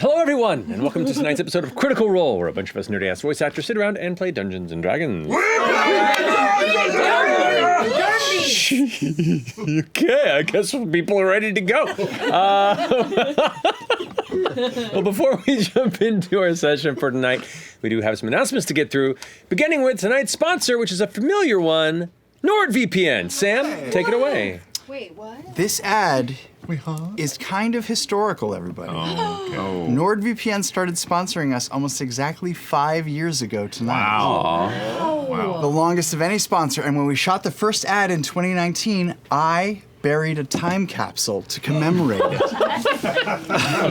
Hello, everyone, and welcome to tonight's episode of Critical Role, where a bunch of us nerdy-ass voice actors sit around and play Dungeons and Dragons. Okay, I guess people are ready to go. Well, before we jump into our session for tonight, we do have some announcements to get through, beginning with tonight's sponsor, which is a familiar one, NordVPN. Sam, take it away. Wait, what? This ad is kind of historical, everybody. NordVPN started sponsoring us almost exactly 5 years ago tonight. Wow. The longest of any sponsor. And when we shot the first ad in 2019, I buried a time capsule to commemorate it.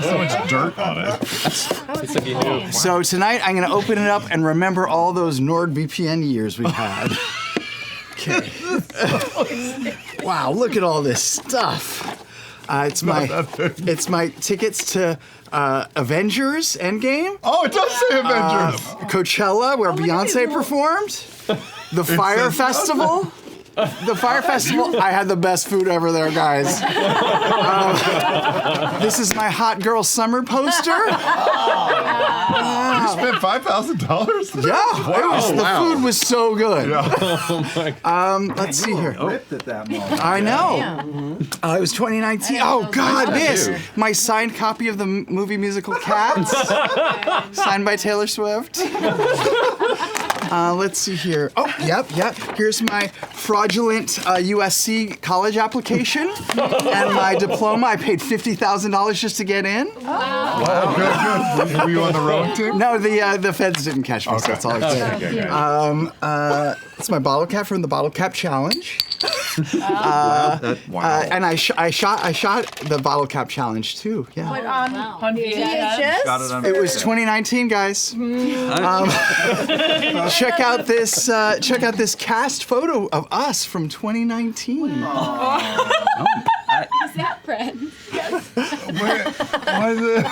So much dirt on it. It's like you knew. So tonight I'm going to open it up and remember all those NordVPN years we've had. Okay. Wow, look at all this stuff. It's my tickets to Avengers Endgame. Oh, it does say Avengers. Coachella, where Beyonce performed. The Fire Festival. The Fire Festival, I had the best food ever there, guys. This is my hot girl summer poster. You spent $5,000? Yeah, the food was so good. Yeah. Oh my God. Let's see here. Ripped at that moment. I know. It was 2019. Oh God, this my signed copy of the movie musical Cats, signed by Taylor Swift. Let's see here. Oh, yep. Here's my fraudulent USC college application and my diploma. I paid $50,000 just to get in. Wow, good. Were you on the rowing team? No, the feds didn't catch me, so that's all I can say. It's my bottle cap from the Bottle Cap Challenge. And I shot the Bottle Cap Challenge too. Yeah. But on VHS? Got it on It was 2019, guys. Check out this cast photo of us from 2019. Is that friend? Why is it?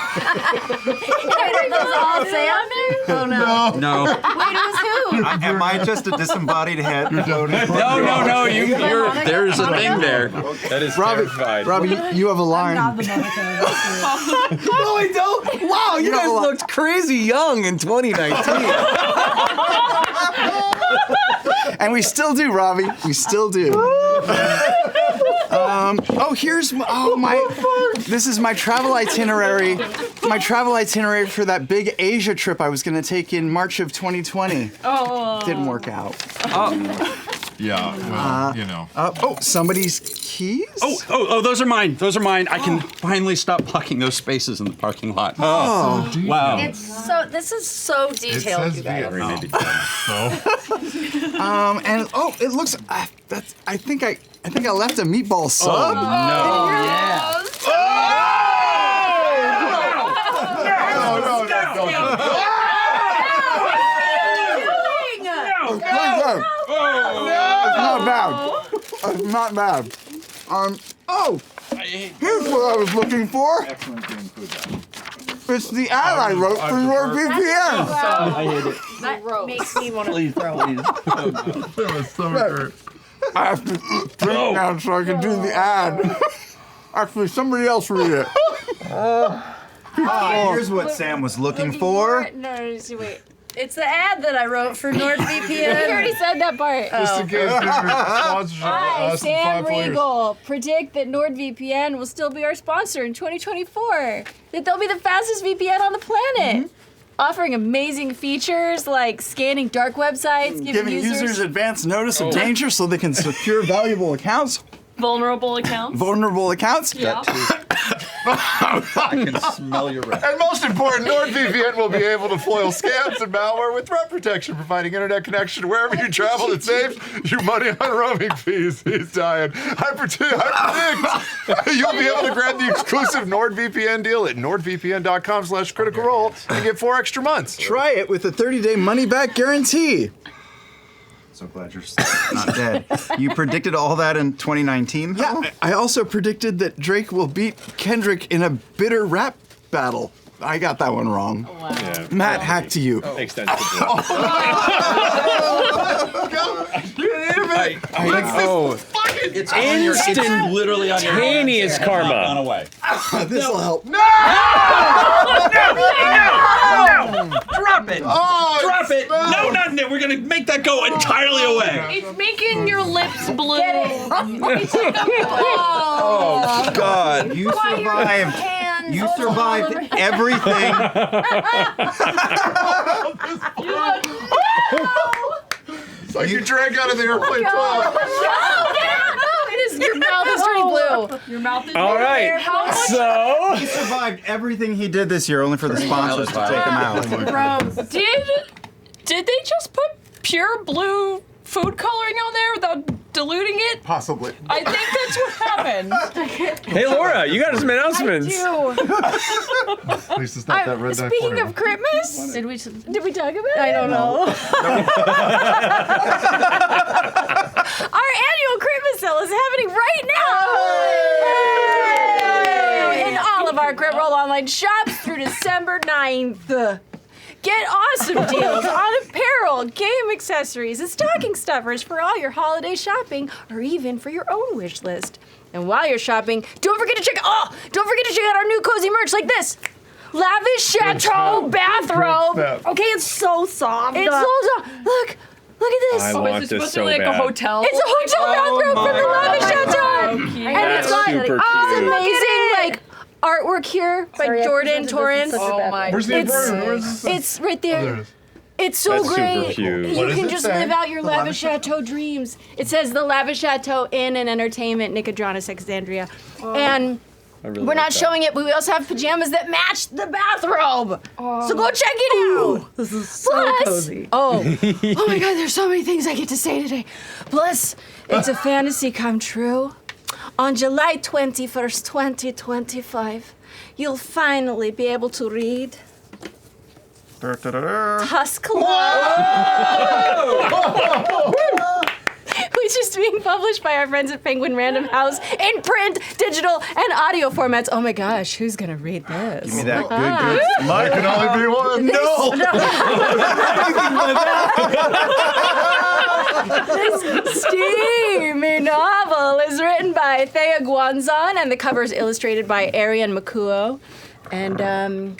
Wait, those all Sam? Oh no. No. Wait, it was who? Am I just a disembodied head? No, there's a thing there. That is terrified. Robbie, you have a line. No, I don't. Wow, you guys looked crazy young in 2019. And we still do, Robbie. We still do. This is my travel itinerary. My travel itinerary for that big Asia trip I was going to take in March of 2020. Oh. Didn't work out. Yeah, well, you know. Somebody's keys? Oh, those are mine. I can finally stop blocking those spaces in the parking lot. Oh, Wow. This is so It detailed, says you guys. Vietnam. So, It looks. I think I left a meatball sub. no. It's not bad. Here's what I was looking for. Excellent game food. It's the ad I wrote for NordVPN. I hate it. That makes me want to throw up. That was so weird. I have to drink now so I can do the ad. Actually, somebody else read it. Here's what Sam was looking for. No, wait. It's the ad that I wrote for NordVPN. You already said that part. Just in case there's sponsorship. Hi, Sam Riegel. Predict that NordVPN will still be our sponsor in 2024. That they'll be the fastest VPN on the planet. Offering amazing features like scanning dark websites, Giving users advance notice of danger so they can secure valuable accounts. vulnerable accounts. Yeah. I can smell your breath. And most important, NordVPN will be able to foil scams and malware with threat protection, providing internet connection wherever you travel that saves you money on roaming fees. He's dying. I predict you'll be able to grab the exclusive NordVPN deal at nordvpn.com/criticalrole and get 4 extra months. Try it with a 30-day money-back guarantee. So glad you're not dead. You predicted all that in 2019? Yeah, I also predicted that Drake will beat Kendrick in a bitter rap battle. I got that one wrong. Wow. Yeah. Matt, hack to you. Makes sense. It's instant, literally on your Instantaneous karma. Gone away. This'll help. No! Drop it. Oh, Drop it. smells. No, not in it. We're gonna make that go entirely away. It's making your lips blue. Oh God! You survived. Hands You all survived over. everything. It's like you drank out of the airplane toilet. Your mouth is turning blue. Your mouth is All right. So, He survived everything he did this year, only for the sponsors to take him out. Did they just put pure blue food coloring on there without diluting it? Possibly. I think that's what happened. hey, Laura, you got some announcements. At least it's not that red dye Speaking corner. of Christmas, did we talk about it? I don't know. Our annual Christmas sale is happening right now in all of our Crit Roll online shops through December 9th. Get awesome deals on apparel, game accessories, and stocking stuffers for all your holiday shopping, or even for your own wish list. And while you're shopping, don't forget to check out our new cozy merch like this. Lavish Chateau bathrobe. snap. Okay, it's so soft. It's so soft. Look at this. I Oh, want is it this supposed to so be like bad. a hotel? It's a hotel bathrobe from the Lavish Chateau. And it's got super this cute. amazing like artwork here by Jordan Torrance. Oh my. Where's the embroidery? Where's this? It's right There there. it is. It's so That's super great. cute. You What does can it just say? live out your Lavish Chateau dreams. It says the Lavish Chateau Inn and Entertainment, Nicodronis, Alexandria. And I really we're like not that. showing it, but we also have pajamas that match the bathrobe. So go check it out. This is so Plus, cozy. oh my God, there's so many things I get to say today. Plus, it's a fantasy come true. On July 21st, 2025, you'll finally be able to read Tusk which is being published by our friends at Penguin Random House in print, digital, and audio formats. Oh my gosh, who's gonna read this? Give me that good Mine can only be one. No! This steamy novel is written by Thea Guanzon, and the cover is illustrated by Arian Makuo. And I'm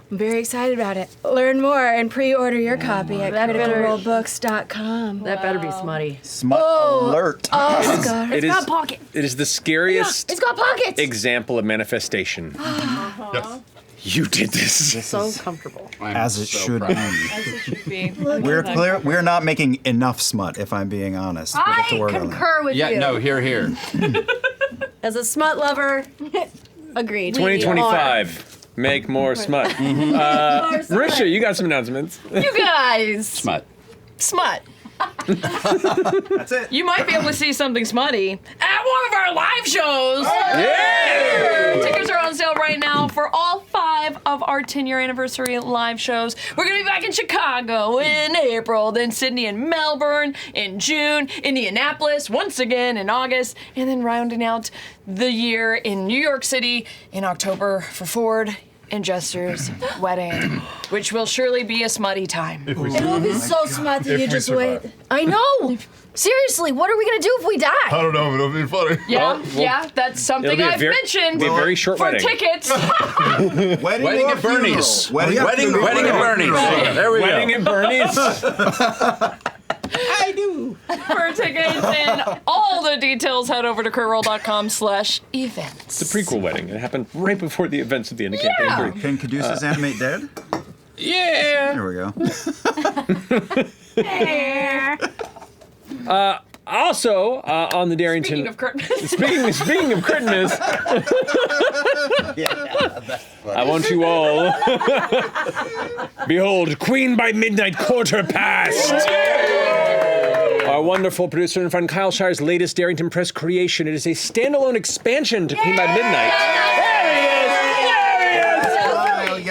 very excited about it. Learn more and pre-order your copy at criticalrolebooks.com. That better be smutty. Smut alert. Oh, God. It It's got is- pocket. It is the scariest It's got pockets. example of manifestation. Yes. You did this. So comfortable. As it should be. Be. We're not making enough smut, if I'm being honest. with I the word on it. concur with Yeah, you. no, here. As a smut lover, agreed. 2025. Make more smut. Risha, you got some announcements. You guys. Smut. Smut. That's it. You might be able to see something smutty at one of our live shows. Yeah! Tickets are on sale right now for all 5 of our 10-year anniversary live shows. We're going to be back in Chicago in April, then Sydney and Melbourne in June, Indianapolis once again in August, and then rounding out the year in New York City in October for Ford and Jester's wedding, which will surely be a smutty time. It will be so smut that If you we just survive. wait. I know. Seriously, what are we gonna do if we die? I don't know, but it'll be funny. Yeah, Well, yeah, that's something it'll be a I've very- mentioned be a very short for wedding. tickets. Wedding Wedding or at Bernie's. funeral? Wedding or funeral? Wedding at Bernie's. Yeah, there we Wedding go. at Bernie's. For tickets and all the details, head over to critroll.com/events. It's a prequel wedding. It happened right before the events of the end of Campaign 3. Can Caduceus animate dead? Yeah. There we go. Also, on the Darrington. Speaking of Christmas. Speaking of Christmas, I want you all. Behold, Queen by Midnight, quarter past. Our wonderful producer and friend Kyle Shire's latest Darrington Press creation. It is a standalone expansion to Queen by Midnight.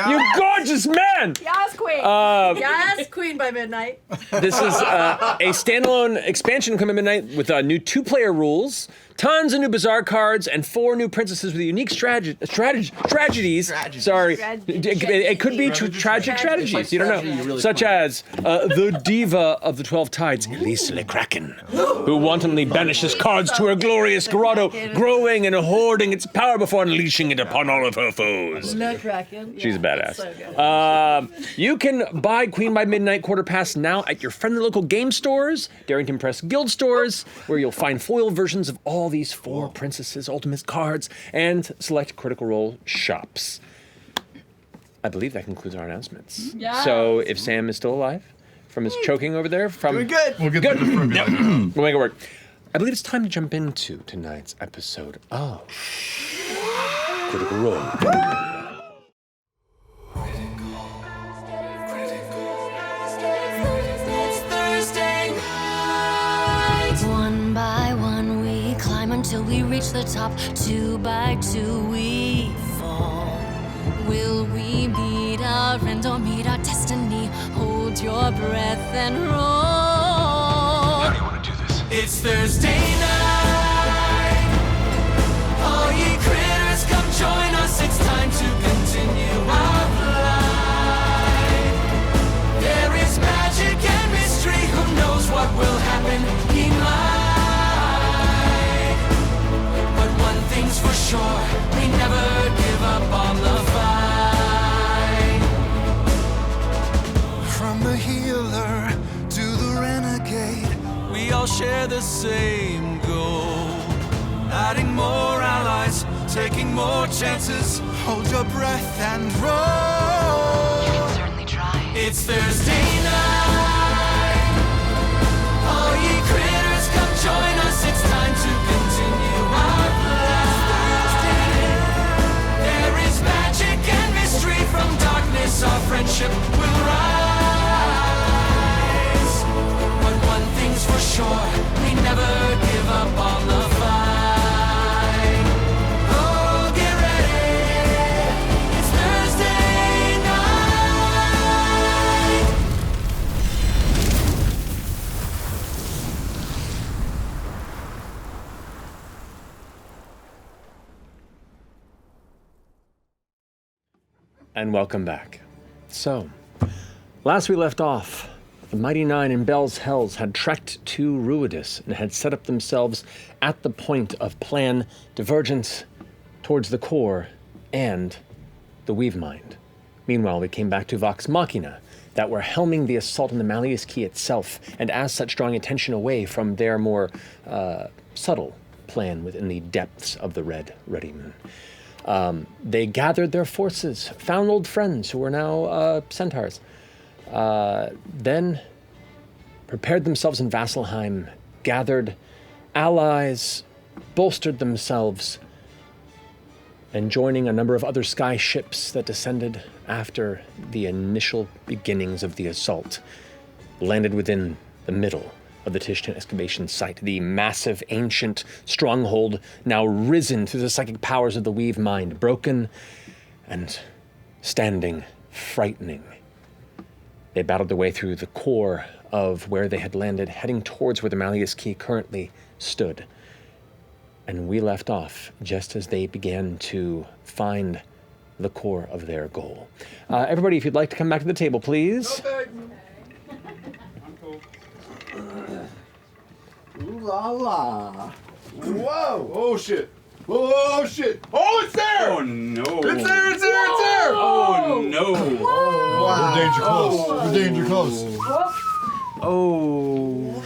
You gorgeous man! Yes, Queen. Yes, Queen by Midnight. This is a standalone expansion of Queen by Midnight with new 2-player rules, tons of new bizarre cards, and 4 new princesses with unique tragedies. Sorry, it could be tragic strategies. You don't know, such as the diva of the 12 tides, Elise Le Kraken, who wantonly banishes cards to her glorious grotto, growing and hoarding its power before unleashing it upon all of her foes. Le Kraken. She's a badass. So good. You can buy Queen by Midnight Quarter Pass now at your friendly local game stores, Darrington Press Guild stores, where you'll find foil versions of all these 4 princesses' ultimate cards, and select Critical Role shops. I believe that concludes our announcements. Yeah. So if Sam is still alive from his choking over there, Doing good. We'll get the defibrillator. we'll make it work. I believe it's time to jump into tonight's episode of Critical Role. One by one we climb until we reach the top. 2 by 2 we fall. Will we meet our end or meet our destiny? Hold your breath and roll. How do you want to do this? It's Thursday night. All ye critters, come join us. It's time to continue our flight. There is magic and mystery. Who knows what will happen? He might. But one thing's for sure, we never give up on the fight. From the healer to the renegade, we all share the same goal. Adding more allies, taking more chances. Hold your breath and roll. You can certainly try. It's Thursday night. All ye critters, come join us. It's time to continue our flight. There is magic and mystery. From darkness our friendship will rise. But one thing's for sure, we never give up on the fight. Oh, get ready. It's Thursday night. And welcome back. So, last we left off, the Mighty Nine in Bell's Hells had trekked to Ruidus and had set up themselves at the point of plan divergence towards the core and the Weave Mind. Meanwhile, we came back to Vox Machina, that were helming the assault on the Malleus Key itself, and as such drawing attention away from their more subtle plan within the depths of the Ready Moon. They gathered their forces, found old friends who were now centaurs, then prepared themselves in Vasselheim, gathered allies, bolstered themselves, and joining a number of other sky ships that descended after the initial beginnings of the assault, landed within the middle of the Tishtan excavation site, the massive ancient stronghold now risen through the psychic powers of the Weave Mind, broken and standing frightening. They battled their way through the core of where they had landed, heading towards where the Malleus Key currently stood. And we left off just as they began to find the core of their goal. Everybody, if you'd like to come back to the table, please. Okay. Ooh la la. Whoa! Oh shit! Oh shit! Oh, it's there! Oh no! It's there! It's there! It's there! Oh no! We're danger close. We're danger close. Oh.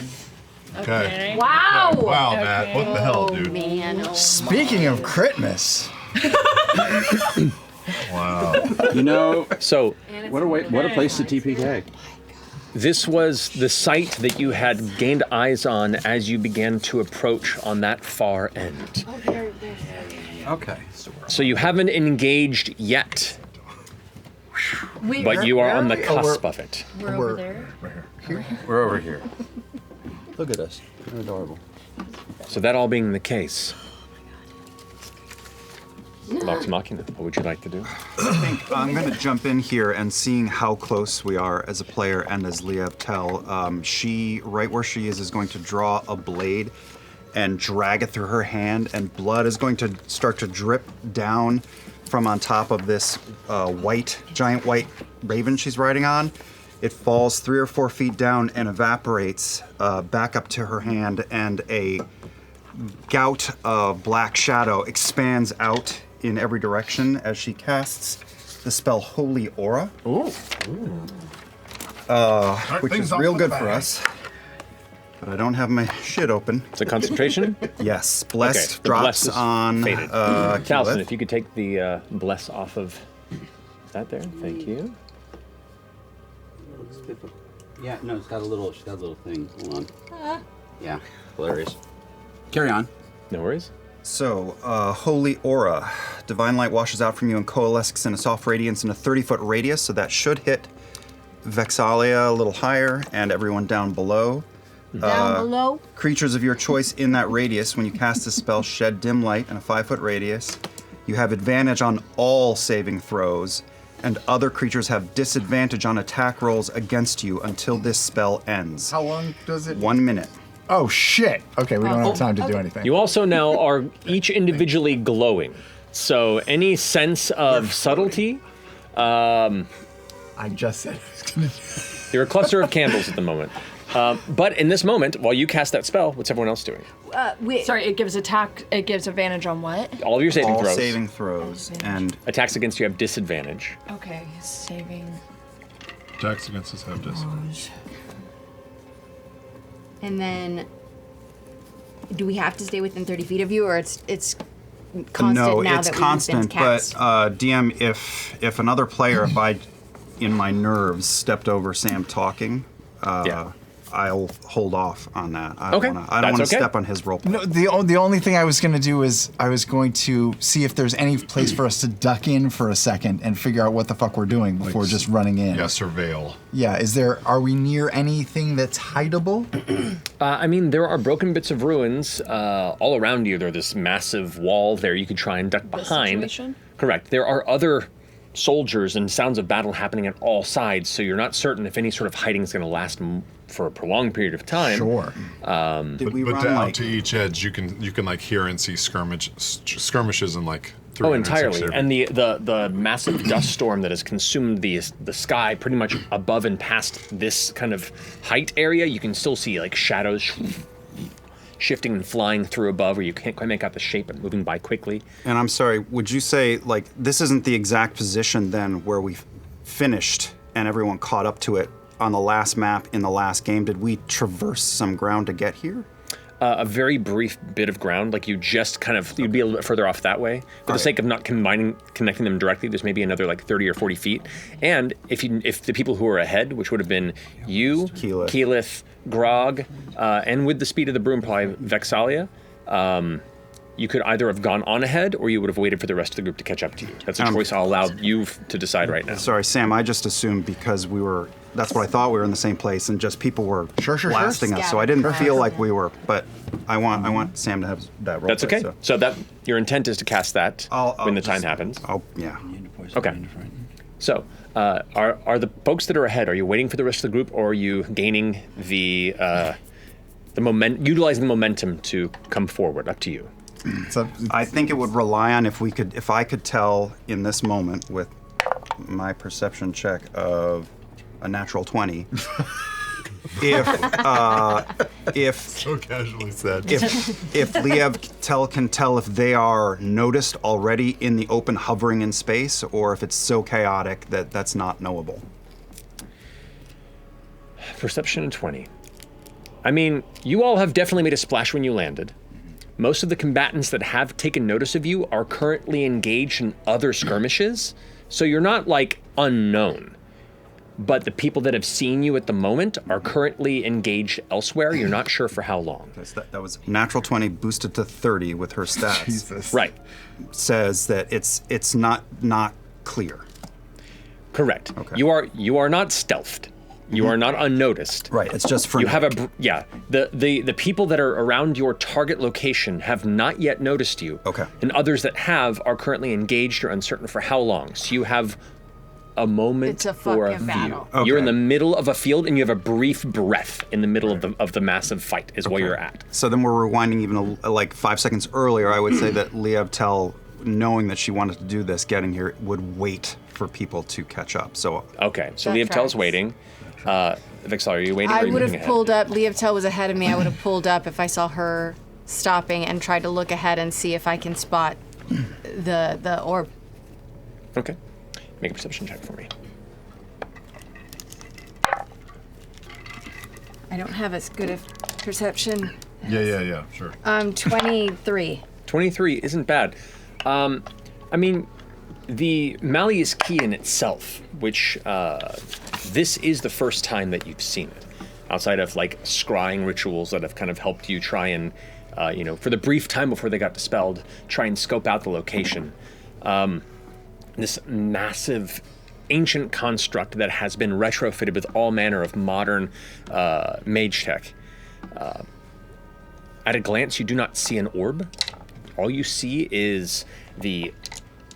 Okay. Wow. Wow, Matt. What the hell, dude? Man, oh Speaking of critmas, Wow. You know, So, what a place to TPK. this was the site that you had gained eyes on as you began to approach on that far end. Okay. So you haven't engaged yet, Wait, but you are on the Where are we? cusp of it. we're over there. We're over here. Look at us. We're adorable. So that all being the case, Vox Machina, what would you like to do? I'm going to jump in here and seeing how close we are as a player and as Leah tell. She, right where she is going to draw a blade and drag it through her hand, and blood is going to start to drip down from on top of this giant white raven she's riding on. It falls 3 or 4 feet down and evaporates back up to her hand, and a gout of black shadow expands out in every direction as she casts the spell Holy Aura. Ooh. Which is real good for us. But I don't have my shit open. It's a concentration? Yes. Blessed the drops bless is on faded. Keyleth. Taliesin, if you could take the bless off of that there. Thank you. Yeah, no, she's got a little thing. Hold on. Yeah, hilarious. Carry on. No worries. So, Holy Aura. Divine light washes out from you and coalesces in a soft radiance in a 30-foot radius, so that should hit Vax'ildan a little higher and everyone down below. Down below? Creatures of your choice in that radius, when you cast this spell, shed dim light in a 5-foot radius. You have advantage on all saving throws, and other creatures have disadvantage on attack rolls against you until this spell ends. How long does it? 1 minute. Oh, shit. Okay, we don't have time to do anything. You also now are each individually glowing. So any sense of subtlety, I just said I was going to you're a cluster of candles at the moment. But in this moment, while you cast that spell, what's everyone else doing? Wait. Sorry, it gives advantage on what? All of your saving All throws. saving throws. And attacks against you have disadvantage. Okay, saving. Attacks against us have disadvantage. And then, do we have to stay within 30 feet of you, or it's constant no, now it's that constant, we've been cast? but DM, if another player, if I, in my nerves, stepped over Sam talking, I'll hold off on that. I don't want to step on his roll. No, the only thing I was going to do is I was going to see if there's any place for us to duck in for a second and figure out what the fuck we're doing before just running in. Yeah, surveil. Yeah, are we near anything that's hideable? I mean, there are broken bits of ruins all around you. There's this massive wall there you could try and duck behind. Situation? Correct. There are other soldiers and sounds of battle happening at all sides, so you're not certain if any sort of hiding is going to last for a prolonged period of time. Sure. Did we But run out to each edge, you can like hear and see skirmishes and like. Oh, entirely. And the massive dust storm that has consumed the sky pretty much above and past this kind of height area, you can still see like shadows shifting and flying through above where you can't quite make out the shape but moving by quickly. And I'm sorry, would you say, like, this isn't the exact position then where we finished and everyone caught up to it on the last map in the last game? Did we traverse some ground to get here? A very brief bit of ground, like you just kind of, you'd be a little bit further off that way. For the sake of not connecting them directly, there's maybe another like 30 or 40 feet. And if the people who are ahead, which would have been you, Keyleth, Grog, and with the speed of the broom, probably Vax'ildan, you could either have gone on ahead or you would have waited for the rest of the group to catch up to you. That's a choice I'll allow you to decide right now. Sorry, Sam, I just assumed because that's what I thought, we were in the same place and just people were blasting us. So I didn't feel like we were, but I want Sam to have that role. That's okay. So that your intent is to cast that when the time happens. Yeah. Okay. So are the folks that are ahead, are you waiting for the rest of the group or are you gaining utilizing the momentum to come forward? Up to you. I think it would rely on if I could tell in this moment with my perception check of a natural 20, if so casually said, if Liev can tell if they are noticed already in the open hovering in space, or if it's so chaotic that that's not knowable. Perception 20. I mean, you all have definitely made a splash when you landed. Most of the combatants that have taken notice of you are currently engaged in other skirmishes, so you're not, like, unknown. But the people that have seen you at the moment are currently engaged elsewhere. You're not sure for how long. That was natural 20 boosted to 30 with her stats. Jesus. Right. Says that it's not clear. Correct. Okay. You are not stealthed. You are not unnoticed. Right, it's just for you have the people that are around your target location have not yet noticed you. Okay. And others that have are currently engaged or uncertain for how long. So you have a moment It's a for a fucking view. battle. Okay. You're in the middle of a field, and you have a brief breath in the middle of the massive fight. Is where you're at. So then we're rewinding even like 5 seconds earlier. I would say that Lievtel, knowing that she wanted to do this, getting here, would wait for people to catch up. So Okay, so That Lievtel's tracks. waiting. Vixal, are you waiting? or I are you would moving have ahead? pulled up. Lievtel was ahead of me. I would have pulled up if I saw her stopping and tried to look ahead and see if I can spot the orb. Okay, make a perception check for me. I don't have as good a perception. Yeah, sure. 23. 23 isn't bad. I mean, the Malleus Key in itself, which this is the first time that you've seen it, outside of like scrying rituals that have kind of helped you try and, for the brief time before they got dispelled, try and scope out the location. This massive ancient construct that has been retrofitted with all manner of modern mage tech. At a glance, you do not see an orb. All you see is the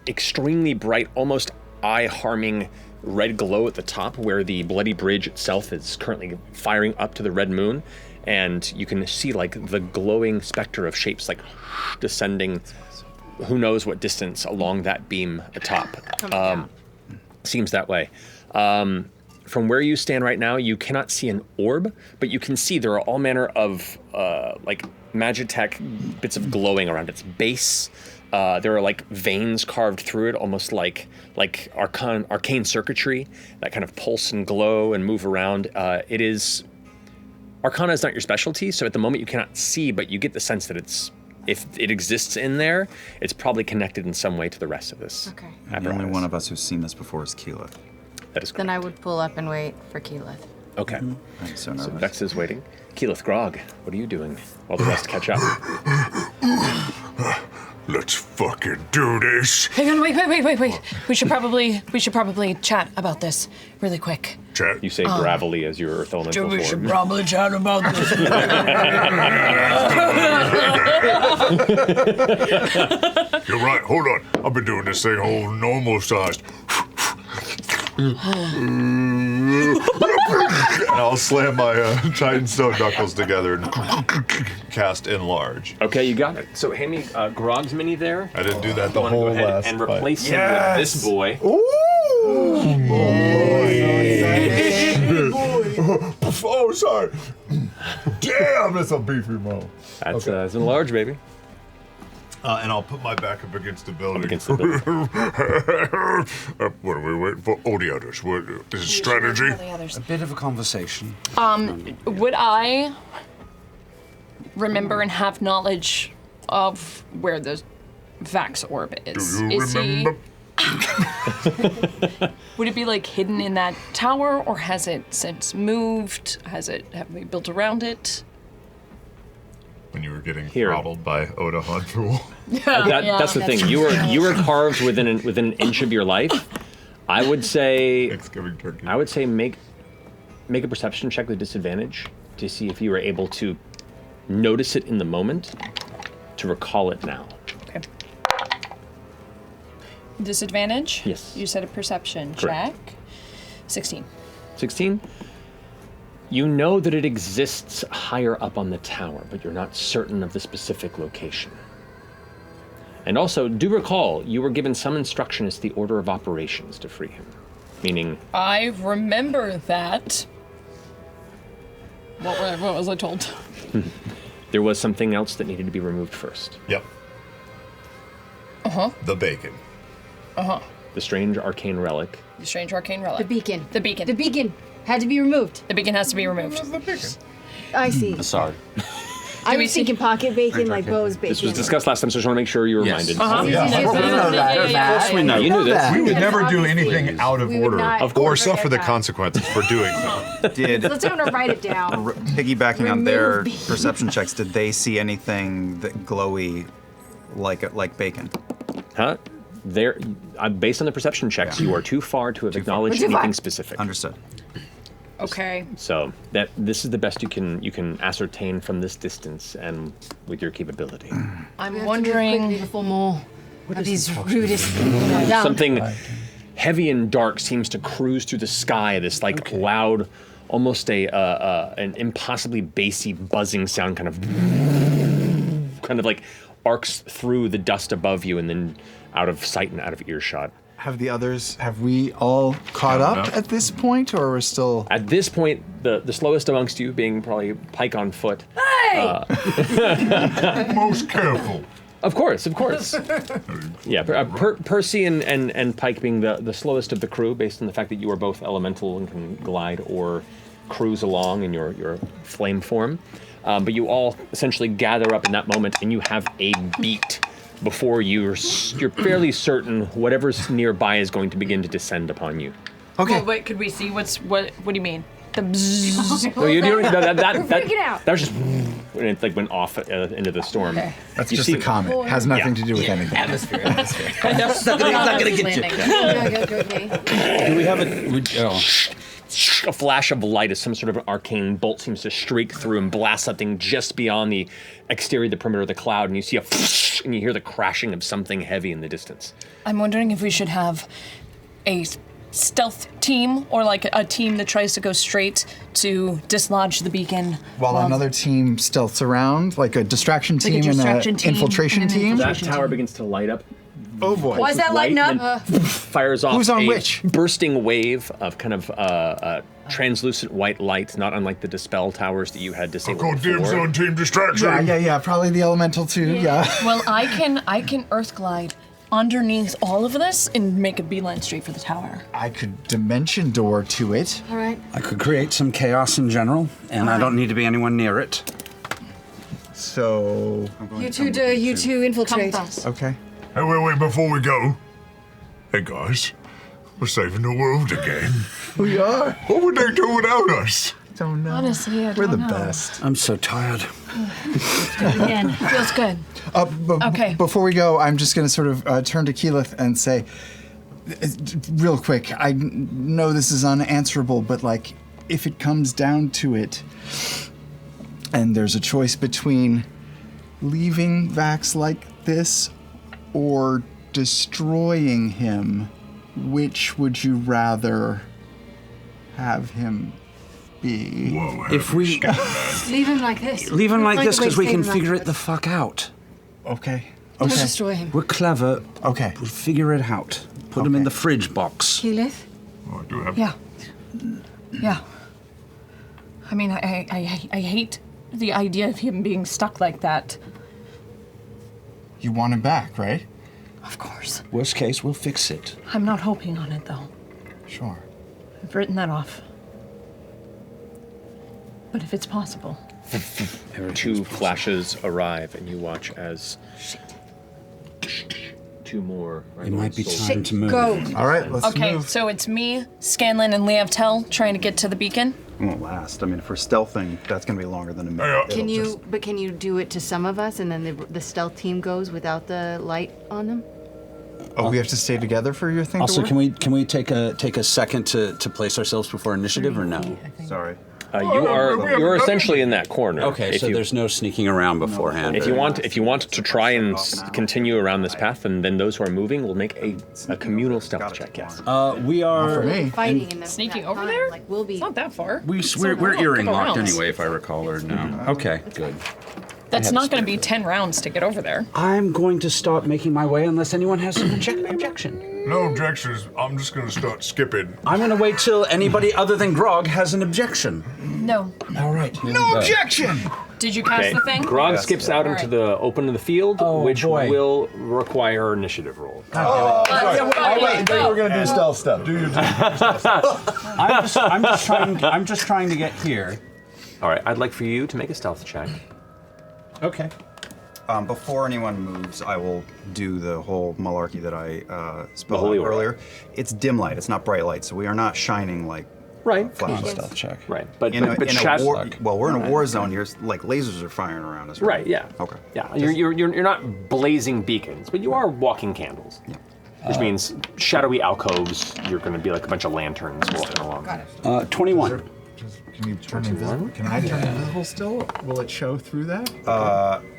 extremely bright, almost eye-harming red glow at the top where the bloody bridge itself is currently firing up to the red moon. And you can see like the glowing specter of shapes like descending who knows what distance along that beam atop. Seems that way. From where you stand right now, you cannot see an orb, but you can see there are all manner of like Magitech bits of glowing around its base. There are like veins carved through it, almost like arcane circuitry that kind of pulse and glow and move around. Arcana is not your specialty, so at the moment you cannot see, but you get the sense that if it exists in there, it's probably connected in some way to the rest of this. Okay. the only one of us who's seen this before is Keyleth. That is correct. Then I would pull up and wait for Keyleth. Okay. I'm so nervous. So Vex is waiting. Keyleth, Grog, what are you doing while the rest catch up? Let's fucking do this. Hang on, wait. We should probably chat about this really quick. Chat. You say gravelly as your earth elemental We should form. probably chat about this. You're right. Hold on. I've been doing this thing whole normal sized. And I'll slam my giant stone knuckles together and cast enlarge. Okay, you got it. So hand me Grog's mini there. I didn't do that the Go whole ahead last and fight. replace him with this boy. Oh, sorry. Damn, that's a beefy mo. That's it's enlarged, baby. And I'll put my back up against the building. Up against the building. What are we waiting for? Oh, the others. What, this is strategy? A bit of a conversation. Would I remember and have knowledge of where the Vax orb is? Do you Is remember? Would it be like hidden in that tower, or has it since moved? Have we built around it? When you were getting Here. throttled by Oda Hanful. That's the thing. You were carved within an inch of your life. I would say Thanksgiving turkey. I would say make a perception check with disadvantage to see if you were able to notice it in the moment, to recall it now. Okay. Disadvantage? Yes. You said a perception Correct. check. 16. 16? You know that it exists higher up on the tower, but you're not certain of the specific location. And also, do recall, you were given some instruction as to the order of operations to free him. Meaning, I remember that. What was I told? there was something else that needed to be removed first. Yep. Uh-huh. The bacon. Uh-huh. The strange arcane relic. The strange arcane relic. The beacon. The beacon. The beacon had to be removed. The beacon has to be removed. I see. Sorry. I was thinking pocket bacon, like Bo's bacon. This was discussed last time, so I just want to make sure you're reminded. Uh-huh. Of course we know. You knew this. We would never do Obviously, anything out of we would order not or forget suffer the that. consequences for doing so. Did Let's go and write it down. piggybacking on their Remove beacon. perception checks, did they see anything that glowy like bacon? Huh? Based on the perception checks, you are too far to have acknowledged Too far. anything specific. Understood. Okay. So this is the best you can ascertain from this distance and with your capability. I'm wondering. Beautiful mole. Of these rudest people down. Something heavy and dark, seems to cruise through the sky. This like loud, almost an impossibly bassy buzzing sound, kind of like arcs through the dust above you and then out of sight and out of earshot. Have we all caught up at this point, or we're still? At this point, the slowest amongst you, being probably Pike on foot. Hey! Most careful. Of course. Yeah, Percy and Pike being the slowest of the crew, based on the fact that you are both elemental and can glide or cruise along in your flame form. But you all essentially gather up in that moment, and you have a beat before you're fairly certain whatever's nearby is going to begin to descend upon you. Okay. Well, wait, could we see what do you mean? The bzzz. No, you don't. That freaking out. That was just when it like went off into the storm. Okay. That's just a comet. Has nothing to do with anything. Atmosphere. It's not gonna get you. Do we have a? A flash of light as some sort of an arcane bolt seems to streak through and blast something just beyond the exterior, the perimeter of the cloud, and you see and you hear the crashing of something heavy in the distance. I'm wondering if we should have a stealth team or like a team that tries to go straight to dislodge the beacon. While another team stealths around, like a distraction team and an infiltration team. That tower begins to light up. Oh boy. Why is that lighting up? Fires off Who's on a which? bursting wave of kind of translucent white light, not unlike the Dispel towers that you had disabled Got dibs before. on team distraction. Yeah. Probably the elemental too. Yeah. Well, I can earth glide underneath all of this and make a beeline straight for the tower. I could dimension door to it. All right. I could create some chaos in general, and I don't need to be anyone near it. So. You two infiltrate. Okay. Hey, wait, before we go. Hey, guys. We're saving the world again. We are. What would they do without us? Don't know. Honestly, I We're don't the know. best. I'm so tired. Again, feels good. Okay. Before we go, I'm just going to sort of turn to Keyleth and say, real quick, I know this is unanswerable, but like, if it comes down to it, and there's a choice between leaving Vax like this or destroying him, which would you rather have him be? Whoa, If we Leave him like this. leave him like Find this a way because to we save can him figure like it the fuck out. Okay. Don't Okay. destroy him. We're clever. Okay. We'll figure it out. Put him in the fridge box. Keyleth? Oh, I do have. Yeah. I mean, I hate the idea of him being stuck like that. You want him back, right? Of course. Worst case, we'll fix it. I'm not hoping on it, though. Sure. I've written that off. But if it's possible. Two flashes arrive, and you watch as two more. It might be souls. time to move. Go. All right, let's Okay, move. so it's me, Scanlan, and Leav Tell trying to get to the beacon. It won't last. I mean, if we're stealthing, that's going to be longer than a minute. Can It'll can you do it to some of us, and then the stealth team goes without the light on them? Oh, we have to stay together for your thing Also, to work? can we take a second to place ourselves before initiative or no? Sorry. You're essentially in that corner. Okay, so there's no sneaking around beforehand. If you want to try and continue around this path, and then those who are moving will make a communal stealth check. Yes. We are For me. Fighting in the Sneaking that over time, there? Like we'll be. It's not that far. we're earring locked rounds. anyway, if I recall, or no? Okay, good. That's not going to be 10 rounds to get over there. I'm going to start making my way unless anyone has an objection. No objections. I'm just going to start skipping. I'm going to wait till anybody other than Grog has an objection. No. All right. here we No go. objection! Did you cast the thing? Grog skips out into Alright. the open of the field, Oh, which boy. will require initiative roll. Wait, We're going to do stealth stuff. Do your I'm just trying to get here. All right, I'd like for you to make a stealth check. Okay. Before anyone moves, I will do the whole malarkey that I spelled holy out aura. earlier. It's dim light. It's not bright light, so we are not shining like Right. flashes. Stealth check. Right, but In a shadow. war, well, we're in a war zone here. Like lasers are firing around us. Right. Yeah. Okay. Yeah. You're not blazing beacons, but you are walking candles. Yeah. Which means shadowy alcoves. You're going to be like a bunch of lanterns walking along. Got it. 21. Can you turn invisible? Can I turn invisible still? Will it show through that?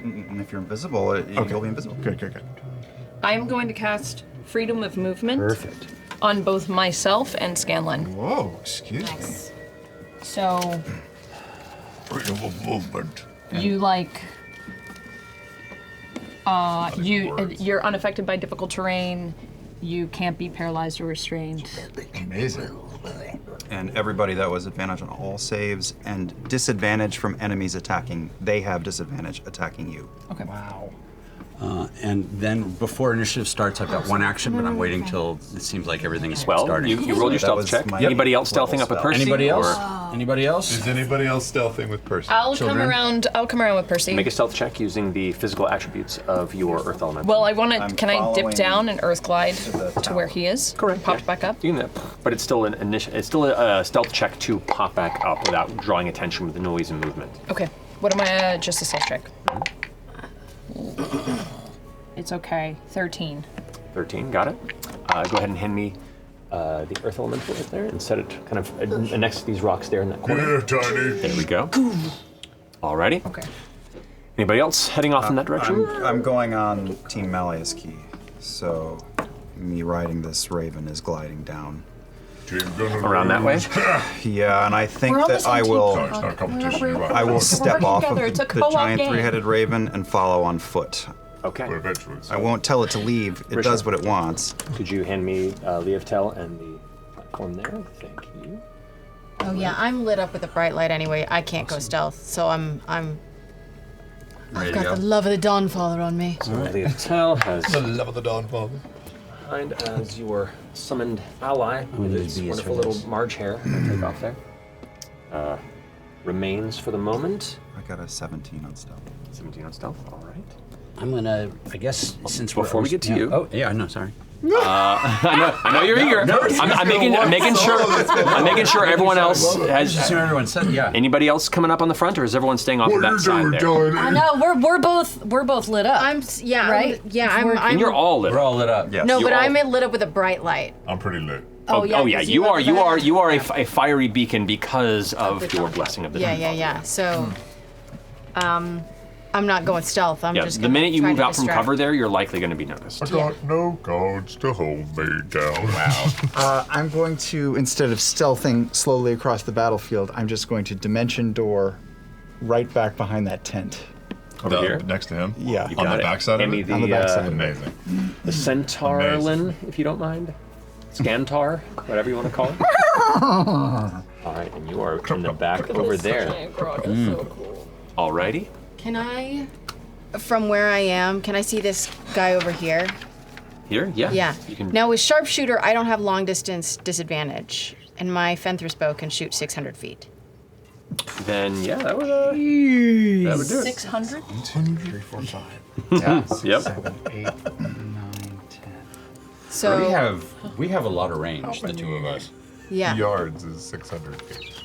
If you're invisible, you'll be invisible. Good. I'm going to cast Freedom of Movement. Perfect. on both myself and Scanlan. Whoa, excuse me. So Freedom of movement. you you're unaffected by difficult terrain. You can't be paralyzed or restrained. Amazing. And everybody that was advantage on all saves and disadvantage from enemies attacking. They have disadvantage attacking you. Okay. Wow. And then before initiative starts, I've got one action, but I'm waiting till it seems like everything's starting. You rolled your stealth check. Anybody else stealthing up with Percy? Anybody else? Or- Anybody else? Is anybody else stealthing with Percy? I'll come around with Percy. Make a stealth check using the physical attributes of your earth element. Well, I want to. Can I dip following down and earth glide to where he is? Correct. Popped back up. You can, but it's still it's still a stealth check to pop back up without drawing attention with the noise and movement. Okay. What am I? Just a stealth check. It's okay. 13. 13, got it. Go ahead and hand me the earth elemental right there and set it kind of next to these rocks there in that corner. Yeah, tiny. There we go. Alrighty. Okay. Anybody else heading off in that direction? I'm going on Team Malleus Key, so me riding this raven is gliding down. Around that way? Yeah, and I think We're on the that same I team. will. Sorry, it's not a competition. You're right. I will step off of together. It's a the co-op giant game. three-headed raven and follow on foot. Okay. But eventually, I won't tell it to leave. It does what it wants. Could you hand me Leovtel and the platform there? Thank you. Oh yeah, I'm lit up with a bright light anyway. I can't go stealth, so I've Ready to got go? the love of the Dawnfather on me. So Leovtel has the love of the dawn, father. behind as your summoned ally with its wonderful little Marge hair. I'll take off there. Remains for the moment. I got a 17 on stealth. 17 on stealth, all right. I'm gonna, I guess, since we're Before we get to you. Oh, yeah, no, sorry. I know you're eager. I'm making sure everyone else has. Just so everyone said, yeah. Anybody else coming up on the front, or is everyone staying off of that side there? I know we're both lit up. Right? And you're all lit. We're all lit up. Yes. No, You but all- I'm lit up with a bright light. I'm pretty lit. Oh yeah, 'cause you light are the fire. a fiery beacon because of your blessing of the Yeah, Dawnfather. yeah, yeah. So, I'm not going stealth. I'm Yeah, just the gonna minute you try move to out from distract. cover there, you're likely going to be noticed. I got no guards to hold me down. Wow. I'm going to, instead of stealthing slowly across the battlefield, I'm just going to dimension door right back behind that tent. Over here? Next to him? Yeah. You On got the it. backside Hand of me it? the, On the backside. Amazing. The Centaurlin, if you don't mind. Scantar, whatever you want to call it. All right, and you are in the back over there. Alrighty. Can I, from where I am, can I see this guy over here? Here? Yeah. Yeah. You can. Now with sharpshooter, I don't have long distance disadvantage, and my Fenthras bow can shoot 600 feet. Then yeah, that would do it. 600? 1, 2, 3, 4, 5. Yeah. Yep. 7, 8, 9, 10. So We have a lot of range, the two of us. yeah. Yards is 600 feet.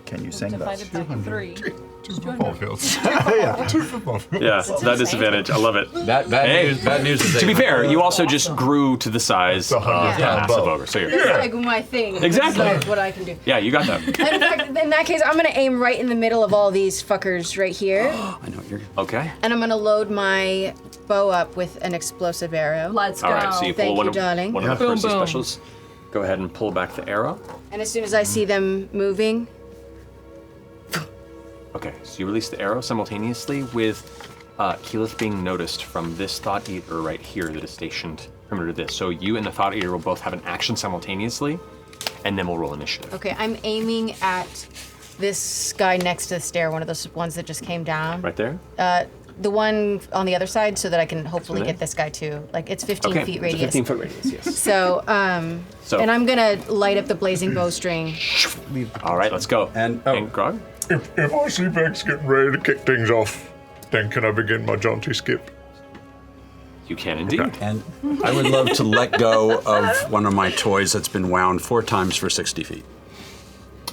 Can you sing that? Divided by 3. Two football fields. Yeah. Two football fields. Yeah, that disadvantage. I love it. Bad news is To be fair, you also just grew to the size of a massive ogre. So you're. That's like my thing. Exactly. That's what I can do. Yeah, you got that. In fact, in that case, I'm gonna aim right in the middle of all these fuckers right here, I know you're. Okay. and I'm gonna load my bow up with an explosive arrow. Let's go. All right. So you pull Thank one you, of darling. one of the Boom, Percy boom. specials. Go ahead and pull back the arrow. And as soon as I see them moving, Okay. So you release the arrow simultaneously with Keyleth being noticed from this Thought Eater right here that is stationed perimeter to this. So you and the Thought Eater will both have an action simultaneously, and then we'll roll initiative. okay, I'm aiming at this guy next to the stair, one of those ones that just came down. Right there. The one on the other side, so that I can hopefully there? get this guy too. Like it's 15 Okay. feet It's a radius. 15-foot radius. Yes. So, So- and I'm gonna light up the blazing bowstring. All right. Let's go. And- Grog. If I see Vex getting ready to kick things off, then can I begin my jaunty skip? You can indeed. And I would love to let go of one of my toys that's been wound 4 times for 60 feet.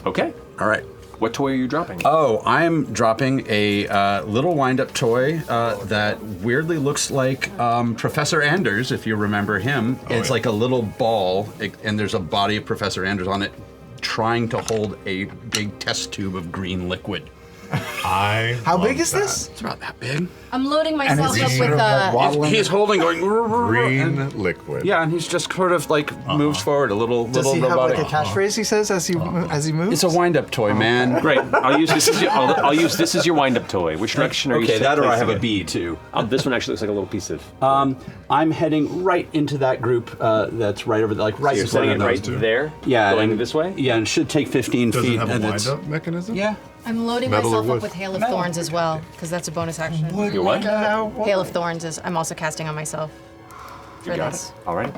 Okay. All right. What toy are you dropping? Oh, I'm dropping a little wind-up toy that weirdly looks like Professor Anders, if you remember him. It's like a little ball, and there's a body of Professor Anders on it, trying to hold a big test tube of green liquid. How big is this? It's about that big. I'm loading myself is up he with sort of, like, waddling? He's holding, going Green liquid. Yeah, and he's just sort of like moves forward a little, Does little he have robotic. like a catchphase he says as he moves? It's a wind-up toy, man. Great. I'll use this as your, I'll use this as your wind-up toy. Which direction are you? Okay, that or I have a placing bee too. it? This one actually looks like a little piece of. I'm heading right into that group that's right over there, like right. You're in front setting of it right those two. there. Yeah, Going and- this way. Yeah, and it should take 15 Does feet. it have a and it's wind-up mechanism? yeah. I'm loading Metal or myself wood? up with Hail of Thorns as well, because that's a bonus action. You're what? Hail of Thorns is I'm also casting on myself for Got this. it. All right.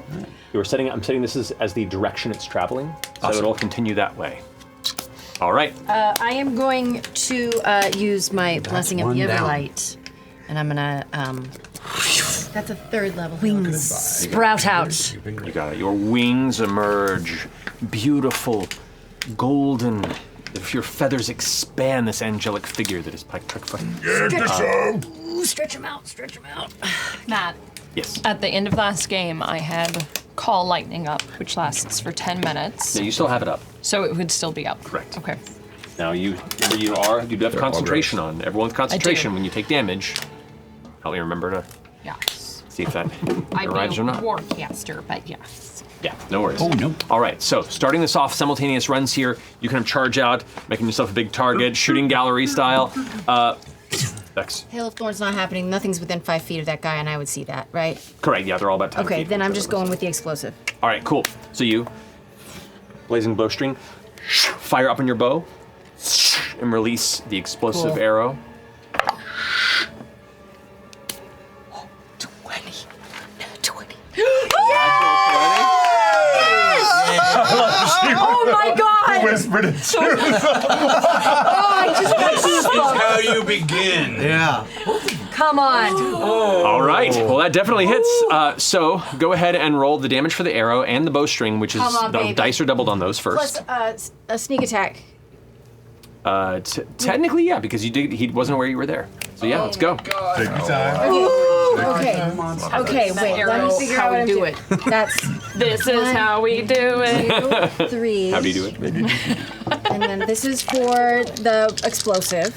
I'm setting this as the direction it's traveling, so it'll continue that way. All right. I am going to use my Blessing of one the down. Everlight, and I'm gonna. That's a 3rd level. Wings sprout out. You got it. Your wings emerge, beautiful, golden. Your feathers expand this angelic figure that is petrified. Ooh, stretch them out. Stretch them out. Matt, Yes. at the end of last game, I had Call Lightning up, which lasts for 10 minutes. Yeah, you still have it up. So it would still be up. Correct. Okay. Now you do have concentration on. Everyone's concentration when you take damage. Help me remember to Yes. see if that I'd arrives be or a not. warcaster, but yes. Yeah, no worries. Oh, no. All right, so starting this off, simultaneous runs here. You kind of charge out, making yourself a big target, shooting gallery style. Vex. Hail of Thorns not happening. Nothing's within 5 feet of that guy, and I would see that, right? Correct, yeah, they're all about 10 Okay, feet. then I'm just going with the explosive. All right, cool. So you, blazing bowstring, fire up on your bow, and release the explosive Cool. arrow. 20. Oh my God! Whispered it to I just got goosebumps. How you begin. Yeah. Come on. All right, well that definitely hits. So go ahead and roll the damage for the arrow and the bowstring, which is Come on, the baby. dice are doubled on those first. Plus a sneak attack. Technically, yeah, because he wasn't aware you were there. So yeah, let's go. Take your time. Okay. Okay, wait. Let me figure out how what we I'm do doing. That's This is how we do it. 2, 3. How do you do it? And then this is for the explosive.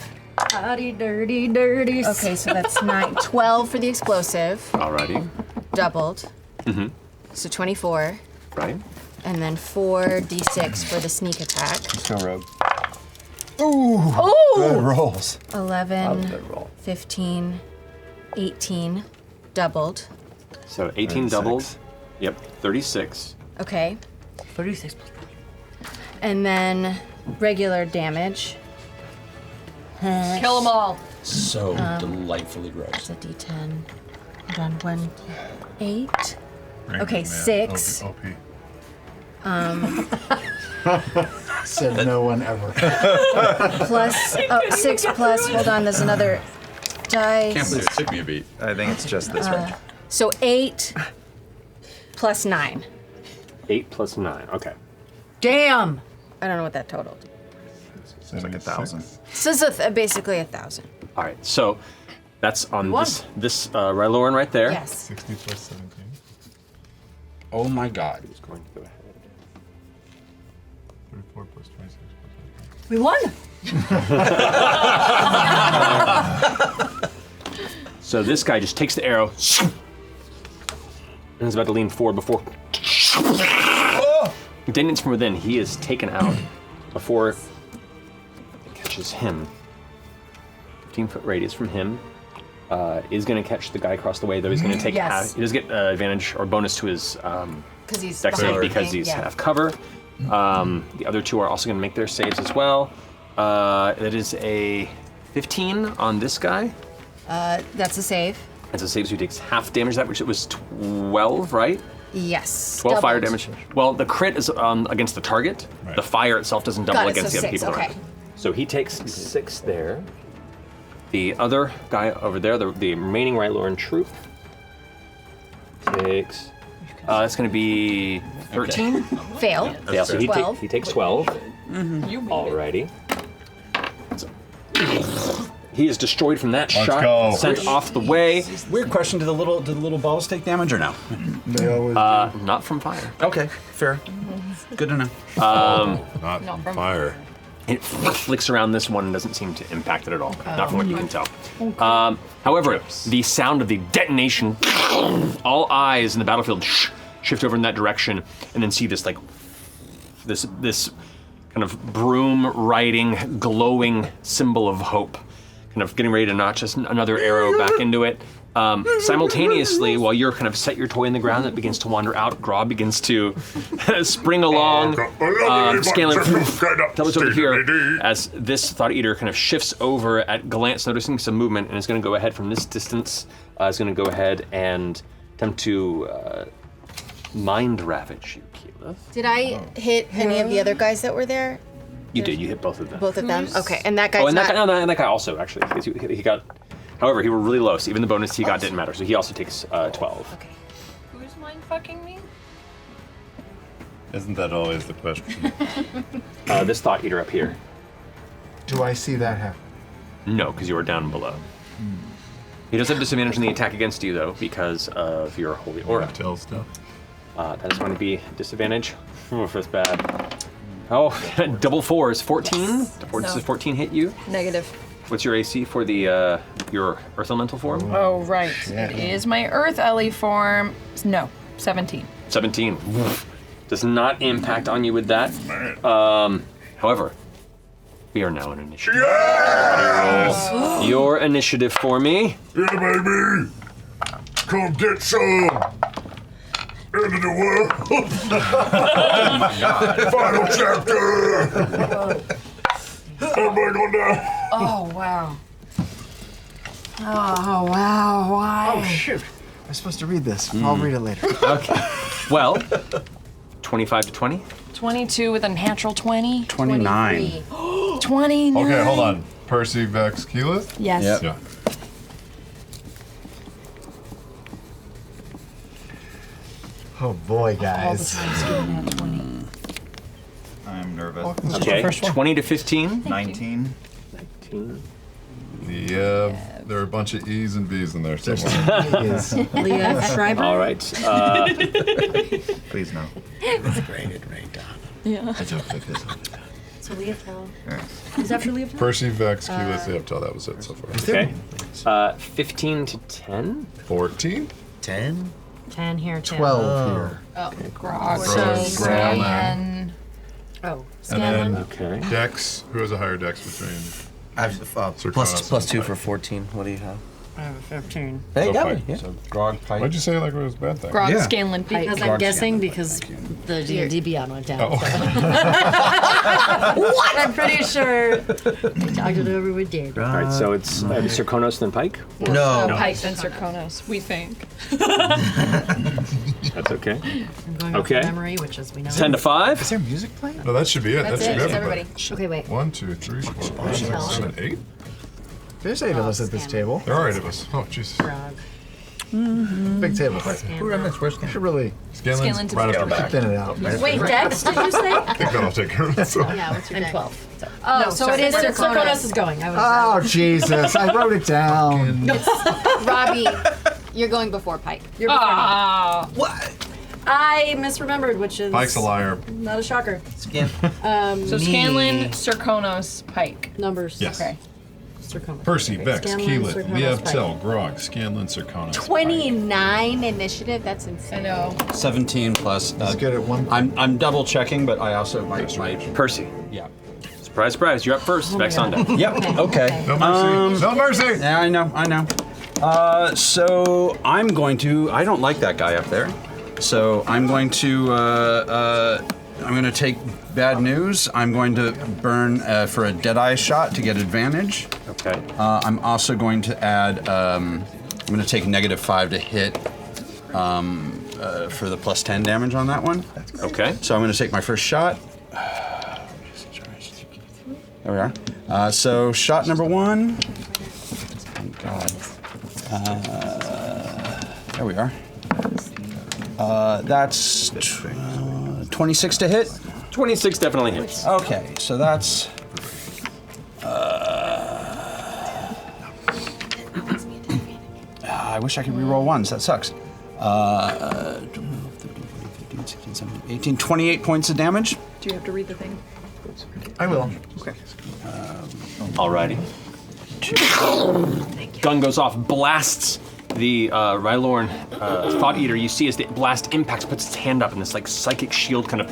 Dirty. Okay, so that's 9, 12 for the explosive, Alrighty. doubled. So 24, Right. and then 4d6 for the sneak attack. Let's go, Rogue. Oh! Good rolls. 11, Good roll. 15, 18, doubled. So 18 doubled. Yep, 36. Okay. 36. And then regular damage. Kill them all. So delightfully gross. It's a d10. Hold on, 1, 8. Okay, 6. Said no one ever. Plus 6 plus. Hold on, there's another dice. Can't believe it took me a beat. I think it's just this range. So 8 plus 9. 8 plus 9. Okay. Damn. I don't know what that totaled. It's like 1,000. So it's basically 1,000. All right. So that's on this Ryloran right there. Yes. 60 plus 17. Oh my God. Who's going to go ahead? 34 plus 26 plus 19. We won. So this guy just takes the arrow and is about to lean forward before. Deniz from within, he is taken out before it catches him. 15-foot radius from him. Is going to catch the guy across the way, though he's going to take half. He does get advantage or bonus to his Because he's dexterity behind because me, he's yeah. half cover. The other two are also going to make their saves as well. That is a 15 on this guy. That's a save. That's a save, so he takes half damage. That which it was 12, right? Yes. 12 fire Doubled. damage. Well, the crit is against the target. Right. The fire itself doesn't double Got it, against so the other 6, people okay. around. So he takes 6 there. The other guy over there, the remaining Ryloran troop, takes. That's going to be 13. Fail. Yeah, so 12. he takes 12. Alrighty. So, he is destroyed from that Let's shot, go. sent off the way. Weird question. Do the little balls take damage or no? They always Not from fire. Okay, fair. Good to know. not from fire. It flicks around this one and doesn't seem to impact it at all, not from what you can tell. However, the sound of the detonation, all eyes in the battlefield shift over in that direction, and then see this this kind of broom riding, glowing symbol of hope, kind of getting ready to notch another arrow back into it. Simultaneously, while you're kind of set your toy in the ground, that begins to wander out. Graw begins to spring along, scaling doubles over here as this Thought Eater kind of shifts over at glance, noticing some movement, and is going to go ahead from this distance. Is going to go ahead and attempt to mind ravage you, Keyleth. Did I hit any of the other guys that were there? You did. You hit both of them. Both of them. Okay, and that guy's and that guy also actually, because he got. However, he rolled really low, so even the bonus he got didn't matter. So he also takes 12. Okay. Who's mind fucking me? Isn't that always the question? This Thought Eater up here. Do I see that happen? No, because you are down below. He does have disadvantage in the attack against you, though, because of your holy aura. Tell stuff. That is going to be disadvantage. Oh, that's bad. Oh, double fours. 14? Does 14 hit you? Negative. What's your AC for the your Earth Elemental form? Oh, right. It is my Earth Ellie form. No, 17. 17. Does not impact on you with that. However, we are now in initiative. Yes! Your initiative for me. Yeah, baby! Come get some! End of the world! Oh my god. Final chapter! Everybody gonna die! Oh, wow. Oh, wow, why? Oh, shoot. I'm supposed to read this. I'll read it later. Okay. Well, 25 to 20. 22 with a natural 20. 29. 29. Okay, hold on. Percy, Vex, Keyleth? Yes. Yep. Yeah. Oh boy, guys. I'm nervous. Okay, 20 to 15. 19. 19. Yeah, there are a bunch of E's and B's in there somewhere. Leah Schreiber? All right. Please no. Graded right down. Yeah. Let's hope that this So Leah fell. Who's after Leah fell? Percy, Vex, Keyleth, yeah, tell that was it so far. Okay. 15 to 10. 14? 10? 10 here, 10. 12 here. Oh, Grog. Grog, So Grog. Scanlan. Oh, And then Okay. Dex, who has a higher Dex between? I have Circonus plus and 2 Pike. for 14. What do you have? I have a 15. Hey, Oh, got Pike. me. Yeah. So Grog, Pike. Why'd you say it like it was a bad thing? Grog, Yeah. Scanlan, Pike. Because I'm guessing because the D&D Beyond went down. Oh. What? I'm pretty sure Dr. Overwood did. All right, so it's Circonos then Pike. No. Pike and Circonos, we think. That's okay. I'm going off Okay. memory, which is we know. 10 to 5. Is there music playing? No, that should be it. That's that should it. be It's everybody. Okay, wait. 1, 2, 3, 4, 5, 6, 7, 8. There's 8 of us at this table. There are 8 of us. Oh, Jesus. Grog. Big table. Who done this? Where's We should really Scanlan's Scanlan's right up there. thin it out. Wait, Dex, did you say? I think that'll take care of itself. Yeah, what's your 12. Oh, No, so it is sorry. Circonus is going. I Oh, was Jesus. I wrote it down. Robbie, you're going before Pike. You're before me. Ah. I misremembered, which is Pike's a liar. not a shocker. Scan. So Scanlan, Circonos, Pike. Numbers. Yes. Okay. Circonus. Percy, Okay, Vex, Scanlan, Keyleth, Circonus, Liev, Pike. Tell, Grog, Scanlan, Circonus. 29 initiative? That's insane. I know. 17 plus. He's good at one. I'm double checking, but I also might. Percy. Yeah. Surprise, surprise. You're up first. Vex on deck. Yep. Okay. No mercy. No mercy. Yeah, I know. So I'm going to. I don't like that guy up there. So I'm going to. I'm going to take bad news. I'm going to burn for a Deadeye shot to get advantage. Okay. I'm also going to add. I'm going to take -5 to hit. For the plus 10 damage on that one. Okay. So I'm going to take my first shot. There we are. So shot number 1. Thank God. There we are. That's 26 to hit. 26 definitely hits. Okay, so that's. I wish I could reroll ones. That sucks. 12, 13, 14, 15, 16, 17, 18, 28 points of damage. Do you have to read the thing? I will. Okay. Alrighty. Gun goes off, blasts the Rylorn Thought Eater. You see as the blast impacts, puts its hand up, and this like psychic shield kind of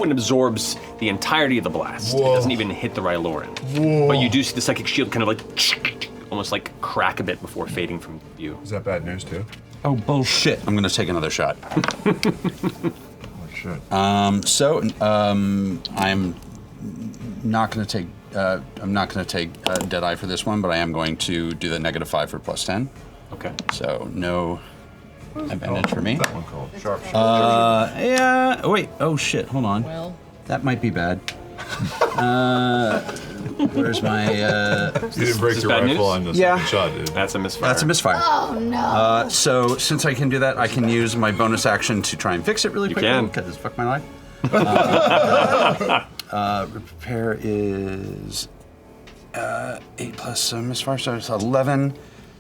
and absorbs the entirety of the blast. Whoa. It doesn't even hit the Rylorn. Whoa. But you do see the psychic shield kind of like almost like crack a bit before fading from view. Is that bad news too? Oh, bullshit. I'm going to take another shot. Shit. I'm not going to take Deadeye for this one, but I am going to do the -5 for +10. Okay. So no advantage for me. That one called sharp. Yeah. Wait. Oh shit. Hold on. Well, that might be bad. Where's my? You didn't break your rifle on the second shot, dude. That's a misfire. That's a misfire. Oh no. So since I can do that, I can use my bonus action to try and fix it really quickly. can. Because fuck my life. Repair is 8 plus misfire, so it's 11.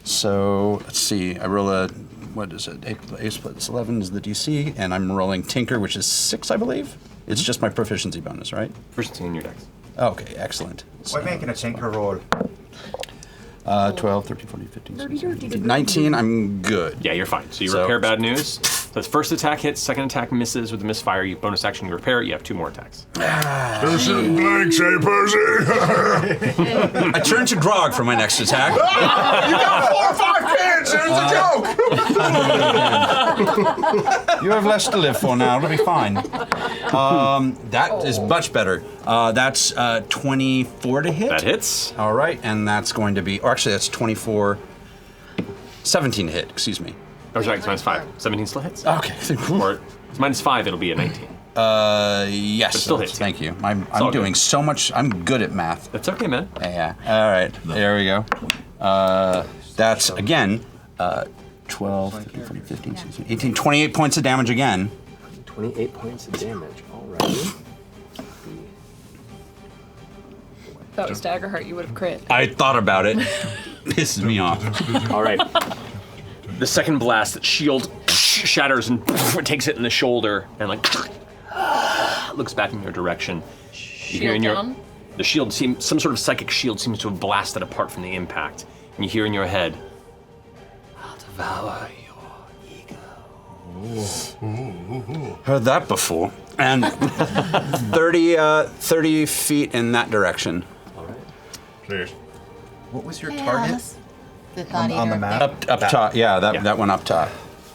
So let's see. I roll a what is it? 8 plus 11 is the DC, and I'm rolling Tinker, which is 6, I believe. It's just my proficiency bonus, right? Proficiency in your dex. Okay, excellent. We're making a tinker roll. 12, 13, 14, 15, 16, 19, I'm good. Yeah, you're fine. So you repair bad news. So it's first attack hits, second attack misses with a misfire. You bonus action, you repair it. You have 2 more attacks. There's some blanks, hey, Percy. I turn to Grog for my next attack. You got 4 or 5 kids. It's a joke. You have less to live for now. It'll be fine. That is much better. That's 24 to hit. That hits. All right, and that's going to be, or actually that's 24, 17 to hit, excuse me. Oh, sorry, it's -5. 17 still hits? Okay. Or it's -5, it'll be a 19. Yes. But it still hits. Thank you. I'm all doing good. so much, I'm good at math. That's okay, man. Yeah. All right, there we go. That's, again, 12, 13, 14, 15, 16, 18, 28 points of damage again. 28 points of damage, alright. if that was Daggerheart, you would have crit. I thought about it. Pisses me off. Alright. The second blast, that shield shatters and takes it in the shoulder and like looks back in your direction. You hear in down? the shield seems, some sort of psychic shield seems to have blasted apart from the impact. And you hear in your head, I'll devour your ego. Heard that before. And 30 feet in that direction. Cheers. What was your target? The thought On the eater. map? Up top, yeah, that one up top.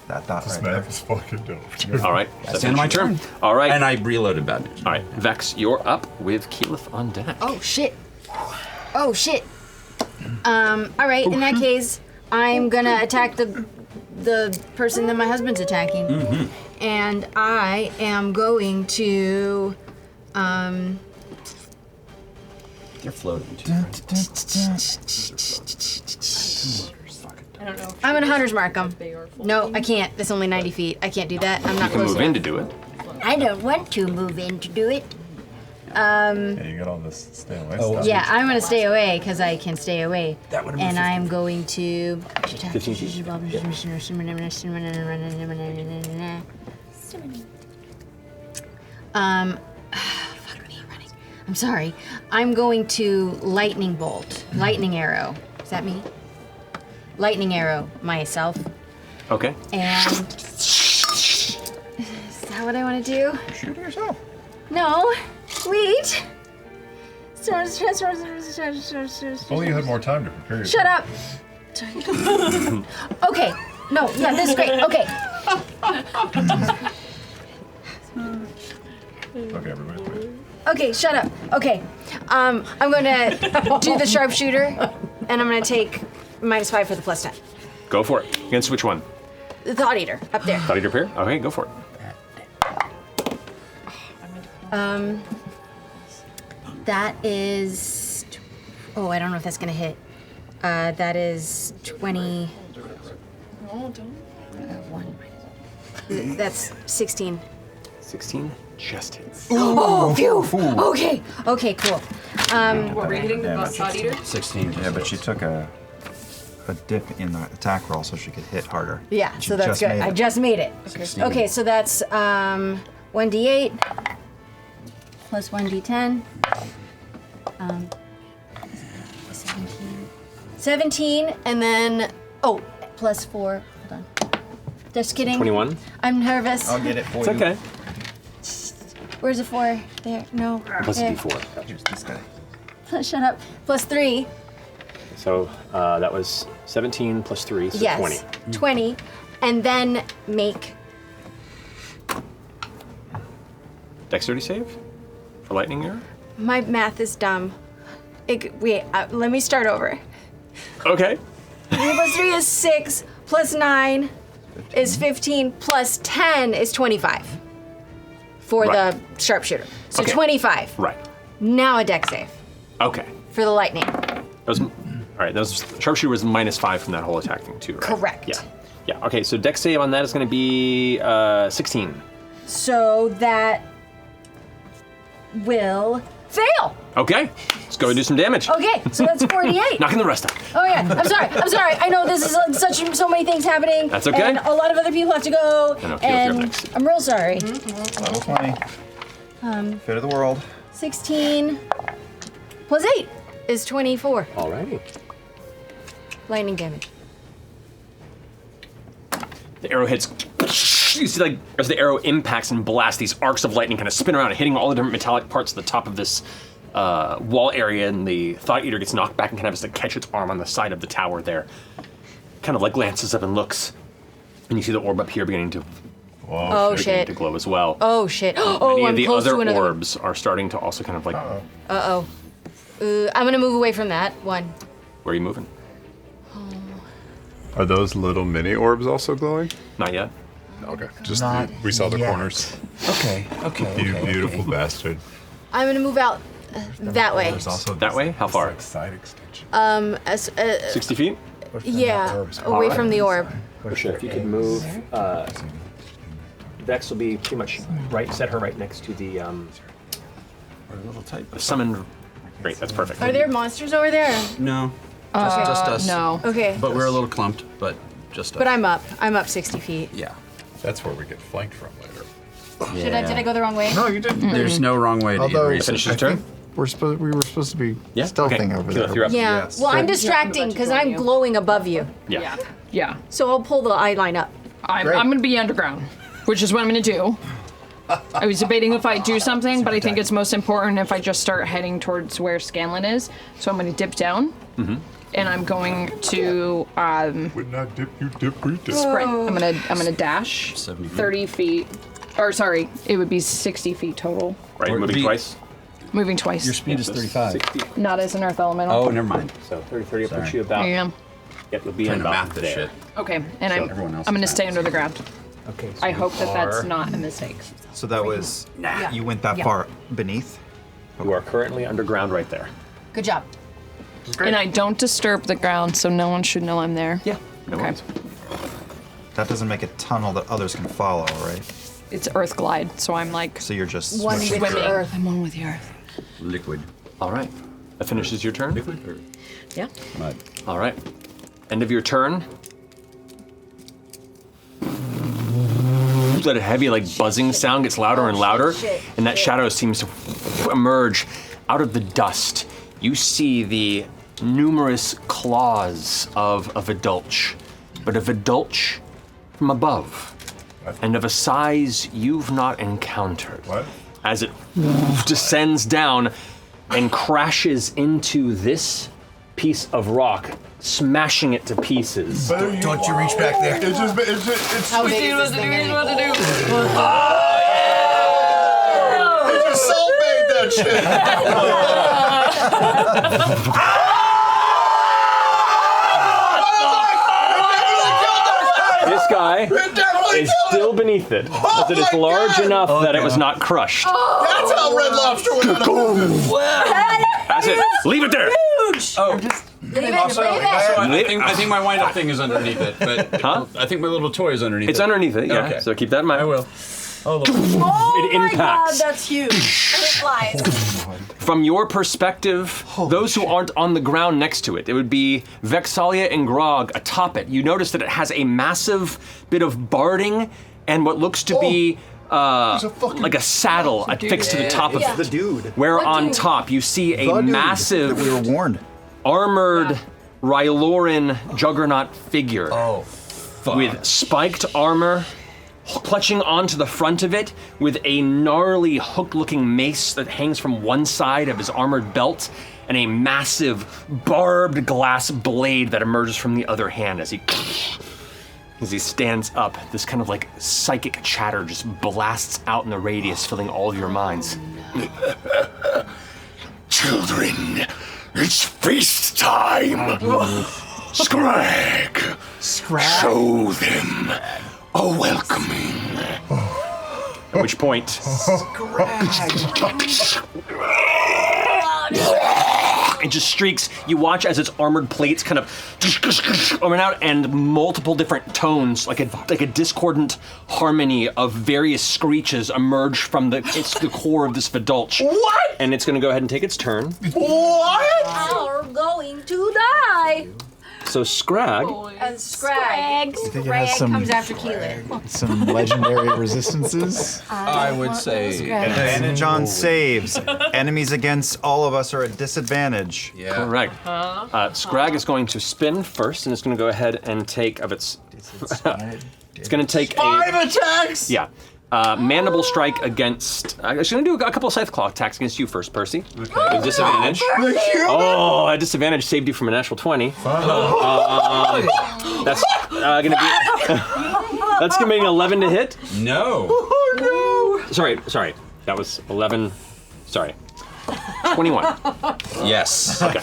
That dot This right map there. is fucking dope. Alright. That's the end of my turn. Alright. And I reloaded bad news. Alright, Vex, you're up with Keyleth on deck. Oh shit. Oh shit. All right. In that case, I'm gonna attack the person that my husband's attacking, and I am going to. They're floating too. I don't know. I'm gonna hunter's mark him. No, I can't. That's only 90 feet. I can't do that. I'm not You can close move enough. in to do it. I don't want to move in to do it. Yeah, you got all this stay away stuff. Yeah, I'm gonna stay away because I can stay away. That would've been And I'm going to. 15 feet. Fuck me, running. I'm sorry. I'm going to lightning bolt, lightning arrow. Is that me? Lightning arrow myself. Okay. And is that what I want to do? Shoot yourself. No. Wait. If only you had more time to prepare yourself. Shut up. Sorry. Okay. No. Yeah. This is great. Okay. Okay, everybody, wait. Okay. Shut up. Okay. I'm going to do the sharpshooter, and I'm going to take -5 for the +10. Go for it. Against which one? The thought eater up there. Thought Eater pair? Okay, go for it. That is. Oh, I don't know if that's gonna hit. That is 20. Oh, don't. 1. That's 16. 16 just hits. Oh, phew. Okay. Okay, cool. What were you hitting the Thought Eater? 16. Yeah, but she took a dip in the attack roll so she could hit harder. Yeah, She so that's just good. made I it. just made it. 16. Okay, so that's 1d8 plus 1d10. 17. 17, and then, plus 4. Hold on. Just kidding. 21. I'm nervous. I'll get it for It's you. okay. Where's the 4? There. No. Plus there. D4. Here's this guy. Shut up. Plus 3. So that was 17 plus 3, so Yes. 20. 20. And then make. Dexterity save for lightning arrow. My math is dumb. Wait, let me start over. Okay. 3 plus 3 is 6, plus 9 is 15, plus 10 is 25 for Right. the sharpshooter. So Okay. 25. Right. Now a dex save Okay. for the lightning. That was, all right. That was sharpshooter was -5 from that whole attack thing too, right? Correct. Yeah. Yeah. Okay. So dex save on that is going to be 16. So that will fail. Okay. Let's go and do some damage. Okay, so that's 48. Knocking the rest out. Oh yeah, I'm sorry. I know this is like so many things happening. That's okay. And a lot of other people have to go. I know, Keel's And up next. I'm real sorry. Level 20. Fit of the world. 16 plus 8 is 24 Alrighty. lightning damage. The arrow hits. You see, like, as the arrow impacts and blasts, these arcs of lightning kind of spin around, hitting all the different metallic parts of the top of this wall area, and the Thought Eater gets knocked back and kind of has to catch its arm on the side of the tower there. Kind of like glances up and looks, and you see the orb up here beginning to. Oh beginning shit. to glow as well. Oh shit. Many Oh, of I'm the close other to another. orbs are starting to also kind of like. Uh-oh. I'm gonna move away from that one. Where are you moving? Are those little mini orbs also glowing? Not yet. Okay. Just Not we saw the yet. corners. Okay. You beautiful bastard. I'm gonna move out that way. There's also That way? How far? like side extension. 60 feet? Yeah, away from the orb. For sure. If you could move, Vex will be pretty much right. Set her right next to the little tight. summoned. Great, that's perfect. Are there monsters over there? No. Just us. No. Okay. But we're a little clumped, but just us. But I'm up 60 feet. Yeah. That's where we get flanked from later. Did I go the wrong way? No, you didn't. There's no wrong way to Although- erase Finish it. his turn. We were supposed to be Yeah. stealthing over Keyleth, there. you're up. Yeah. Yes. Well, I'm distracting because I'm glowing above you. Yeah. Yeah. So I'll pull the eye line up. I'm going to be underground, which is what I'm going to do. I was debating if I do something, but I think it's most important if I just start heading towards where Scanlan is. So I'm going to dip down, and I'm going to Would not dip, you dip, we dip. sprint. I'm gonna dash 70 feet. 30 feet, or sorry, it would be 60 feet total. Right, Or moving be- twice. Moving twice. Your speed is 35. 60. Not as an earth elemental. Oh, never mind. So 30 will put Sorry. you about. I am. Yep, you'll be Trying in to about math this there. shit. Okay, and So I'm everyone else going to is stay fine. under the ground. Okay. So I you hope that that's are- not a mistake. So that was. Yeah. You went that Yeah. far beneath? You are currently underground right there. Good job. And I don't disturb the ground, so no one should know I'm there. Yeah. No Okay. worries. That doesn't make a tunnel that others can follow, right? It's Earth Glide, so I'm like So you're just. One switching. with the earth. I'm one with the Earth. Liquid. All right. That finishes your turn. Liquid or Yeah. mud? All right. End of your turn. That heavy, like buzzing sound gets louder and louder, and that shadow seems to emerge out of the dust. You see the numerous claws of a Vidulch, but a Vidulch from above, and of a size you've not encountered. What? As it descends down and crashes into this piece of rock, smashing it to pieces. Don't you reach back there. It's How big is this thing anyway? It just soul made that shit. This guy is still beneath it, but it is large enough that it was not crushed. That's how Red Lobster went out of That's it. Leave it there. Oh, Leave it, also, leave it. I think my wind-up thing is underneath it, but Huh? I think my little toy is underneath It's it. underneath it, yeah. Okay. So keep that in mind. I will. Oh, look. Oh It my god, impacts. that's huge. And it flies. From your perspective, those who aren't on the ground next to it, it would be Vexalia and Grog atop it. You notice that it has a massive bit of barding and what looks to be like a saddle affixed to the top of the dude. Where What on dude? top you see a The dude massive that we were warned. armored Ryloran juggernaut figure Fuck. with spiked armor, clutching onto the front of it with a gnarly hook-looking mace that hangs from one side of his armored belt, and a massive barbed glass blade that emerges from the other hand as he stands up. This kind of like psychic chatter just blasts out in the radius, filling all of your minds. Children, it's feast time. Scrag, show them a welcoming. At which point, it just streaks. You watch as its armored plates kind of coming out, and multiple different tones, like a discordant harmony of various screeches emerge from the core of this Vidulch. What? And it's going to go ahead and take its turn. What? Are going to die. So Scrag, Scrag. You think it has some comes after Keelan. some legendary resistances? I would say Advantage on saves. Enemies against all of us are at disadvantage. yeah. correct. Scrag is going to spin first, and it's going to go ahead and take of its. It's going to take 5 attacks! Yeah. Mandible strike against. I'm just going to do a couple of scythe claw attacks against you first, Percy. Okay. With disadvantage. Oh, that disadvantage saved you from a natural 20. That's going to be. That's going to be an 11 to hit. No. Oh no! Sorry. That was 11. Sorry. 21. Yes. Okay.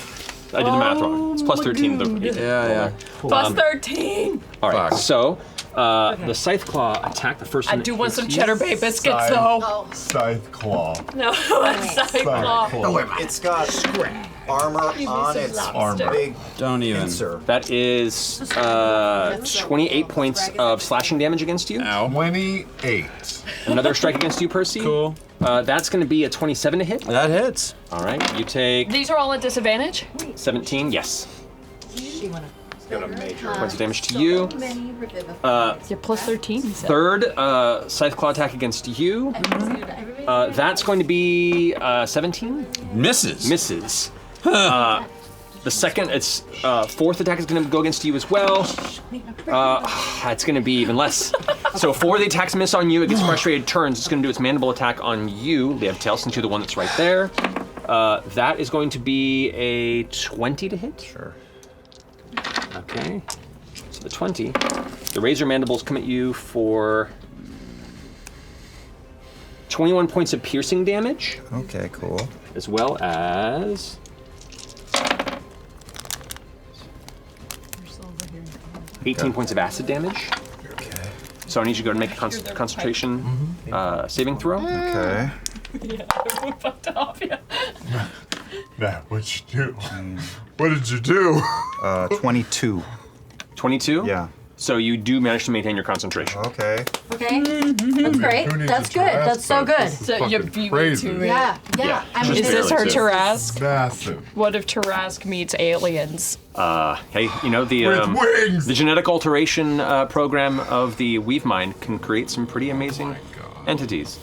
I did the math wrong. It's plus 13. Yeah. Plus 13. All right. Fuck. So. The scythe claw attack. The first I one. do want some hits cheddar bay biscuits though. Scythe claw. No, side claw. It's got armor on its Armor. big Don't even. pincer. That is 28 points of slashing damage against you. Ow. 28. Another strike against you, Percy. Cool. That's going to be a 27 to hit. That hits. All right. You take These are all at disadvantage? 17. Yes. Points of damage to you. You're plus 13. You said. Third scythe claw attack against you. That's going to be 17. Misses. Misses. The second, its fourth attack is going to go against you as well. It's going to be even less. So 4 of the attacks miss on you. It gets frustrated, turns. It's going to do its mandible attack on you. They have tail since you're the one that's right there. That is going to be a 20 to hit. Sure. Okay. So the 20. The razor mandibles come at you for 21 points of piercing damage. Okay, cool. As well as 18 points of acid damage. Okay. So I need you to go and make a concentration saving throw. Okay. Nah, what'd you do? What did you do? 22. 22? Yeah. So you do manage to maintain your concentration. Okay. Okay. That's great. Who needs That's a good. Tarrasque? That's so good. So Fucking you beat me crazy. to it. Yeah. I mean, Is this her barely too. Tarrasque? Massive. What if Tarrasque meets aliens? Hey, you know the With wings! the genetic alteration program of the Weave Mind can create some pretty amazing entities.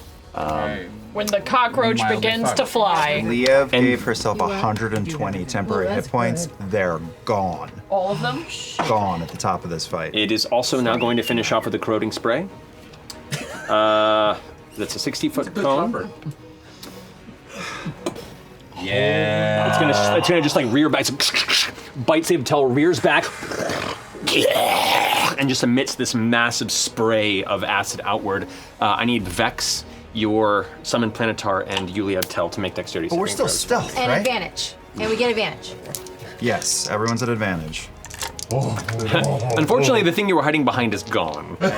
When the cockroach Mildly begins to fucked. fly. Liev gave herself 120 temporary hit points. They're gone. All of them? Gone at the top of this fight. It is also now going to finish off with the corroding spray. That's a 60-foot cone. Yeah. It's gonna just like rear back, bite save till rears back, and just emits this massive spray of acid outward. I need Vex, your summon Planetar, and Yulia Tell to make dexterity. But we're saving still throws. stealth, and right? advantage. And we get advantage. Yes, everyone's at advantage. Unfortunately, the thing you were hiding behind is gone. I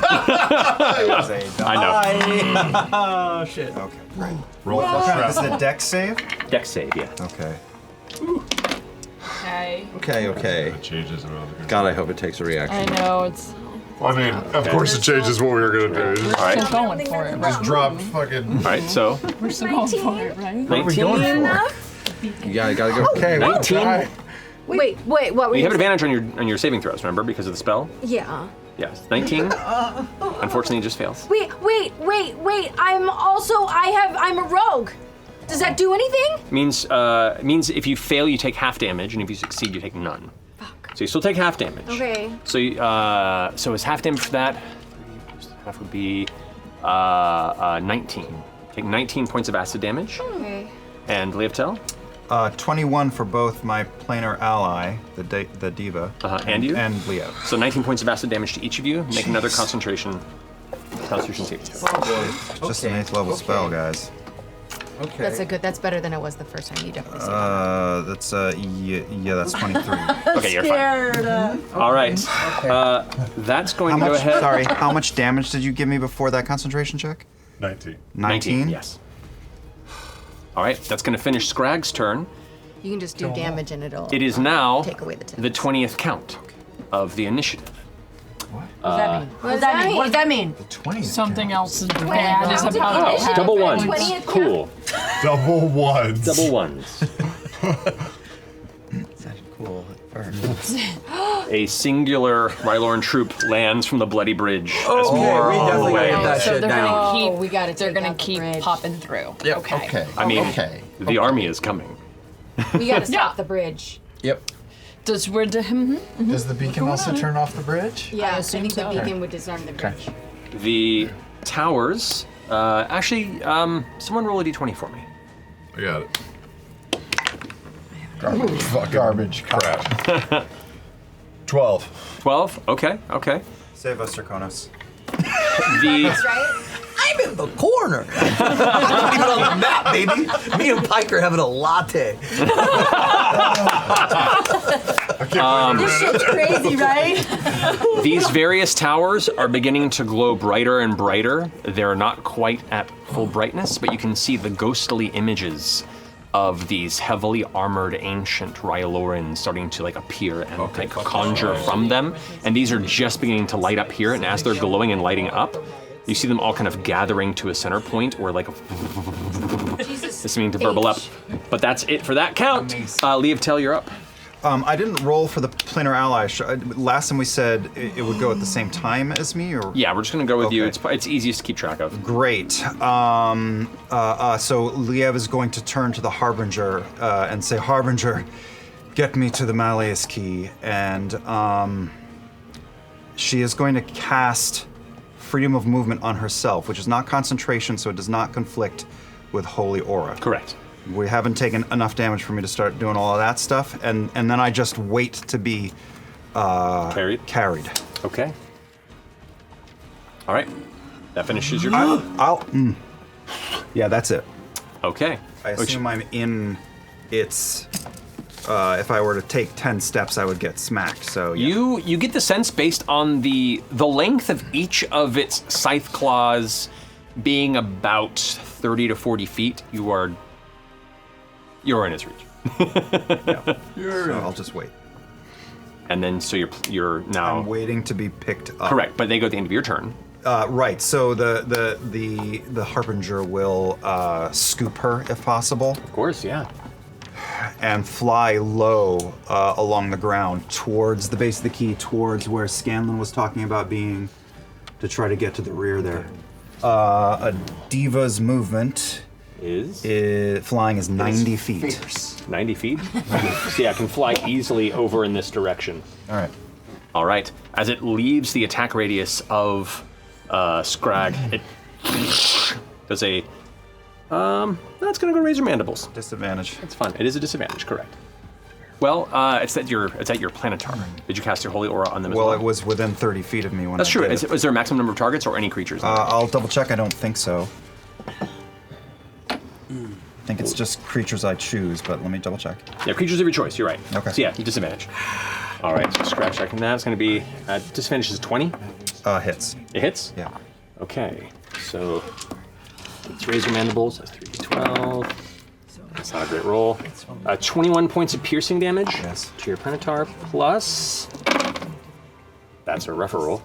know. Oh, shit. Okay, great. Roll for Is shrapnel. the dex save? Dex save, yeah. Okay. Okay. It changes what I was gonna God, I hope it takes a reaction. I know, it's. I mean, of course it changes what we were gonna do. All right. Still going for it, Just right? drop fucking. All right. So We're still going for it, right? 19. You gotta go. Okay, 19. Wait, what? You have advantage on your saving throws, remember, because of the spell. Yeah. Yes, 19. Unfortunately, it just fails. Wait. I'm a rogue. Does that do anything? Means if you fail, you take half damage, and if you succeed, you take none. Fuck. So you still take half damage. Okay. So so it's half damage for that. Half would be 19. Take 19 points of acid damage. Okay. And Leotel? 21 for both my planar ally, the diva, and you? and Leo. So 19 points of acid damage to each of you. Make another concentration saving throw. Just an 8th level spell, guys. Okay. That's better than it was the first time. You definitely said That's that's 23. Okay, you're fine. All right. That's going to go ahead. Sorry, how much damage did you give me before that concentration check? 19. 19? Yes. All right, that's going to finish Scrag's turn. You can just do damage and it'll. It is now take away the 20th count of the initiative. What does that mean? What does that mean? The 20th. Something else is bad is about to Oh, happen. double ones. Cool. Double ones. Double ones. Cool. A singular Ryloran troop lands from the bloody bridge. as Okay, more we on the definitely way. get that So shit they're down. gonna keep popping through. Yep. Okay. I mean, the army is coming. We gotta stop the bridge. Yep. Does Does the beacon also turn off the bridge? Yeah, I assume think the so. beacon would disarm the bridge. The towers. Actually, someone roll a d20 for me. I got it. Garbage crap. 12. 12? Okay. Save us, Draconis. That's right. I'm in the corner. I'm not even on the map, baby. Me and Pike are having a latte. This shit's crazy, right? These various towers are beginning to glow brighter and brighter. They're not quite at full brightness, but you can see the ghostly images of these heavily armored ancient Ryolorans starting to appear and conjure from them. And these are just beginning to light up here, and as they're glowing and lighting up, you see them all kind of gathering to a center point where it's beginning to burble up. But that's it for that count. Leotel, you're up. I didn't roll for the planar ally. Last time we said it would go at the same time as me, or? Yeah, we're just gonna go with you. It's easiest to keep track of. Great. So Liev is going to turn to the Harbinger and say, Harbinger, get me to the Malleus Key. And she is going to cast Freedom of Movement on herself, which is not concentration, so it does not conflict with Holy Aura. Correct. We haven't taken enough damage for me to start doing all of that stuff, and then I just wait to be carried. Okay. All right. That finishes your turn. Yeah, that's it. Okay. I assume I'm in its. If I were to take 10 steps, I would get smacked. So yeah. You get the sense based on the length of each of its scythe claws being about 30 to 40 feet. You're in its reach. So I'll just wait. And then so you're now. I'm waiting to be picked up. Correct, but they go at the end of your turn. Right. So the Harbinger will scoop her if possible. Of course, yeah. And fly low along the ground towards the base of the key, towards where Scanlan was talking about being, to try to get to the rear there. A diva's movement flying is 90 feet. Fierce. 90 feet? So yeah, it can fly easily over in this direction. All right. All right. As it leaves the attack radius of Scrag, it does a. That's gonna go razor mandibles. Disadvantage. It's fun. It is a disadvantage, correct. Well, it's at your planetar. Did you cast your holy aura on them as well? Well, it was within 30 feet of me when That's I true. did it. Is there a maximum number of targets or any creatures? I'll double check. I don't think so. I think it's just creatures I choose, but let me double check. Yeah, creatures of your choice. You're right. Okay. So yeah, you disadvantage. All right. So scratch checking that. It's going to be disadvantage is 20. Hits. It hits. Yeah. Okay. So it's razor mandibles. That's 3d12. That's not a great roll. 21 points of piercing damage to your Predator, plus. That's a rougher roll.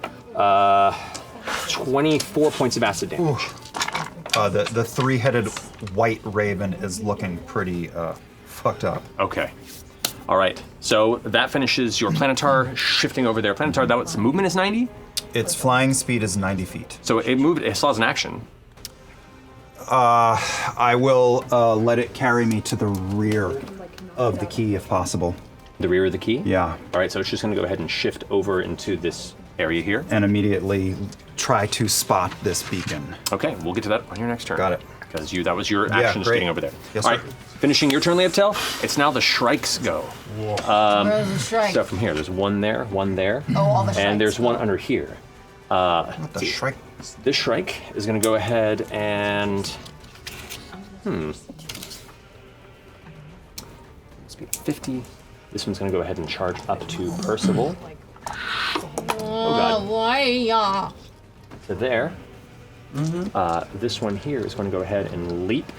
24 points of acid damage. The three-headed white raven is looking pretty fucked up. Okay. All right. So that finishes your Planetar shifting over there. Planetar, that was movement is 90? Its flying speed is 90 feet. So it moved. It still has an action. I will let it carry me to the rear of the key if possible. The rear of the key? Yeah. All right, so it's just going to go ahead and shift over into this area here. And immediately try to spot this beacon. Okay, we'll get to that on your next turn. Got it. Because that was your action, just great. getting over there. Yes, All sir. right, finishing your turn, Leotel. It's now the Shrikes go. Where's the Shrike? So from here, there's one there, Oh, all the Shrikes. and there's one under here. What the Shrike? This Shrike is going to go ahead and... Speed 50. This one's going to go ahead and charge up to Percival. Oh, God. Why? So there. This one here is going to go ahead and leap.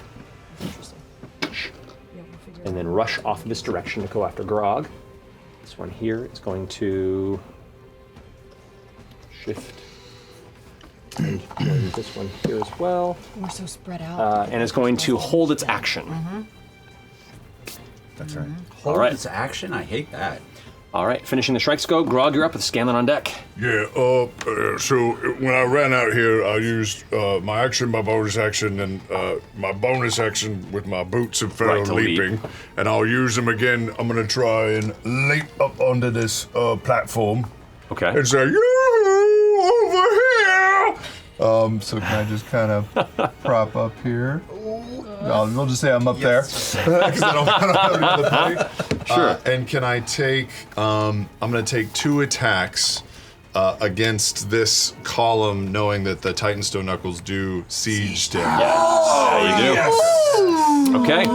And then rush off this direction to go after Grog. This one here is going to shift. And join this one here as well. We're so spread out. And it's going to hold its action. That's right. Hold All right. its action? I hate that. All right, finishing the Shrikes go. Grog, you're up with Scanlan on deck. Yeah, so when I ran out here, I used my action, my bonus action, and my bonus action with my boots of feather Right, to leap. leaping. And I'll use them again. I'm going to try and leap up onto this platform Okay. and say, "You over here!" So can I just kind of prop up here? We'll just say I'm up there. 'Cause I don't have the point. Sure. And can I take, I'm going to take 2 attacks against this column, knowing that the Titanstone Knuckles do siege damage. Yeah, you do. Okay.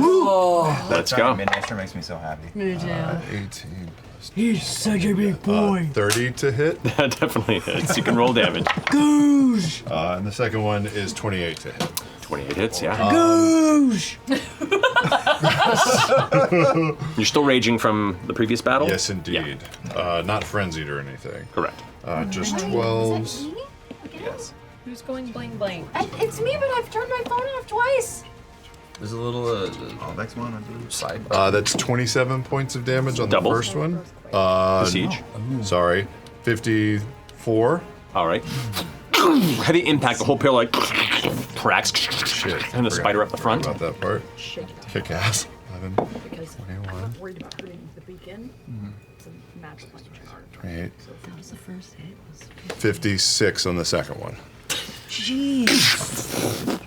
Let's go. Nature makes me so happy. 18 He's such a big boy. 30 to hit. That definitely hits. You can roll damage. Goosh! And the second one is 28 to hit. 28 hits, yeah. Goosh! You're still raging from the previous battle? Yes, indeed. Not frenzied or anything. Correct. Just 12s. Yes. Who's going bling bling? It's me, but I've turned my phone off twice. There's a little Next one, I do. side. That's 27 points of damage on Double. the first one. Siege. Sorry, 54. All right. Heavy impact. The whole pillar like cracks. Shit. And the spider up the front. About that part. Kick ass. 11, 21, Worried about hurting the beacon. It's a match point. 28, That was the first hit. 56 on the second one. Jeez.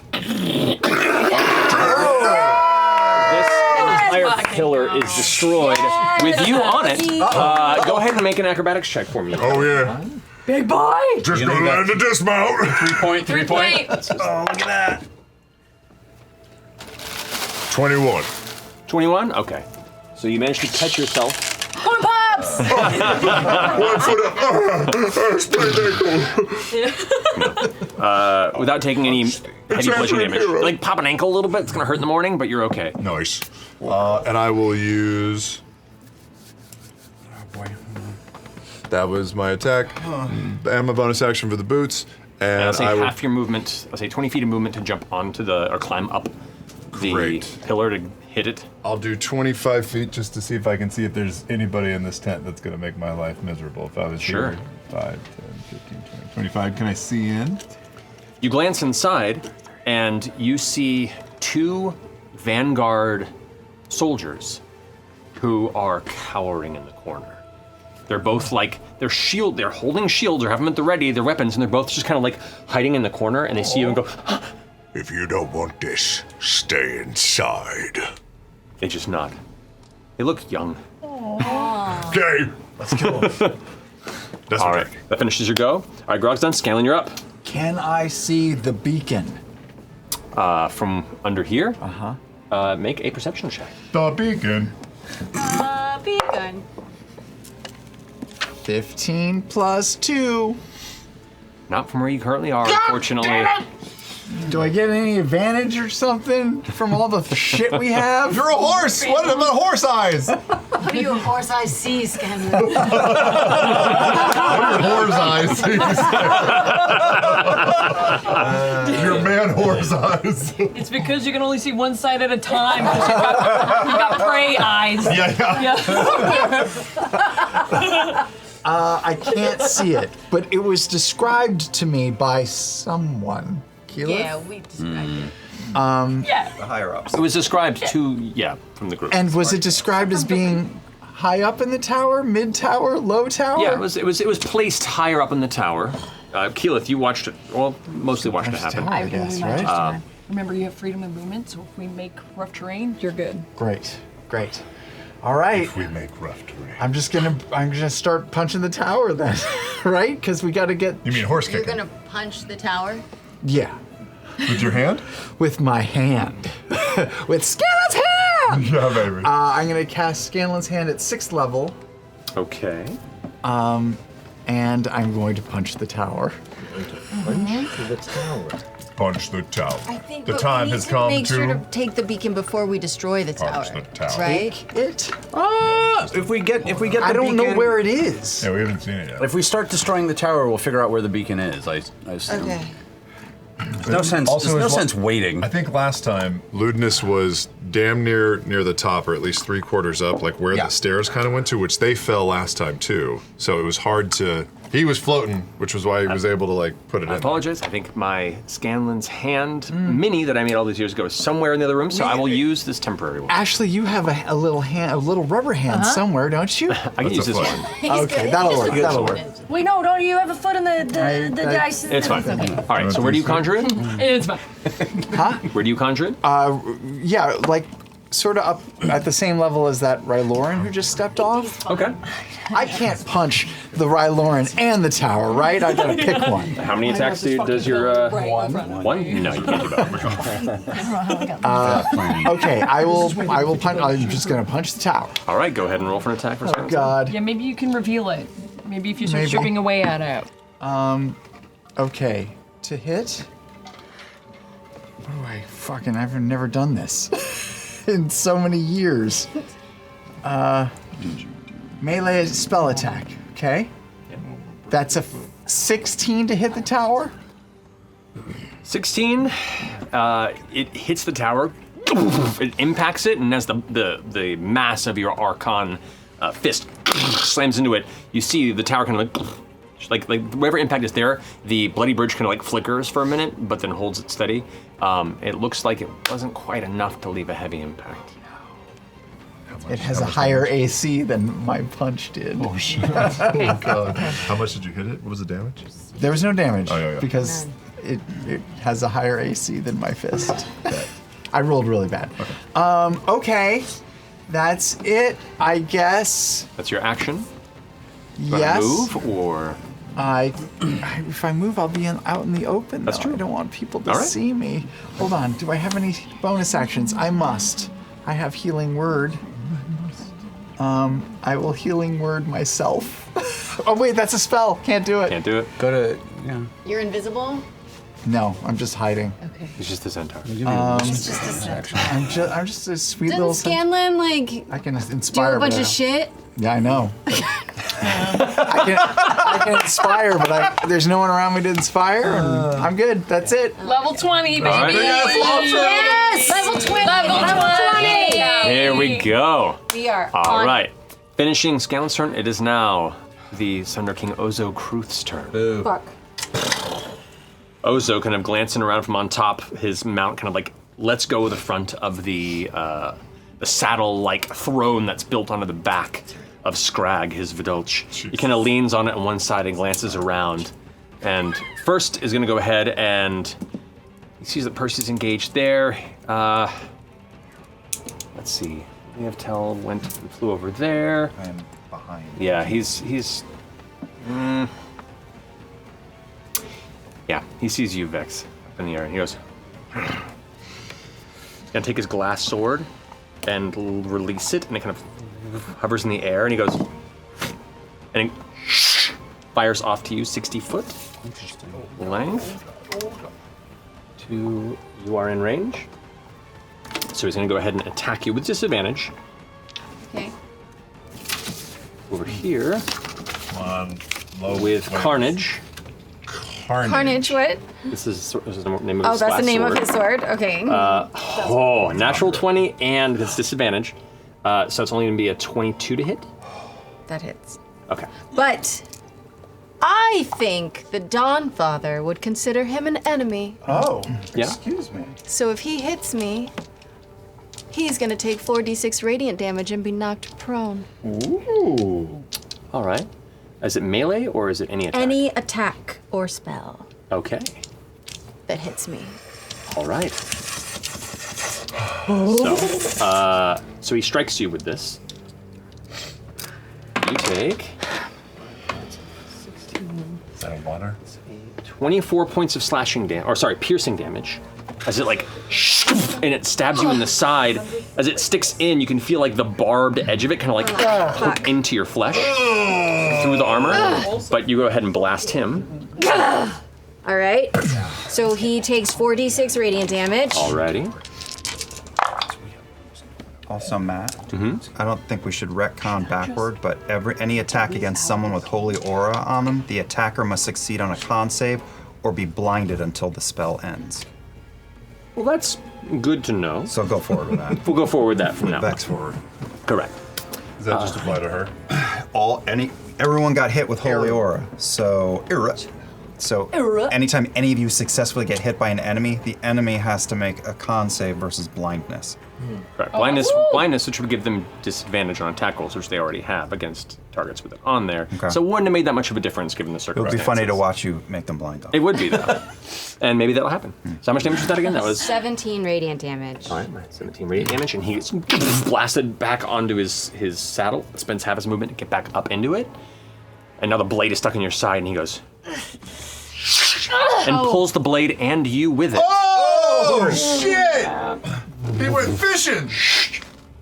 This entire pillar is destroyed with you on it. Go ahead and make an acrobatics check for me. Oh, yeah. Big boy! Just gonna land the dismount. 3 point. Oh, look at that. 21. 21? Okay. So you managed to catch yourself. Corn pops! 1 foot up. Sprained ankle. Without taking any heavy bludgeoning actually damage. hero. Like pop an ankle a little bit. It's gonna hurt in the morning, but you're okay. Nice. And I will use. Oh boy. That was my attack, and my bonus action for the boots. And I'll say I will. half your movement. I'll say 20 feet of movement to jump onto or climb up the Great. pillar to hit it. I'll do 25 feet just to see if I can see if there's anybody in this tent that's gonna make my life miserable. If I was Sure. here, 5, 10, 15, 20, 25. Can I see in? You glance inside, and you see 2 Vanguard soldiers who are cowering in the corner. They're both like, they're holding shields or have them at the ready, their weapons, and they're both just kind of like hiding in the corner, and they see you and go, If you don't want this, stay inside. they just nod. They look young. Okay. Let's kill him. That's All okay. right, that finishes your go. All right, Grog's done. Scanlan, you're up. Can I see the beacon? From under here, make a perception check. The beacon. Beacon. 15 plus 2. Not from where you currently are, unfortunately. Do I get any advantage or something from all the shit we have? You're a horse. What about horse eyes? What are you, a horse I see, Scanlan? Horse eyes. Your man horse eyes. It's because you can only see one side at a time because you've got prey eyes. Yeah. I can't see it, but it was described to me by someone. Keyleth? Yeah, we described it. The higher ups. It was described from the group. And was it described as being high up in the tower, mid tower, low tower? Yeah, it was placed higher up in the tower. Keyleth, you watched it. Well, mostly watched it happen. I guess, right? Remember, you have freedom of movement, so if we make rough terrain, you're good. Great. All right. If we make rough terrain. I'm gonna start punching the tower then, right? Because we got to get. You mean horse You're kicking? gonna punch the tower? Yeah. With your hand? With my hand. With Scanlan's hand. Yeah, baby. I'm gonna cast Scanlan's hand at 6th level. Okay. And I'm going to punch the tower. Punch the tower. I think the time has come make to sure to take the beacon before we destroy the tower. punch the tower. Right? It. If we get the I don't know beacon- where it is. Yeah, we haven't seen it yet. If we start destroying the tower, we'll figure out where the beacon is. I assume. Okay. There's no sense. Also, There's no as well- sense waiting. I think last time Ludinus was damn near the top, or at least 3/4 up, like where the stairs kind of went to, which they fell last time too. So it was hard to. He was floating, which was why he was able to like put it I in. apologize. I think my Scanlan's hand mini that I made all these years ago is somewhere in the other room, so I will use this temporary one. Ashley, you have a little rubber hand somewhere, don't you? I can use this one. Okay, that'll work. That'll work. Wait, no, don't you have a foot in the dice? It's fine. All right, so where do you conjure it? It's fine. Huh? Where do you conjure it? Yeah, like sort of up at the same level as that Ryloran who just stepped off. Okay. I can't punch the Ryloran and the tower, right? I gotta pick one. How many attacks does your one? One? No, you can't do that. Okay, I will punch. I'm just gonna punch the tower. All right, go ahead and roll for an attack for Oh God. Yeah, maybe you can reveal it. Maybe if you start Maybe. chipping away at it. Okay, to hit. I've never done this in so many years. Melee spell attack. Okay. That's a 16 to hit the tower. 16. It hits the tower. It impacts it, and as the mass of your Archon fist slams into it, you see the tower kind of like wherever impact is there, the bloody bridge kind of like flickers for a minute, but then holds it steady. It looks like it wasn't quite enough to leave a heavy impact. It has a higher AC than my punch did. Oh shit! Oh God! How much did you hit it? What was the damage? There was no damage Oh, yeah. because it has a higher AC than my fist. I rolled really bad. Okay, that's it, I guess. That's your action. You wanna Yes. move or if I move, I'll be out in the open. That's though. true. I don't want people to All right. see me. Hold on. Do I have any bonus actions? I must. I have healing word. I will healing word myself. Oh wait, that's a spell. Can't do it. can't do it? Go to You're invisible? No, I'm just hiding. Okay. It's just the centaur. I'm just a sweet little. Doesn't Scanlan, like, I can do inspire. a bunch but of shit? Yeah, I know. I can inspire, but there's no one around me to inspire, and I'm good. That's it. Level 20, baby. All right. Yes! Level 20! Level 20! Here we go. We are All on. right. Finishing Scanlan's turn, it is now the Thunder King Ozo Kruth's turn. Fuck. Ozo kind of glancing around from on top, his mount kind of like lets go of the front of the saddle-like throne that's built onto the back of Scrag, his Vidulch. He kind of leans on it on one side and glances around. And first is going to go ahead and he sees that Percy's engaged there. Let's see. We have Tell flew over there. I'm behind. Yeah, he's yeah, he sees you, Vex, up in the air, and he goes, he's gonna take his glass sword and release it, and it kind of hovers in the air, and he goes, and it fires off to you 60 foot length. You are in range. So he's gonna go ahead and attack you with disadvantage. Okay. Over here. Come on. Low With wings. Carnage. Carnage, what? This is the name of Oh, his that's the glass name sword. of his sword? Okay. Natural 20 and it's disadvantage. So it's only going to be a 22 to hit. That hits. Okay. But I think the Dawnfather would consider him an enemy. Oh, Yeah. excuse me. So if he hits me, he's gonna take 4d6 radiant damage and be knocked prone. Ooh. All right. Is it melee or is it any attack? Any attack or spell Okay. that hits me. All right. So he strikes you with this. You take Is that a water? 24 points of piercing damage, as it and it stabs you in the side. As it sticks in, you can feel like the barbed edge of it kind of like hook into your flesh through the armor. But you go ahead and blast him. All right. So he takes 4d6 radiant damage. Alrighty. Also, Matt, I don't think we should retcon backward, but any attack against someone with holy aura on them, the attacker must succeed on a con save or be blinded until the spell ends. Well, that's good to know. So go forward with that. We'll go forward with that from now. Vex forward. Correct. Does that just apply to her? Everyone got hit with holy aura. So anytime any of you successfully get hit by an enemy, the enemy has to make a con save versus blindness. Correct. Blindness, which would give them disadvantage on attack rolls, which they already have against targets with it on there. Okay. So it wouldn't have made that much of a difference given the It would circumstances. be funny to watch you make them blind, though. It would be, though. And maybe that'll happen. So how much damage was that again? That was 17 radiant damage. all right, 17 radiant damage, and he gets blasted back onto his saddle. Spends half his movement to get back up into it. And now the blade is stuck in your side, and he goes and pulls the blade and you with it. Oh, shit! He went fishing!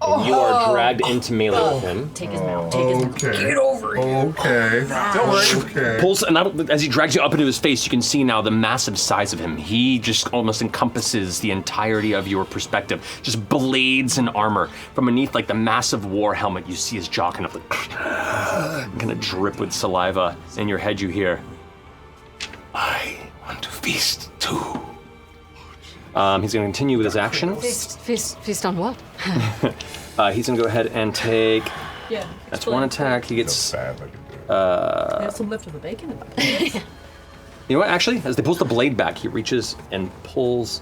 And you are dragged into melee with him. Take his mouth. Take his mouth. Okay. Get over here. Okay. Don't worry. Okay. Pulls, and as he drags you up into his face, you can see now the massive size of him. He just almost encompasses the entirety of your perspective. Just blades and armor. From beneath like the massive war helmet, you see his jaw kind of drip with saliva. In your head you hear, I want to feast too. He's going to continue with his action. Feast on what? He's going to go ahead and take. Yeah. That's one attack. He gets. They have some left of the bacon. You know what? Actually, as he pulls the blade back, he reaches and pulls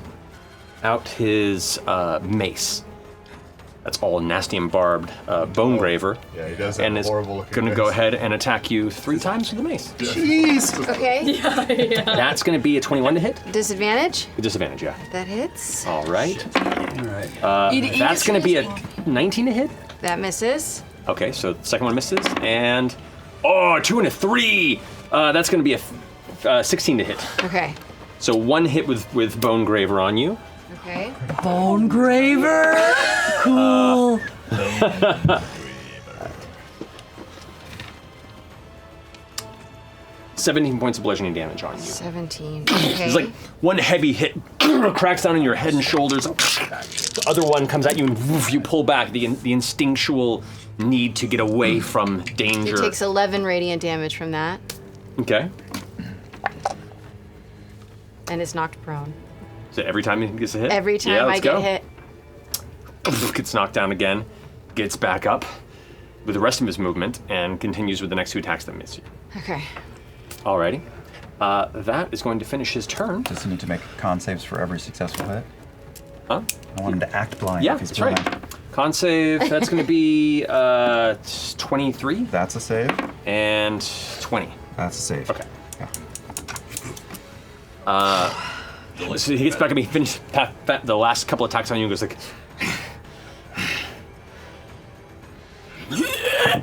out his mace. That's all nasty and barbed bone graver. Yeah, he does have and a is horrible looking going to mace. go ahead and attack you 3 times with the mace. Jeez. Okay. Yeah. That's going to be a 21 to hit. Disadvantage? With disadvantage, yeah. That hits. All right. That's going to be a 19 to hit. That misses. Okay, so the second one misses, and 2 and a 3. That's going to be a 16 to hit. Okay. So 1 hit with bone graver on you. Okay. Bone graver. Cool. 17 points of bludgeoning damage on you. 17. Okay. There's like one heavy hit cracks down on your head and shoulders. The other one comes at you and woof, you pull back. The instinctual need to get away from danger. He takes 11 radiant damage from that, Okay. and is knocked prone. So every time he gets a hit? Every time Yeah, I let's get go. hit. Gets knocked down again, gets back up with the rest of his movement, and continues with the next 2 attacks that miss you. Okay. Alrighty. That is going to finish his turn. Does he need to make con saves for every successful hit? Huh? I want him to act blind Yeah, if he's that's right. blind. Con save, that's going to be 23. That's a save. And 20. That's a save. Okay. So he gets back at me, finishes the last couple attacks on you, and goes like,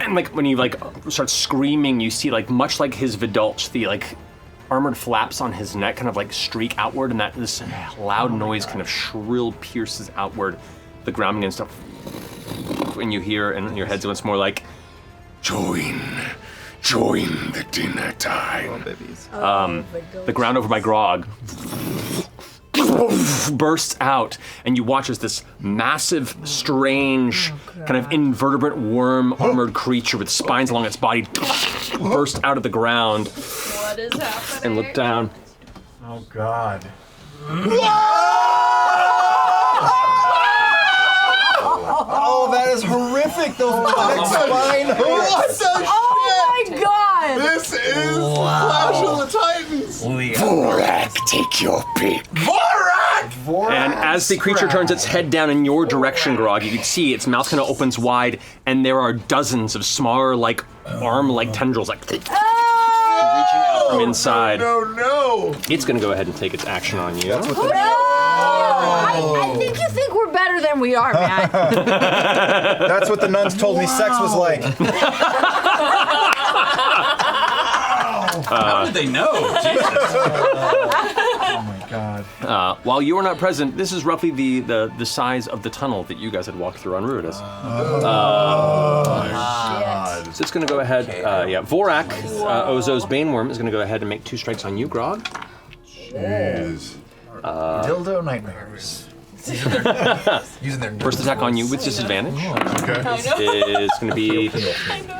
and like when he like starts screaming, you see like much like his Vidalch, the like armored flaps on his neck kind of like streak outward, and that this loud noise kind of shrill pierces outward the ground and stuff. And you hear in your heads once more like, join the dinner time. The ground over my grog bursts out, and you watch as this massive, strange, kind of invertebrate worm armored creature with spines along its body burst out of the ground. What is happening? And look down. Oh, God. Oh, that is horrific. Those black spine hooks. What the Oh my This is Clash of the Titans. Vorak, take your pick. Vorak! And as the creature turns its head down in your direction, Grog, you can see its mouth kind of opens wide, and there are dozens of smaller, like arm-like tendrils, like reaching out from inside. No! It's going to go ahead and take its action on you. I think you think we're better than we are, Matt. That's what the nuns told me sex was like. How did they know? Jesus. Oh my God. While you are not present, this is roughly the size of the tunnel that you guys had walked through on Ruidus. So it's going to go ahead. Vorak, Ozo's Baneworm, is going to go ahead and make 2 strikes on you, Grog. Jeez. Dildo nightmares. Using their First attack on you with disadvantage. Okay. Is going to be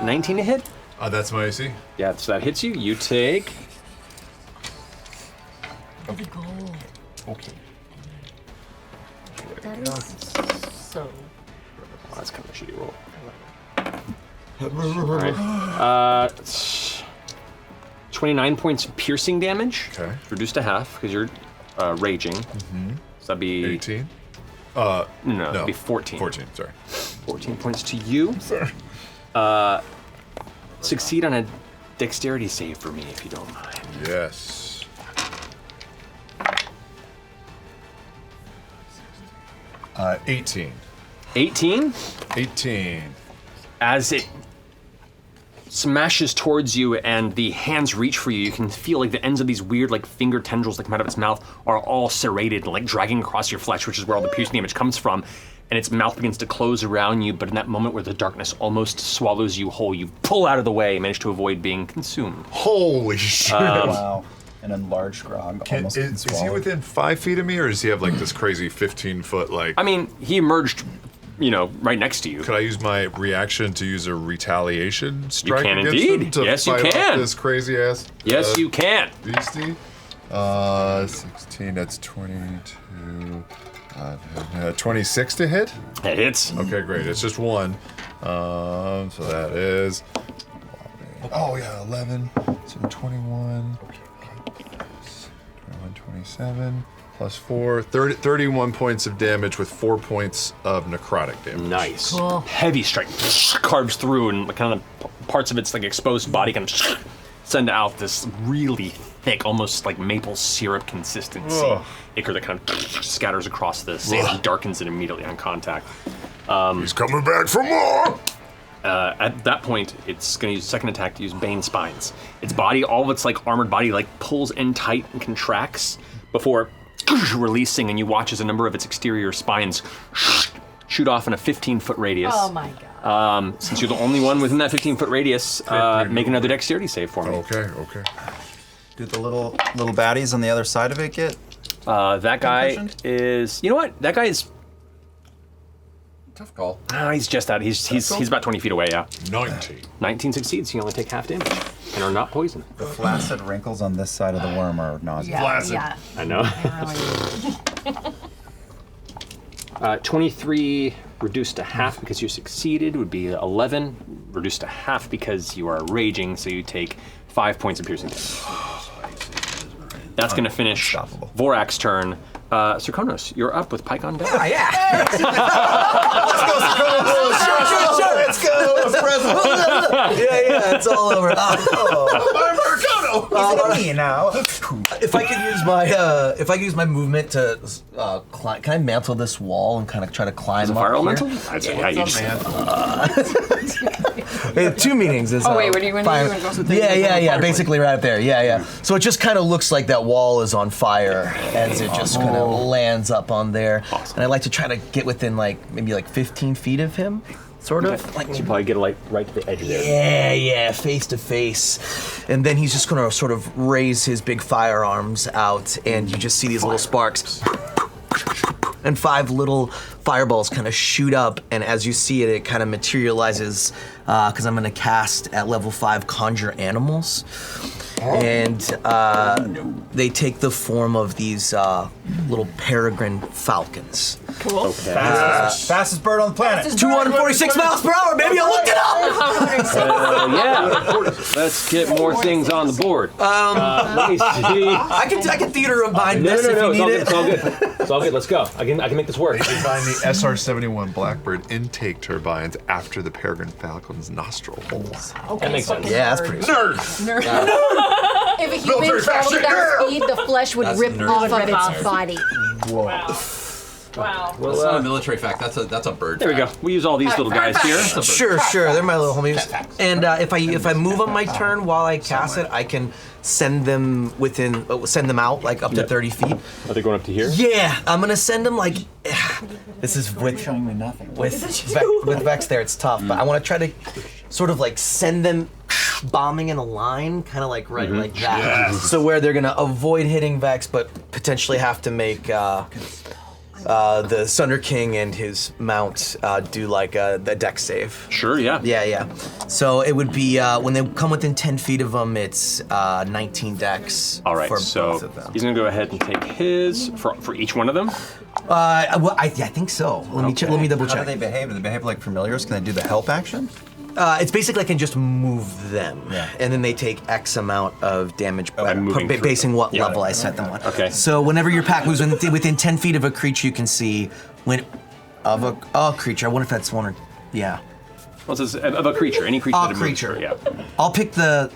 19 to hit. That's my AC. Yeah, so that hits you. You take. Okay. So. Oh, that's kind of a shitty roll. Alright. 29 points of piercing damage. Okay. Reduced to half because you're raging. Mm-hmm. So that'd be 18. No, it'd be 14. 14. Sorry. 14 points to you. Sorry. Succeed on a dexterity save for me if you don't mind. Yes. Uh, 18. 18? 18. As it smashes towards you and the hands reach for you, you can feel like the ends of these weird like finger tendrils that come out of its mouth are all serrated and like dragging across your flesh, which is where all the piercing damage comes from. And its mouth begins to close around you, but in that moment where the darkness almost swallows you whole, you pull out of the way and manage to avoid being consumed. Holy shit. Wow. An enlarged Grog. Almost Is he within 5 feet of me, or does he have like this crazy 15-foot like... I mean, he emerged, right next to you. Could I use my reaction to use a retaliation strike can against indeed. him to Yes, you fight can. off this crazy ass? Yes, you can. Beastie. 16. That's 22. 26 to hit. It hits. Okay, great. It's just one. So that is. Oh yeah, 11. So 21. 21, 27. Plus 4. 31 points of damage with 4 points of necrotic damage. Nice. Cool. Heavy strike carves through, and kind of parts of its like exposed body kind of send out this really thick, almost like maple syrup consistency ichor that kind of scatters across the sand and darkens it immediately on contact. He's coming back for more! At that point, it's going to use second attack to use Bane Spines. Its body, all of its like armored body, like pulls in tight and contracts before releasing, and you watch as a number of its exterior spines shoot off in a 15-foot radius. Oh my god. Since you're the only one within that 15-foot radius, make another dexterity save for me. Okay. Do the little baddies on the other side of it get? That guy is. You know what? That guy is. Tough call. He's just out. He's about 20 feet away. Yeah. 19. 19 succeeds. You only take half damage and are not poisoned. The flaccid wrinkles on this side of the worm are nauseous. Flaccid. Yeah. I know. 23 reduced to half because you succeeded would be 11. Reduced to half because you are raging, so you take 5 points of piercing damage. That's going to finish Vorak's turn. Serkonos, you're up with Pike on deck. Yeah. Let's go, Sure. Let's go. Yeah, it's all over. If I could use my movement to climb, can I mantle this wall and kind of try to climb Is it up fire here? elemental? I'd say, yeah, you just. It had 2 meanings. Oh, wait, what do you want to do? Yeah, basically right up there. Yeah. So it just kind of looks like that wall is on fire as it just kind of lands up on there. Awesome. And I like to try to get within maybe 15 feet of him. Sort of. So you probably get right to the edge of there. Yeah, face to face. And then he's just gonna sort of raise his big firearms out, and you just see these little sparks. And 5 little fireballs kind of shoot up, and as you see it, it kind of materializes, because I'm gonna cast at level 5 Conjure Animals. And they take the form of these little peregrine falcons. Cool. Fastest bird on the planet. 246 miles per hour, baby! I looked it up! Yeah. Let's get more things on the board. Let me see. I can theater of mind this if you need it. It's all good. It's all good. Let's go. I can make this work. They find the SR-71 Blackbird intake turbines after the peregrine falcon's nostril holes. Okay, that makes sense. Yeah, that's pretty. Nerd. If a human traveled at that speed, the flesh would rip off of its body. Whoa. Wow. Well, That's not a military fact. That's a bird. There we go. We use all these little guys here. Sure. They're my little homies. And if I move on my turn while I cast it, I can send them out like up to 30 feet. Are they going up to here? Yeah, I'm gonna send them like. This is with Showing me nothing. with Vex there. It's tough, but I want to try to sort of like send them bombing in a line, kind of like like that. Yeah. So where they're gonna avoid hitting Vex, but potentially have to make the Thunder King and his mount do like the dex save. Sure, yeah. Yeah. So it would be when they come within 10 feet of them, it's 19 dex. All right, for so both of them. he's gonna go ahead and take his for each one of them. I think so. Let me double check. How do they behave? Do they behave like familiars? Can they do the help action? It's basically I can just move them, and then they take X amount of damage basing what level I set them on. Okay. So whenever your pack moves within 10 feet of a creature, you can see of a creature. I wonder if that's one or Well, it says of a creature, any creature. that moves through, yeah. I'll pick the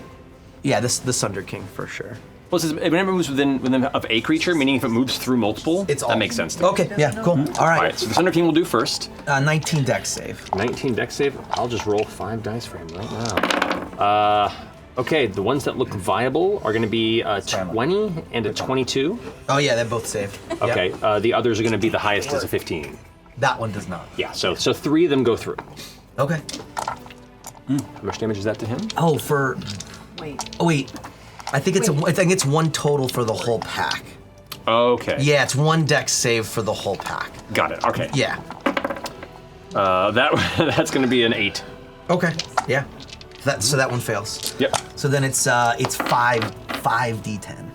Thunder King for sure. Well, it says whenever it moves within of a creature, meaning if it moves through multiple, that makes sense to me. Okay, yeah, cool. All right. So the Thunder King will do first. 19 dex save. 19 dex save. I'll just roll 5 dice for him right now. Okay, the ones that look viable are going to be a 20 and a 22. Oh yeah, they both save. Okay, the others are going to be the highest is a 15. That one does not. Yeah, so 3 of them go through. Okay. How much damage is that to him? Oh, for wait. I think it's one total for the whole pack. Okay. Yeah, it's 1 dex save for the whole pack. Got it. Okay. Yeah. That's going to be an 8. Okay. Yeah. So that one fails. Yep. So then it's 5d10.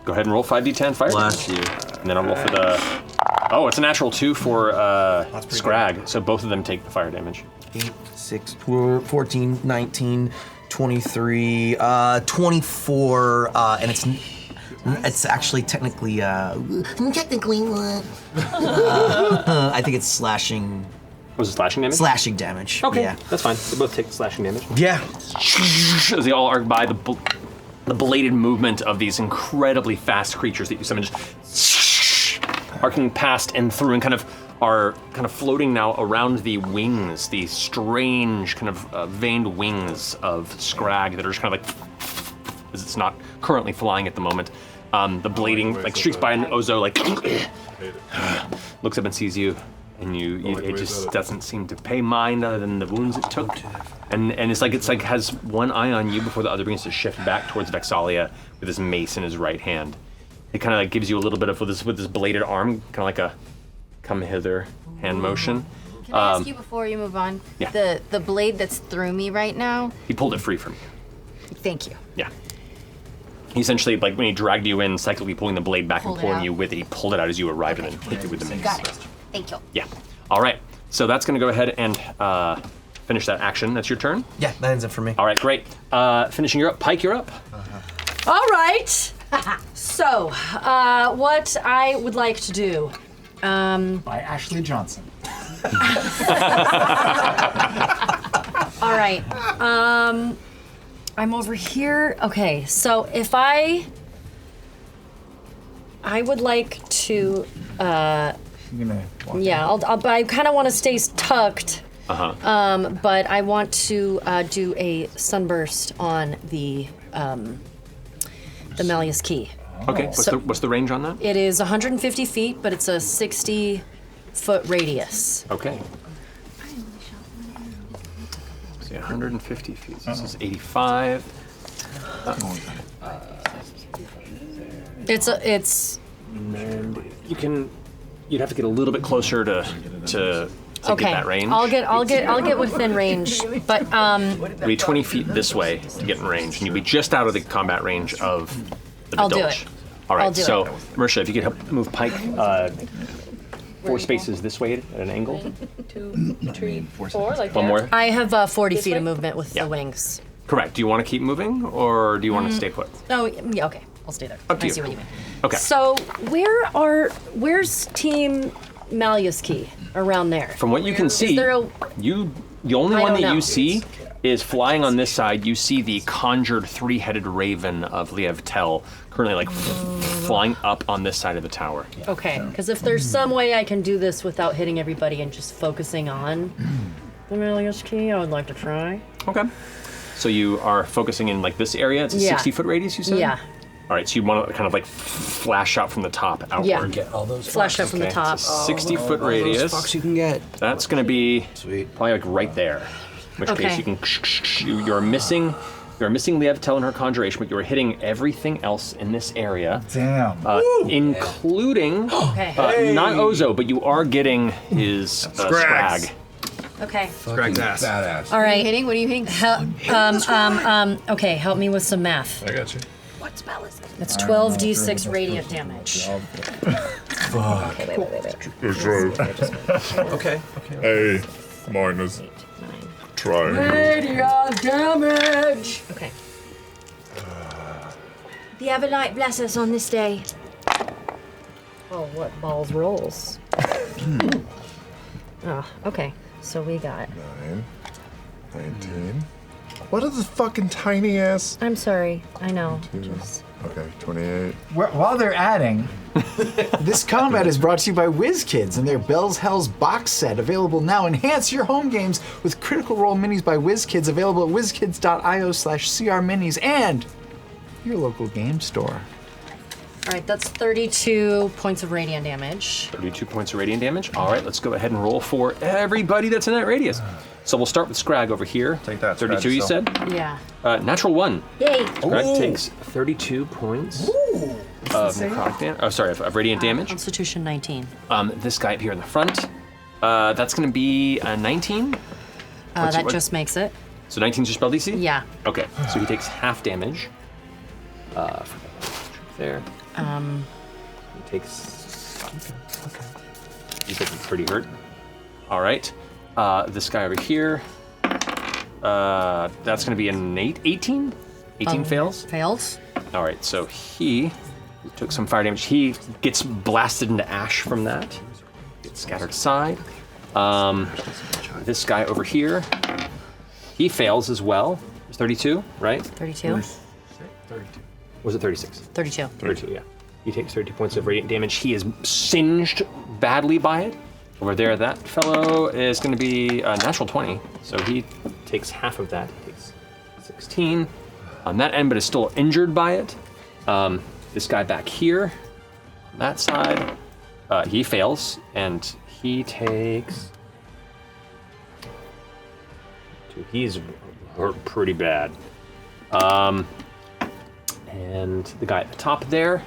Go ahead and roll 5d10 fire. Bless you. And then I'll roll for the. Oh, it's a natural 2 for Scrag. So both of them take the fire damage. 8, 6, 12, 14, 19, 23, 24, and it's actually technically I think it's slashing. Was it slashing damage? Slashing damage. Okay, Yeah. that's fine. They both take slashing damage. Yeah. As they all arc by the bladed movement of these incredibly fast creatures that you summoned, just arcing past and through, and are floating now around the wings, the strange veined wings of Scrag that are just as it's not currently flying at the moment. The blading streaks by, and Ozo looks up and sees you, and it just doesn't seem to pay mind other than the wounds it took, and it's like has one eye on you before the other begins to shift back towards Vex'ildan with his mace in his right hand. It gives you a little bit of with this bladed arm, like a come hither hand motion. Can I ask you before you move on? Yeah. The blade that's through me right now. He pulled it free from you. Thank you. Yeah. He essentially, when he dragged you in, cyclically pulling the blade back Pulled and it pulling out. you with it, he pulled it out as you arrived and then hit you with the mace. Got it. Thank you. Yeah. All right. So that's going to go ahead and finish that action. That's your turn? Yeah, that ends it for me. All right, great. Finishing, you're up. Pike, you're up. All right. So, what I would like to do. By Ashley Johnson. All right. I'm over here. Okay, so if I would like to. I kind of want to stay tucked. But I want to do a sunburst on the Malleus Key. Okay. What's the range on that? It is 150 feet, but it's a 60-foot radius. Okay. So 150 feet. So this is 85. It's. And you'd have to get a little bit closer to Okay. get that range. I'll get within range, but It'll be 20 feet this way to get in range, and you'll be just out of the combat range of the I'll do Vidulch. it. All right, I'll do so it. Mersha, if you could help move Pike 4 spaces this way at an angle. 2, 3, 4, like One that. more. I have 40 This feet way? of movement with Yeah. the wings. Correct. Do you want to keep moving, or do you want to stay put? Oh, yeah, okay. I'll stay there. Up to I you. see what you mean. Okay. So, where's Team Malleus Key around there? From what you can see, there a- the only I one don't that know. you see is flying on this side. You see the conjured 3-headed raven of Liev Tel currently like flying up on this side of the tower. Okay, because if there's some way I can do this without hitting everybody and just focusing on the Malleus Key, I would like to try. Okay. So you are focusing in like this area. It's a Yeah. 60-foot radius, you said? Yeah. All right, so you want to kind of like flash out from the top outward. Yeah. Get all those flash out from the top. It's a 60-foot radius. Fox you can get. That's going to be probably like right there. In which Okay. case you can you're missing Liev Tel and her conjuration, but you're hitting everything else in this area. Damn. Including Okay. not Ozo, but you are getting his Scrag. Okay. Scrag's ass. Badass. All right. Hitting? What are you hitting? Okay, help me with some math. I got you. What spell is it? It's 12d6 radiant damage. Fuck. Okay, wait. That's right. Okay. Hey, minus. Try. Radiant damage! Okay. The Avalite bless us on this day. Oh, what balls rolls? Oh, okay. So we got. 9, 19. What is this fucking tiny ass? I'm sorry. I know. Okay, 28. While they're adding, this combat is brought to you by WizKids and their Bell's Hells box set, available now. Enhance your home games with Critical Role minis by WizKids, available at wizkids.io/crminis and your local game store. All right, that's 32 points of radiant damage. 32 points of radiant damage. All right, let's go ahead and roll for everybody that's in that radius. So we'll start with Scrag over here. Take that, 32, you Scrag, said? Yeah. Natural 1. Yay! Scrag takes 32 points of necrotic damage. Oh, sorry, of radiant damage. Constitution 19. This guy up here in the front, that's going to be a 19. That just makes it. So 19 is your spell DC? Yeah. Okay, so he takes half damage. There. He takes. Okay. He's looking pretty hurt. All right. This guy over here. That's going to be an 18. 18 fails. Fails. All right. So he took some fire damage. He gets blasted into ash from that. Gets scattered aside. This guy over here. He fails as well. It's 32, right? 32. 32. Was it 36? 32. 32, yeah. He takes 32 points of radiant damage. He is singed badly by it. Over there, that fellow is going to be a natural 20, so he takes half of that. He takes 16 on that end, but is still injured by it. This guy back here, on that side, he fails, and he takes... He's hurt pretty bad. And the guy at the top there,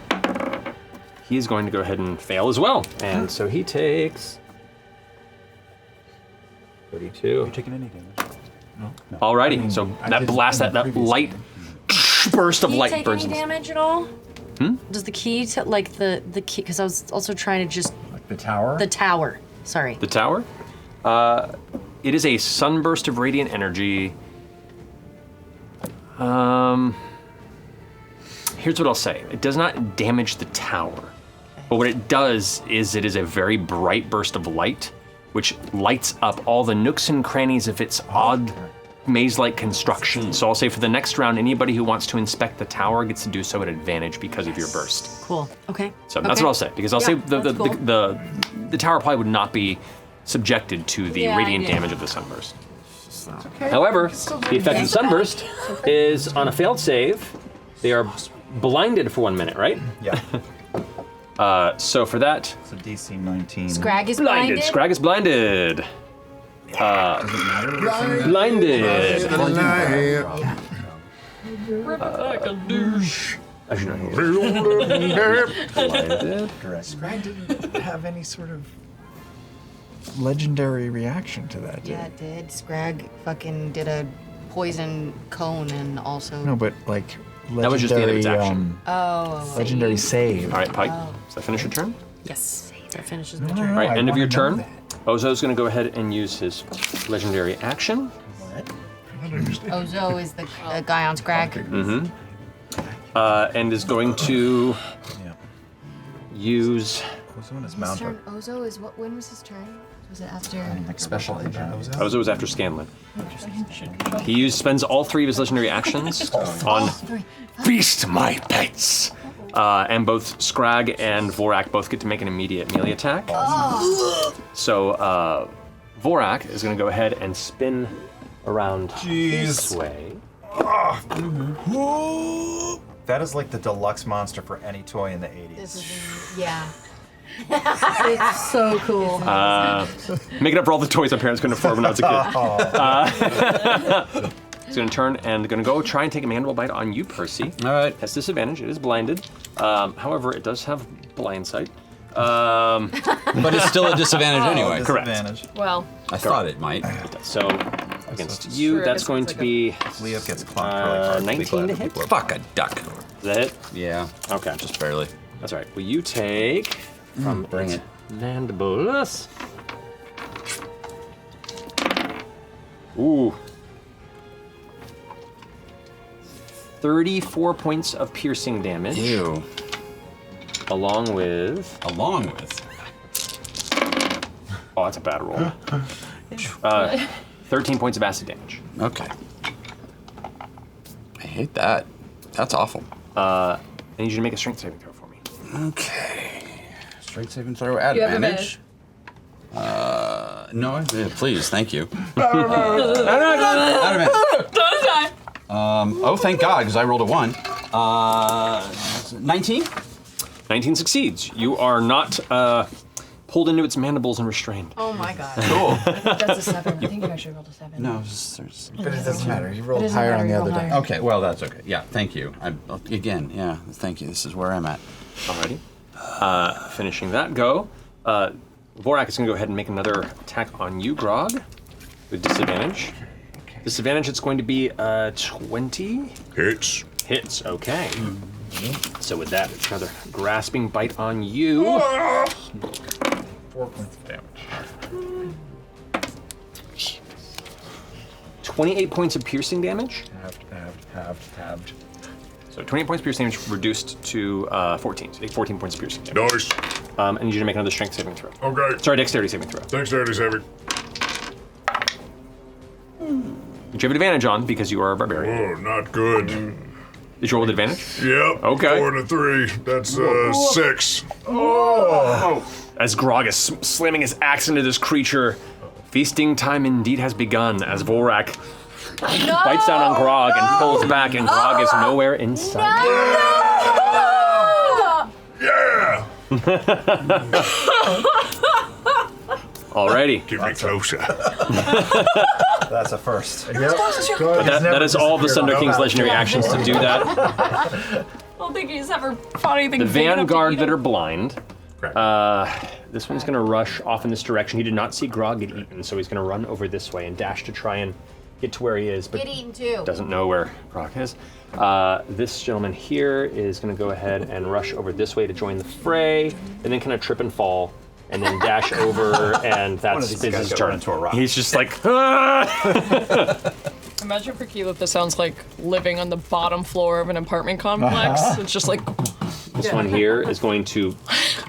he's going to go ahead and fail as well. And so he takes 32. Are you taking any damage? No. Alrighty, so that blast, that light burst of Does light he take burns. any damage at all? Does the key, like the key, because I was also trying to just... Like the tower? The tower, sorry. The tower? It is a sunburst of radiant energy. Here's what I'll say. It does not damage the tower. But what it does is it is a very bright burst of light, which lights up all the nooks and crannies of its odd maze-like construction. So I'll say for the next round, anybody who wants to inspect the tower gets to do so at advantage because of your burst. Cool, okay. So that's what I'll say, because I'll say the tower probably would not be subjected to the radiant damage of the sunburst. However, the effect of the sunburst is on a failed save, they are blinded for 1 minute, right? Yeah. So for that, So DC 19. Scrag is blinded. blinded. Scrag is blinded. Blinded. Blinded. Scrag didn't have any sort of legendary reaction to that, did Yeah, it? it did. Scrag fucking did a poison cone and also. No, but like legendary, That was just the end of its action. Oh. legendary save. All right, Pike. Does that finish your turn? Yes. That finishes my turn. All right, end of your turn. Ozo's going to go ahead and use his legendary action. Ozo is the guy on Scrag. Mm-hmm. And is going to use. His turn. Ozo is what? When was his turn? Was it after? Like special agent Ozo? Ozo was after Scanlan. He spends all 3 of his legendary actions on feast my pets. And both Scrag and Vorak both get to make an immediate melee attack. So Vorak is going to go ahead and spin around this way. That is like the deluxe monster for any toy in the 80s. This is yeah. It's so cool. Make it up for all the toys my parents couldn't afford when I was a kid. He's going to turn and going to go try and take a mandible bite on you, Percy. All right. Has disadvantage. It is blinded. However, it does have blind sight. But it's still a disadvantage anyway. Correct. Well, I thought it might. So against you, that's going to be Leo gets clocked really hard. 19 to hit. Fuck a duck. Is that it? Yeah. Okay. Just barely. That's all right. Well, you take from bring it. mandibles. Ooh. 34 points of piercing damage. Ew. Along with. Oh, that's a bad roll. 13 points of acid damage. Okay. I hate that. That's awful. I need you to make a strength saving throw for me. Okay. Strength saving throw at You have advantage. No, please, thank you. Oh, thank God, because I rolled a 1. 19? 19 succeeds. You are not pulled into its mandibles and restrained. Oh my god. Cool. That's a 7. I think you actually rolled a 7. No, there's. But it doesn't matter. You It rolled doesn't higher matter, on the you other rolled die. higher. Okay, well, that's okay. Yeah, thank you. Again, yeah, thank you. This is where I'm at. Alrighty. Finishing that go. Vorak is going to go ahead and make another attack on you, Grog, with disadvantage. Disadvantage, it's going to be 20. Hits. Hits, okay. So with that, it's another grasping bite on you. 4 points of damage. 28 points of piercing damage. Halved. So 28 points of piercing damage reduced to 14. So take 14 points of piercing damage. Nice. I need you to make another strength saving throw. Okay. Sorry, dexterity saving throw. Dexterity saving. Which you have advantage on because you are a barbarian. Oh, not good. Did you roll with advantage? Yep. Okay. 4 and a 3. That's 6. As Grog is slamming his axe into this creature, feasting time indeed has begun as Vorak bites down on Grog and pulls back, and Grog is nowhere in sight. Yeah! Alrighty. Get me closer. That's a first. Yep. But that is all of the Thunder King's legendary actions to do that. I don't think he's ever fought anything The big enough to vanguard eat that him. are blind. This one's going to rush off in this direction. He did not see Grog get eaten, so he's going to run over this way and dash to try and get to where he is, but Get eaten too. doesn't know where Grog is. This gentleman here is going to go ahead and rush over this way to join the fray, and then kind of trip and fall, and then dash over, and that's his turn. He's just like, ah! Imagine for Keyleth, this sounds like living on the bottom floor of an apartment complex. It's just like. This one here is going to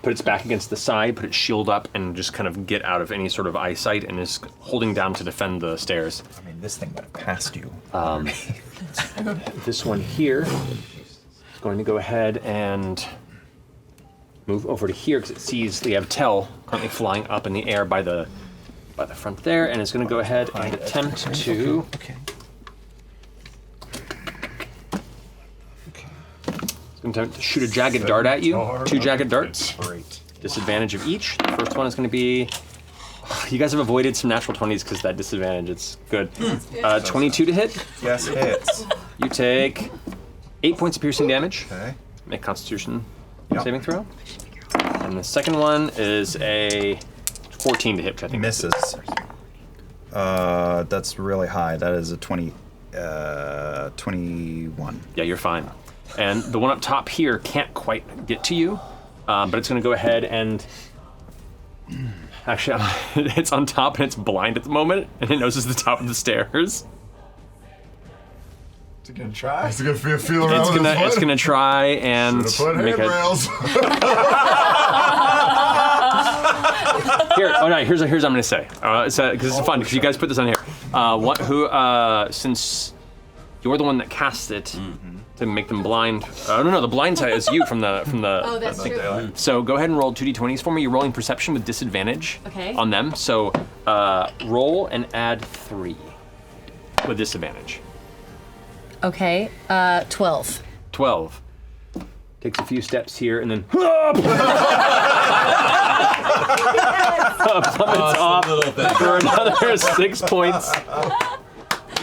put its back against the side, put its shield up, and just kind of get out of any sort of eyesight, and is holding down to defend the stairs. I mean, this thing went past you. This one here is going to go ahead and move over to here because it sees the Avtel currently flying up in the air by the front there, and it's going to go ahead and attempt to. It's going to attempt to shoot a jagged dart at you. 2 jagged darts. Disadvantage of each. The first one is going to be. You guys have avoided some natural 20s because that disadvantage. It's good. 22 to hit. Yes, hits. You take 8 points of piercing damage. Okay. Make Constitution saving throw. And the second one is a 14 to hit, which I think misses. That's really high. That is a 21. Yeah, you're fine. And the one up top here can't quite get to you, but it's going to go ahead and Actually, it's on top and it's blind at the moment, and it knows it's the top of the stairs. Is it gonna try? Is it gonna feel around It's gonna try and Should've put make handrails. Here, here's what I'm gonna say. Because it's fun because you guys put this on here. Since you're the one that cast it to make them blind. No, the blind side is you from the. Oh, that's true. So go ahead and roll 2d20s for me. You're rolling perception with disadvantage on them. So roll and add 3 with disadvantage. Okay, 12. 12. Takes a few steps here and then plummets off for another 6 points.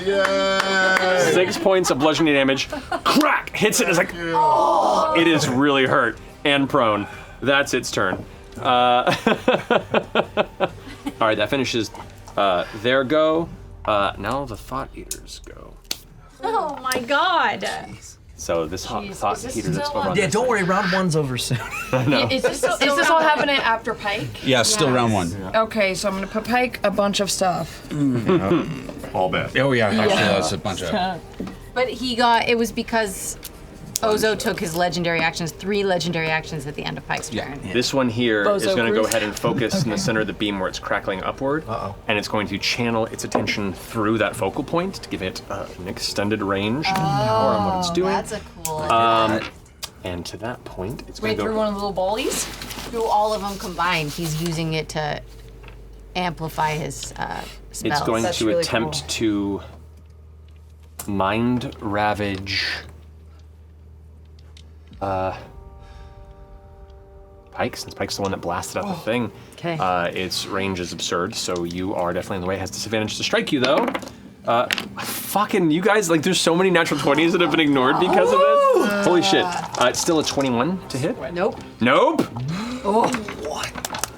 Yay! 6 points of bludgeoning damage. Crack! Hits it. It's like, oh! It is really hurt and prone. That's its turn. All right, that finishes their go. Now the Thought Eaters go. Oh my god. So this Thought Eaters is over on Yeah, this don't side. worry, round 1's over soon. No. Is this all happening after Pike? Yeah, still round 1. Okay, so I'm gonna put Pike a bunch of stuff. All bad. Oh yeah, actually that's a bunch of. But it was because Ozo took his legendary actions, 3 legendary actions at the end of Pike's turn. This one here is Bozo going to go Cruise. ahead and focus in the center of the beam where it's crackling upward. And it's going to channel its attention through that focal point to give it an extended range power on what it's doing. That's a cool. And to that point, it's going Wait, to through go. one of the little ballies? Through all of them combined, he's using it to amplify his spells. It's going That's to really attempt to mind ravage. Pike, since Pike's the one that blasted out the thing. Okay. Its range is absurd, so you are definitely in the way. It has disadvantage to strike you, though. Fucking, you guys, like, there's so many natural 20s that have been ignored because of this. Holy shit. It's still a 21 to hit. Nope. Nope.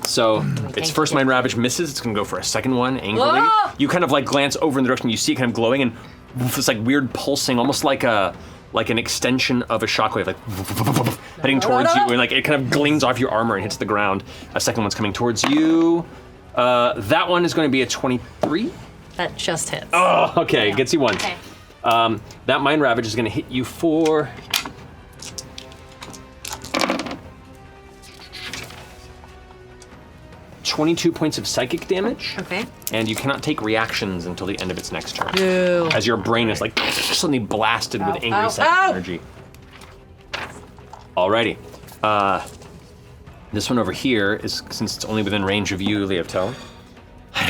So its first mind ravage misses. It's gonna go for a second one angrily. You kind of like glance over in the direction you see it kind of glowing and this like weird pulsing, almost like an extension of a shockwave, like heading towards you, and like it kind of gleams off your armor and hits the ground. A second one's coming towards you. That one is going to be a 23. That just hits. Oh, okay, gets you one. Okay. That mind ravage is going to hit you for 22 points of psychic damage. Okay. And you cannot take reactions until the end of its next turn. Ew. As your brain is like suddenly blasted with angry psychic energy. Alrighty. This one over here is, since it's only within range of you, Leotel.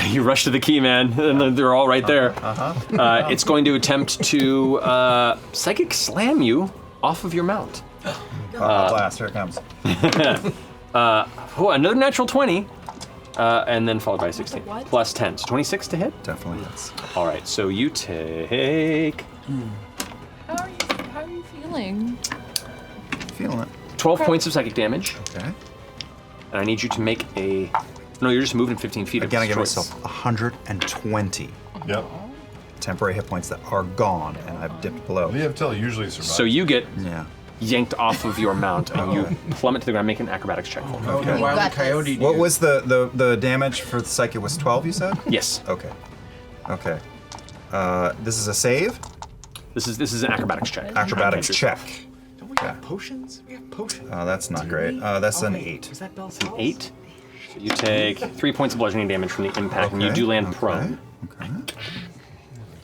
You rush to the key, man, and they're all right there. It's going to attempt to psychic slam you off of your mount. Blast, here it comes. Another natural 20. And then followed by 16. Plus 10. So 26 to hit? Definitely hits. All right, so you take... How are you feeling? Feeling it. 12 points of psychic damage. Okay. And I need you to make a... No, you're just moving 15 feet. Again, I give choice. myself 120 Yep. temporary hit points that are gone, and I've dipped below. Leotel usually survives. So you get Yeah. yanked off of your mount, and you plummet to the ground. Make an acrobatics check for me. Okay. You got this. What was the damage for the psychic? Was 12? You said? Yes. Okay. Okay. This is a save. This is an acrobatics check. Acrobatics check. Don't we have potions? We have potions. That's not great. That's an 8. Is that Bell's 8. So you take 3 points of bludgeoning damage from the impact, and you do land prone. Okay.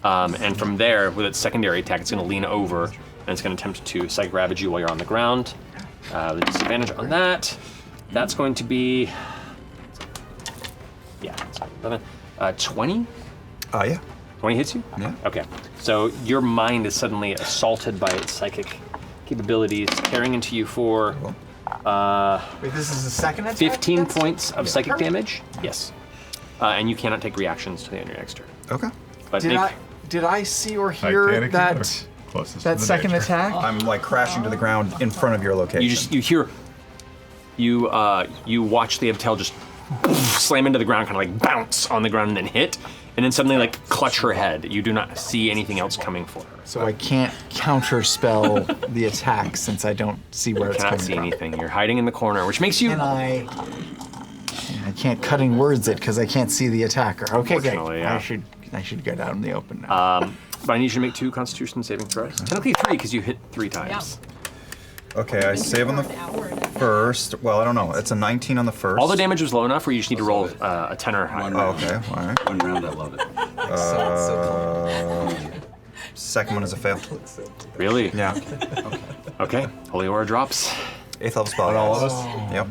And from there, with its secondary attack, it's going to lean over, and it's going to attempt to psychic ravage you while you're on the ground. The disadvantage on that. That's going to be... Yeah, it's 11. 20? Yeah. 20 hits you? Yeah. Okay. So your mind is suddenly assaulted by its psychic capabilities, tearing into you for... Wait, this is the second attack? 15 points of psychic damage. Yes. And you cannot take reactions to the end of your next turn. Okay. But Did I see or hear Titanic that closest to that the second nature. attack? I'm like crashing to the ground in front of your location. You watch the Abtel just slam into the ground, kind of like bounce on the ground and then hit, and then suddenly like clutch her head. You do not see anything else coming for her. So I can't counter spell the attack since I don't see where it's Cannot coming see from. anything. You're hiding in the corner, which makes you Can I I can't cutting words it because I can't see the attacker. Okay, great. Unfortunately, yeah. I should get out in the open now. But I need you to make 2 Constitution saving throws. Technically 3 because you hit 3 times. Okay, I save on the first. Well, I don't know. It's a 19 on the first. All the damage was low enough where you just need to roll a 10 or higher. Oh, okay, all right. One round, I love it. Second one is a fail. Really? Yeah. Okay. Holy Aura drops. 8th level spell. All of us? Yep.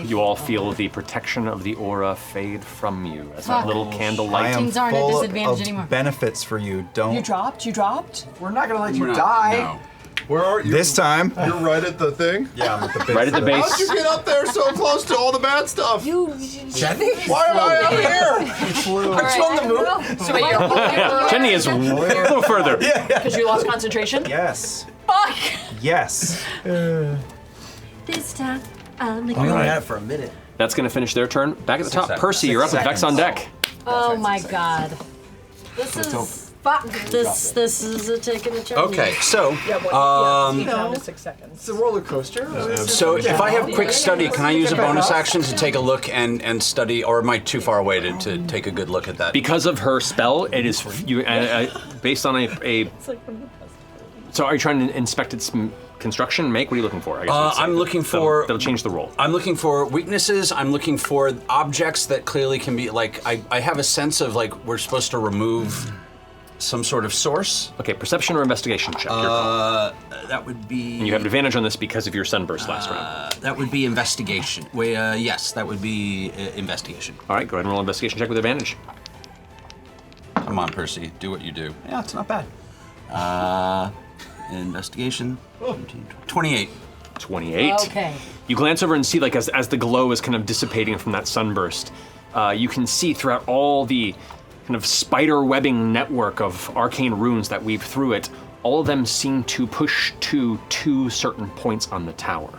You all feel the protection of the aura fade from you as that little candle I light. am Things aren't at full disadvantage of anymore. benefits for you. Don't. You dropped? You dropped? We're not gonna let We're you not- die. No. Where are you? This time. You're right at the thing? Yeah, I'm at the base. Right at the of it. base. How'd you get up there so close to all the bad stuff? Jenny? Why am I up here? Aren't you on the moon? So wait, you're Jenny is a little further. because you lost concentration? Yes. Fuck! Yes. This time, I'm We only had it for a minute. That's going to finish their turn. Back at the top, seconds. Percy, you're up with Vex on deck. Oh my god. This is fuck. This is a taking a chance. Okay, so Down to 6 seconds. It's a roller coaster. so if I have quick study, can I use a bonus action to take a look and study, or am I too far away to take a good look at that? Because of her spell, it is you based on a. So are you trying to inspect its construction? Make? What are you looking for? I guess I'm looking for. That'll change the roll. I'm looking for weaknesses. I'm looking for objects that clearly can be like. I have a sense of like we're supposed to remove some sort of source. Okay, perception or investigation check. Your call. That would be. And you have advantage on this because of your sunburst last round. That would be investigation. Yes, that would be investigation. All right, go ahead and roll an investigation check with advantage. Come on, Percy, do what you do. Yeah, it's not bad. Investigation. 28. 28. Okay. You glance over and see, like, as the glow is kind of dissipating from that sunburst, you can see throughout all the kind of spider webbing network of arcane runes that weave through it, all of them seem to push to 2 certain points on the tower.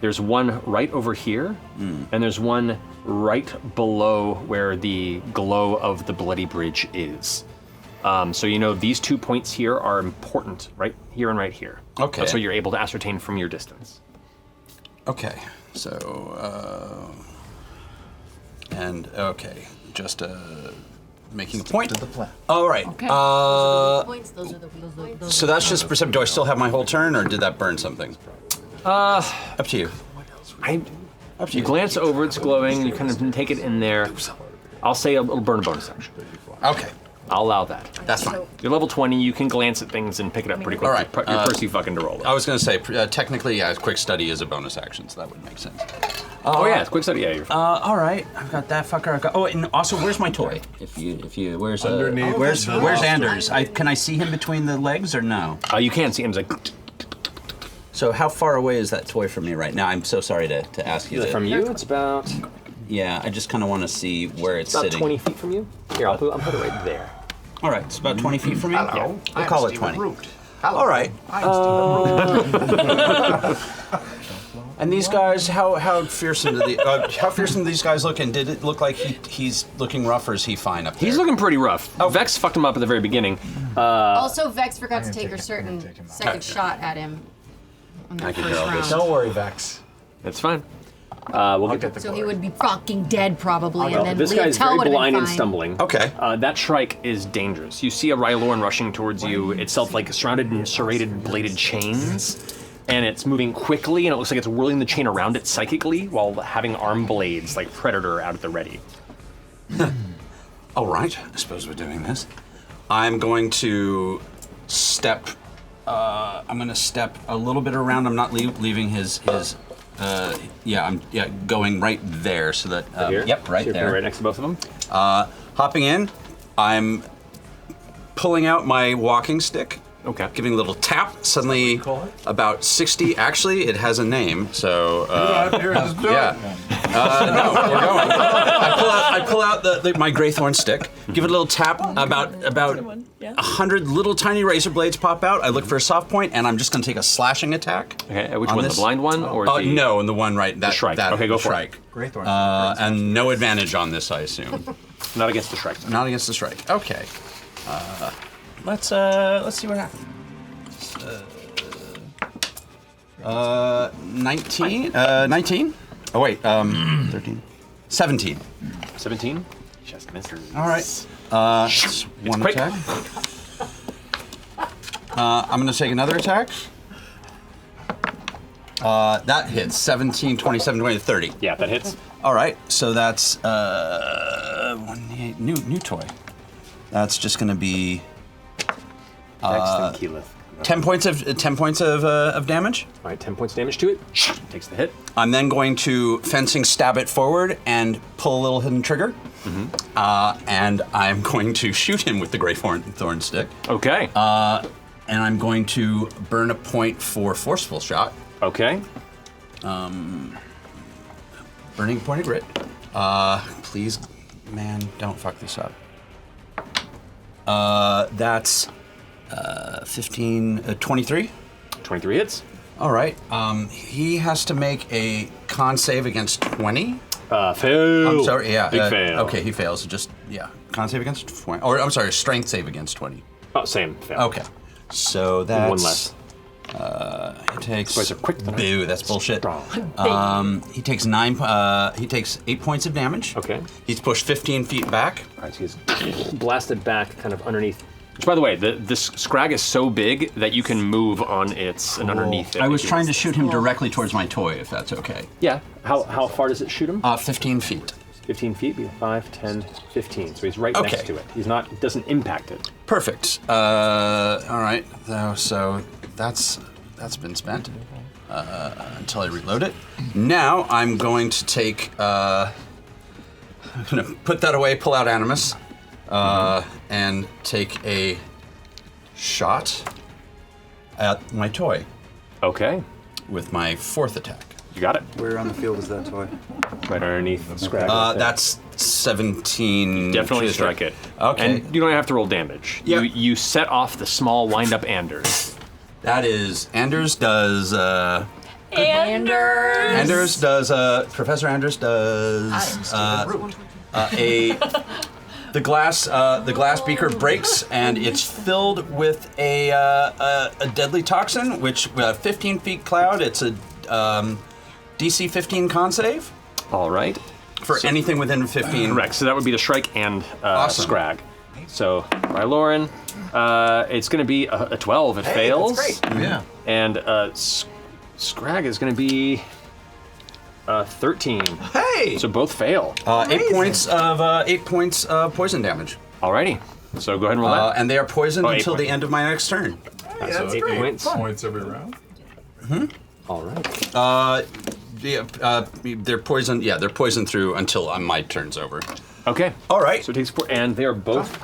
There's one right over here, and there's one right below where the glow of the Bloody Bridge is. So you know these 2 points here are important, right here and right here. Okay. That's what you're able to ascertain from your distance. Okay, so, just making a point. All right. Okay. Points. Those are the So that's just perception. Do I still have my whole turn, or did that burn something? Up to you. You glance over, it's glowing, you kind of take it in there. I'll say it'll burn a bonus action. Okay. I'll allow that. That's fine. You're level 20, you can glance at things and pick it up pretty quickly. All right. You're Percy fucking to roll it. I was going to say, technically, yeah, quick study is a bonus action, so that would make sense. Oh yeah, it's quick study, yeah, you're fine. All right, I've got that fucker. Oh, and also, where's my toy? If you, where's Underneath. Where's Anders? Can I see him between the legs or no? You can see him. He's like. So how far away is that toy from me right now? I'm so sorry to ask you. From you, it's about. Yeah, I just kind of want to see where it's About sitting. 20 feet from you. Here, I'll put it right there. All right, it's about 20 feet from me. Hello. Yeah, we'll call it 20. Hello. All right. And these guys, how fearsome do these guys look? And did it look like he's looking rough, or is he fine up there? He's looking pretty rough. Oh. Vex fucked him up at the very beginning. Also, Vex forgot to take her second shot at him on the first round. Don't worry, Vex. It's fine. We'll get So he would be fucking dead probably, and then this guy's Leotel very would have blind been and fine. stumbling. Okay. That shrike is dangerous. You see a Rylorn rushing towards you, itself like surrounded in serrated bladed chains, and it's moving quickly, and it looks like it's whirling the chain around it psychically while having arm blades like Predator out at the ready. All right, I suppose we're doing this. I'm going to step. I'm going to step a little bit around. I'm not leaving his. I'm going right there so that. Here? Yep, right So you're there. right next to both of them. Hopping in, I'm pulling out my walking stick. Okay. Giving a little tap. Suddenly, about 60. Actually, it has a name. So. Just do Yeah. No, we're going. I pull out my Greythorn stick, give it a little tap, about 100 little tiny razor blades pop out. I look for a soft point, and I'm just going to take a slashing attack. Okay, which on one? this. The blind one or the? No, and the one right. That Shrike. That, Okay, go the for Shrike. Greythorn. And no advantage on this, I assume. Not against the Shrike. Not against the Shrike. Okay. Let's see what happens. 19. 19. Oh wait. 13. 17. 17. Just misses. All right. It's one quick. attack. I'm going to take another attack. That hits. 17, 27, 20, 30. Yeah, that hits. All right. So that's 1d8 new toy. That's just going to be 10 points of damage. All right, 10 points of damage to it. Takes the hit. I'm then going to fencing stab it forward and pull a little hidden trigger. And I'm going to shoot him with the Grey Thorn Stick. Okay. And I'm going to burn a point for forceful shot. Okay. Burning point of grit. Please, man, don't fuck this up. That's 15, 23. 23 hits. All right. He has to make a con save against 20. Fail. I'm sorry. Yeah. Big fail. Okay, he fails. Just con save against 20. Or I'm sorry, strength save against 20. Oh, same. Fail. Okay. So that's one less. He takes. Boys are quick tonight. Boo! That's bullshit. He takes 8 points of damage. Okay. He's pushed 15 feet back. All right, so he's blasted back, kind of underneath. Which, by the way, this scrag is so big that you can move on its and underneath it. I was trying to shoot him directly towards my toy, if that's okay. Yeah. How far does it shoot him? 15 feet. 15 feet, 5, 10, 15. So he's right next to it. He's not. Doesn't impact it. Perfect. All right. So that's been spent until I reload it. Now I'm going to take. I'm going to put that away. Pull out Animus, and take a shot at my toy. Okay. With my 4th attack. You got it. Where on the field is that toy? Right underneath the scrag. That's 17. You definitely strike it. Okay. And you don't have to roll damage. Yep. You set off the small wind-up Anders. That is, Anders does. Anders does. Professor Anders does. The glass beaker breaks and it's filled with a deadly toxin, which 15 feet cloud. It's a DC 15 con save. All right. For anything within 15. Correct. So that would be the Shrike and Awesome. Scrag. So by Lauren, it's going to be a 12. It fails. That's great. Yeah. And Scrag is going to be 13. Hey! So both fail. 8 points of poison damage. Alrighty. So go ahead and roll that. And they are poisoned Oh, 8 until the points. end of my next turn. So 8 points. Points every round. All right. They're poisoned. Yeah, they're poisoned through until my turn's over. Okay. All right. So it takes 4, and they are both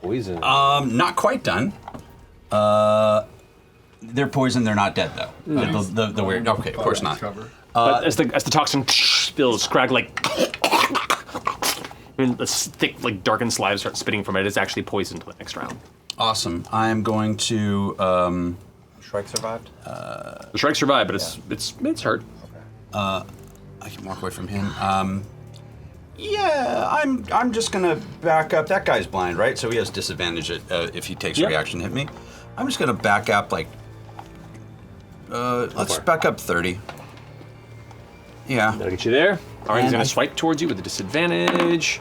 poisoned. Not quite done. They're poisoned. They're not dead though. The weird. Okay, of course not. But as the toxin spills, Scrag and the thick, darkened slime starts spitting from it. It's actually poisoned the next round. Awesome. I'm going to. Shrike survived? The Shrike survived, but it's hurt. I can walk away from him. Yeah, I'm just gonna back up. That guy's blind, right? So he has disadvantage if he takes a reaction to hit me. I'm just gonna back up let's back up 30. Yeah. That'll get you there. All right, he's gonna swipe towards you with a disadvantage.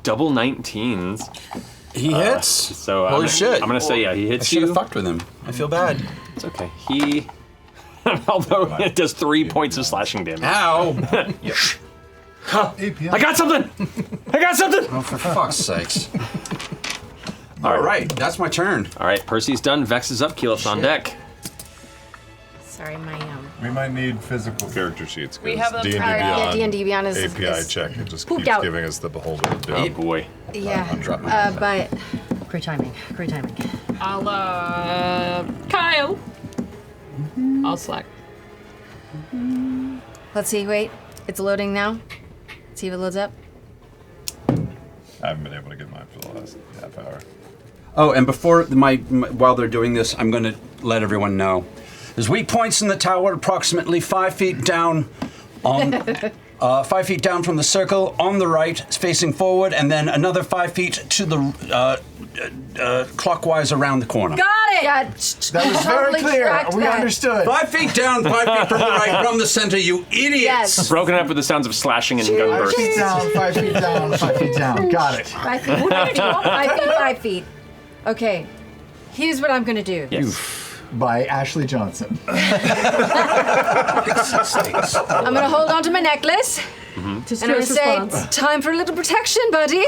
Double 19s. He hits. So holy shit! I'm gonna say he hits I should you. have fucked with him. I feel bad. It's okay. He, although it does 3 points of slashing damage. Ow! I got something! I got something! Oh, for fuck's sakes! All right, that's my turn. All right, Percy's done. Vex is up. Keyleth's on deck. Sorry, my We might need physical character sheets. We have them. D&D Yeah, Beyond D&D Beyond is API check. It just pooped keeps out. giving us the beholder. Oh boy. Yeah. But Great timing. Great timing. I'll Kyle. I'll Slack. let's see. Wait, it's loading now. See if it loads up. I haven't been able to get mine for the last half hour. Oh, and before while they're doing this, I'm going to let everyone know. There's weak points in the tower, approximately 5 feet down on 5 feet down from the circle, on the right, facing forward, and then another 5 feet to the clockwise around the corner. Got it! That was very clear. We understood. 5 feet down, 5 feet from the right, from the center, you idiots! Yes. Broken up with the sounds of slashing and gun 5 bursts. feet down, 5 feet down, 5 feet down. Got it. 5 feet, 5 feet, 5 feet, 5 feet. Okay, here's what I'm gonna do. Yes. By Ashley Johnson. I'm gonna hold on to my necklace, To and I'm gonna stress say, response. time for a little protection, buddy.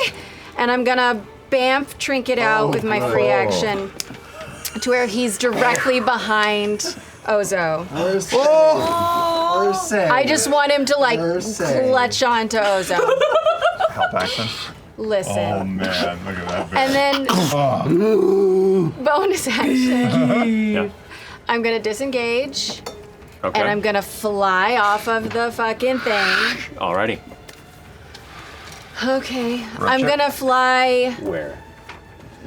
And I'm gonna bamf trinket out with my free action to where he's directly behind Ozo. I just want him to like clutch onto Ozo. Help action. Listen. Oh man, look at that. And then bonus action. Yeah. I'm gonna disengage. Okay. And I'm gonna fly off of the fucking thing. Alrighty. Okay. I'm gonna fly Where?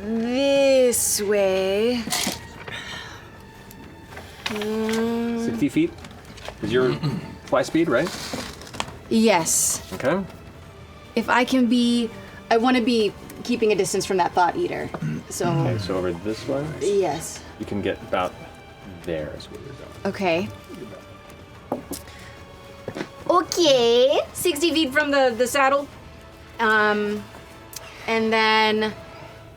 this way. 60 feet is your fly speed, right? Yes. Okay. If I can be, I want to be keeping a distance from that thought eater. So. Okay, so over this way? Yes. You can get about there is where you're going. Okay. Okay. 60 feet from the saddle. And then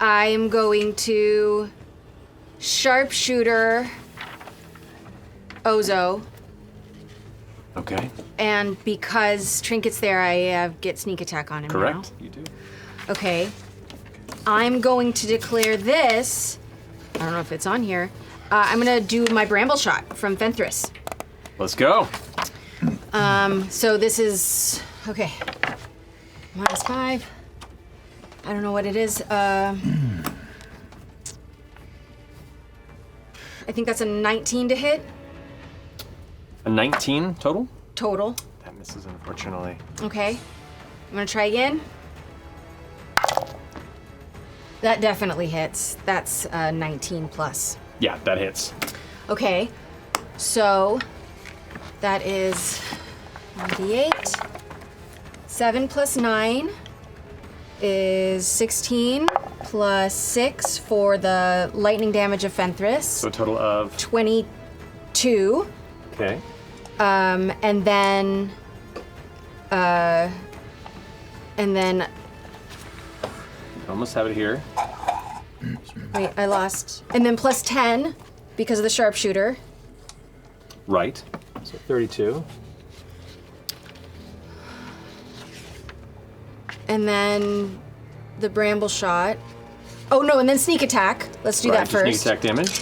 I'm going to sharpshooter Ozo. Okay. And because Trinket's there, I get sneak attack on him Correct. now. You do. Okay. I'm going to declare this. I don't know if it's on here. I'm gonna do my bramble shot from Fenthris. Let's go. So this is okay. -5. I don't know what it is. I think that's a 19 to hit A 19 total? total. That misses, unfortunately. Okay. I'm gonna try again. That definitely hits. That's 19 plus. Yeah, that hits. Okay. So that is 1d8. 7 plus 9 is 16 plus 6 for the lightning damage of Fenthris. So a total of 22. Okay. And then I almost have it here. wait, I lost. And then plus 10 because of the sharpshooter. Right. So 32. And then the bramble shot. Oh no, and then sneak attack. Let's do that Right, first. Sneak attack damage.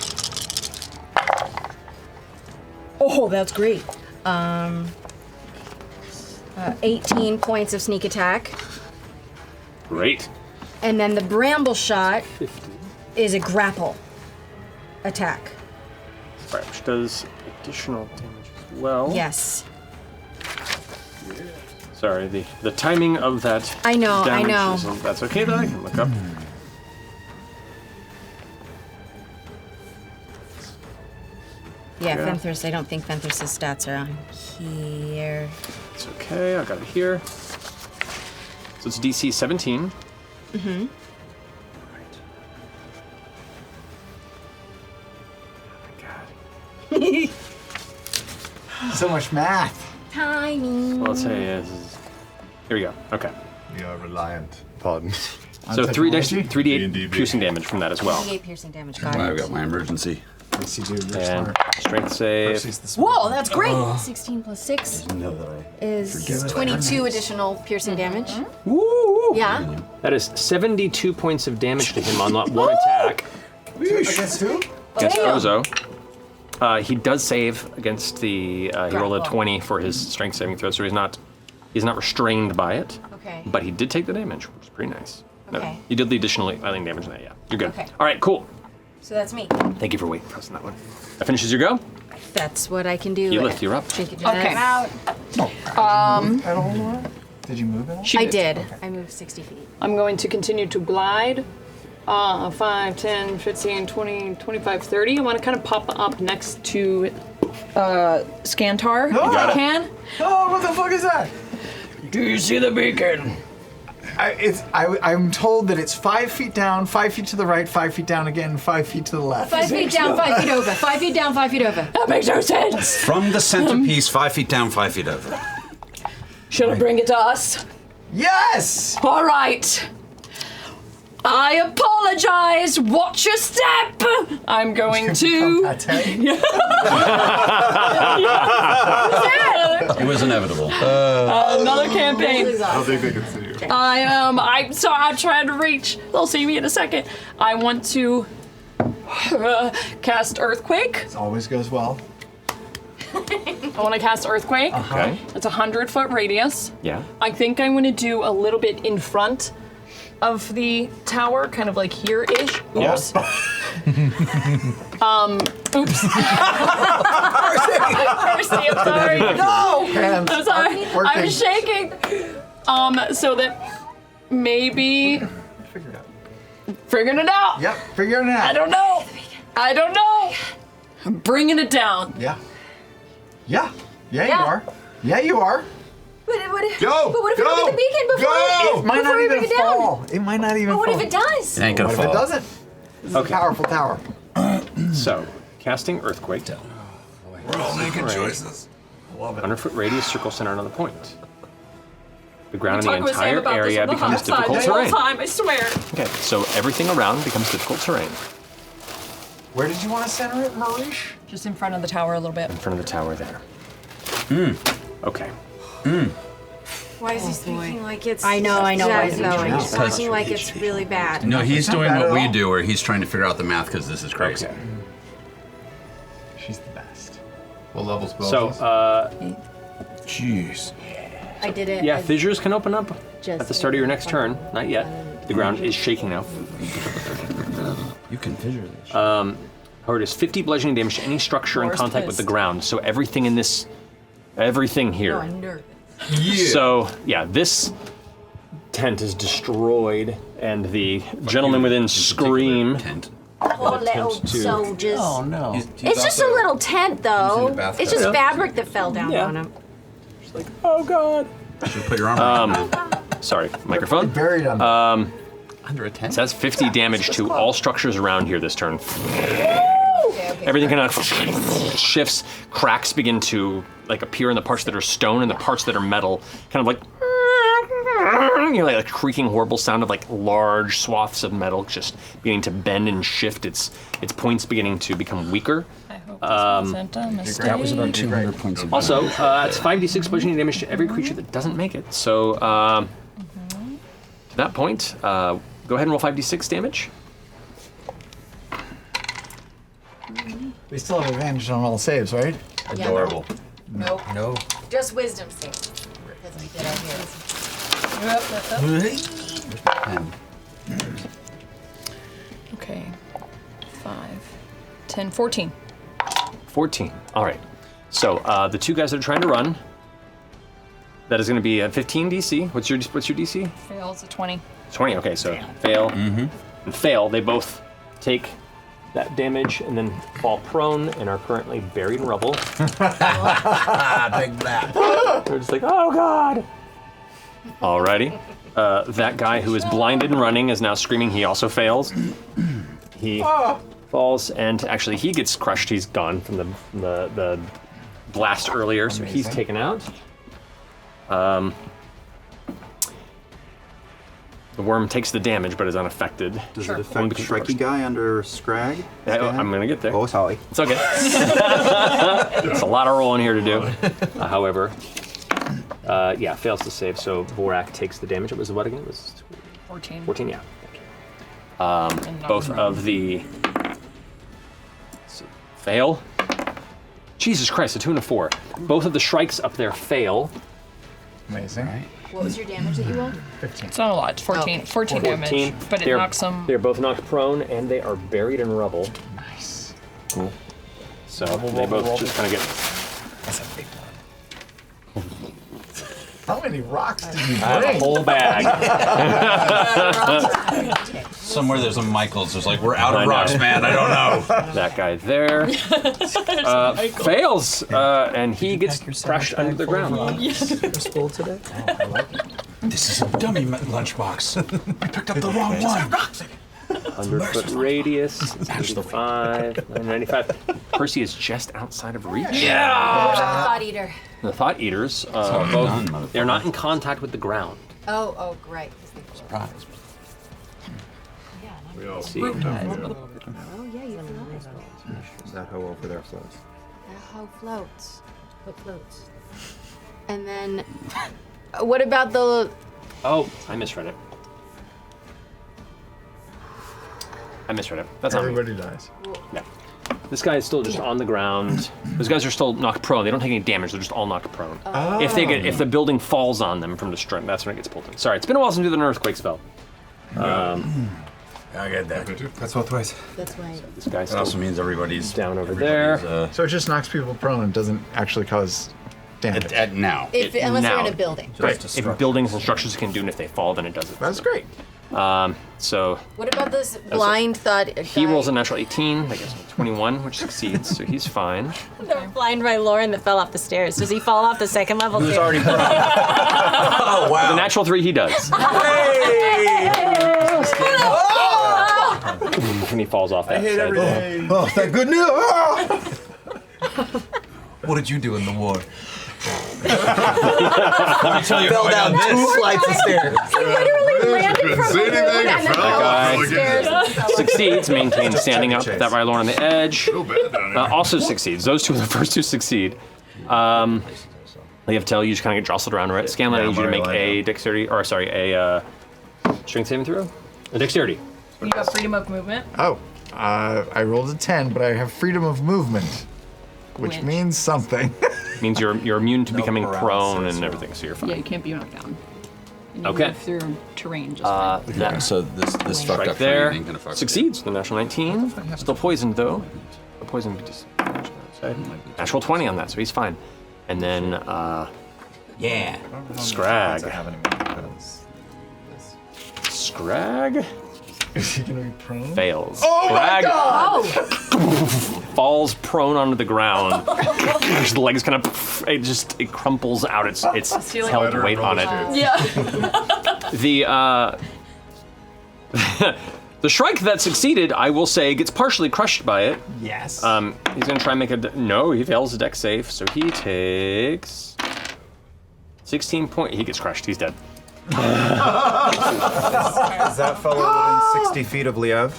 Oh, that's great. 18 points of sneak attack. Great. And then the bramble shot 50. is a grapple attack. Right, which does additional damage as well. Yes. Sorry, the timing of that. I know, I damage know. isn't- That's okay, though. I can look up. Yeah, Yeah. Fenthris. I don't think Fenthris' stats are on here. It's okay. I got it here. So it's DC 17. Mm-hmm. So much math. Tiny. Well, I'll tell you, this is... Here we go. Okay. We are reliant. Pardon. So 3d8 piercing damage from that as well. 28 piercing damage. Got I've it. got my emergency. Yes, you do. You're And smart. strength save. Whoa, that's great. 16 plus 6 is 22 additional piercing damage. Woo! Yeah. That is 72 points of damage to him on that one attack. Against who? Against Damn. Ozo. He does save against the. He rolled a Grapple. 20 for his strength saving throw, so he's not restrained by it. Okay. But he did take the damage, which is pretty nice. No, Okay. you did the additional lightning damage in that, yeah. You're good. Okay. All right, cool. So that's me. Thank you for pressing that one. That finishes your go. That's what I can do. You lift, you're up. Drink it Okay. out. Did you move it? I did. I moved 60 feet. I'm going to continue to glide. 5, 10, 15, 20, 25, 30. I want to kind of pop up next to Scantar if I can. Oh, what the fuck is that? Do you see the beacon? I'm told that it's 5 feet down, 5 feet to the right, 5 feet down again, 5 feet to the left. 5 feet down, 5 feet over. 5 feet down, 5 feet over. That makes no sense. From the centerpiece, 5 feet down, 5 feet over. Should I bring it to us? Yes! All right. I apologize. Watch your step. I'm going to. It was inevitable. Another campaign. I don't think they can see you. I'm sorry. I'm trying to reach. They'll see me in a second. I want to cast Earthquake. It always goes well. I want to cast Earthquake. Okay. It's a 100-foot radius. Yeah. I think I'm going to do a little bit in front of the tower, kind of like here-ish. Oops. Oops. Mercy, I'm sorry. No! Hands. I'm sorry. Working. I'm shaking. So that maybe. Figuring it out. Yep, figuring it out. I don't know. I'm bringing it down. Yeah. Yeah. Yeah, you are. Yeah, you are. But what if, Go! But what if Go! we look at the beacon before It might not we even bring it down? fall. It might not even But what fall. if it does? It ain't gonna What fall. if it doesn't? This is a powerful tower. So, casting Earthquake. We're all making choices. 100-foot radius, circle center on the point. The ground We in the talked with Sam entire about this area on the becomes hot side difficult the whole terrain. time, I swear. Okay, so everything around becomes difficult terrain. Where did you want to center it, Marish? Just in front of the tower a little bit. In front of the tower there. Okay. Why is he speaking like it's... I know. Yeah, why I is he know. doing He's that? speaking like it's really bad. No, he's not doing bad what at we all. do, where he's trying to figure out the math because this is crazy. Okay. She's the best. What level spell So, is this? Jeez. I did it. yeah, fissures can open up Just at the start of your next turn. Not yet. The ground is shaking now. You can fissure this. However, it is 50 bludgeoning damage to any structure in Worst contact with the pissed. ground. So everything in this, everything here. Oh, I'm nervous. So yeah, this tent is destroyed, and the gentlemen within scream. Tent. Poor little attempt to- soldiers. Oh, no. It's just a little tent, though. the bathtub. It's just fabric that fell down Yeah. on him. Just like, oh god. Should put your arm around Sorry, microphone. Buried on under a tent. It says 50 damage to all structures around here this turn. Everything kind of shifts. Cracks begin to like appear in the parts that are stone and the parts that are metal. Kind of like, like a creaking, horrible sound of like large swaths of metal just beginning to bend and shift. Its points beginning to become weaker. I hope this wasn't a mistake. That was about 200 points of Also, it's 5d6 bludgeoning damage to every creature that doesn't make it. So, to that point, go ahead and roll 5d6 damage. We still have advantage on all saves, right? Adorable. Nope. No. Just wisdom save. Because we did our heroes. Okay. 5, 10, 14. 14. All right. So the two guys that are trying to run. That is going to be a 15 DC. What's your DC? Fails a 20. 20. Okay, so fail and fail. They both take that damage and then fall prone and are currently buried in rubble. Big black. They're just like, oh god. Alrighty. That guy who is blinded and running is now screaming. He also fails. He falls, and actually he gets crushed. He's gone from the blast earlier, so he's taken out. The worm takes the damage, but is unaffected. Does it affect Shrieky guy under Scrag? I'm gonna get there. Oh, sorry. It's okay. It's a lot of rolling here to do. However, yeah, fails to save, so Vorak takes the damage. It was what again? It was 14. 14, yeah. Thank you. Both of the fail. Jesus Christ, a 2 and a 4. Both of the Shrikes up there fail. Amazing. What was your damage that you rolled? 15. It's not a lot. It's 14. 14 damage. But it knocks them. They're both knocked prone, and they are buried in rubble. Nice. Cool. So they both just kind of get. That's a big one. How many rocks did you I have a bring? whole bag. Somewhere there's a Michaels. There's like, we're out of rocks, man. I don't know. That guy there fails, and he gets crushed under the ground. This is a dummy lunchbox. I picked up the wrong one. 100-foot radius, 85, 95. Percy is just outside of reach. Thought eater. The Thought Eaters, they're not in contact with the ground. Oh, great. Surprise. We all See. Oh, yeah, you float. That hoe over there floats. That hoe floats. What floats? And then, what about the... Oh, I misread it. That's Everybody dies. Yeah. This guy is still just on the ground. Those guys are still knocked prone. They don't take any damage. They're just all knocked prone. Oh. If the building falls on them from the string, that's when it gets pulled in. Sorry, it's been a while since we did an earthquake spell. I get that. That's both ways. That's right. This guy's That also means everybody's down over there. So it just knocks people prone and doesn't actually cause damage. At now. Unless now. you're in a building. Right. If buildings and structures can do it, and if they fall, then it does it. That's great. So What about this blind thought he guy? rolls a natural 18. That gives him 21, which succeeds, so he's fine. The blind by Lauren that fell off the stairs. Does he fall off the second level? Who's already prone? Oh, wow. The natural 3 he does. And he falls off that side. Oh, thank goodness! What did you do in the war? Let me tell you Fell down 2 flights of stairs. Literally landed from the moon and then fell off the stairs. Succeeds, maintains standing up. That Rylorn on the edge. Also succeeds. Those two, the first two succeed. You have to tell you just kind of get jostled around, right? Scanlan, I need you to make a dexterity, or sorry, a strength saving throw? A dexterity. You got freedom of movement. Oh, I rolled a 10, but I have freedom of movement, which means something. Means you're immune to becoming prone paralysis, and everything, so you're fine. Yeah, you can't be knocked down. And you Okay. move through terrain just fine. That So this fucked right up there train ain't gonna fuck succeeds. The natural 19. Still poisoned though. The poison be just natural 20 on that, so he's fine. And then Yeah. Scrag. Scrag Is he gonna be prone? fails. Oh my Scrag God! falls prone onto the ground. His legs kind of it crumples out. It's held weight on it. Yeah. The Shrike that succeeded, I will say, gets partially crushed by it. Yes. He's gonna try and make no, he fails the dex save, so he takes 16 points. He gets crushed, he's dead. Is that fellow within 60 feet of Liev?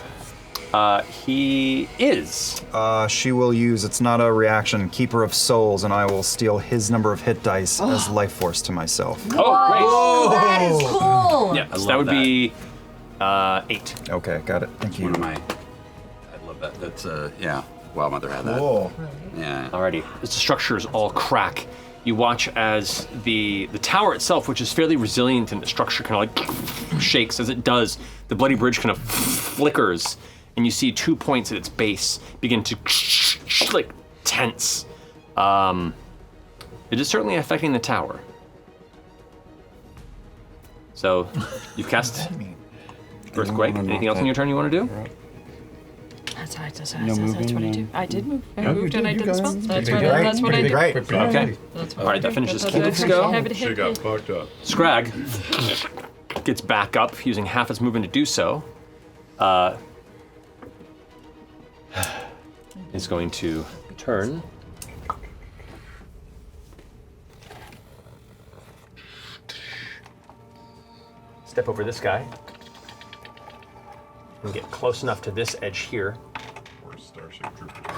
He is. She will use, it's not a reaction, Keeper of Souls, and I will steal his number of hit dice as life force to myself. Oh, great. That is cool. Yeah, so that would be 8. Okay, got it. Thank you. One of my. I love that. That's yeah. Wow, Mother had that. Cool. Yeah. Alrighty, as the structures all crack, you watch as the tower itself, which is fairly resilient and the structure kind of like shakes. As it does, the bloody bridge kind of flickers, and you see 2 points at its base begin to like tense. It is certainly affecting the tower. So, you've cast Earthquake. Anything else in your turn you want to do? That's No moving, what I no- do. I did move. I No, moved you and I did, did you the spell. guys. That's You what did I that's what I You did. did great. Okay. That's what All I right, that did. finishes That's what I Keith's did. go. Have it hit Should've got me. fucked up. Scrag gets back up, using half its movement to do so. Is going to turn. Step over this guy. And get close enough to this edge here. Or Starship Trooper.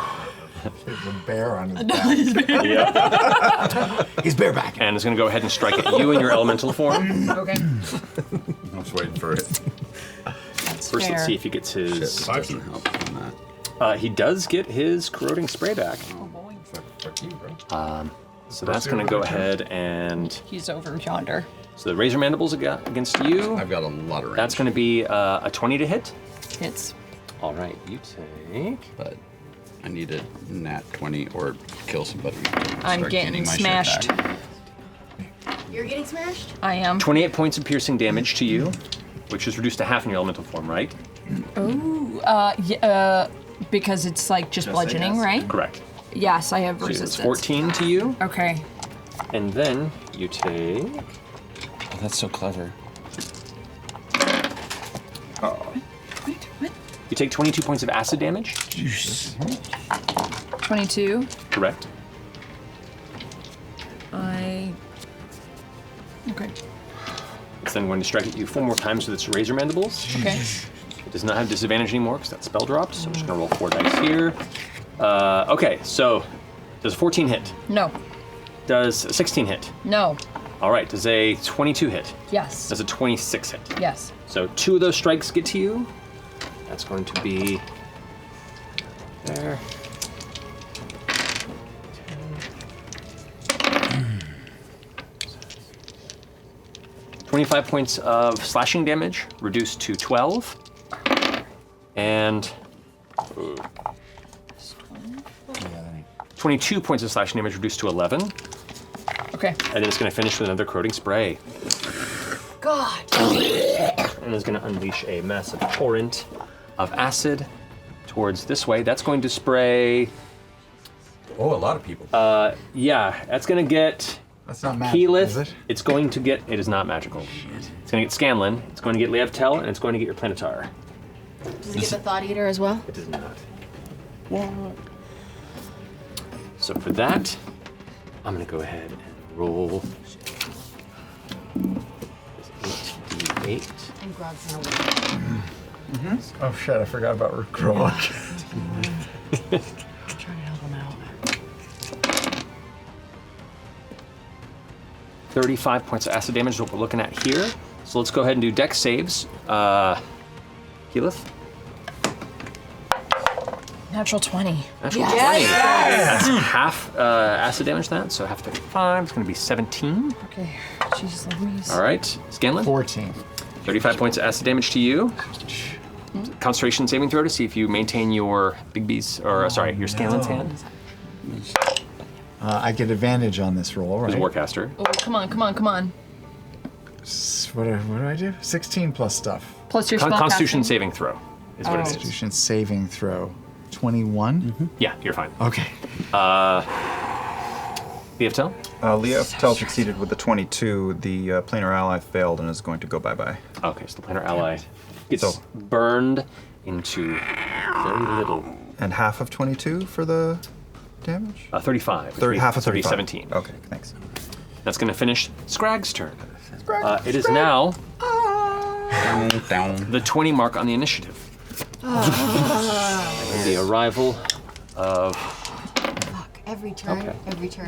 There's a bear on his back. Yeah. He's bareback. And is going to go ahead and strike at you in your elemental form. Okay. I was waiting for it. That's First, fair. let's see if he gets his. This doesn't help on that. He does get his corroding spray back. Oh boy. Fuck you, bro. So that's going to go ahead and. He's over yonder. So the Razor Mandibles against you. I've got a lot of range. That's going to be a 20 to hit. Hits. All right, you take. But I need a nat 20 or kill somebody. to I'm start getting gaining my shit smashed. back. You're getting smashed? I am. 28 points of piercing damage to you, which is reduced to half in your elemental form, right? Because it's like just bludgeoning, right? Correct. Yes, I have So it's resistance. 14 to you, Okay. and then you take. Oh, that's so clever. You take 22 points of acid damage. 22. Correct. Okay. It's then going to strike at you 4 more times with its razor mandibles. Okay. It does not have disadvantage anymore because that spell dropped, so I'm just going to roll 4 dice here. Okay, so does a 14 hit? No. Does a 16 hit? No. All right, does a 22 hit? Yes. Does a 26 hit? Yes. So 2 of those strikes get to you. That's going to be there. 25 points of slashing damage, reduced to 12. And 22 points of slashing damage, reduced to 11. Okay. And then it's going to finish with another corroding spray. God. And it's going to unleash a massive torrent of acid towards this way. That's going to spray. Oh, a lot of people. Yeah, that's going to get. That's not magical, is it? It's going to get. It is not magical. It's going to get Scanlan. It's going to get Leavtel, and it's going to get your Planetar. Does it get the Thought Eater as well? It does not. What? So for that, I'm going to go ahead and roll. 8d8. And Grod's gonna win. Oh shit! I forgot about Rook. Trying to help him out. 35 points of acid damage is what we're looking at here. So let's go ahead and do dex saves. Keyleth? Natural 20. Natural 20. That's half acid damage that, so half 35. It's going to be 17. Okay. Jesus Louise. All right. Scanlan? 14. 35 points of acid damage to you. Concentration saving throw to see if you maintain your Big B's, or sorry, your Scanlan's hand. I get advantage on this roll, right? As a Warcaster. Oh, come on, come on, come on. What do I do? 16 plus stuff. Plus your spell Constitution casting. saving throw is what it is. Constitution saving throw. 21? Yeah, you're fine. Okay. Leavtel? Leavtel succeeded with the 22. The planar ally failed and is going to go bye-bye. Okay, so the planar ally gets burned into very little. And half of 22 for the damage? 35. Half of 35. 17. Okay, thanks. That's going to finish Scrag's turn. It is now the 20 mark on the initiative. The arrival of. Fuck. Every turn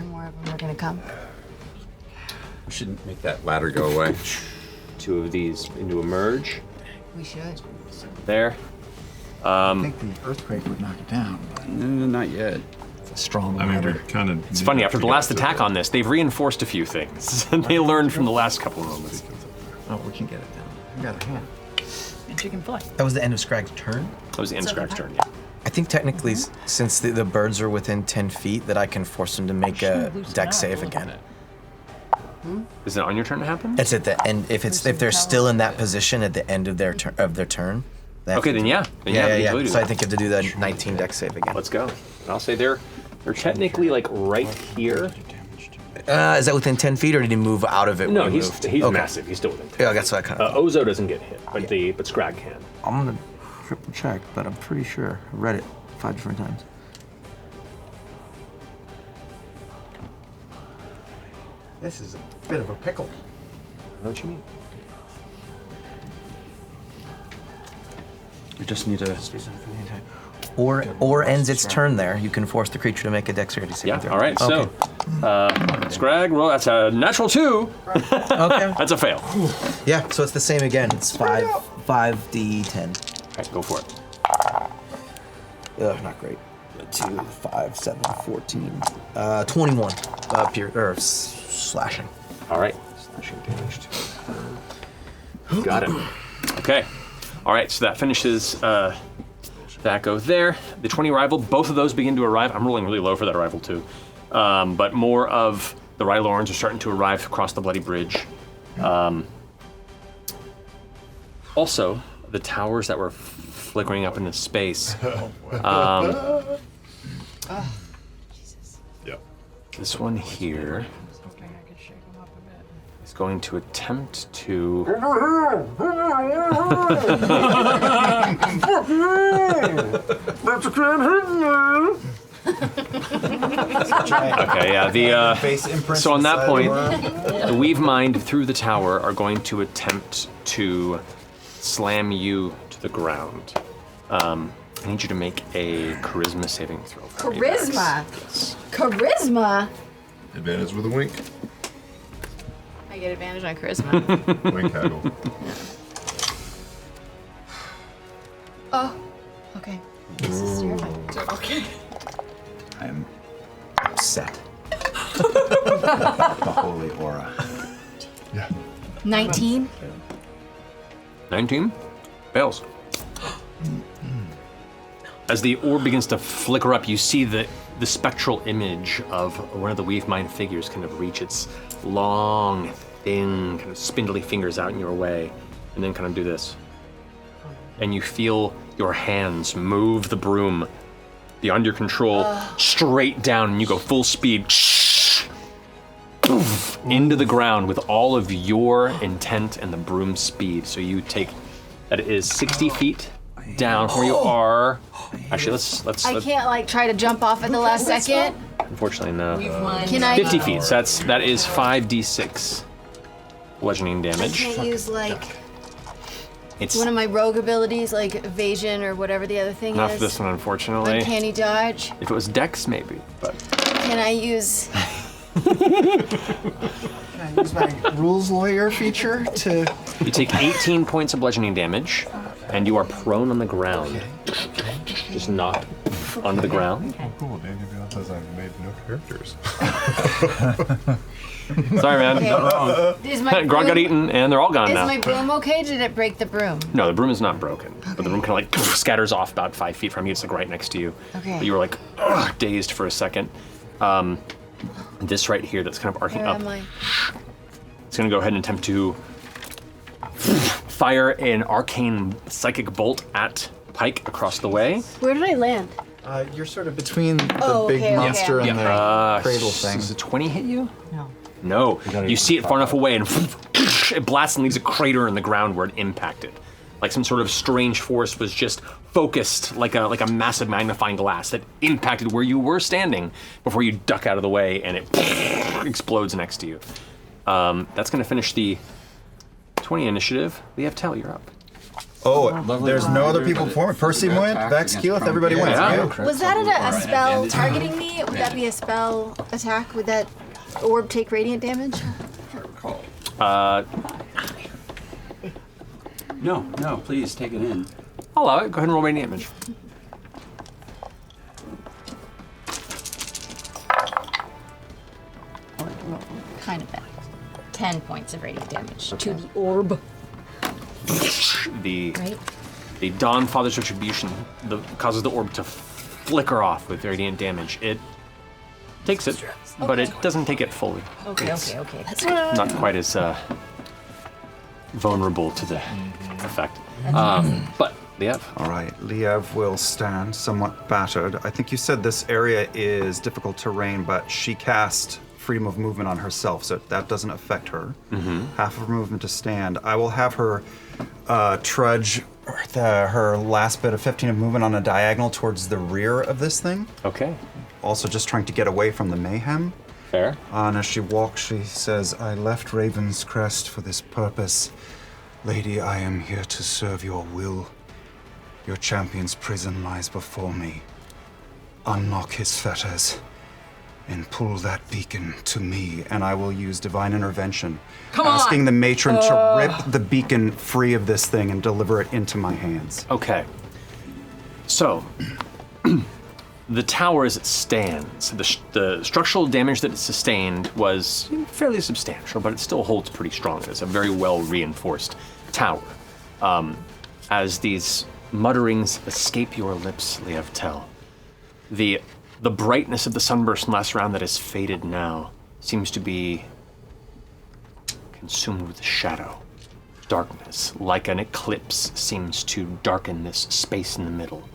more of them are gonna come. We shouldn't make that ladder go away. 2 of these into a merge. We should. There. I think the earthquake would knock it down. No, not yet. It's a strong I mean, ladder. we're kind of. It's funny, after the last attack on this, they've reinforced a few things. And they learned from the last couple of moments. Oh, we can get it down. We got a hand. And she can fly. That was the end of Scrag's turn? That was the end of Scrag's turn, yeah. I think technically, since the birds are within 10 feet, that I can force them to make a dex save again. Is it on your turn to happen? It's at the end. If they're still in that position at the end of their turn. they have Okay, to then do- yeah. Then yeah, we totally do So I that. think you have to do the 19 dex save again. Let's go. I'll say they're technically like right here. Is that within 10 feet, or did he move out of it? No, when he he's moved? okay. Okay. Massive. He's still within. Yeah, that's what I kind of. Ozo doesn't get hit, but Scrag can. I'm gonna triple check, but I'm pretty sure I read it 5 different times. This is a bit of a pickle. I know what you mean. We just need to. Or ends its turn there. You can force the creature to make a dexterity saving Yeah. throw. All right. So, Scrag, roll. That's a natural 2. Okay. That's a fail. Yeah. So it's the same again. It's 5d10. All right, go for it. Ugh, not great. 2, 5, 7, 14. 21. Slashing. All right. Slashing damage. Got it. Okay. All right. So that finishes. That goes there. The 20 arrival. Both of those begin to arrive. I'm rolling really low for that arrival too. But more of the Rylorns are starting to arrive across the Bloody Bridge. Also, the towers that were flickering up into space. Yep. This one here is going to attempt to. Okay, yeah. So on that point, the Weave Mind through the tower are going to attempt to slam you to the ground. I need you to make a charisma saving throw. for me, Vax. Charisma. Yes. Charisma. Advantage with a wink. I get advantage on charisma. Wink haggle. Oh, okay. This is terrifying. Okay. I'm upset. The holy aura. Yeah. 19. 19 fails. As the orb begins to flicker up, you see the spectral image of one of the Weave Mind figures kind of reach its long, thin, kind of spindly fingers out in your way, and then kind of do this. And you feel your hands move the broom beyond your control, straight down, and you go full speed into the ground with all of your intent and the broom speed. So you take, that is 60 feet down from where you are. Actually, let's I can't like try to jump off at the last second. unfortunately, no. Can I? 50 feet, so that is 5d6 bludgeoning I damage. can't use like It's one of my rogue abilities, like evasion or whatever the other thing not is. for this one, unfortunately. Uncanny dodge. If it was Dex, maybe, but Can I use? Can I use my rules lawyer feature to? you take 18 points of bludgeoning damage, and you are prone on the ground. Just knocked onto the ground. Oh, cool. Danny Beyond says I've made no characters. Sorry, man. Okay. Is my Grog got broom- eaten, and they're all gone Is now. my broom okay? Did it break the broom? No, the broom is not broken, but the broom kind of like scatters off about 5 feet from you. It's like right next to you. Okay. But you were like dazed for a second. This right here, that's kind of arcing Where up. am I? It's gonna go ahead and attempt to fire an arcane psychic bolt at Pike across the way. Where did I land? You're sort of between the Oh, big okay, monster okay. and the cradle Does thing. a 20 hit you? No. No. You see it far enough away and it blasts and leaves a crater in the ground where it impacted. Like some sort of strange force was just focused like a massive magnifying glass that impacted where you were standing before you duck out of the way and it explodes next to you. That's going to finish the 20 initiative. Lievtel, you're up. Oh, there's no other people before me. Percy went, Vax'ildan, everybody went. Yeah. Was that a spell targeting me? Would that be a spell attack? Would that orb take radiant damage? No, please take it in. I'll allow it. Go ahead and roll radiant damage. Kind of bad. 10 points of radiant damage to the Orb. The right. the Dawn Father's Retribution causes the orb to flicker off with radiant damage. It takes it, but it doesn't take it fully. Okay, It's okay. not quite as vulnerable to the effect. But Liev. All right, Liev will stand somewhat battered. I think you said this area is difficult terrain, but she cast freedom of movement on herself, so that doesn't affect her. Half of her movement to stand. I will have her trudge her last bit of 15 of movement on a diagonal towards the rear of this thing. Okay. Also just trying to get away from the mayhem. Fair. And as she walks, she says, I left Raven's Crest for this purpose. Lady, I am here to serve your will. Your champion's prison lies before me. Unlock his fetters and pull that beacon to me, and I will use divine intervention, asking the matron to rip the beacon free of this thing and deliver it into my hands. Okay. So, the tower as it stands, the structural damage that it sustained was fairly substantial, but it still holds pretty strong. It's a very well reinforced tower. As these mutterings escape your lips, Lievtel, the brightness of the sunburst from last round that has faded now seems to be consumed with shadow. Darkness, like an eclipse, seems to darken this space in the middle.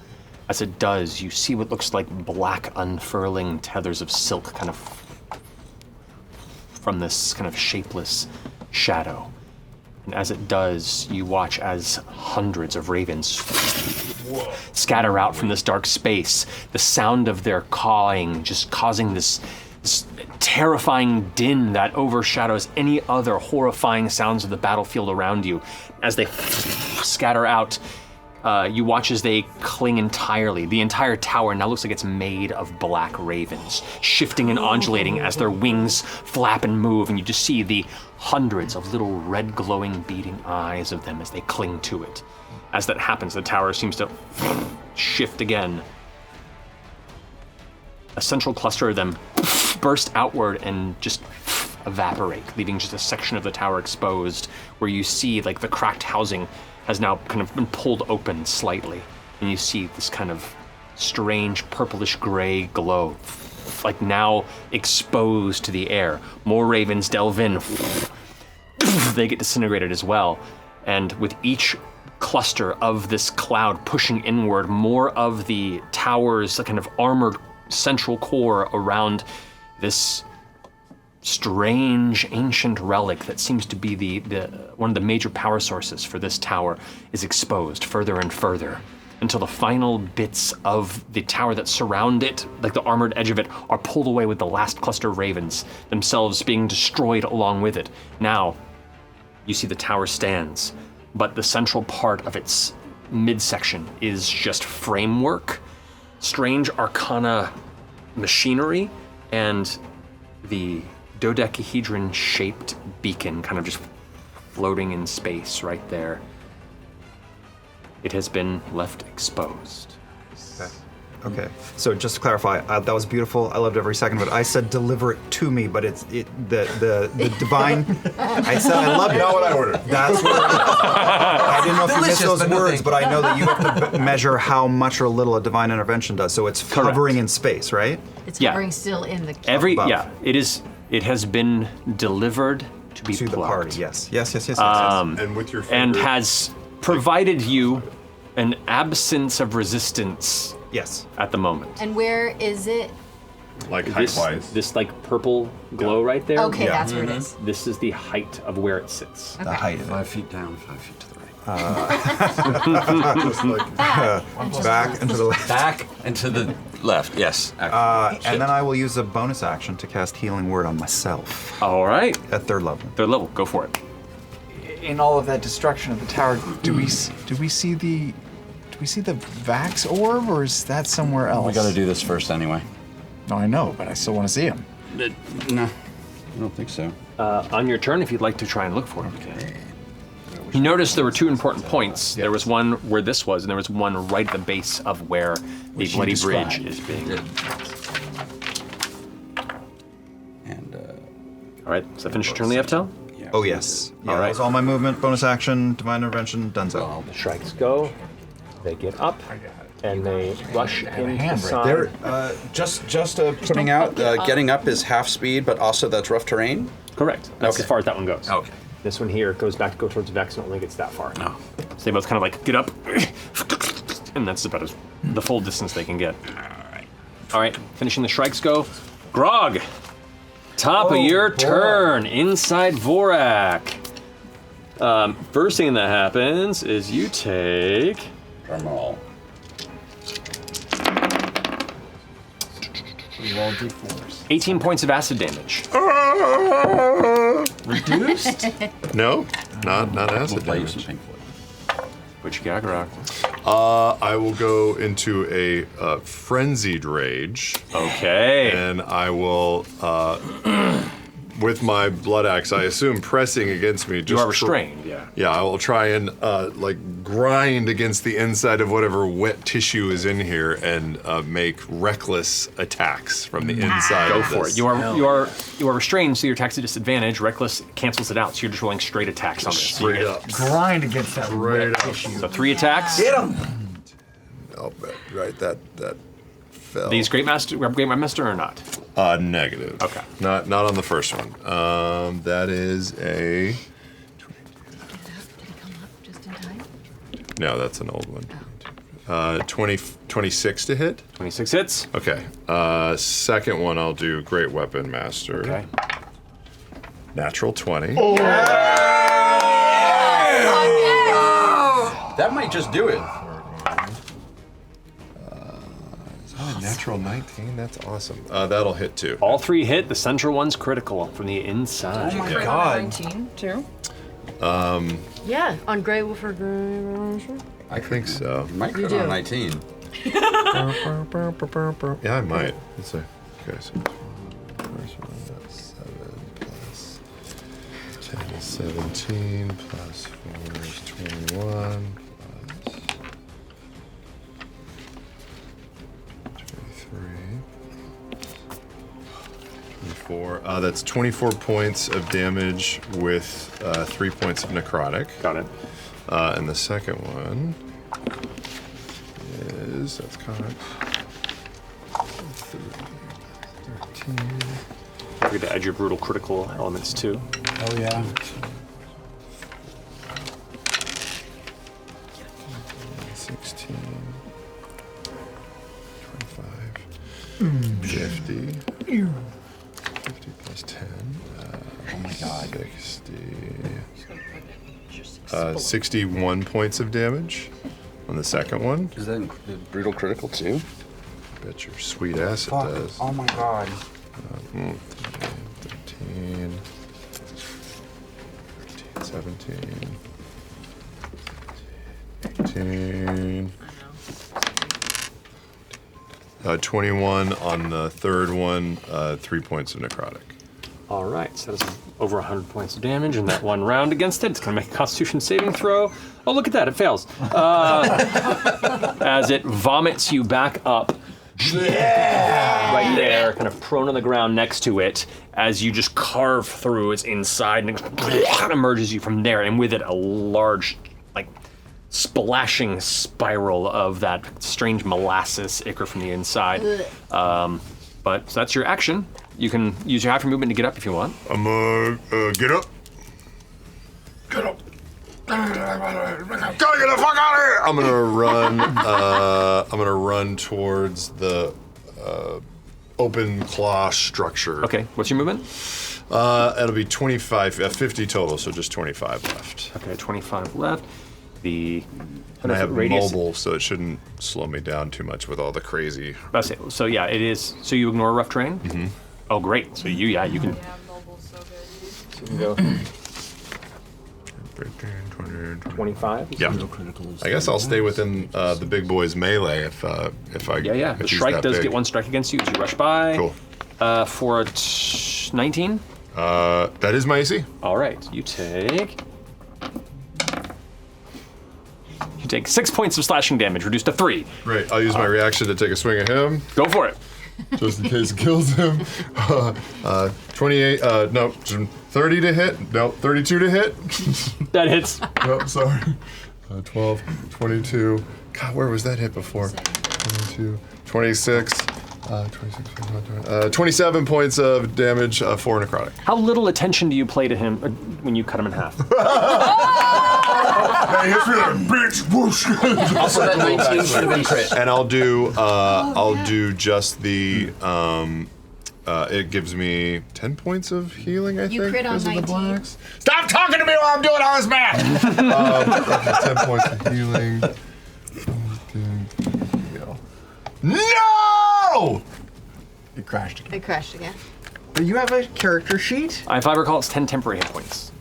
As it does, you see what looks like black unfurling tethers of silk kind of from this kind of shapeless shadow. And as it does, you watch as hundreds of ravens scatter out from this dark space, the sound of their cawing just causing this terrifying din that overshadows any other horrifying sounds of the battlefield around you. As they scatter out, you watch as they cling entirely. The entire tower now looks like it's made of black ravens, shifting and undulating as their wings flap and move, and you just see the hundreds of little red glowing beating eyes of them as they cling to it. As that happens, the tower seems to shift again. A central cluster of them burst outward and just evaporate, leaving just a section of the tower exposed, where you see like the cracked housing has now kind of been pulled open slightly, and you see this kind of strange purplish gray glow, like now exposed to the air. More ravens delve in. They get disintegrated as well, and with each cluster of this cloud pushing inward, more of the tower's kind of armored central core around this strange ancient relic that seems to be the one of the major power sources for this tower is exposed further and further until the final bits of the tower that surround it, like the armored edge of it, are pulled away with the last cluster of ravens, themselves being destroyed along with it. Now, you see the tower stands, but the central part of its midsection is just framework, strange arcana machinery, and the dodecahedron-shaped beacon kind of just floating in space right there. It has been left exposed. Okay. So just to clarify, that was beautiful. I loved every second of it. I said deliver it to me, but the divine. I said I loved it. Not what I ordered. That's what I didn't know if you missed those words, but I know that you have to measure how much or little a divine intervention does. So it's hovering in space, right? It's hovering still in the It is. It has been delivered to be plucked. The party. Yes. And with your and has provided you an absence of resistance. Yes. At the moment. And where is it? Like height-wise? This like purple glow right there. Okay, that's where it is. This is the height of where it sits. Okay. The height. 5 feet down, 5 feet to the right. Back and to the left. Back and to the left, yes. And then I will use a bonus action to cast Healing Word on myself. All right. At third level. Third level, go for it. In all of that destruction of the tower, do we see the Vax orb, or is that somewhere else? We gotta do this first anyway. No, I know, but I still want to see him. No, I don't think so. On your turn, if you'd like to try and look for him. Okay. You noticed there were two important points. There was one where this was, and there was one right at the base of where the Bloody Bridge is being. And all right, so finish your turn, Lieftel? Yeah. Oh yes. Yeah, all right. That was all my movement, bonus action, divine intervention, donezo. All the strikes go. They get up, and they rush in the side. They're just putting out. Getting up is half speed, but also that's rough terrain. Correct. That's Okay. as far as that one goes. Okay. This one here goes back to go towards Vex and only gets that far. No. So they both kind of like get up, and that's about the full distance they can get. All right. Finishing the strikes go. Grog. Top of your turn inside Vorak. First thing that happens is you take. All. Roll d4s. 18 points of acid damage. Reduced? No, not acid damage. What you got, Grog? I will go into a frenzied rage. Okay. And I will, with my blood axe, I assume pressing against me. You are restrained, yeah. Yeah, I will try and like grind against the inside of whatever wet tissue is in here and make reckless attacks from the inside. Go of for this. it. You are restrained, so your attack's a disadvantage. Reckless cancels it out, so you're just rolling straight attacks on this. Straight up. Grind against that red tissue. So 3 attacks. Get him! Oh, right, that fell. These Great Master or not? Negative. Okay. Not on the first one. That is a No, that's an old one. 26 to hit. 26 hits. Okay. Second one, I'll do Great Weapon Master. Okay. Natural 20. Oh. That might just do it. Natural 19. That's awesome. That'll hit too. All 3 hit. The central one's critical from the inside. Oh my god. 19 too. Yeah, on Grey Wolf or Grey. I think so. You might You crit on do. 19. Yeah, I might. Let's see. Okay, so first one, that's 7 plus 10 is 17 plus 4 is 21 plus 24. That's 24 points of damage with 3 points of necrotic. Got it. And the second one is, that's correct. 13. You're going to add your brutal critical elements too. Oh yeah. 16. 25. 50. 50 plus 10. Oh my god. 60. 61 points of damage on the second one. Does that include brutal critical too? Bet your sweet ass it does. Oh my god. 13, 17, 18, 21 on the third one, 3 points of necrotic. All right, so that's over 100 points of damage in that one round against it. It's going to make a Constitution saving throw. Oh, look at that, it fails. As it vomits you back up. Right there, kind of prone on the ground next to it, as you just carve through its inside, and it emerges you from there, and with it a large, like, splashing spiral of that strange molasses ichor from the inside. But so that's your action. You can use your half your movement to get up if you want. I'm get up. Get up. Gotta get the fuck out of here! I'm gonna run. I'm gonna run towards the open claw structure. Okay. What's your movement? It'll be 25, 50 total, so just 25 left. Okay, 25 left. And I have radius. mobile, so it shouldn't slow me down too much with all the crazy. That's it. So yeah, it is. So you ignore rough terrain. Mm-hmm. Oh, great. So you can. So you can go. 25. Yeah. I guess I'll stay within the big boy's melee if I. Yeah. If The he's strike that does big. get one strike against you as you rush by. Cool. For 19. That is my AC. All right. You take 6 points of slashing damage, reduced to 3. Great. I'll use my reaction to take a swing at him. Go for it. Just in case it kills him. 28. No, 30 to hit. No, 32 to hit. That hits. Nope, sorry. 12, 22. God, where was that hit before? 22, 26. 27 points of damage, 4 necrotic. How little attention do you play to him when you cut him in half? He hits me like, bitch, whoosh. Also, that 19 should have been crit. And I'll do just the, it gives me 10 points of healing, I think. You crit on because of the 19. blacks. Stop talking to me while I'm doing all this math! 10 points of healing. No! It crashed again. It crashed again. But you have a character sheet? If I recall, it's 10 temporary hit points.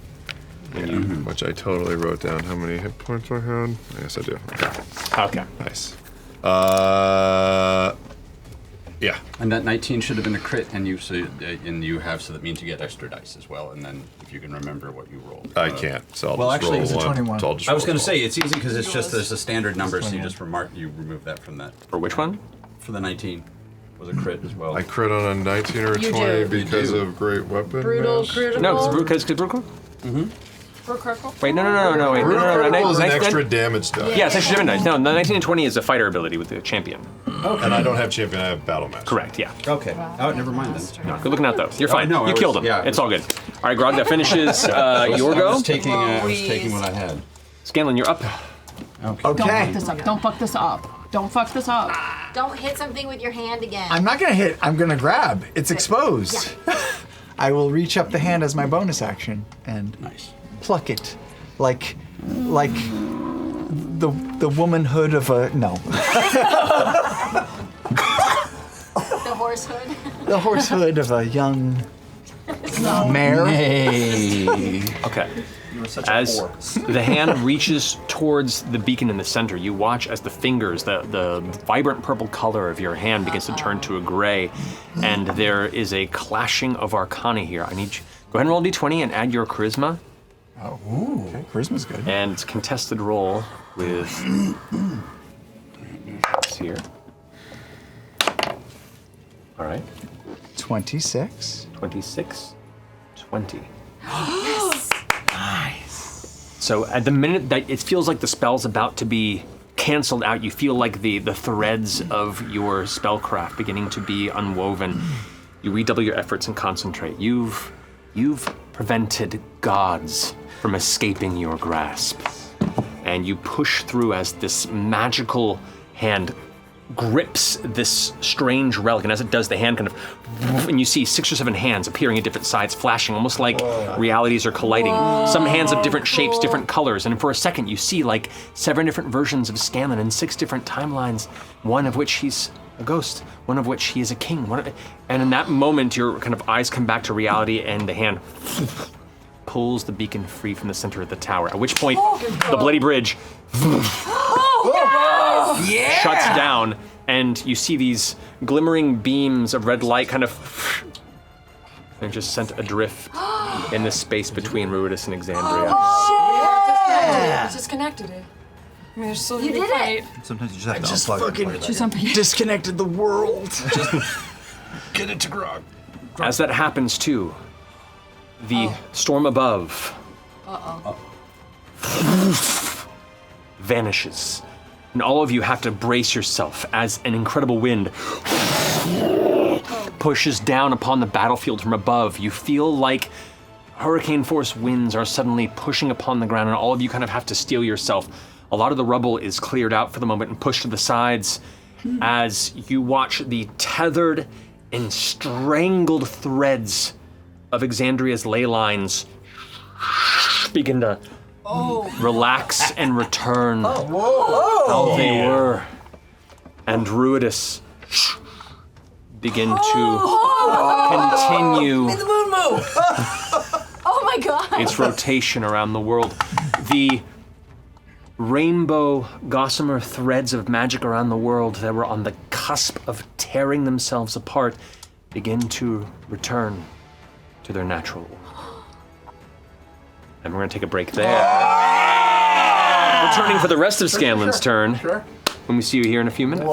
Which I totally wrote down how many hit points I had. Yes, I do. Okay. Nice. Yeah. And that 19 should have been a crit, and you have, so that means you get extra dice as well. And then if you can remember what you rolled. I can't. So I'll well, just actually, roll it's a one. 21. So I'll just I was roll going to one. say it's easy because it's just there's a standard number, so you just remove that from that. For which one? For the 19 was a crit as well. I crit on a 19 or a You 20 do. because of great weapon. Brutal mash. critical. No, because brutal. Critical. Wait, no. Wait, Brutal no. critical is an Nice- extra damage die. Yeah, it's extra damage dice. No, the 19 and 20 is a fighter ability with the champion. And I don't have champion, I have battle master. Correct, yeah. Okay. Oh, never mind then. No, good looking out though. You're fine. no, you I killed was- him. yeah, It's all good. All right, Grog, that finishes your I go. was taking what I had. Scanlan, you're up. Okay. Don't fuck this up. Don't fuck this up. Don't fuck this up. Don't hit something with your hand again. I'm not gonna hit. I'm gonna grab. It's exposed. I will reach up the hand as my bonus action and pluck it, like the womanhood of a no. The horse hood. The horse hood of a young mare. Okay. As the hand reaches towards the beacon in the center, you watch as the fingers, the vibrant purple color of your hand begins to turn to a gray, and there is a clashing of arcana here. I need you, go ahead and roll d20 and add your charisma. Oh, ooh. Okay, charisma's good. And it's contested roll with it's here. All right. 26. 26. 20. Yes. Nice. So at the minute that it feels like the spell's about to be canceled out, you feel like the threads of your spellcraft beginning to be unwoven. You redouble your efforts and concentrate. You've prevented gods from escaping your grasp. And you push through as this magical hand grips this strange relic, and as it does, the hand kind of, and you see 6 or 7 hands appearing at different sides, flashing, almost like realities are colliding. Some hands of different shapes, different colors, and for a second you see like 7 different versions of Scanlan in 6 different timelines, one of which he's a ghost, one of which he is a king, and in that moment your kind of eyes come back to reality, and the hand pulls the beacon free from the center of the tower, at which point the bloody bridge shuts down, and you see these glimmering beams of red light kind of and just sent adrift in the space between Ruidus and Exandria. It's disconnected it. I mean, there's still You a big did it. fight. Sometimes you just have to Just unplug fucking it. disconnected the world. Get it to Grog. As that happens too, the storm above vanishes. And all of you have to brace yourself as an incredible wind pushes down upon the battlefield from above. You feel like hurricane force winds are suddenly pushing upon the ground, and all of you kind of have to steel yourself. A lot of the rubble is cleared out for the moment and pushed to the sides as you watch the tethered and strangled threads of Exandria's ley lines begin to relax and return how they were. And Ruidus begin to continue Made the moon move. Oh my god. its rotation around the world. The rainbow gossamer threads of magic around the world that were on the cusp of tearing themselves apart begin to return to their natural order. And we're gonna take a break there. Returning for the rest of Scanlan's turn when we see you here in a few minutes.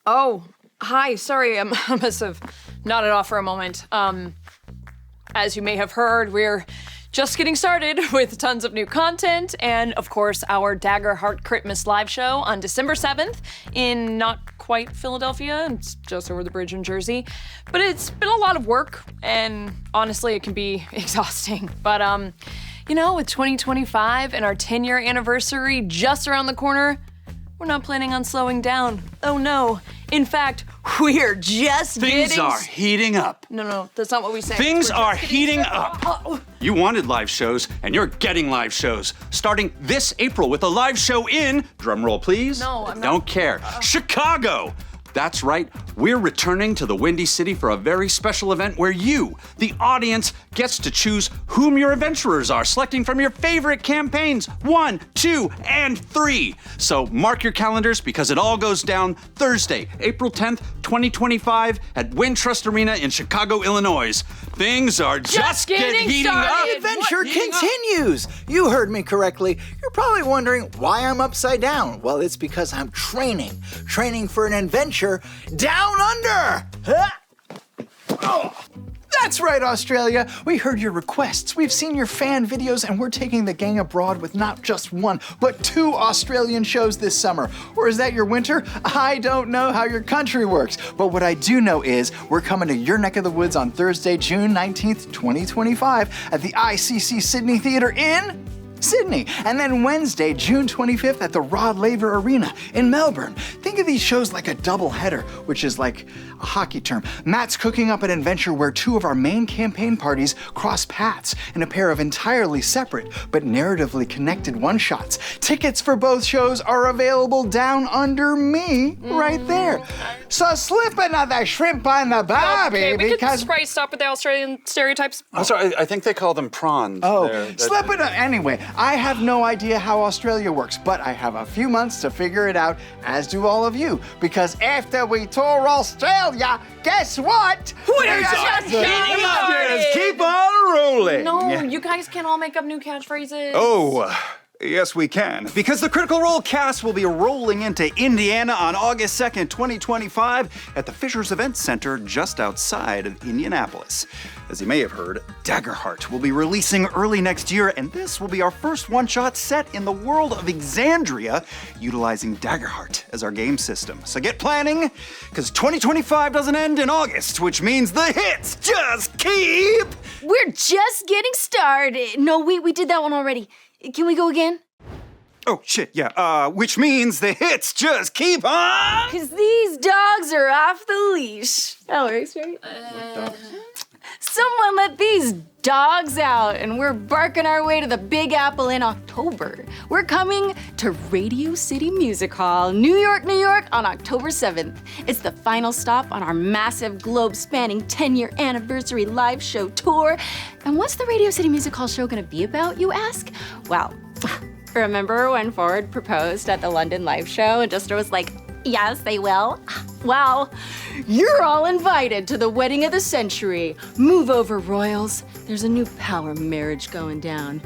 Oh, hi. Sorry, I must have nodded off for a moment. As you may have heard, we're just getting started with tons of new content, and of course, our Dagger Heart Christmas live show on December 7th in not quite Philadelphia. It's just over the bridge in Jersey. But it's been a lot of work, and honestly, it can be exhausting. But, you know, with 2025 and our 10-year anniversary just around the corner, we're not planning on slowing down. Oh no. In fact, we're just Things are heating up. No, that's not what we say. Things We're are just getting heating started. up. You wanted live shows, and you're getting live shows. Starting this April with a live show in, drumroll please. No, I'm not. Don't care. Chicago. That's right, we're returning to the Windy City for a very special event where you, the audience, gets to choose whom your adventurers are, selecting from your favorite campaigns 1, 2, and 3. So mark your calendars because it all goes down Thursday, April 10th, 2025 at Wintrust Arena in Chicago, Illinois. Things are just getting heating up. started. Adventure continues. You heard me correctly. You're probably wondering why I'm upside down. Well, it's because I'm training for an adventure down under. Huh? Oh. That's right, Australia. We heard your requests. We've seen your fan videos, and we're taking the gang abroad with not just one, but 2 Australian shows this summer. Or is that your winter? I don't know how your country works, but what I do know is we're coming to your neck of the woods on Thursday, June 19th, 2025 at the ICC Sydney Theatre in Sydney, and then Wednesday, June 25th at the Rod Laver Arena in Melbourne. Think of these shows like a double header, which is like a hockey term. Matt's cooking up an adventure where 2 of our main campaign parties cross paths in a pair of entirely separate but narratively connected one-shots. Tickets for both shows are available down under me right there. So slip another shrimp on the barbie Okay, we because... could probably stop with the Australian stereotypes. I'm sorry, I think they call them prawns. Oh, They're- slip it. Anyway, I have no idea how Australia works, but I have a few months to figure it out, as do all of you. Because after we tour Australia, guess what? We're just getting started. Keep on rolling. No, you guys can't all make up new catchphrases. Oh, yes, we can. Because the Critical Role cast will be rolling into Indiana on August 2nd, 2025 at the Fishers Event Center just outside of Indianapolis. As you may have heard, Daggerheart will be releasing early next year, and this will be our first one-shot set in the world of Exandria, utilizing Daggerheart as our game system. So get planning, because 2025 doesn't end in August, which means the hits just keep... We're just getting started. No, we did that one already. Can we go again? Oh, shit, yeah. Which means the hits just keep on... Because these dogs are off the leash. That works, right? Someone let these dogs out, and we're barking our way to the Big Apple in October. We're coming to Radio City Music Hall, New York, New York, on October 7th. It's the final stop on our massive globe-spanning 10-year anniversary live show tour. And what's the Radio City Music Hall show gonna be about, you ask? Well, remember when Ford proposed at the London live show and Jester was like, yes, they will? Well, you're all invited to the wedding of the century. Move over, royals. There's a new power marriage going down.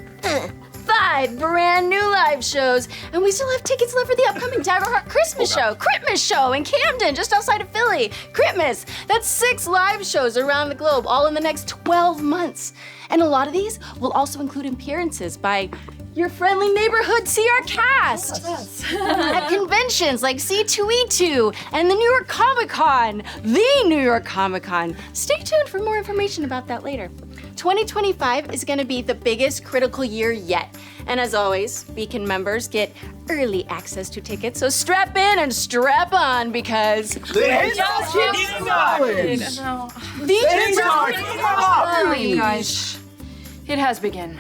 5 brand new live shows, and we still have tickets left for the upcoming Daggerheart Christmas show, Christmas show in Camden, just outside of Philly. Christmas. That's 6 live shows around the globe, all in the next 12 months. And a lot of these will also include appearances by your friendly neighborhood CR cast at conventions like C2E2 and the New York Comic Con, the New York Comic Con. Stay tuned for more information about that later. 2025 is going to be the biggest critical year yet. And as always, Beacon members get early access to tickets, so strap in and strap on because The hits just getting started. The hits are Oh, you guys, it has begun.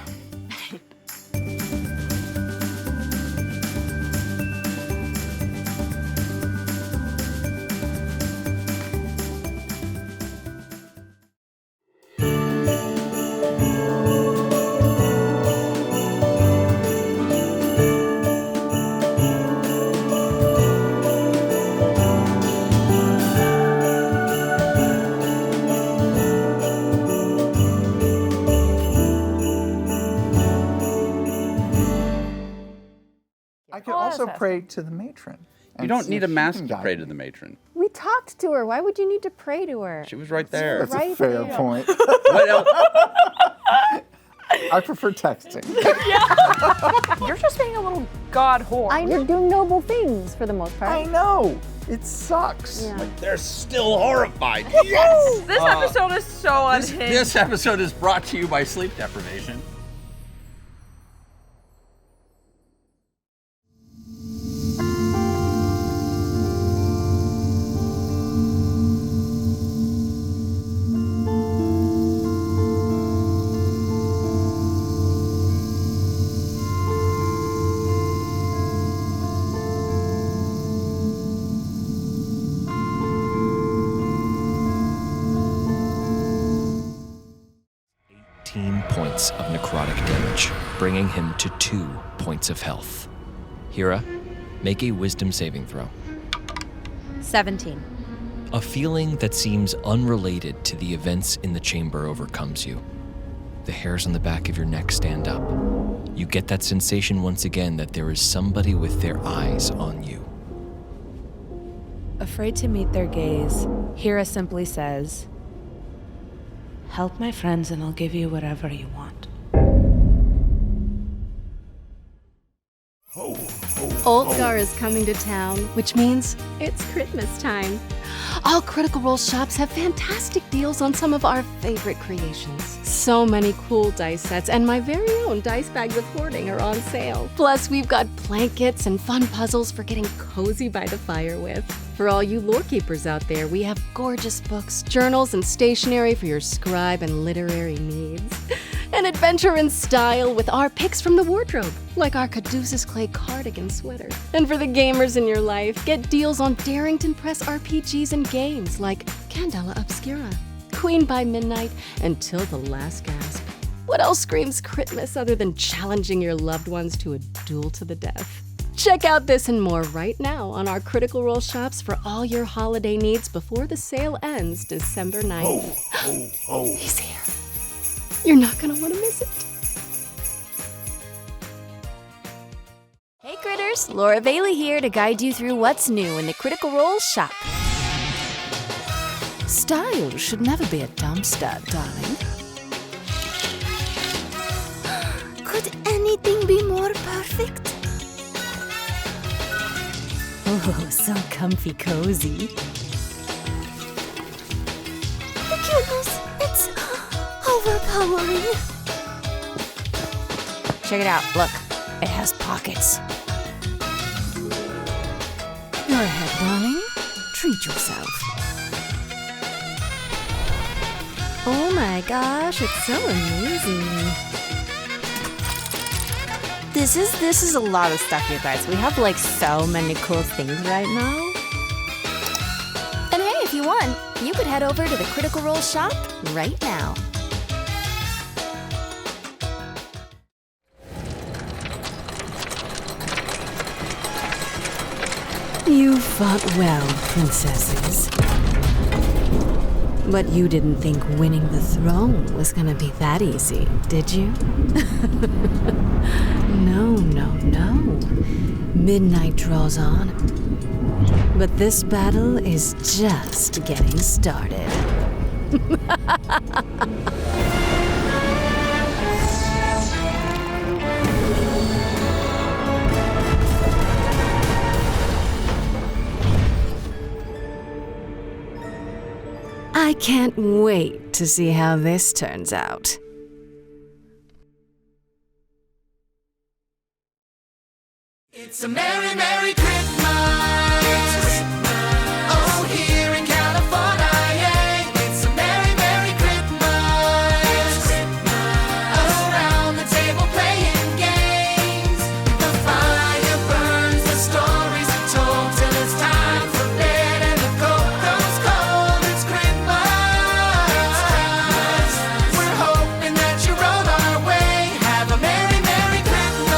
I could also pray to the matron. You don't need a mask to pray to the matron. We talked to her. Why would you need to pray to her? She was right there. That's a fair point. What else? I prefer texting. You're just being a little god whore. You're doing noble things for the most part. I know. It sucks. Yeah. They're still horrified. Yes! This episode is so unhinged. This episode is brought to you by sleep deprivation. Points of necrotic damage, bringing him to 2 points of health. Hira, make a wisdom saving throw. 17. A feeling that seems unrelated to the events in the chamber overcomes you. The hairs on the back of your neck stand up. You get that sensation once again that there is somebody with their eyes on you. Afraid to meet their gaze, Hira simply says, "Help my friends and I'll give you whatever you want." Ulgar is coming to town, which means it's Christmas time. All Critical Role shops have fantastic deals on some of our favorite creations. So many cool dice sets and my very own dice bag with hoarding are on sale. Plus, we've got blankets and fun puzzles for getting cozy by the fire with. For all you lore keepers out there, we have gorgeous books, journals, and stationery for your scribe and literary needs. An adventure in style with our picks from the wardrobe, like our Caduceus Clay cardigan sweater. And for the gamers in your life, get deals on Darrington Press RPGs and games like Candela Obscura, Queen by Midnight, and Till the Last Gasp. What else screams Christmas other than challenging your loved ones to a duel to the death? Check out this and more right now on our Critical Role shops for all your holiday needs before the sale ends December 9th. He's here. You're not gonna want to miss it. Hey critters, Laura Bailey here to guide you through what's new in the Critical Role shop. Style should never be a dumpster, darling. Could anything be more perfect? Oh, so comfy cozy. The cuteness, it's overpowering. Check it out, look, it has pockets. Your head, darling. Treat yourself. Oh my gosh, it's so amazing. This is a lot of stuff, you guys. We have like so many cool things right now. And hey, if you want, you could head over to the Critical Role shop right now. You fought well, princesses. But you didn't think winning the throne was gonna be that easy, did you? No. Midnight draws on. But this battle is just getting started. I can't wait to see how this turns out. It's a merry, merry Christmas. Oh, here in California, yeah. It's a merry, merry Christmas. Around the table playing games. The fire burns, the stories are told till it's time for bed and the coat goes cold. It's Christmas. We're hoping that you roll our way. Have a merry, merry Christmas.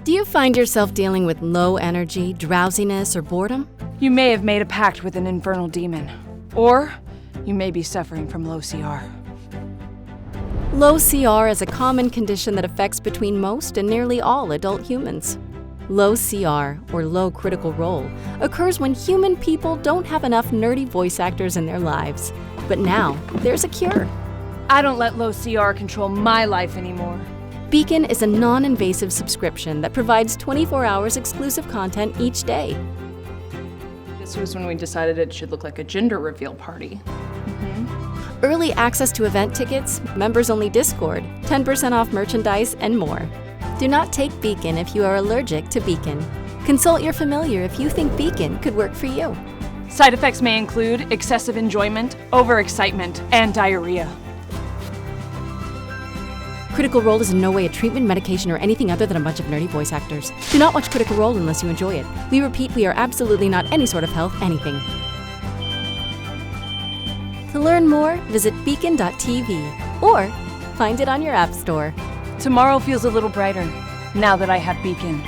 Do you find yourself dealing with low energy, drowsiness, or boredom? You may have made a pact with an infernal demon, or you may be suffering from low CR. Low CR is a common condition that affects between most and nearly all adult humans. Low CR, or low critical role, occurs when human people don't have enough nerdy voice actors in their lives. But now, there's a cure. I don't let low CR control my life anymore. Beacon is a non-invasive subscription that provides 24 hours exclusive content each day. This was when we decided it should look like a gender reveal party. Early access to event tickets, members-only Discord, 10% off merchandise, and more. Do not take Beacon if you are allergic to Beacon. Consult your familiar if you think Beacon could work for you. Side effects may include excessive enjoyment, overexcitement, and diarrhea. Critical Role is in no way a treatment, medication, or anything other than a bunch of nerdy voice actors. Do not watch Critical Role unless you enjoy it. We repeat, we are absolutely not any sort of health anything. To learn more, visit beacon.tv or find it on your app store. Tomorrow feels a little brighter now that I have Beacon.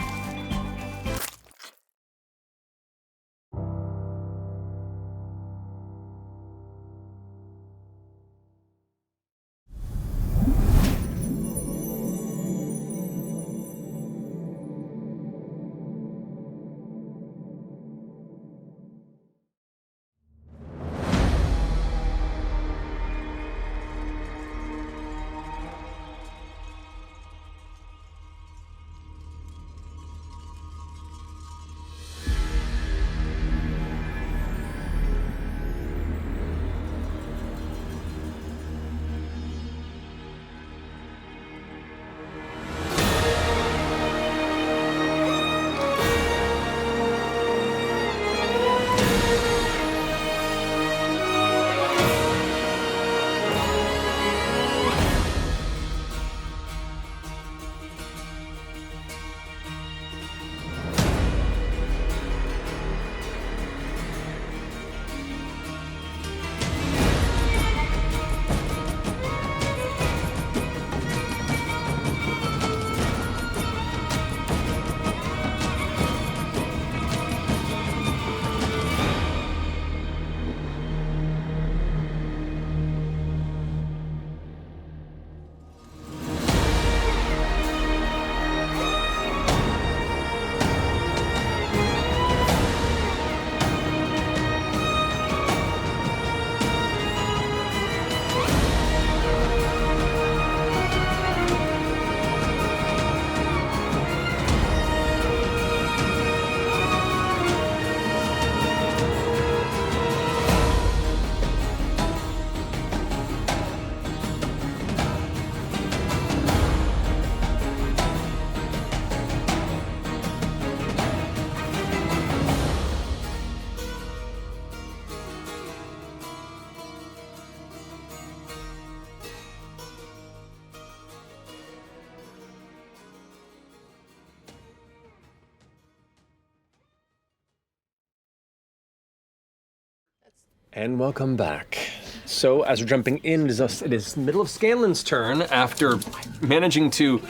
And welcome back. So, as we're jumping in, it is the middle of Scanlan's turn after managing to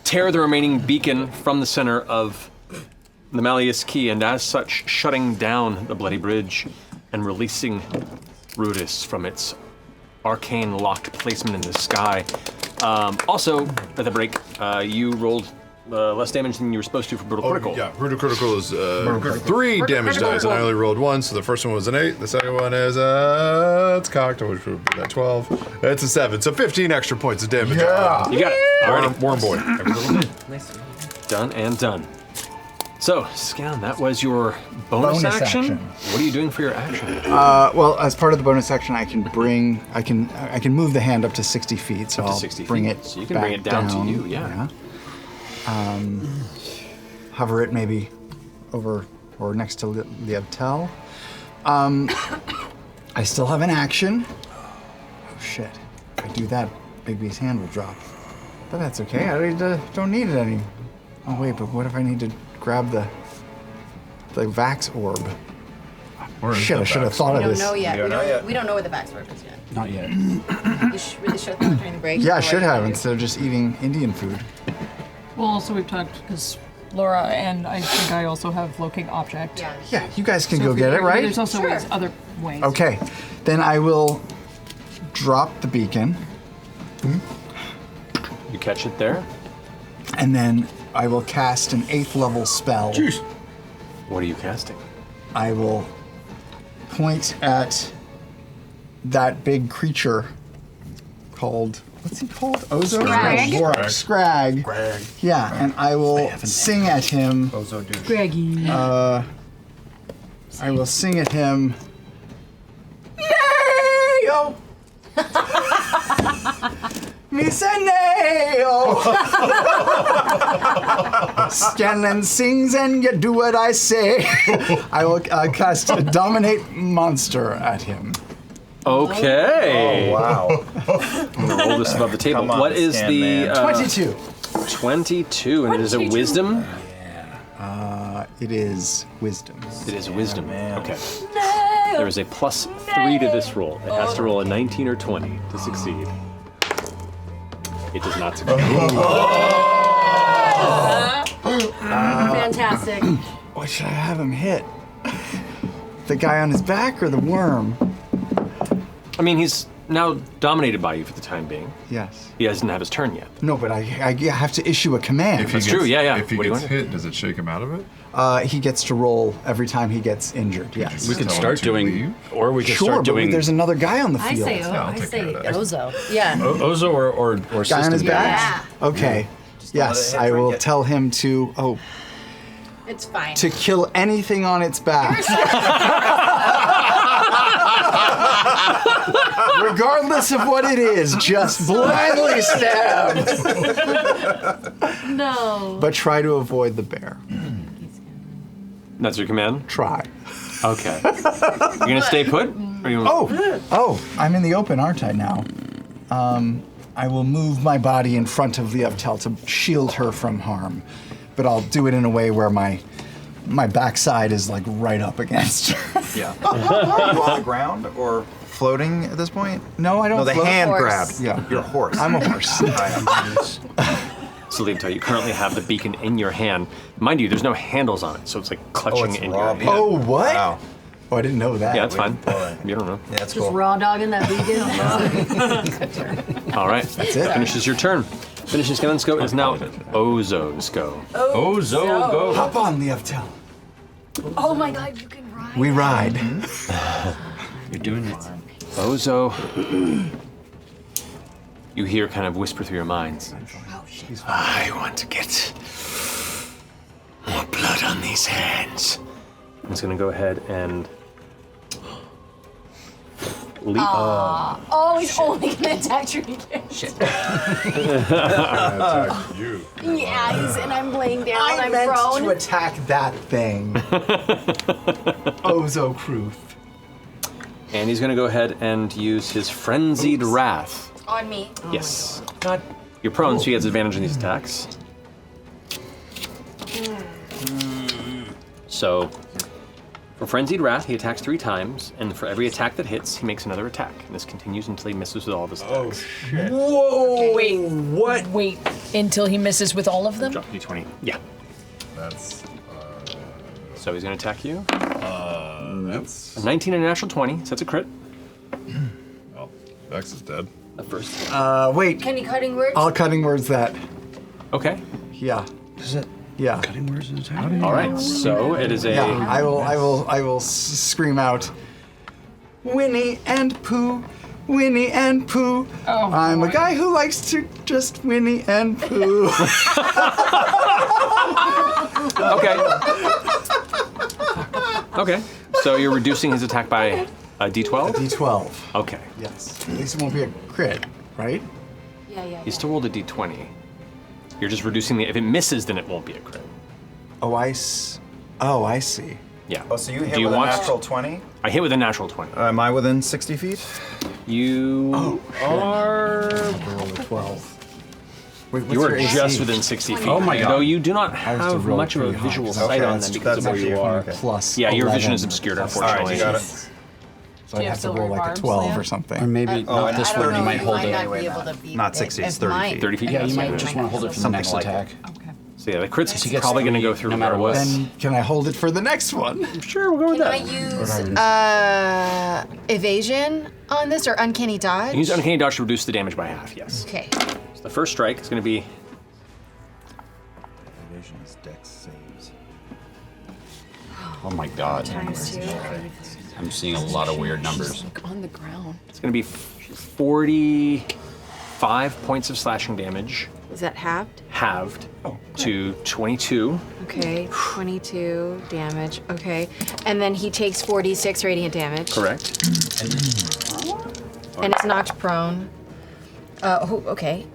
tear the remaining beacon from the center of the Malleus Key, and as such, shutting down the Bloody Bridge and releasing Rudis from its arcane locked placement in the sky. Also, at the break, you rolled less damage than you were supposed to for Brutal Critical. Yeah, Brutal Critical is 3 damage dice, and I only rolled 1, so the first one was an 8, the second one is it's cocked, which would be that 12. It's a 7, so 15 extra points of damage. Yeah! You got it. All right. Worm boy. Nice. Done and done. So, Scan, that was your bonus action. What are you doing for your action? Well, as part of the bonus action, I can move the hand up to 60 feet, so Up to I'll 60 bring feet. it So you can back bring it down to you, yeah. Hover it maybe over or next to Liebtel. I still have an action. Oh shit! If I do that, Bigby's hand will drop. But that's okay. I don't need it any. Oh wait, but what if I need to grab the Vax orb? Shit! I should have thought We of don't this. know yet. We don't know where the Vax'ildan is yet. Not yet. You really should have thought during the break. Yeah, I should have instead of just eating Indian food. Well, also we've talked, because Laura, and I think I also have locate object. Yeah, you guys can go get it, right? There's also ways, other ways. Okay, then I will drop the beacon. You catch it there. And then I will cast an 8th level spell. Jeez. What are you casting? I will point at that big creature called, what's he called? Ozo? Scrag. Scrag. Yeah, and I will sing at him. Ozo douche. Scraggy. I will sing at him. Neo! Me say Neo! Scanlan sings and you do what I say. I will cast Dominate Monster at him. Okay. Oh, wow. I'm gonna roll this above the table. What is the 22. 22, and it is a wisdom. It is wisdom. It is wisdom. Okay. There is a +3 to this roll. It has to roll a 19 or 20 to succeed. It does not succeed. Fantastic. What should I have him hit? The guy on his back or the worm? I mean, he's now dominated by you for the time being. Yes. He doesn't have his turn yet. No, but I have to issue a command. If he That's gets, true, yeah. If he What do you gets want? hit, does it shake him out of it? He gets to roll every time he gets injured, yes. We could start doing, or we could Sure, start but doing. there's another guy on the I field. say, Ozo. Yeah. Ozo or Guy on his system back? Yeah. Okay. Yes, I will tell him to, It's fine. to kill anything on its back. Regardless of what it is, just blindly stab. No. But try to avoid the bear. That's your command? Try. Okay. You're gonna stay put? Or you I'm in the open, aren't I now? I will move my body in front of the Uptel to shield her from harm, but I'll do it in a way where my backside is like right up against her. Yeah. Are you on the ground or floating at this point? No, I don't. No, the float. hand Horse. grabbed. Yeah. You're a horse. I'm a horse. So, Leonto, you currently have the beacon in your hand. Mind you, there's no handles on it, so it's like clutching it's in raw your hand. Oh, what? Wow. Oh, I didn't know that. Yeah, that's fine. You don't know. Yeah, that's Just cool. raw dogging that vegan. All right. That's it. Finishes your turn. Finishing Scanlan's go is now Ozo's go. Ozo, go. Hop on the Uptel. Oh my God, you can ride. We ride. You're doing it. Ozo. You hear kind of whisper through your minds. I want to get more blood on these hands. I'm just gonna go ahead and leap. Oh, he's only gonna attack Riegel. Shit. Attack you. Yeah, and I'm laying down. I I'm meant prone. to attack that thing. Ozo Kruth. And he's gonna go ahead and use his frenzied wrath. On me. Yes. You're prone, so he has advantage on these attacks. So, for Frenzied Wrath, he attacks 3 times, and for every attack that hits, he makes another attack. And this continues until he misses with all of his attacks. Oh, shit. Whoa! Wait, what? Wait, until he misses with all of them? Drop D20. Yeah. That's. So he's going to attack you. That's. A 19 and a natural 20, so that's a crit. Well, Vex is dead. The first. Wait. Can you cutting words? I'll cutting words that. Okay. Yeah. Is it Yeah. cutting words in attack? All right, so it is a. Yeah. I will scream out. Winnie and Pooh. Winnie and Pooh. Oh, I'm a guy who likes to just Winnie and Pooh. Okay. Okay. So you're reducing his attack by a D12? D12. Okay. Yes. At least it won't be a crit, right? Yeah. He still rolled a D20. You're just reducing the. If it misses, then it won't be a crit. Oh, I see. Yeah. Oh, so you hit Do you with want- a natural 20? I hit with a natural 20. Am I within 60 feet? You are. Roll a 12. Wait, what's You are your AC? just within 60 feet. Oh my God. Though you do not have to have roll much of a pretty high. visual Okay, sight on them because of where that's you are. okay. Plus Yeah, your vision 11. is obscured, All unfortunately. right, you got it. So Do I'd you have have to roll silver like a barbs, 12 Leah? or something. Or maybe not this I don't one. know, You might hold might it. not be able to beat Not it. 60, it's It 30 might. feet. 30 feet? Yeah, you might just want to hold it for the Something next like attack. Okay. So yeah, the crit's probably going to go through no matter what. Then can I hold it for the next one? Sure, we'll go with Can I use evasion on this or uncanny dodge? You use uncanny dodge to reduce the damage by half. Yes. Okay. So the first strike is going to be. Evasion is dex saves. Oh my god. Times 2. I'm seeing a lot of weird numbers. Like on the ground. It's going to be 45 points of slashing damage. Is that halved? Halved to 22. Okay, 22 damage. Okay, and then he takes 46 radiant damage. Correct. And it's knocked prone. Okay.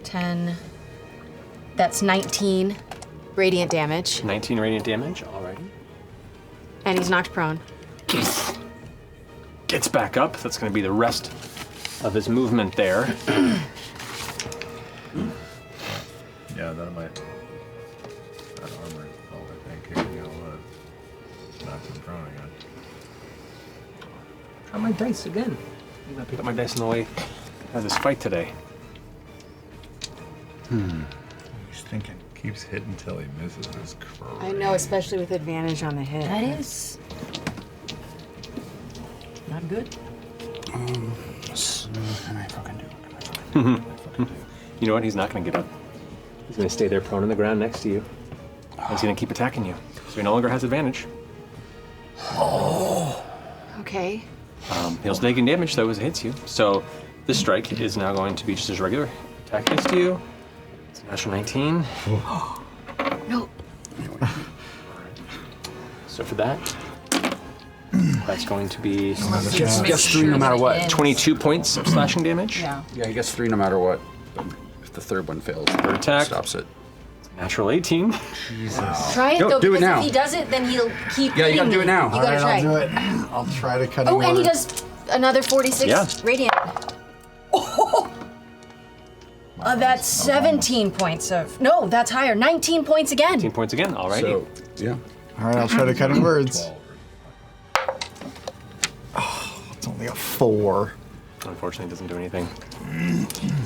10. That's 19 radiant damage. 19 radiant damage. Alrighty. And he's knocked prone. Gets back up. That's going to be the rest of his movement there. Yeah, that might. That armor. Oh, I think here we go. Knock him prone again. Try my dice again. I picked up my dice on the way of this fight today. He's thinking. Keeps hitting till he misses his crow. I know, especially with advantage on the hit. That is not good. What can I fucking do? You know what? He's not going to get up. He's going to stay there prone on the ground next to you. And he's going to keep attacking you. So he no longer has advantage. Okay. He'll still taking damage though as it hits you. So this strike is now going to be just his regular attack against you. It's a natural 19. No. So for that, that's going to be He gets 3 no matter what. 22 points of slashing damage. Yeah. Yeah, he gets 3 no matter what. But if the third one fails, third attack stops it. Natural 18. Jesus. Try it Go, though, do it because now. if he does it, then he'll keep Yeah, you gotta hitting do it me. now. You gotta try. I'll do it. I'll try to cut him. Oh, and he does another 46 Yeah. radiant. That's 17 points of. No, that's higher. 19 points again. 19 points again. Alrighty. So, yeah. All right, I'll try to cut in words. Oh, it's only a 4. Unfortunately, it doesn't do anything.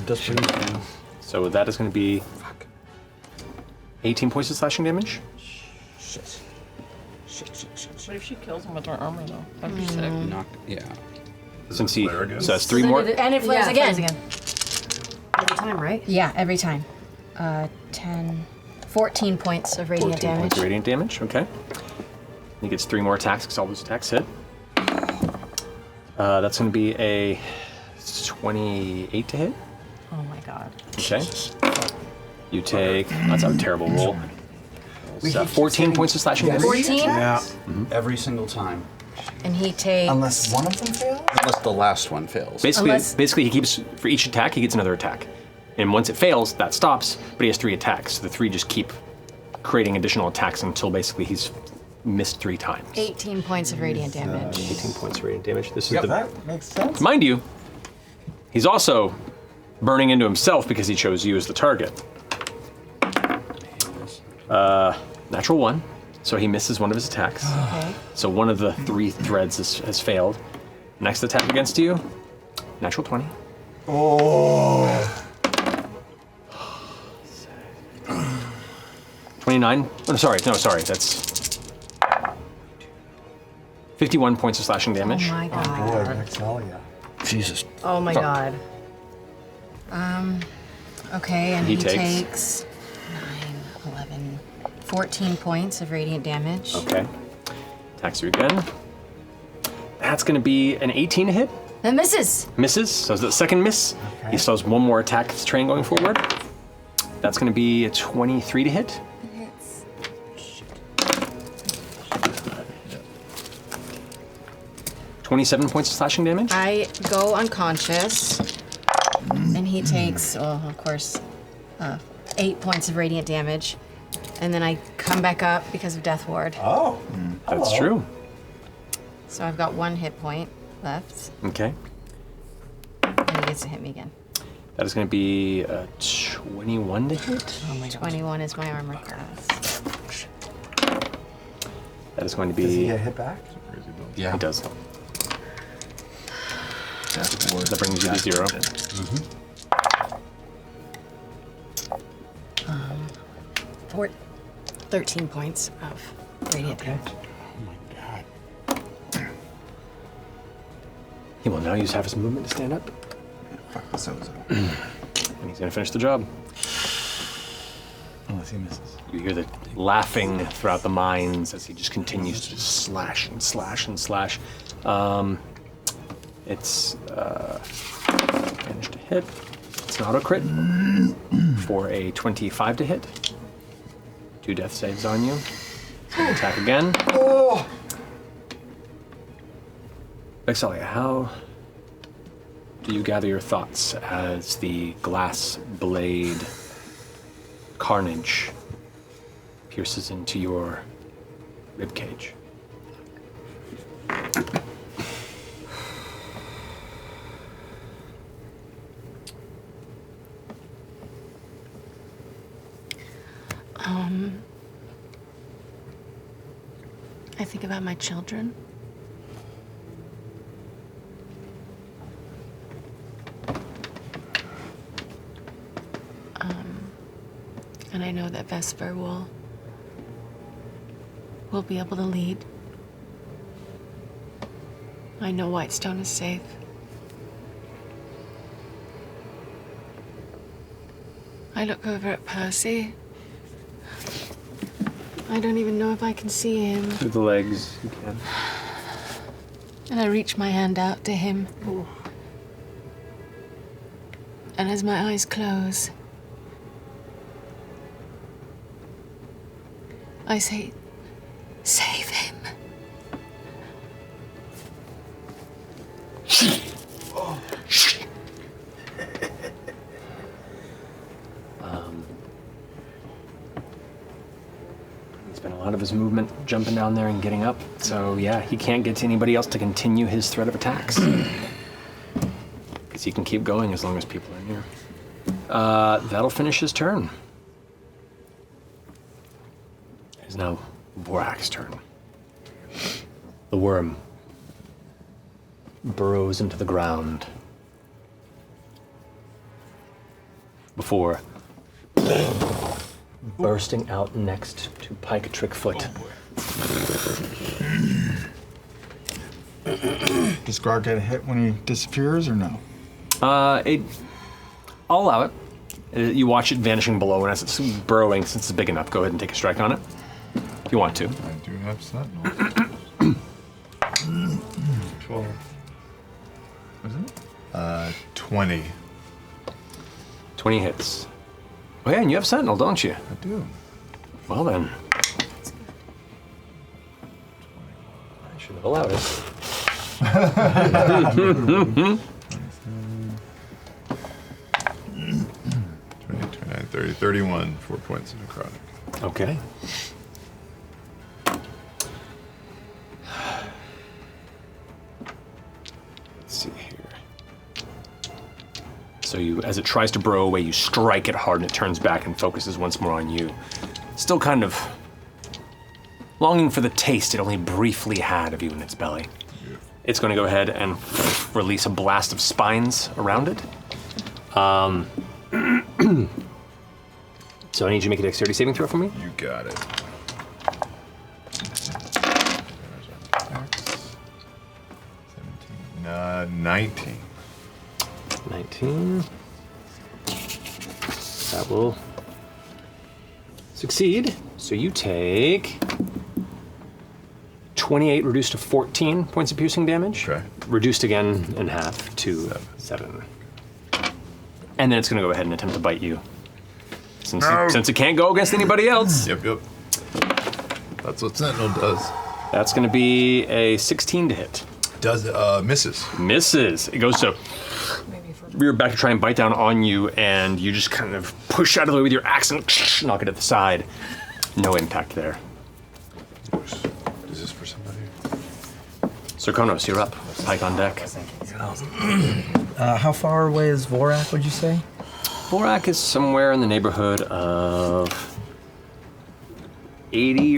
Does pretty. So that is going to be 18 points of slashing damage. Shit. What if she kills him with her armor, though? That'd be sick. Yeah. Since he, so that's 3 more. And it flares again. Every time, right? Yeah, every time. 14 points of radiant 14 damage. points of radiant damage. Okay. He gets 3 more attacks because all those attacks hit. That's going to be a 28 to hit. Oh my god. Okay. You take. That's a terrible roll. So 14 points of slashing damage. 14? Yeah. Every single time. And he takes. Unless one of them fails? Unless the last one fails. Basically, he keeps, for each attack, he gets another attack. And once it fails, that stops, but he has 3 attacks. So the 3 just keep creating additional attacks until basically he's missed 3 times. 18 points of radiant damage. 18 points of radiant damage. This is Yep, the. that makes sense. Mind you, he's also burning into himself because he chose you as the target. Natural 1, so he misses one of his attacks. Okay. So one of the 3 threads has failed. Next attack against you, natural 20. Oh. 29. Oh, sorry, that's 51 points of slashing damage. Oh my god. Boy, Vax'ildan. Jesus. Oh my god. Okay, and He he takes 9, 11, 14 points of radiant damage. Okay. Attacks you again. That's going to be an 18 to hit. That misses. Misses. So it's the second miss. He still has 1 more attack with his train going forward. That's going to be a 23 to hit. 27 points of slashing damage. I go unconscious, and he takes, well, of course, 8 points of radiant damage, and then I come back up because of Death Ward. Oh. That's true. So I've got 1 hit point left, Okay. and he gets to hit me again. That is going to be 21 to hit. Oh my god. 21 is my armor class. That is going to be. Does he get hit back? Yeah, he does. That brings you to 0. 13 points of radiant damage. He will now use half his movement to stand up. Fuck the Sozo. And he's gonna finish the job. Unless he misses. You hear the laughing throughout the mines as he just continues to slash and slash and slash. It's managed to hit. It's an auto crit for a 25 to hit. 2 death saves on you. It's gonna attack again. Oh! Vax'ildan, how do you gather your thoughts as the glass blade carnage pierces into your ribcage? I think about my children. And I know that Vesper will be able to lead. I know Whitestone is safe. I look over at Percy. I don't even know if I can see him. Through the legs, you can. And I reach my hand out to him. And as my eyes close, I say, save him. He spent a lot of his movement jumping down there and getting up. So yeah, he can't get to anybody else to continue his threat of attacks. Because he can keep going as long as people are near. That'll finish his turn. It is now Vorak's turn. The worm burrows into the ground before bursting out next to Pike Trickfoot. Does Grog get a hit when he disappears or no? I'll allow it. You watch it vanishing below, and as it's burrowing, since it's big enough, go ahead and take a strike on it. If you want to. I do have Sentinel. 12. Was it? 20. 20 hits. Oh yeah, and you have Sentinel, don't you? I do. Well then. I should have allowed it. 29, 30, 31. 4 points of necrotic. Okay. Let's see here. So you, as it tries to burrow away, you strike it hard and it turns back and focuses once more on you. Still kind of longing for the taste it only briefly had of you in its belly. Yeah. It's going to go ahead and release a blast of spines around it. So I need you to make a dexterity saving throw for me. You got it. 19. 19. That will succeed. So you take 28 reduced to 14 points of piercing damage. Okay. Reduced again in half to 7. And then it's going to go ahead and attempt to bite you. Since it can't go against anybody else. Yep. That's what Sentinel does. That's going to be a 16 to hit. Does misses. Misses. It goes to rear back to try and bite down on you, and you just kind of push out of the way with your axe and knock it at the side. No impact there. Is this for somebody? Sir Konos, you're up. Pike on deck. How far away is Vorak, would you say? Vorak is somewhere in the neighborhood of 80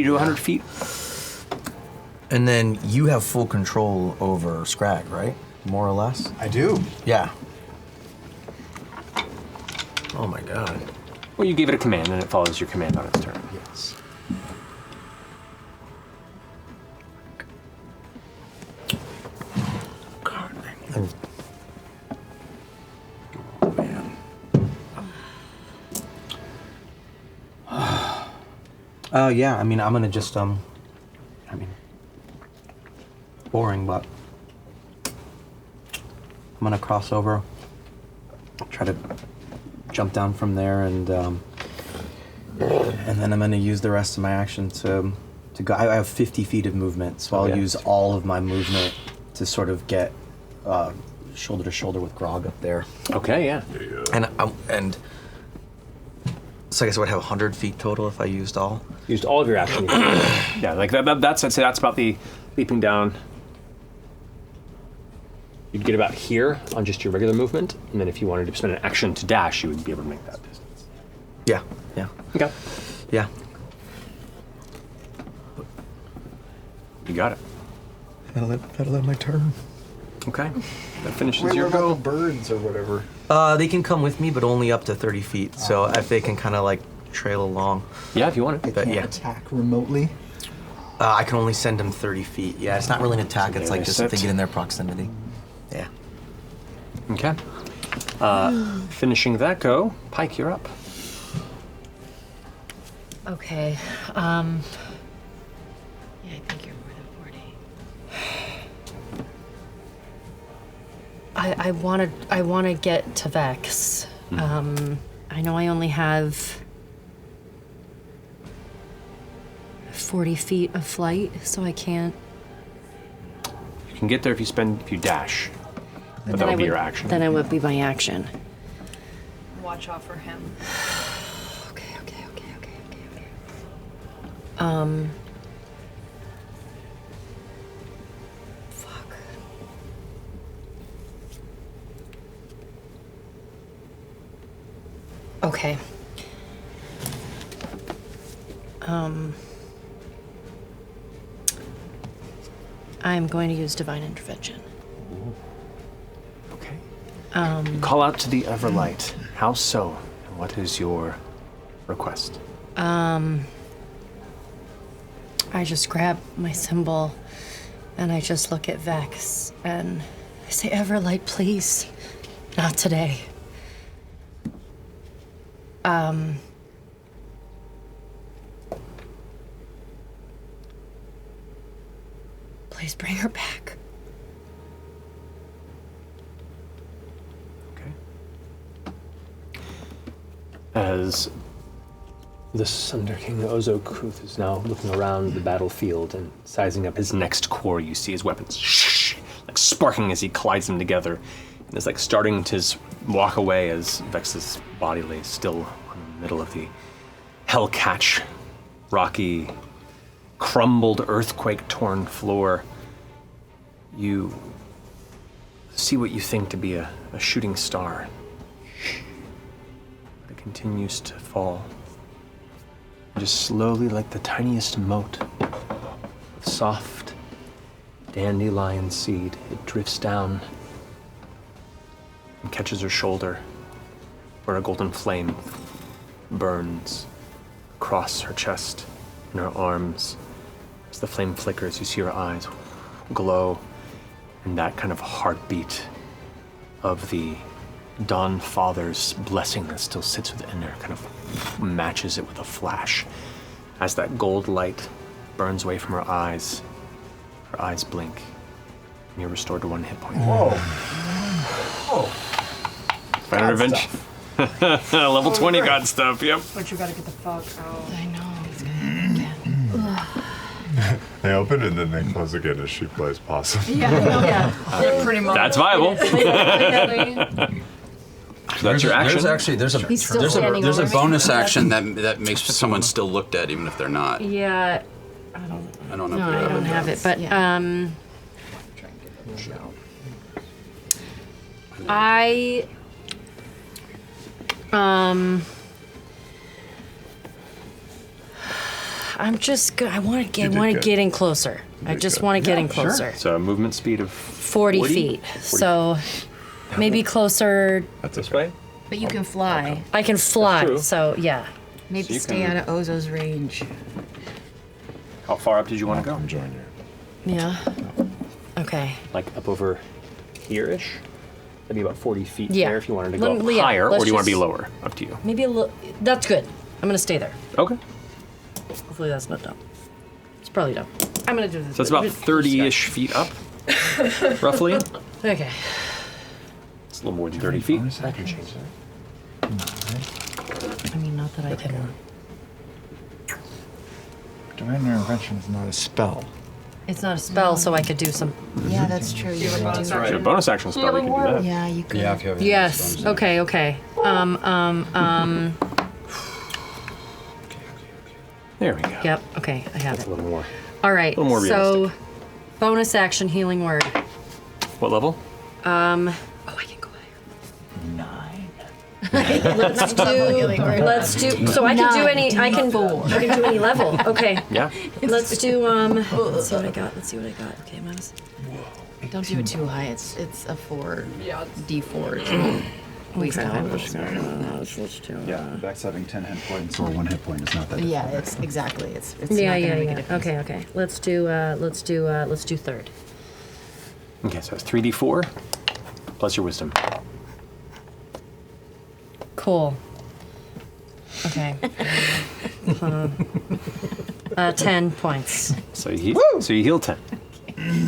to 100 feet. And then you have full control over Scrag, right? More or less? I do. Yeah. Oh my god. Well, you gave it a command, and it follows your command on its turn. Yes. Yeah, I mean, I'm gonna just, boring, but I'm gonna cross over, try to jump down from there, and then I'm gonna use the rest of my action to go. I have 50 feet of movement, so I'll use all of my movement to sort of get shoulder to shoulder with Grog up there. Okay, yeah. And so I guess I would have 100 feet total if I used all. Used all of your action. Yeah, like that's I'd say that's about the leaping down. You'd get about here on just your regular movement, and then if you wanted to spend an action to dash, you would be able to make that distance. Yeah, yeah. Okay. Yeah. You got it. That'll end my turn. Okay. That finishes your go. Birds or whatever. They can come with me, but only up to 30 feet. So if they can kind of like trail along. Yeah, if you want They But can't yeah. attack remotely. I can only send them 30 feet. Yeah, it's not really an attack. So It's they like just if they sit. get in their proximity. Yeah. Okay. Finishing that go, Pike, you're up. Okay. Yeah, I think you're more than 40. I want to get to Vex. I know I only have 40 feet of flight, so I can't. You can get there if you dash. But then that I would be your action. Then it would be my action. Watch out for him. Okay. Fuck. Okay. I'm going to use Divine Intervention. Okay. Um, Call out to the Everlight. How so? And what is your request? I just grab my symbol and I just look at Vex and I say, Everlight, please. Not today. Please bring her back. As the Sunder King Ozo Kruth is now looking around the battlefield and sizing up his next core, you see his weapons like sparking as he collides them together, and is like starting to walk away as Vex's body lays still on the middle of the Hellcatch, rocky, crumbled, earthquake-torn floor. You see what you think to be a shooting star. But it continues to fall. Just slowly, like the tiniest mote, with soft dandelion seed, it drifts down and catches her shoulder, where a golden flame burns across her chest and her arms. As the flame flickers, you see her eyes glow, and that kind of heartbeat of the Dawn Father's blessing that still sits within her kind of matches it with a flash. As that gold light burns away from her eyes blink, and you're restored to 1 hit point. Whoa. Final revenge. Level 20 god stuff, yep. But you gotta get the fuck out. I know. They open and then they close again as she plays possum. Yeah, pretty much. That's viable. So that's your action. There's He's still standing a over me. bonus action that makes someone still looked at even if they're not. Yeah. I don't know. No, I don't have it, but I'm just I want to get in closer. I just want to get in closer. So a movement speed of 40 feet. So maybe closer. That's this way? But you can fly. I can fly, true. so yeah. Maybe So you stay can- out of Ozo's range. How far up did you want to go? Join you. Yeah. Okay. Like up over here-ish? That'd be about 40 feet Yeah. there if you wanted to go Let- up yeah, higher, or let's do you want to be just- lower? Up to you. Maybe a little. That's good. I'm gonna stay there. Okay. Hopefully that's not dumb. It's probably dumb. I'm gonna do this. So it's about 30-ish feet up, roughly. Okay. It's a little more than 30 feet. I can change that. I mean, not that I can. Divine intervention is not a spell. It's not a spell, so I could do some. Yeah, that's true. You would That's right. Your bonus action spell, you can do that. Yeah, you could. Yeah, if you have Yes. Okay. Okay. There we go. Yep. Okay. I have That's it. a little more. All right. A little more so, bonus action healing word. What level? Oh, I can go higher. 9. Let's do. So I can do any. I can do any level. Okay. Yeah. Let's do. Let's see what I got. Let's see what I got. Okay, minus. Don't do it too high. It's a 4. Yeah. D4. Waste time. Let's do. Yeah, Vax having 10 hit points or 1 hit point is not that. Yeah, it's exactly. It's Yeah. not gonna make a Yeah. difference. Okay. Okay. Let's do third. Okay, so it's 3d4 plus your wisdom. Cool. Okay. 10 points. So you heal 10.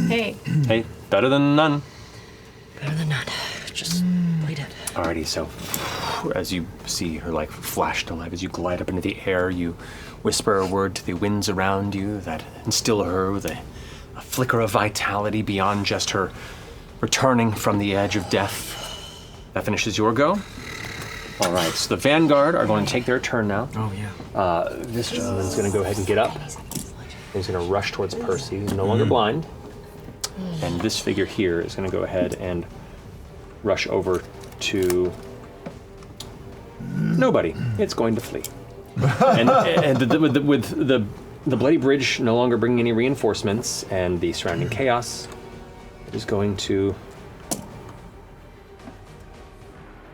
Hey. Hey, better than none. Better than none. Just bleed it. Alrighty, so as you see her like flash to life, as you glide up into the air, you whisper a word to the winds around you that instill her with a flicker of vitality beyond just her returning from the edge of death. That finishes your go. All right, so the Vanguard are going to take their turn now. Oh, yeah. This gentleman's going to go ahead and get up. He's going to rush towards Percy, who's no longer blind. And this figure here is going to go ahead and rush over to nobody. It's going to flee. and with the Bloody Bridge no longer bringing any reinforcements and the surrounding chaos, it is going to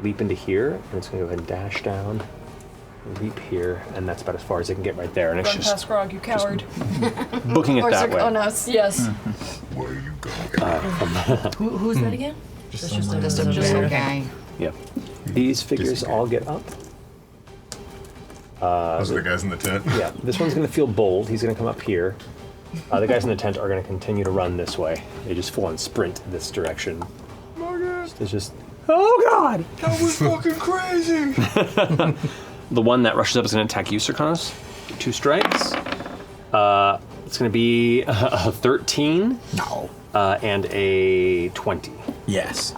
leap into here, and it's going to go ahead and dash down, leap here, and that's about as far as it can get right there. And it's Run just past Grog, you coward. booking it Or that way. Zirconos, yes. Where are you going? Who's that again? Just a bad guy. Yeah. These figures all get up. Those are the guys in the tent? Yeah, this one's going to feel bold. He's going to come up here. The guys in the tent are going to continue to run this way. They just full on sprint this direction. It's just, oh God! That was fucking crazy! The one that rushes up is going to attack you, Zirconos. 2 strikes. It's going to be a 13. No. And a 20. Yes.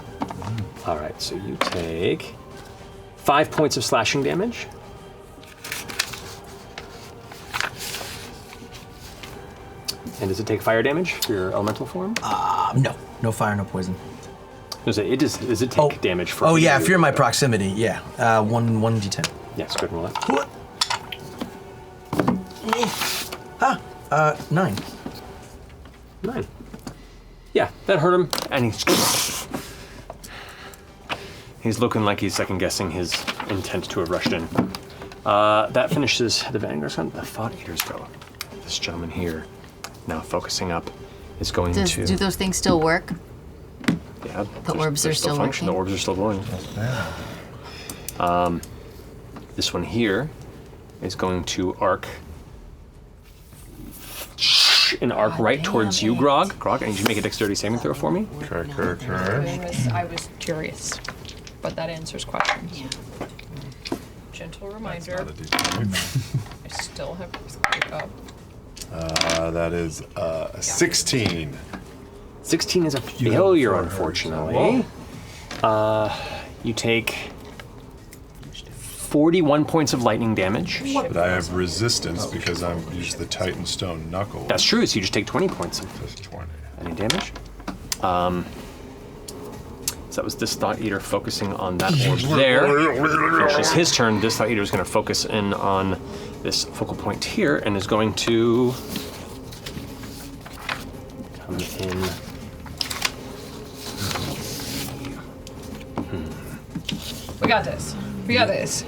All right, so you take 5 points of slashing damage. And does it take fire damage for your elemental form? No. No fire, no poison. Does it take damage for? Oh yeah, if you're in my proximity, yeah. 1d10. Yes, go ahead and roll it. 9. 9. Yeah, that hurt him, and he's looking like he's second guessing his intent to have rushed in. That finishes the Vanguard's turn. The Thought Eaters go. This gentleman here, now focusing up, is going to. Do those things still work? Yeah, The orbs are still functioning. The orbs are still glowing. This one here is going to arc. An arc right towards you, Grog. Grog, I need you to make a dexterity saving throw for me. I was curious, but that answers questions. Gentle reminder. I still have wake up. That is 16. 16 is a failure, unfortunately. You take 41 points of lightning damage. But I have resistance because I'm using the Titan Stone Knuckle. That's true, so you just take 20 points of any damage. So that was this Thought Eater focusing on that orb there. Finishes his turn. This Thought Eater is going to focus in on this focal point here and is going to come in. We got this. We got this.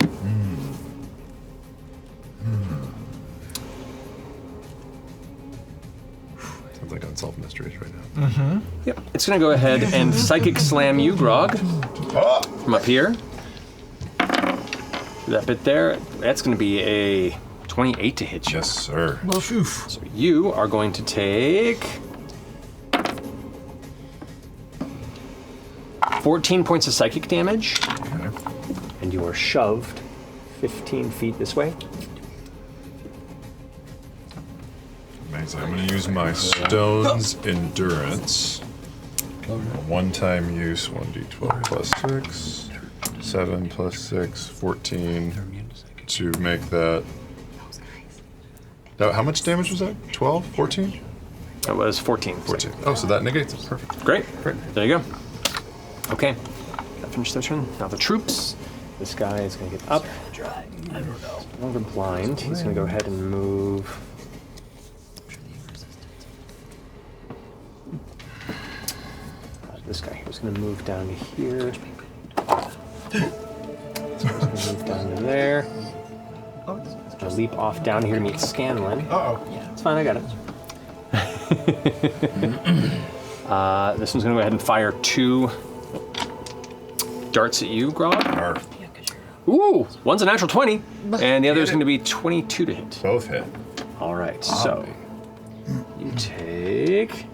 Sounds like Unsolved Mysteries right now. Mm-hmm. Yep. It's gonna go ahead and psychic slam you, Grog, from up here. That bit there. That's gonna be a 28 to hit you. Yes, sir. So you are going to take 14 points of psychic damage, and you are shoved 15 feet this way. Amazing. I'm going to use my Stone's Endurance. One-time use, 1d12 plus 6, 7 plus 6, 14, to make that... How much damage was that? 12? 14? That was 14. 14. Oh, so that negates it. Perfect. Great. There you go. Okay. That finished their turn. Now the troops. This guy is going to get up. I don't know. No longer blind. He's going to go ahead and move. This guy here is going to move down to here. So he's going to move down to there. He's going to leap off down here to meet Scanlan. Uh-oh. Yeah, it's fine. I got it. This one's going to go ahead and fire 2 darts at you, Grog. Ooh, one's a natural 20, and the other is going to be 22 to hit. Both hit. All right, so you take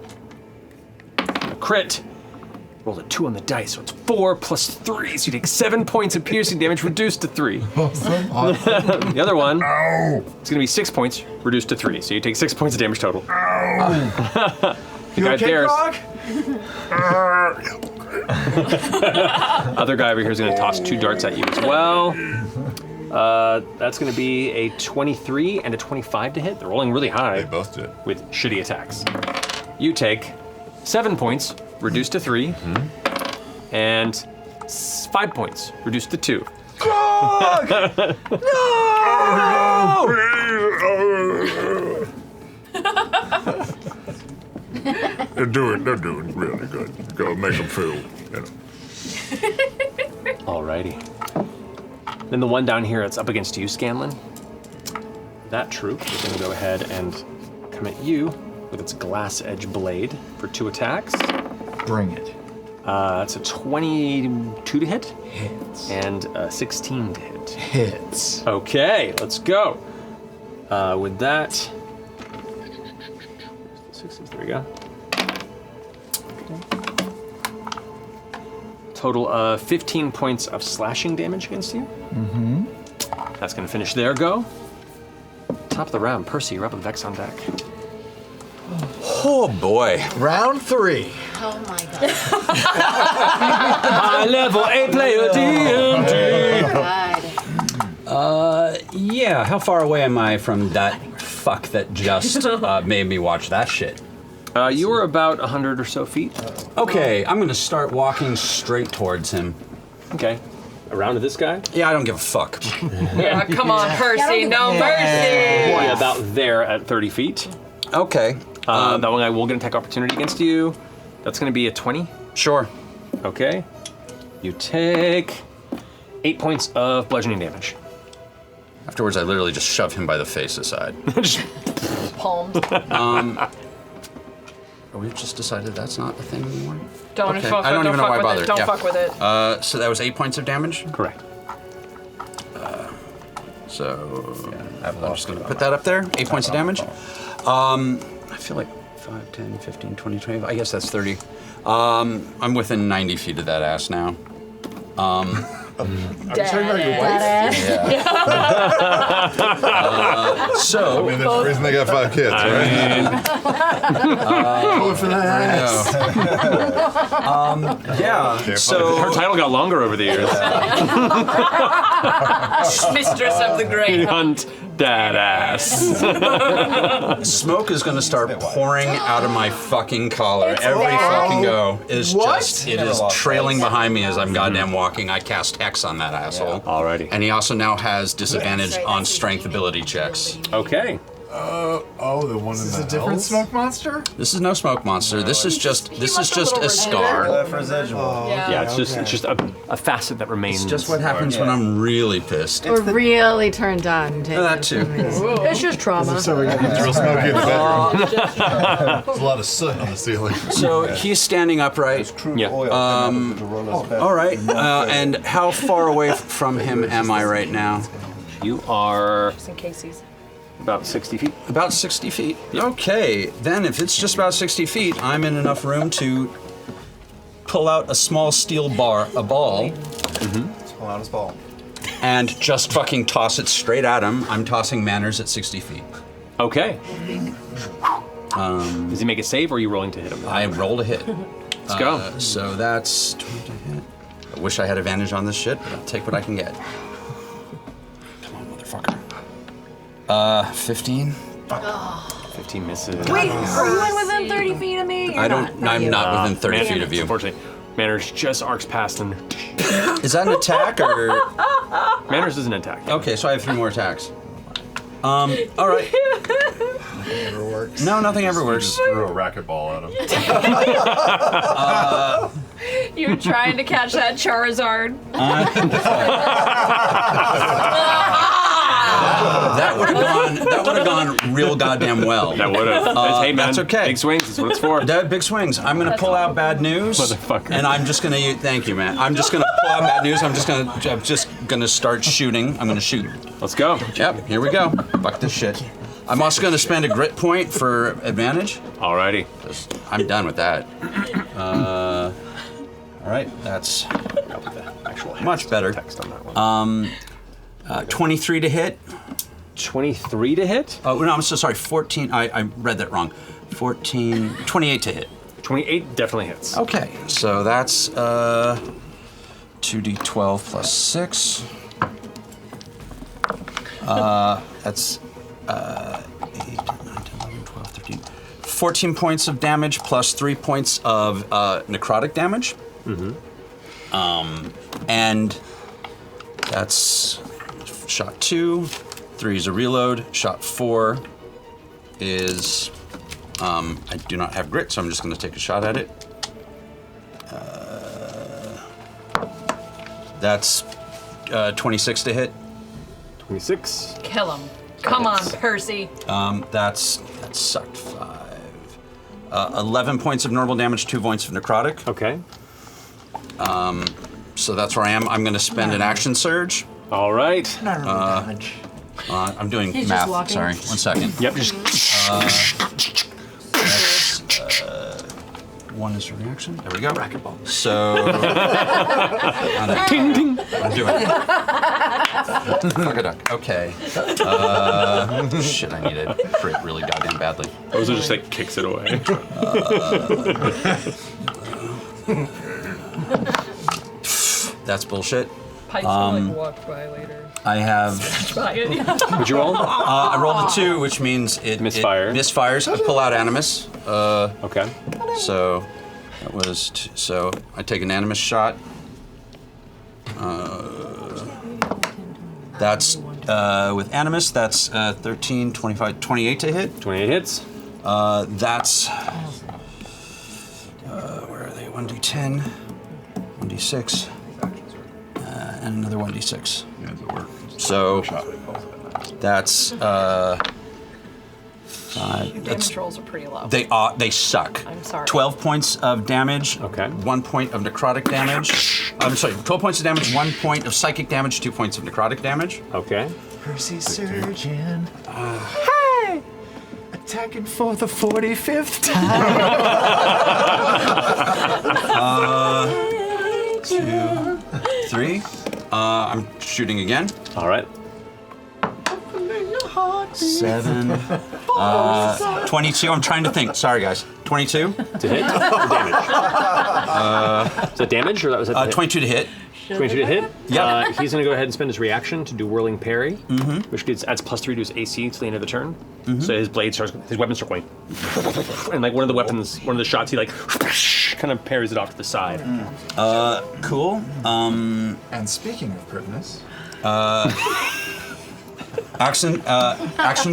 a crit. Rolled a 2 on the dice, so it's 4 plus 3, so you take 7 points of piercing damage, reduced to 3. The other one, it's going to be 6 points, reduced to 3, so you take 6 points of damage total. The guy there. Other guy over here is going to toss 2 darts at you as well. That's going to be a 23 and a 25 to hit. They're rolling really high. They both did. With shitty attacks. You take 7 points, reduced to 3, and 5 points, reduced to 2. Grog! They're doing really good. Go make them feel, Alrighty. Then the one down here that's up against you, Scanlan. That troop is going to go ahead and come at you with its glass edge blade for 2 attacks. Bring it. It's a 22 to hit. Hits. And a 16 to hit. Hits. Okay, let's go. With that... There we go. Total of 15 points of slashing damage against you. Mm-hmm. That's going to finish their go. Top of the round, Percy, you're up with Vex on deck. Oh boy. Round 3. Oh my god. High level A player DMD. God. Yeah, how far away am I from that fuck that just made me watch that shit? You were about 100 or so feet. Okay, I'm gonna start walking straight towards him. Okay. Around to this guy? Yeah, I don't give a fuck. Yeah, come on, Percy, no mercy. Yeah, about there at 30 feet. Okay. That one guy will get an attack opportunity against you. That's going to be a 20. Sure. Okay. You take 8 points of bludgeoning damage. Afterwards, I literally just shove him by the face aside. Palmed. We've just decided that's not a thing anymore? Don't Okay. fuck I don't with, even don't know why I fuck with bothered. it. Don't Yeah. fuck with it. So that was 8 points of damage? Correct. I'm just going to put that up there. 8 points of damage. I feel like 5, 10, 15, 20, 25. I guess that's 30. I'm within 90 feet of that ass now. Are you talking about your wife? I mean, that's the reason they got 5 kids, right? Going for that ass. Yeah. So her title got longer over the years. Mistress of the Great. Hunt that ass. Smoke is going to start pouring out of my fucking collar. Every fucking go is just, it is trailing behind me as I'm goddamn walking. I cast Hex on that asshole. Alrighty. And he also now has disadvantage on strength ability checks. Okay. The one in the Is this a different hells? smoke monster? This is no smoke monster. This is just a scar. Residual. Yeah, it's just a facet that remains. It's just what happens when I'm really pissed. Or really turned on. That too. It's just trauma. It's real smoky in the bedroom. There's a lot of soot on the ceiling. So he's standing upright. Yeah. All right. And how far away from him am I right now? You are Just in case he's. about 60 feet. About 60 feet. Okay. Then if it's just about 60 feet, I'm in enough room to pull out a small steel ball. Pull out his ball. And just fucking toss it straight at him. I'm tossing manners at 60 feet. Okay. Does he make a save, or are you rolling to hit him? I rolled a hit. Let's go. So that's 20 to hit. I wish I had advantage on this shit, but I'll take what I can get. Come on, motherfucker. 15. 15 misses. Wait, are you within 30 feet of me? I'm not within 30 feet of you. Unfortunately, Manners just arcs past him. Is that an attack or? Manners is an attack. Okay, so I have 3 more attacks. All right. Never works. No, nothing ever works. Just threw a racquetball at him. You were trying to catch that Charizard. That would have gone real goddamn well. That would have. Hey man, that's okay. Big swings is what it's for. Big swings. I'm gonna pull out bad news. Motherfucker. And I'm just gonna thank you, man. I'm just gonna pull out bad news. I'm just gonna start shooting. I'm gonna shoot. Let's go. Yep, here we go. Fuck this shit. I'm also gonna spend a grit point for advantage. Alrighty. I'm done with that. All right, that's much better. Text on that one. 23 to hit. 23 to hit? Oh, no, I'm so sorry. 14. I read that wrong. 28 to hit. 28 definitely hits. Okay, so that's 2d12 plus 6. That's 8, 9, 10, 11, 12, 13. 14 points of damage plus 3 points of necrotic damage. And that's shot 2. 3 is a reload. Shot 4 is I do not have grit, so I'm just going to take a shot at it. That's 26 to hit. 26. Kill him. Come on, Percy. That sucked. 5. 11 points of normal damage, 2 points of necrotic. Okay. So that's where I am. I'm going to spend an action surge. All right. Damage. I'm doing He's just math. walking. Sorry, 1 second. Yep. Just. That's 1 is a reaction. There we go. Racquetball. So. Ding ding. I'm doing it. Fuck a duck. Okay. Shit, I need a crit really goddamn badly. Those are just like kicks it away. That's bullshit. Pike's gonna like walk by later. I have. By it. Would you roll? I rolled a 2, which means it misfires. I pull out animus. Okay. So that was so I take an animus shot. That's with animus. That's 13, 25, 28 to hit. 28 hits. That's where are they? 1d10, 1d6, and another 1d6. Yeah, does it work? So that's 5. Damage rolls are pretty low. They suck. I'm sorry. 12 points of damage. Okay. 1 point of necrotic damage. I'm sorry. 12 points of damage. 1 point of psychic damage. 2 points of necrotic damage. Okay. Percy Surgeon. Hey! Attacking for the 45th time. 2, 3. I'm shooting again. All right. 7. 22. I'm trying to think. Sorry, guys. 22 to hit. Or damage. Is that damage or that was it? 22 to hit. 22 to hit. Yeah. He's gonna go ahead and spend his reaction to do whirling parry, which adds +3 to his AC till the end of the turn. So his weapons start going, and like one of the shots, he like kind of parries it off to the side. Cool. And speaking of gritness, Action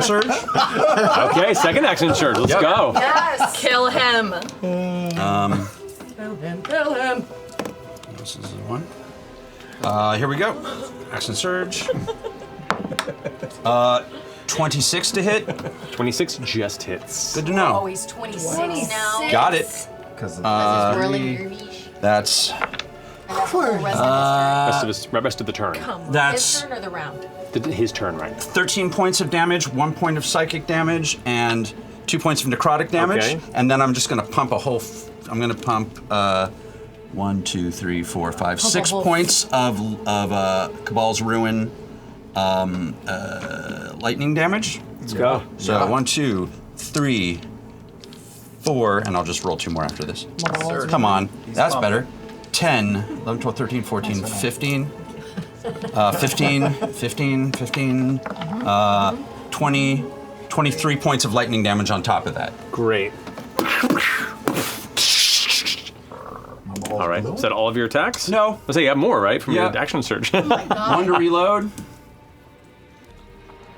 surge. Okay, second action surge. Let's Yep. go. Yes. Kill him. Kill him. This is the one. Here we go. Action surge. 26 to hit. 26 just hits. Good to know. Oh, he's 26 now. Got it. That's rest of the turn. That's His turn or the round? His turn, right? 13 points of damage, 1 point of psychic damage, and 2 points of necrotic damage. Okay. And then I'm just going to pump a whole. I'm going to pump 1, 2, 3, 4, 5, 6 points of Cabal's Ruin lightning damage. Let's go. So 1, 2, 3, 4, and I'll just roll 2 more after this. Come on, that's better. 10, 11, 12, 13, 14, 15. 15, 20, 23 points of lightning damage on top of that. Great. All right. Is that all of your attacks? No. Let's say you have more, right? From Yeah. your action surge. One to reload.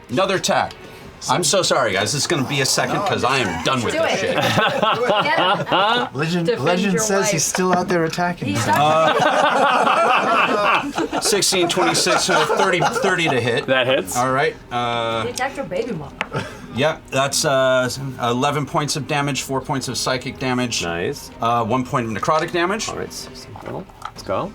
Another attack. I'm so sorry, guys. This is going to be a second because I am done with Do this it. shit. Legend your says wife. he's still out there attacking. 16, 26, so 30 to hit. That hits. All right. He attacked her baby mom. Yep, that's 11 points of damage, 4 points of psychic damage. Nice. 1 point of necrotic damage. All right. 16 total. Let's go.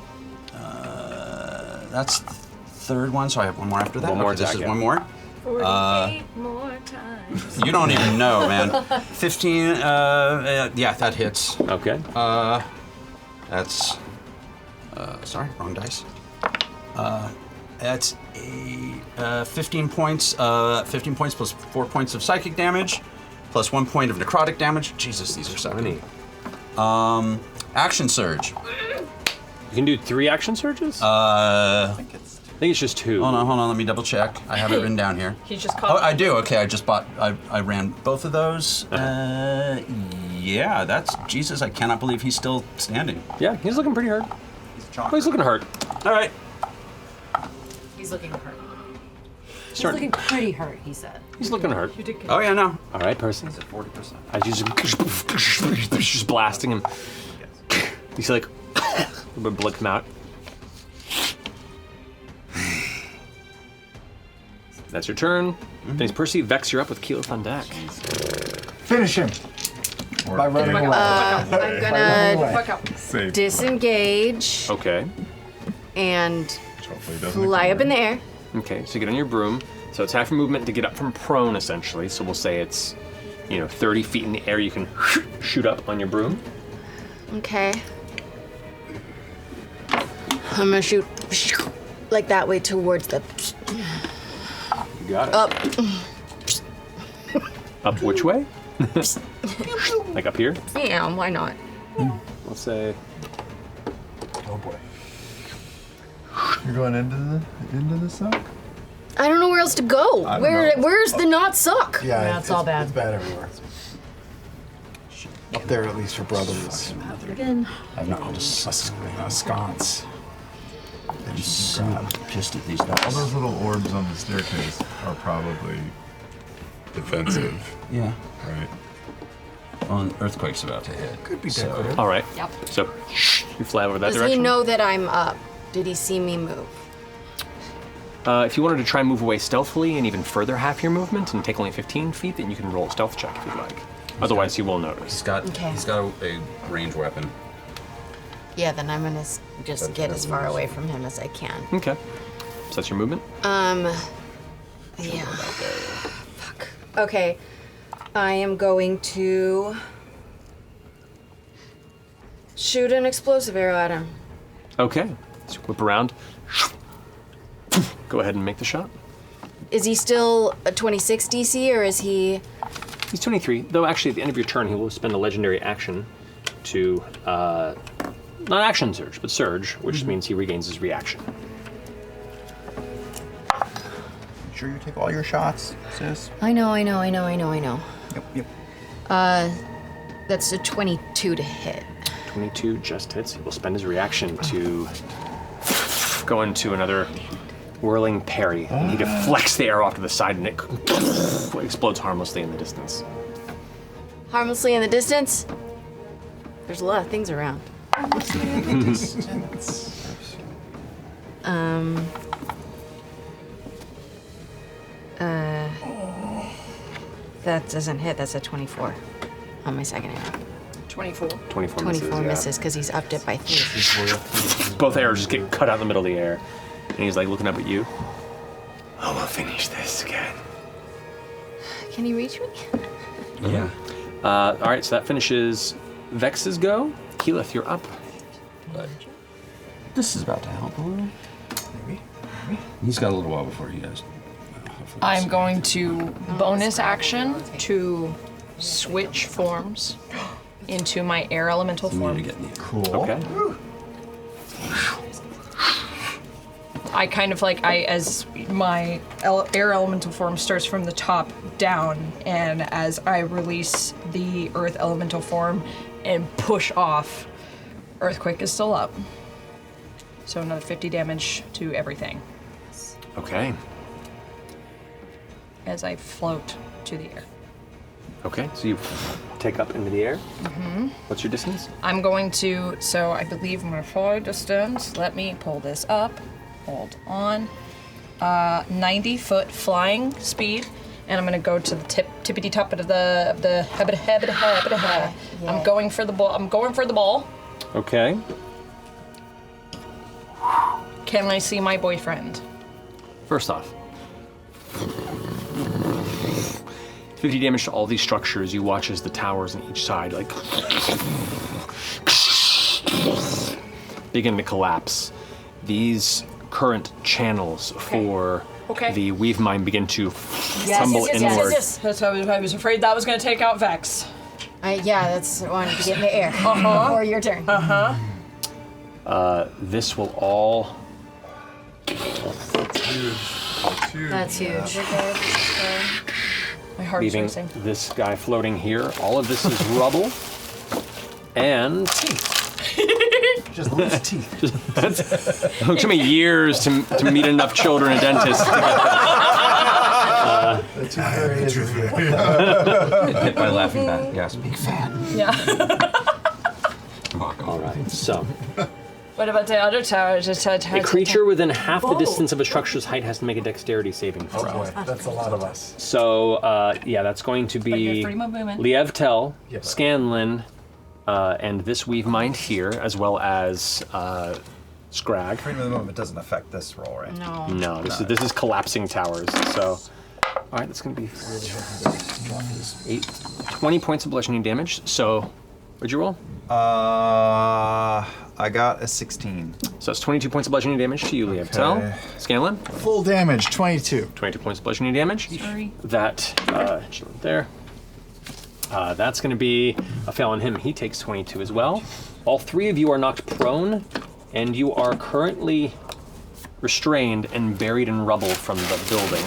That's the third one, so I have one more after that. One more Okay, this attack, is yeah. one more. 48 more times. You don't even know, man. 15, yeah, that hits. Okay. That's, sorry, wrong dice. That's a 15 points plus 4 points of psychic damage, plus 1 point of necrotic damage. Jesus, these are so many. Action surge. You can do 3 action surges? I think it's just 2. Hold on, let me double check. I have it written down here. He's just Oh, called. I do. Okay, I ran both of those. Yeah, that's Jesus. I cannot believe he's still standing. Yeah, he's looking pretty hurt. He's looking hurt. All right. He's looking hurt. He's looking pretty hurt, he said. He's looking hurt. You did good. Oh yeah, no. All right, Percy. He's at 40%. I just blasting him. He's like, a little blood come out. That's your turn. Thanks, Percy. Vex, you're up with Kilo Fundak. Finish him. By running away. I'm gonna Safe. disengage Okay. and Hopefully he doesn't fly up in the air. Okay, so you get on your broom. So it's half your movement to get up from prone, essentially. So we'll say it's, 30 feet in the air. You can shoot up on your broom. Okay. I'm gonna shoot like that way towards the You got it. up. Up which way? Like up here? Yeah, why not? Let's say. Oh boy. You're going into the suck? I don't know where else to go. I don't know. Where's the not suck? Yeah, it's all bad. It's bad everywhere. Up there, at least, her brother is. I'll just A sconce. I'm so pissed at these All guys. those little orbs on the staircase are probably defensive, Yeah. right? Well, an earthquake's about to hit. Could be decorative. All right. Yep. So you fly over that Does direction. he know that I'm up? Did he see me move? If you wanted to try and move away stealthily and even further half your movement and take only 15 feet, then you can roll a stealth check if you'd like. Otherwise, he will notice. He's got Okay. a range weapon. Yeah, then I'm gonna just get as far away from him as I can. Okay. So that's your movement? Yeah. Fuck. Okay. I am going to shoot an explosive arrow at him. Okay. So whip around. Go ahead and make the shot. Is he still a 26 DC or is he? He's 23, though actually at the end of your turn, he will spend a legendary action to, not action surge, but surge, which means he regains his reaction. Sure you take all your shots, sis? I know. Yep. That's a 22 to hit. 22 just hits. He will spend his reaction to go into another whirling parry, and he deflects the arrow off to the side, and it explodes harmlessly in the distance. Harmlessly in the distance? There's a lot of things around. That doesn't hit. That's a 24 on my second arrow. 24. 24 misses because he's upped it by 3. Both arrows just get cut out in the middle of the air, and he's like looking up at you. I will finish this again. Can he reach me? Yeah. All right, so that finishes Vex's go. Keyleth, you're up. This is about to help a little. Maybe. He's got a little while before he does. I'm going to bonus action to switch forms into my air elemental form. Cool. Okay. I kind of like, as my air elemental form starts from the top down, and as I release the earth elemental form and push off, Earthquake is still up. So another 50 damage to everything Okay. as I float to the air. Okay, so you take up into the air. Mm-hmm. What's your distance? I'm going to, so I believe my fly distance, let me pull this up. Hold on. 90-foot flying speed, and I'm gonna go to the tippity top of the habita. I'm going for the ball. I'm going for the ball. Okay. Can I see my boyfriend? First off, 50 damage to all these structures. You watch as the towers on each side like begin to collapse. These current channels for the weave mine begin to tumble inward. Yes. That's how I was afraid that was going to take out Vex. Yeah, that's the one to get in the air. Uh-huh. Or your turn. Uh-huh. This will all. That's huge. My heart is leaving racing. this guy floating here. All of this is rubble. And just loose teeth. It took me years to meet enough children and dentists to get that. Hit by laughing back. Yes. Big fan. Yeah. All right. So What about the other tower? a creature within half the distance of a structure's height has to make a dexterity saving throw. Oh boy, that's a lot of us. So yeah, that's going to be But you're 3 movement. Liev Tell, Yeah, but- Scanlan, and this weave mind here, as well as Scrag. Freedom of the movement doesn't affect this roll, right? No. No, this is collapsing towers. So, all right, that's going to be 20 points of bludgeoning damage. So, what'd you roll? I got a 16. So it's 22 points of bludgeoning damage to you, Liev Tell. Scanlan? Full damage, 22. 22 points of bludgeoning damage. Sorry. That, there. That's going to be a fail on him. He takes 22 as well. All 3 of you are knocked prone, and you are currently restrained and buried in rubble from the building.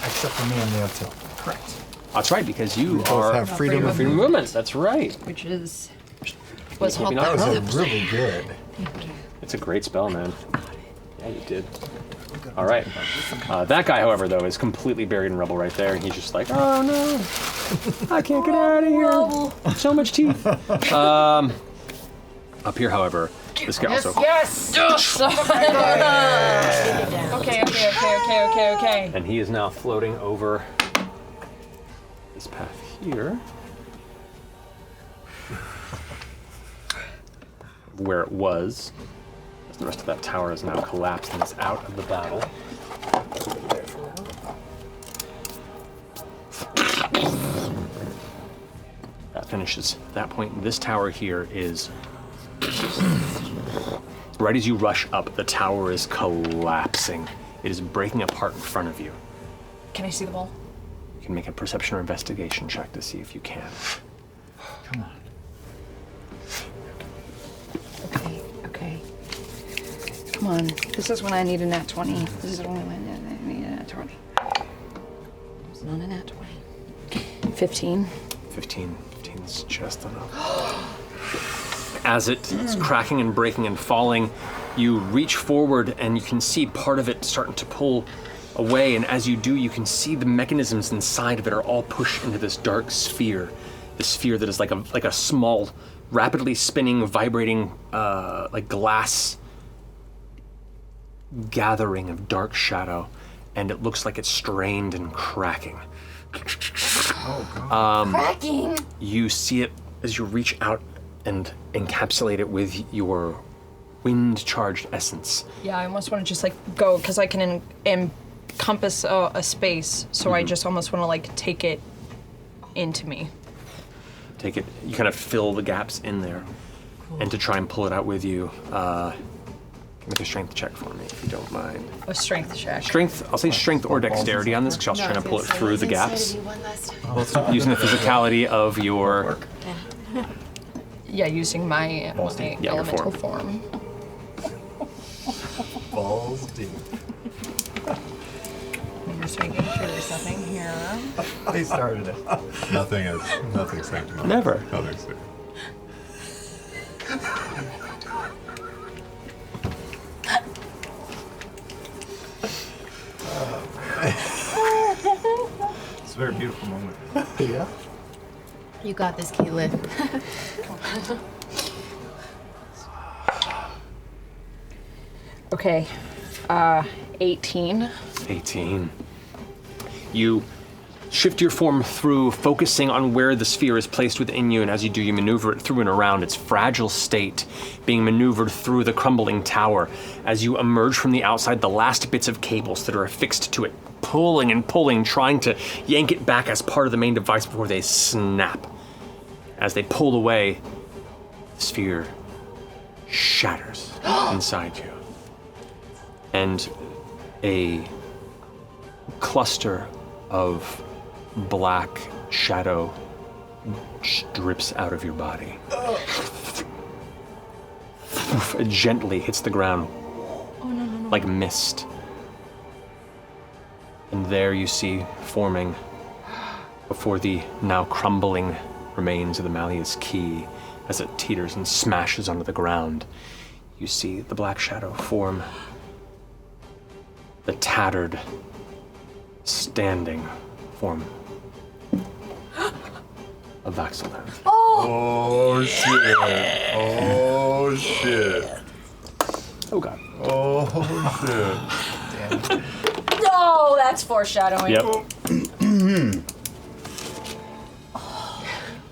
Except for me and the hotel. Correct. That's right, because you We both are have freedom of movement. That's right. Which is Was help That was really good. It's a great spell, man. Yeah, you did. All right. That guy, however, though, is completely buried in rubble right there, and he's just like, oh no, I can't get out of here. So much teeth. Up here, however, this guy also. Yes! Okay. And he is now floating over this path here, where it was. The rest of that tower is now collapsed and is out of the battle. That finishes that point. This tower here is, right as you rush up, the tower is collapsing. It is breaking apart in front of you. Can I see the ball? You can make a perception or investigation check to see if you can. Come on. Okay. Come on. This is when I need a nat 20. This is when I need a nat 20. It's not a nat 20. 15. 15 is just enough. As it is cracking and breaking and falling, You reach forward and you can see part of it starting to pull away, and as you do, you can see the mechanisms inside of it are all pushed into this dark sphere. This sphere that is like a small, rapidly spinning, vibrating, like glass gathering of dark shadow, and it looks like it's strained and cracking. Oh, God. Cracking? You see it as you reach out and encapsulate it with your wind-charged essence. Yeah, I almost want to just like go because I can encompass a space, so I just almost want to like take it into me. Take it, you kind of fill the gaps in there. And to try and pull it out with you, make a strength check for me, if you don't mind. A strength check. Strength, I'll say strength or dexterity on this, because I was trying to pull it through the gaps. Using the physicality of your... Yeah, using my elemental form. Balls deep. I'm just making sure there's nothing here. They started it. Nothing's sanctified. Never. Nothing's sanctified. It's a very beautiful moment. Yeah. You got this, Keelan. Okay, 18. 18. You shift your form through, focusing on where the sphere is placed within you, and as you do, you maneuver it through and around its fragile state, being maneuvered through the crumbling tower. As you emerge from the outside, the last bits of cables that are affixed to it, pulling and pulling, trying to yank it back as part of the main device before they snap. As they pull away, the sphere shatters inside you. And a cluster of black shadow drips out of your body. It gently hits the ground like mist. And there you see forming before the now crumbling remains of the Malleus Key as it teeters and smashes onto the ground. You see the black shadow form the tattered, standing form of Vax'ildan. Oh shit. Oh shit. Oh god. Oh shit. No, that's foreshadowing. Yep.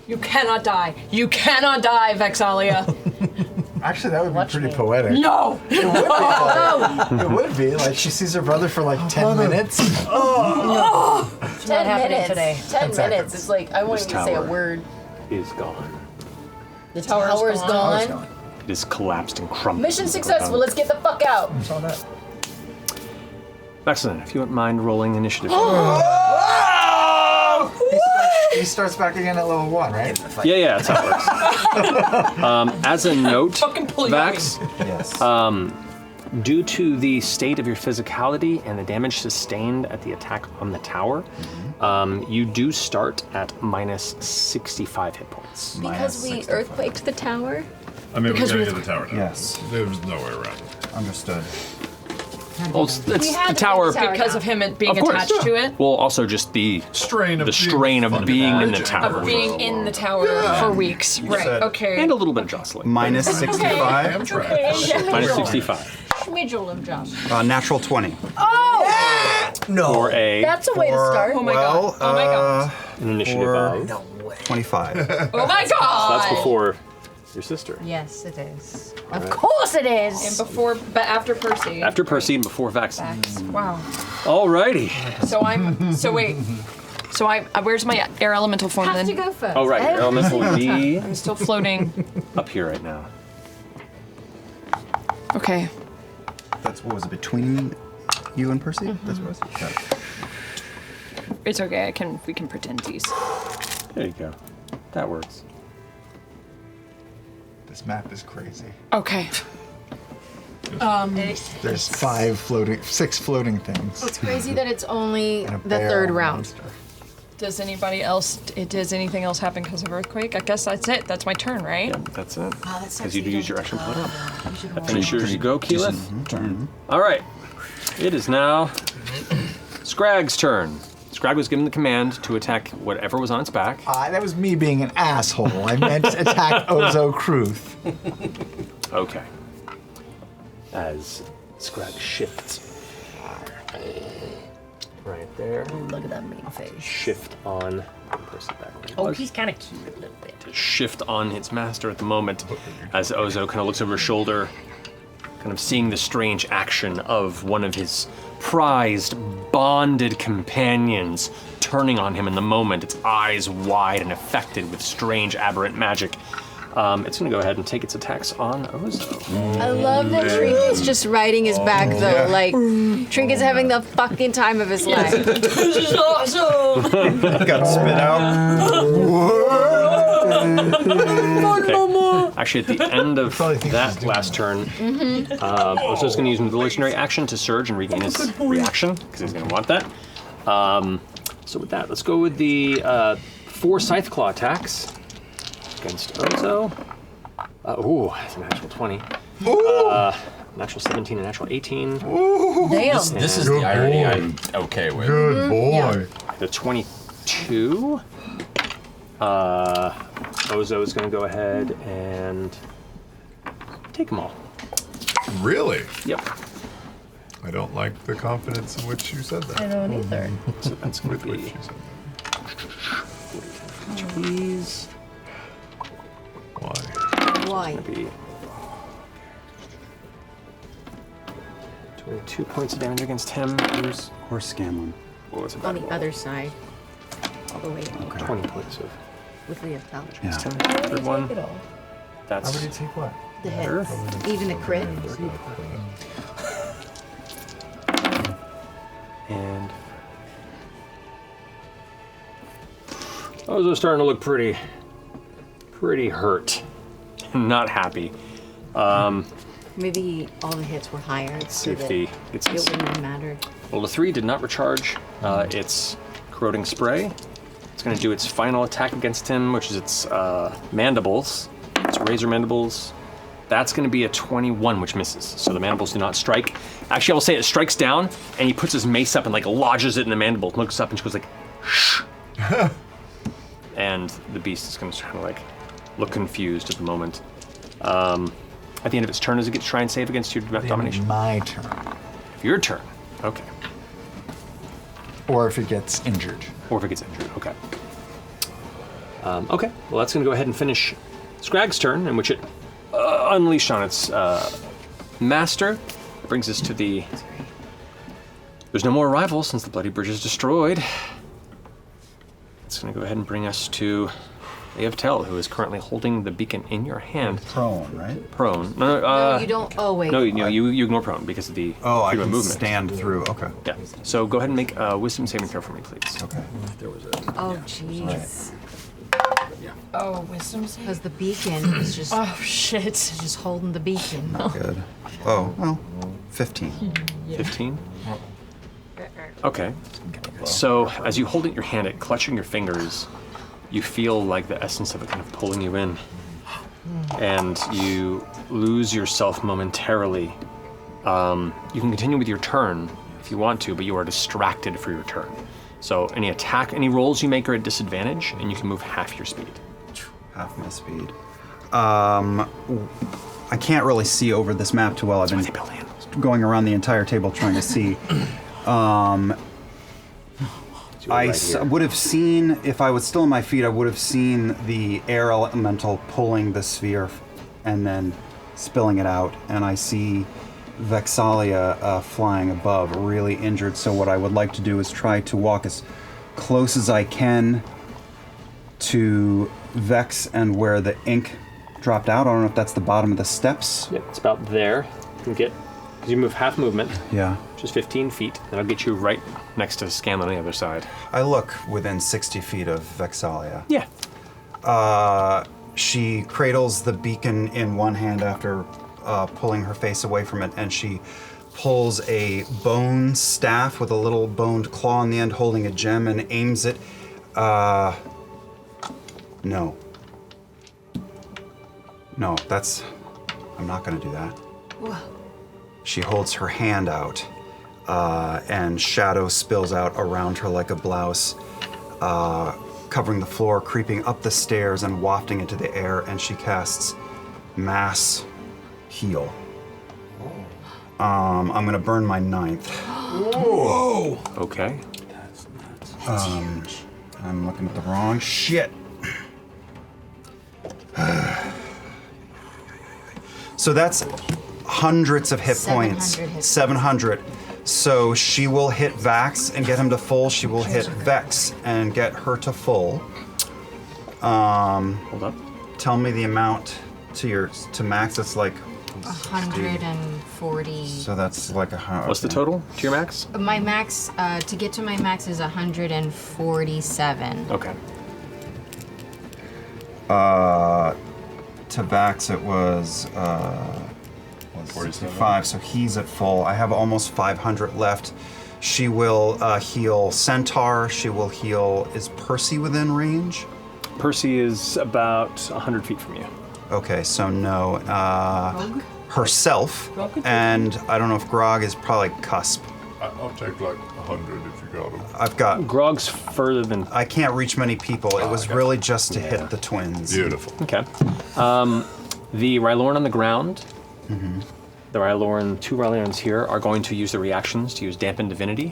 You cannot die. You cannot die, Vex'alia. Actually, that would be pretty poetic. No! It would be. It would be. Like, she sees her brother for like 10 minutes. Oh. 10 minutes. Today. 10 minutes. It's like, I won't This even say a tower word. is gone. The tower's gone. It is collapsed and crumbled. Mission successful. Let's get the fuck out. Vax'ildan, if you wouldn't mind rolling initiative. He starts back again at level 1, right? Yeah, that's how it works. As a note, Vax, yes. Due to the state of your physicality and the damage sustained at the attack on the tower, you do start at minus 65 hit points. Because we earthquaked the tower? I mean, Because we're we- gonna get the tower down. Yes. There's no way around it. Understood. Well, it's the tower because of him being Of course. attached to it. Well, also just the strain of being in the tower. Of being in the tower for weeks. Right, okay. And a little bit of jostling. Minus 65. Minus 65. Schmidgel of Josh. Natural 20. Oh! No. For a That's a way to start. Oh my god. Oh my god. an initiative of. 25. Oh my god. So that's before your sister. Yes, it is. Of course it is. And before, but after Percy. After Percy and before Vax. Wow. Alrighty. So where's my air elemental form Have then? to go first. Oh, right. Your elemental will be I'm still floating. up here right now. Okay. That's what was it, between you and Percy? That's what it was? Okay. It's okay. We can pretend these. There you go. That works. This map is crazy. Okay. There's 6 floating things. It's crazy that it's only And a the bear third and a round. monster. Does anything else happen because of earthquake? I guess that's it. That's my turn, right? Yeah, that's it. Oh, that's Because you do use your action point up. That Pretty finishes you go, Keyleth. Turn. All right. It is now Scrag's turn. Scrag was given the command to attack whatever was on its back. That was me being an asshole. I meant to attack Ozo Kruth. Okay. As Scrag shifts. Right there. Look at that mean face. Shift on. Press it back where it Oh, was. he's kind of cute a little bit. Shift on its master at the moment as Ozo kind of looks over his shoulder, kind of seeing the strange action of one of his prized, bonded companions turning on him in the moment, its eyes wide and affected with strange, aberrant magic. It's going to go ahead and take its attacks on Ozo. I love that Trinket's just riding his back, though. yeah. Like, Trinket's having the fucking time of his life. This is awesome! Got spit out. Okay. Actually, at the end of that last turn, Ozo's going to use an evolutionary action to surge and regain his reaction, because he's going to want that. So with that, let's go with the 4 Scythe Claw attacks against Ozo. That's a natural 20. Natural 17 and natural 18. Damn. This is the irony I'm okay with. Good boy. The 22. Ozo is going to go ahead and take them all. Really? Yep. I don't like the confidence in which you said that. I don't either. So that's going to be... Which you said Please. Why? Why? It's going to be 22 points of damage against him. Or Scanlan. What was it? On the other side. All the way. 20 points of With the intelligence. against him. Third one. That's How would you take what? The hit. Even the crit. And Ozo's starting to look pretty hurt. Not happy. Maybe all the hits were higher. So that Safety. it wouldn't have mattered. Well, the 3 did not recharge its corroding spray. It's going to do its final attack against him, which is its mandibles. Its razor mandibles. That's going to be a 21, which misses. So the mandibles do not strike. Actually, I will say it strikes down, and he puts his mace up and like lodges it in the mandible. And looks up and she goes like, shh. And the beast is going to kind of like look confused at the moment. At the end of its turn, does it get to try and save against your domination? My turn. Your turn. Okay. Or if it gets injured. Or if it gets injured. Okay. Okay. Well, that's going to go ahead and finish Scrag's turn, in which it unleashed on its master. That brings us to the... There's no more arrivals since the Bloody Bridge is destroyed. It's going to go ahead and bring us to Eovtel, who is currently holding the beacon in your hand. Prone, right? Prone. No, you don't. Oh, wait. No, you ignore prone because of the I freedom of can movement. stand through. Okay. Yeah. So go ahead and make a wisdom saving throw for me, please. Okay. There was a... Oh, jeez. Oh, wisdom save. Because the beacon is just. Oh, shit. It's just holding the beacon. Not good. Oh, well, 15. 15? Okay. So as you hold it in your hand, it clutching your fingers, you feel like the essence of it kind of pulling you in. And you lose yourself momentarily. You can continue with your turn if you want to, but you are distracted for your turn. So any rolls you make are at disadvantage, and you can move half your speed. Half my speed. I can't really see over this map too well. I've been going around the entire table trying to see. Would have seen, if I was still on my feet, I would have seen the air elemental pulling the sphere and then spilling it out. And I see Vax'ildan flying above, really injured. So what I would like to do is try to walk as close as I can to Vex and where the ink dropped out. I don't know if that's the bottom of the steps. Yep, it's about there. You can get, because you move half movement. Yeah. Which is 15 feet. That'll get you right next to Scanlan on the other side. I look within 60 feet of Vax'ildan. Yeah. She cradles the beacon in one hand after pulling her face away from it, and she pulls a bone staff with a little boned claw on the end holding a gem and aims it No. No, I'm not gonna do that. Whoa. She holds her hand out, and shadow spills out around her like a blouse, covering the floor, creeping up the stairs and wafting into the air, and she casts Mass Heal. I'm gonna burn my 9th. Whoa! Okay. I'm looking at the wrong shit. So that's hundreds of hit points. 700. So she will hit Vax and get him to full. She will hit Vex and get her to full. Hold up. Tell me the amount to max. It's like 140. So that's like What's the total to your max? My max, to get to my max is 147. Okay. To Vax it was 145, so he's at full. I have almost 500 left. She will heal Centaur. She will heal. Is Percy within range? Percy is about 100 feet from you. Okay, so no. Herself, and I don't know if Grog is probably cusp. I'll take like 100 if you got them. I've got. Grog's further than. I can't reach many people. It was really just to hit the twins. Beautiful. Okay. The Rylorn on the ground, the Rylorn, 2 Rylorns here are going to use the reactions to use Dampen Divinity,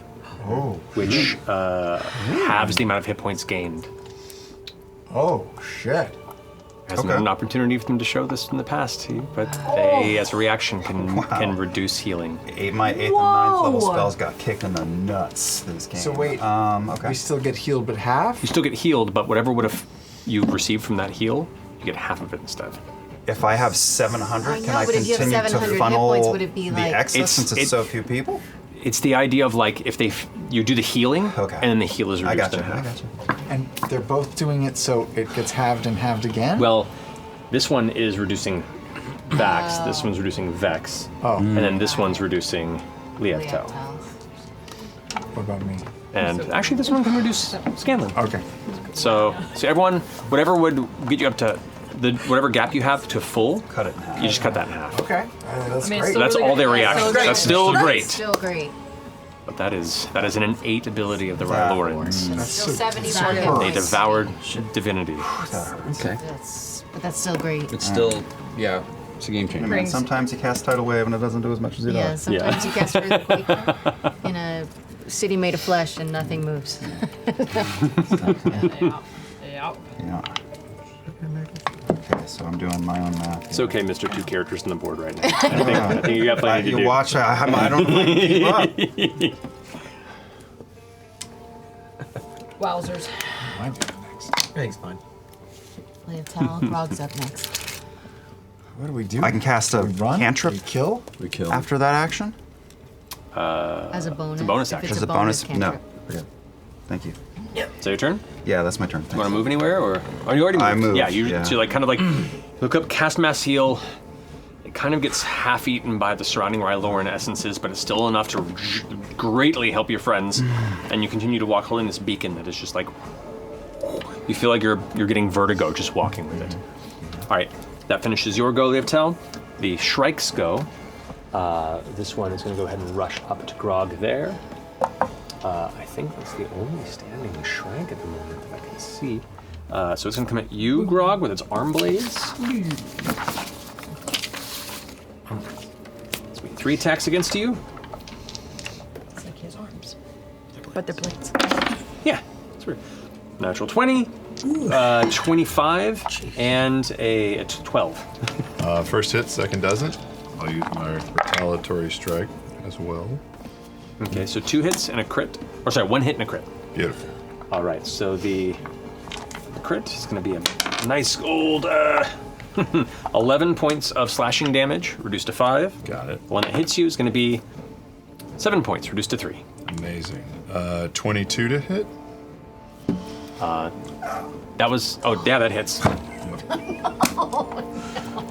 which halves the amount of hit points gained. Oh, shit. Hasn't been an opportunity for them to show this in the past, but they, as a reaction, can reduce healing. My 8th and 9th level spells got kicked in the nuts this game. So wait, we still get healed but half? You still get healed, but whatever you received from that heal, you get half of it instead. If I have 700, can I but if you have continue 700 to hit funnel points, would it be the like- excess since it's so few people? It's the idea of like if you do the healing, and then the heal is reduced in half. And they're both doing it so it gets halved and halved again? Well, this one is reducing Vax, this one's reducing Vex, and then this one's reducing Lievtel. What about me? And actually this one can reduce Scanlan. Okay. So everyone, whatever would get you up to, whatever gap you have to full, cut it in half. You just cut that in half. Okay. That's great. So that's all their reactions. That's still great. Still great. But that is an innate ability of the Rylorans. That's still 75 hit They points. devoured divinity. Okay. But that's still great. It's still, it's a game changer. I mean, sometimes you cast Tidal Wave and it doesn't do as much as you Yeah, thought. sometimes you cast Earthquake in a city made of flesh and nothing moves. Yeah. Okay, so I'm doing my own math. It's okay, Mr. 2 characters on the board right now. I think you got plenty to do. You watch, I don't know if I can keep up. Wowzers. Mine do next. Thanks, fine. Lievtel, Grog's up next. What do we do? I can cast a cantrip. We kill? We kill. After that action? As a bonus. It's a bonus If action. it's As a bonus? No. cantrip. Okay. Thank you. Is that your turn? Yeah, that's my turn. You want to move anywhere, or you already moved? I moved, Yeah, yeah. so you like kind of like look up, cast Mass Heal. It kind of gets half eaten by the surrounding Rylorn essences, but it's still enough to greatly help your friends. And you continue to walk, holding this beacon that is just like you feel like you're getting vertigo just walking with it. All right, that finishes your go, Lievtel. The Shrikes go. This one is going to go ahead and rush up to Grog there. I think that's the only standing Shrike at the moment that I can see. So it's going to come at you, Grog, with its arm blades. It's made 3 attacks against you. It's like his arms. But they're blades. Yeah, that's weird. Natural 20, 25, and a 12. First hit, second doesn't. I'll use my retaliatory strike as well. Okay, so 2 hits and a crit. Or sorry, 1 hit and a crit. Beautiful. All right, so the crit is going to be a nice old 11 points of slashing damage, reduced to 5. Got it. The one that hits you is going to be 7 points, reduced to 3. Amazing. 22 to hit. That was, that hits.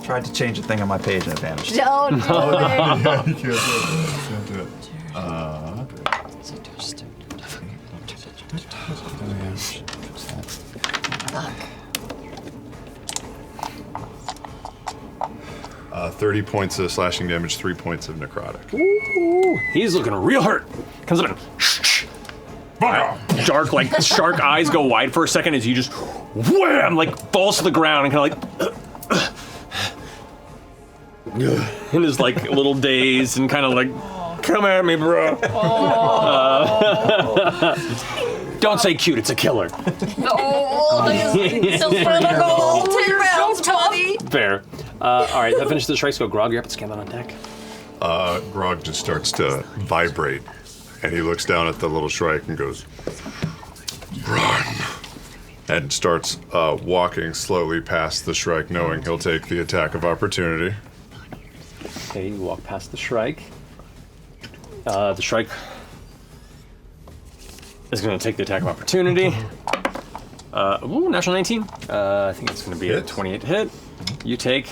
Tried to change a thing on my page and it vanished. Don't do it. Yeah, you can't do it. Can't do it. Fuck. 30 points of slashing damage, 3 points of necrotic. Ooh, he's looking real hurt. Comes up and dark, like shark eyes go wide for a second as you just wham, like falls to the ground and kind of like in his like little daze and kind of like, come at me, bro. Don't say cute, it's a killer. Fair. All right, that finishes the strikes. Go, Grog, you're up at Scanlan on deck. Grog just starts to vibrate, and he looks down at the little shrike and goes, run, and starts walking slowly past the shrike, knowing he'll take the attack of opportunity. Okay, you walk past the shrike. The shrike is going to take the attack of opportunity. Natural 19. I think it's going to be a 28 to hit. You take,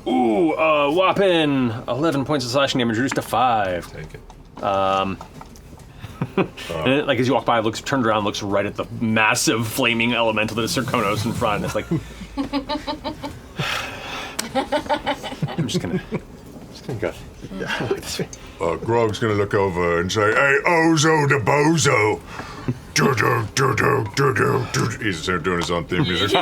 whopping 11 points of slashing damage, reduced to 5. Take it. And it, like as you walk by, turns around, looks right at the massive flaming elemental that is Circonos in front. And it's like, I'm just gonna go. Grog's gonna look over and say, "Hey, Ozo the Bozo." He's doing his own theme music.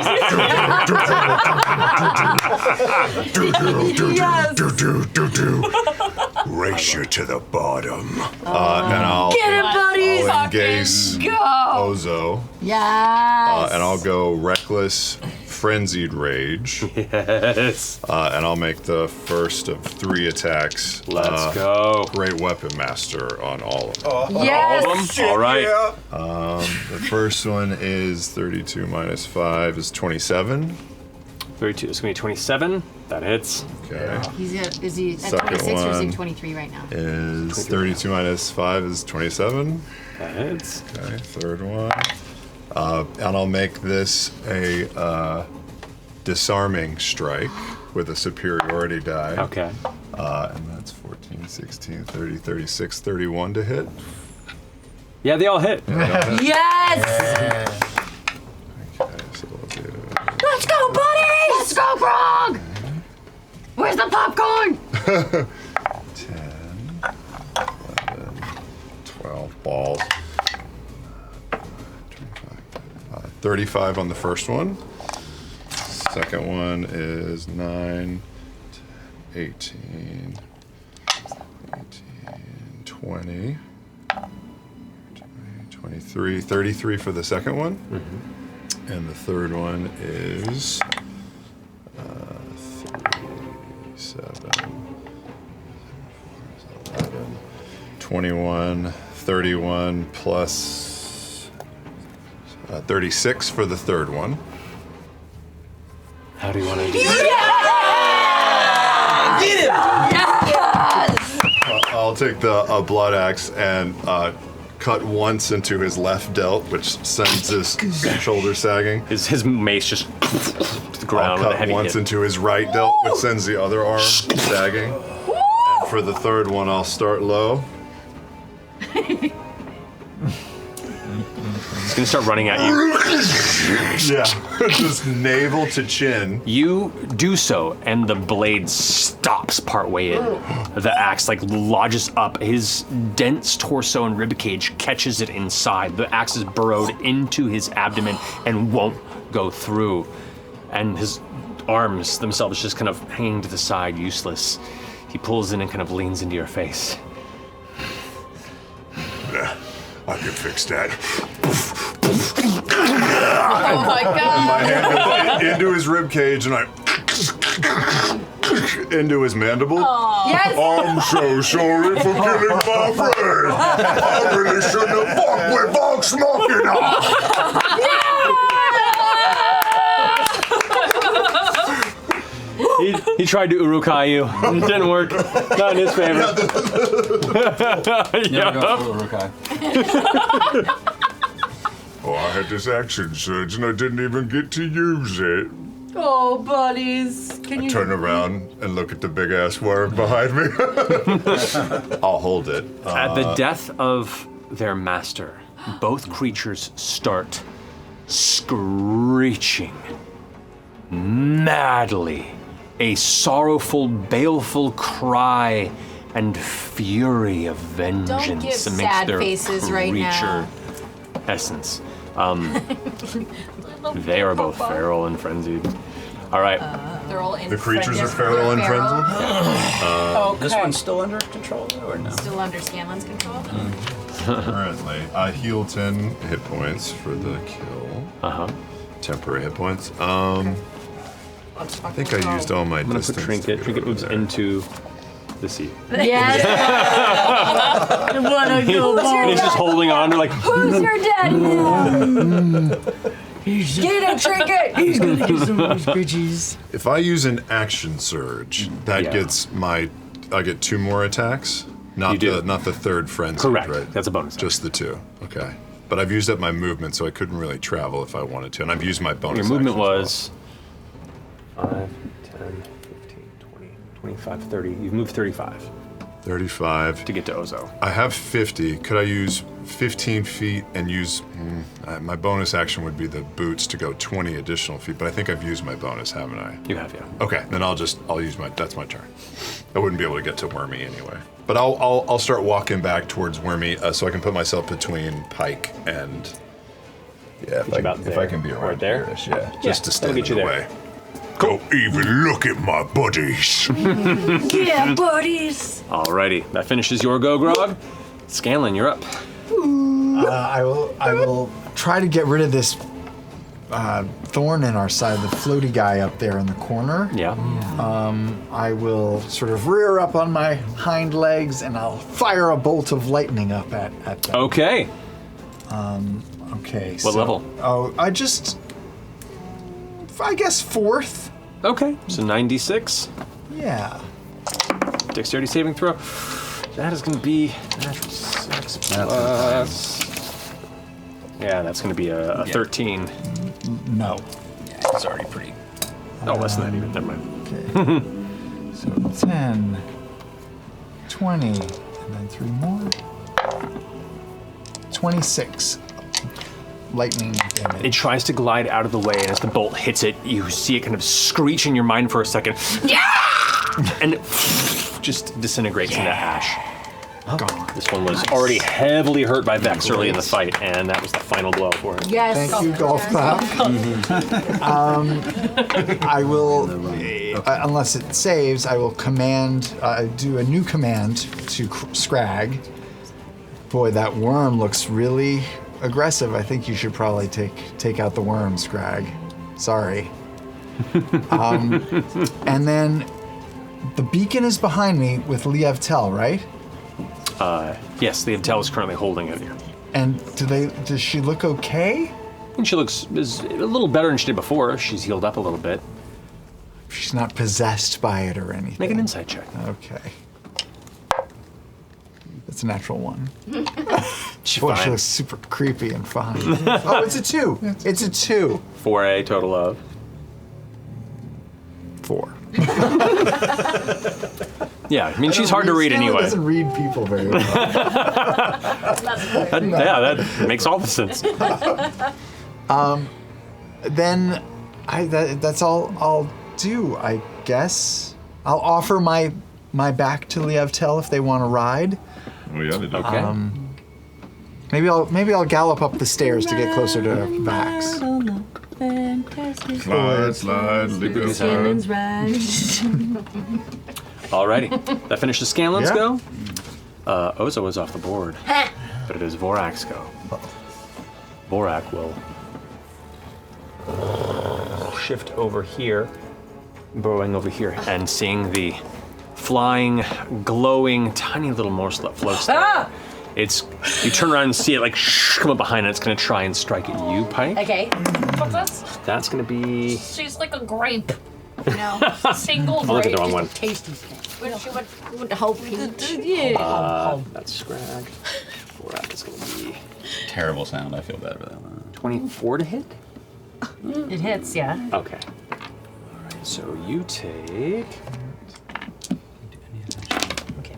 Race you to the bottom. And I'll Get it, buddies! I'll engage Go! Ozo. Yes! And I'll go Reckless Frenzied Rage. Yes. And I'll make the first of 3 attacks. Let's go. Great Weapon Master on all of them. Yes! All of them? All right. The first one is 32 minus 5 is 27. 32, it's going to be 27. That hits. Okay. Is he at Second 26 or is he one 23 right now? Is 32 minus 5 is 27. That hits. Okay, third one. And I'll make this a disarming strike with a superiority die. Okay. And that's 14, 16, 30, 36, 31 to hit. Yeah, they all hit. Yes! Okay, so we'll do... Let's go, buddies! Let's go, Grog! Where's the popcorn? 10, 11, 12 balls. 35 on the first one. Second one is 9, 18, 20, 23, 33 for the second one. Mm-hmm. And the third one is 37, 11, 21, 31 plus 36 for the third one. How do you want to do Get him! Yes! I'll take the blood axe and cut once into his left delt, which sends his shoulder sagging. His mace just to the ground. I'll with a cut heavy once hit. into his right delt, which sends the other arm sagging. And for the third one, I'll start low. He's gonna start running at you. Yeah, just navel to chin. You do so, and the blade stops partway in. The axe lodges up. His dense torso and ribcage catches it inside. The axe is burrowed into his abdomen and won't go through. And his arms themselves just kind of hanging to the side, useless. He pulls in and kind of leans into your face. I can fix that. Oh my god! My hand goes into his rib cage and I into his mandible. Yes! I'm so sorry for killing my friend. I really shouldn't have fucked with Vox Machina. He tried to urukai you. It didn't work. Not in his favor. Never go full Urukai. Oh, I had this action surge and I didn't even get to use it. Oh, buddies. Can you Turn around and look at the big ass worm behind me. I'll hold it. At the death of their master, both creatures start screeching madly, a sorrowful, baleful cry and fury of vengeance Don't give amidst sad their faces right now. creature essence. They are both feral and frenzied. All right. They're all in The creatures are feral and frenzied? This one's still under control, or no? Still under Scanlan's control? Currently, I heal 10 hit points for the kill. Temporary hit points. I think I used all my I'm gonna put distance. Trinket. Trinket moves into the sea. Yes. Wanna go And he's just holding on to like. Who's your dad now? Get him, Trinket! He's gonna do some more scritches. If I use an action surge, that gets I get 2 more attacks. Not the third frenzy. Correct. Right? That's a bonus. Just the 2. Okay. But I've used up my movement, so I couldn't really travel if I wanted to, and I've used my bonus. Your movement actions was 5, 10, 15, 20, 25, 30. You've moved 35. 35. To get to Ozo. I have 50. Could I use 15 feet and use... my bonus action would be the boots to go 20 additional feet, but I think I've used my bonus, haven't I? You have, yeah. Okay, then I'll use that's my turn. I wouldn't be able to get to Wormy anyway. But I'll start walking back towards Wormy so I can put myself between Pike and... Yeah, if I can be around there. Just to stand in the way. Don't even look at my buddies. Yeah, buddies. Alrighty, that finishes your go, Grog. Scanlan, you're up. I will try to get rid of this thorn in our side, the floaty guy up there in the corner. Yeah. I will sort of rear up on my hind legs and I'll fire a bolt of lightning up at them. Okay. Okay. What level? Oh, I guess 4th. Okay, so 96. Yeah. Dexterity saving throw. That is going to be natural 6 plus. Yeah, that's going to be a 13. No. Yeah, it's already pretty. Oh, less than that even. Never mind. Okay. So 10, 20, and then 3 more. 26. Lightning damage. It tries to glide out of the way, and as the bolt hits it, you see it kind of screech in your mind for a second. Yeah! And it just disintegrates into ash. Gone. This one was already heavily hurt by Vex early in the fight, and that was the final blow for him. Yes. Thank you, golf clap. I will, unless it saves, I will do a new command to Scrag. Boy, that worm looks really aggressive. I think you should probably take out the worm, Scrag. Sorry. And then the beacon is behind me with Liev Tel, right? Yes, the Intel is currently holding it. And does she look okay? And she looks a little better than she did before. She's healed up a little bit. She's not possessed by it or anything. Make an insight check. Okay. It's a natural 1. She's Boy, fine. she looks super creepy and fine. Oh, it's a 2. It's a 2. For a total of 4. Yeah, I mean, she's hard to read Scanlan anyway. doesn't read people very well. That makes all the sense. Then that's all I'll do, I guess. I'll offer my back to Liev Tel if they want to ride. Oh yeah, they do. Okay. Maybe I'll gallop up the stairs to get closer to Vax. Slide, lick up. Alrighty, that finishes Scanlan's Yeah. go. Ozo is off the board, but it is Vorak's go. Vorak will shift over here, burrowing over here, and seeing the flying, glowing, tiny little morsel that floats there. You turn around and see it like come up behind it. It's going to try and strike at you, Pike. Okay. What's this? That's going to be. She's like a grape. No. Single I'll look at grape. the wrong one. Tasty. She would hope peach. Yeah. That's Scrag. Vorak is going to be Terrible sound. I feel bad for that one. 24 to hit. It hits, yeah. Okay. All right. So you take. Okay.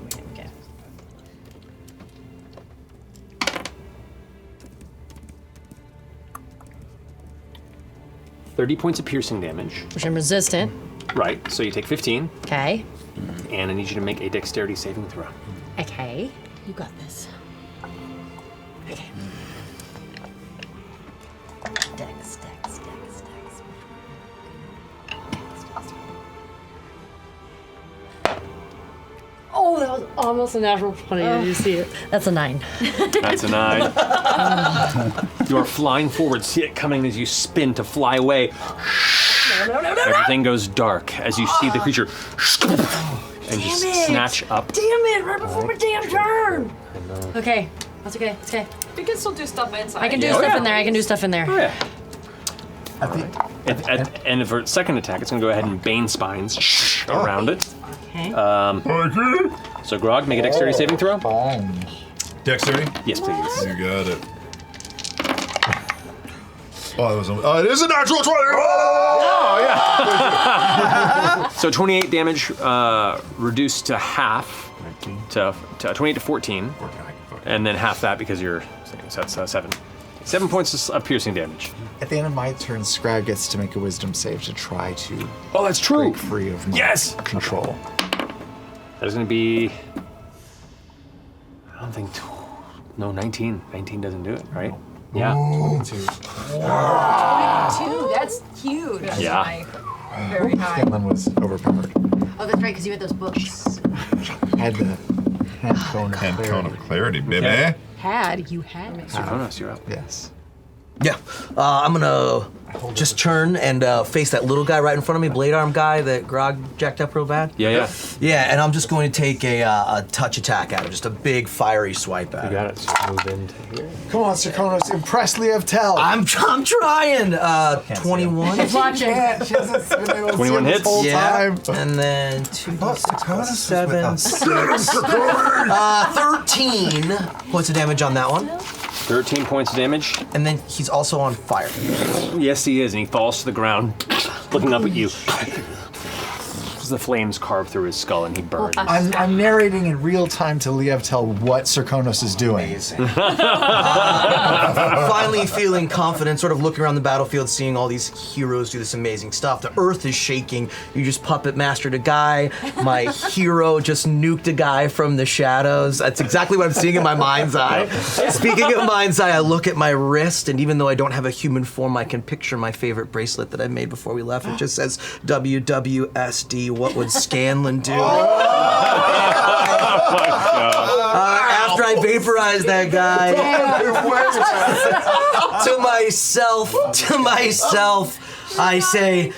30 points of piercing damage. Which I'm resistant. Right, so you take 15. Okay. And I need you to make a dexterity saving throw. Okay. You got this. Okay. Dex. Oh, that was almost a natural 20. Did you see it? That's a 9. That's a 9. You are flying forward, see it coming as you spin to fly away. No. Everything goes dark as you see the creature and just snatch up. Damn it! Right before my damn turn! Okay. That's okay. It's okay. We can still do stuff inside. I can do stuff in there. I can do stuff in there. Oh, yeah. And for its second attack, it's going to go ahead and bane spines around it. Okay. So Grog, make a dexterity saving throw. Dexterity? Yes, please. You got it. Oh, it is a natural 20! Oh, yeah! So 28 damage reduced to half, to 28 to 14, and then half that because you're, so that's 7. 7 points of piercing damage. At the end of my turn, Scribe gets to make a wisdom save to try to that's true. break free of my control. That is going to be, I don't think, no, 19. 19 doesn't do it, right? Yeah. 22. 22, that's huge. Yeah. Very high. That one was overpowered. Oh, that's right, because you had those books. I had the hand cone of clarity, baby. Okay. You had. Serkonos, you're up. Yes. Yeah, I'm gonna just turn and face that little guy right in front of me, blade arm guy that Grog jacked up real bad. Yeah. Yeah, and I'm just going to take a touch attack at him, just a big fiery swipe at him. You got it. So move into here. Come on, Serkonos, impress Lievtel. I'm trying. 21. He's watching. 21 hits. Whole time. And then 2, 7, 6, 13 points of damage on that one. 13 points of damage. And then he's also on fire. Yes, he is, and he falls to the ground, looking up at you. As the flames carve through his skull, and he burns. I'm narrating in real time to Lievtel what Serkonos is doing. Finally feeling confident, sort of looking around the battlefield, seeing all these heroes do this amazing stuff. The earth is shaking. You just puppet mastered a guy. My hero just nuked a guy from the shadows. That's exactly what I'm seeing in my mind's eye. Speaking of mind's eye, I look at my wrist, and even though I don't have a human form, I can picture my favorite bracelet that I made before we left. It just says WWSD. What would Scanlan do? After I vaporize that guy, to myself, I say,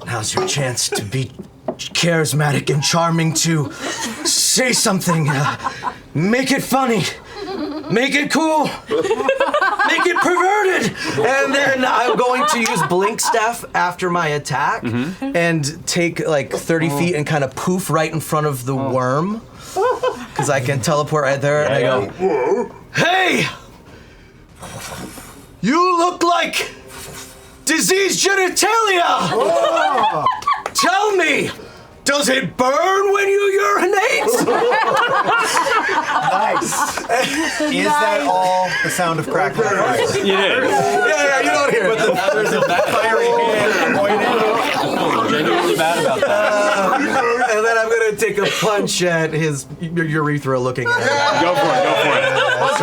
now's your chance to be charismatic and charming, to say something, make it funny. Make it cool. Make it perverted. And then I'm going to use Blink Staff after my attack and take like 30 feet and kind of poof right in front of the worm. Because I can teleport right there. And I go, hey! You look like diseased genitalia! Tell me! Does it burn when you urinate? Nice. Is that all the sound of crackling? It is. Yeah, you don't hear it. There's a fiery hand pointing. Genuinely bad about that. And then I'm gonna take a punch at his urethra looking at him. Go for it.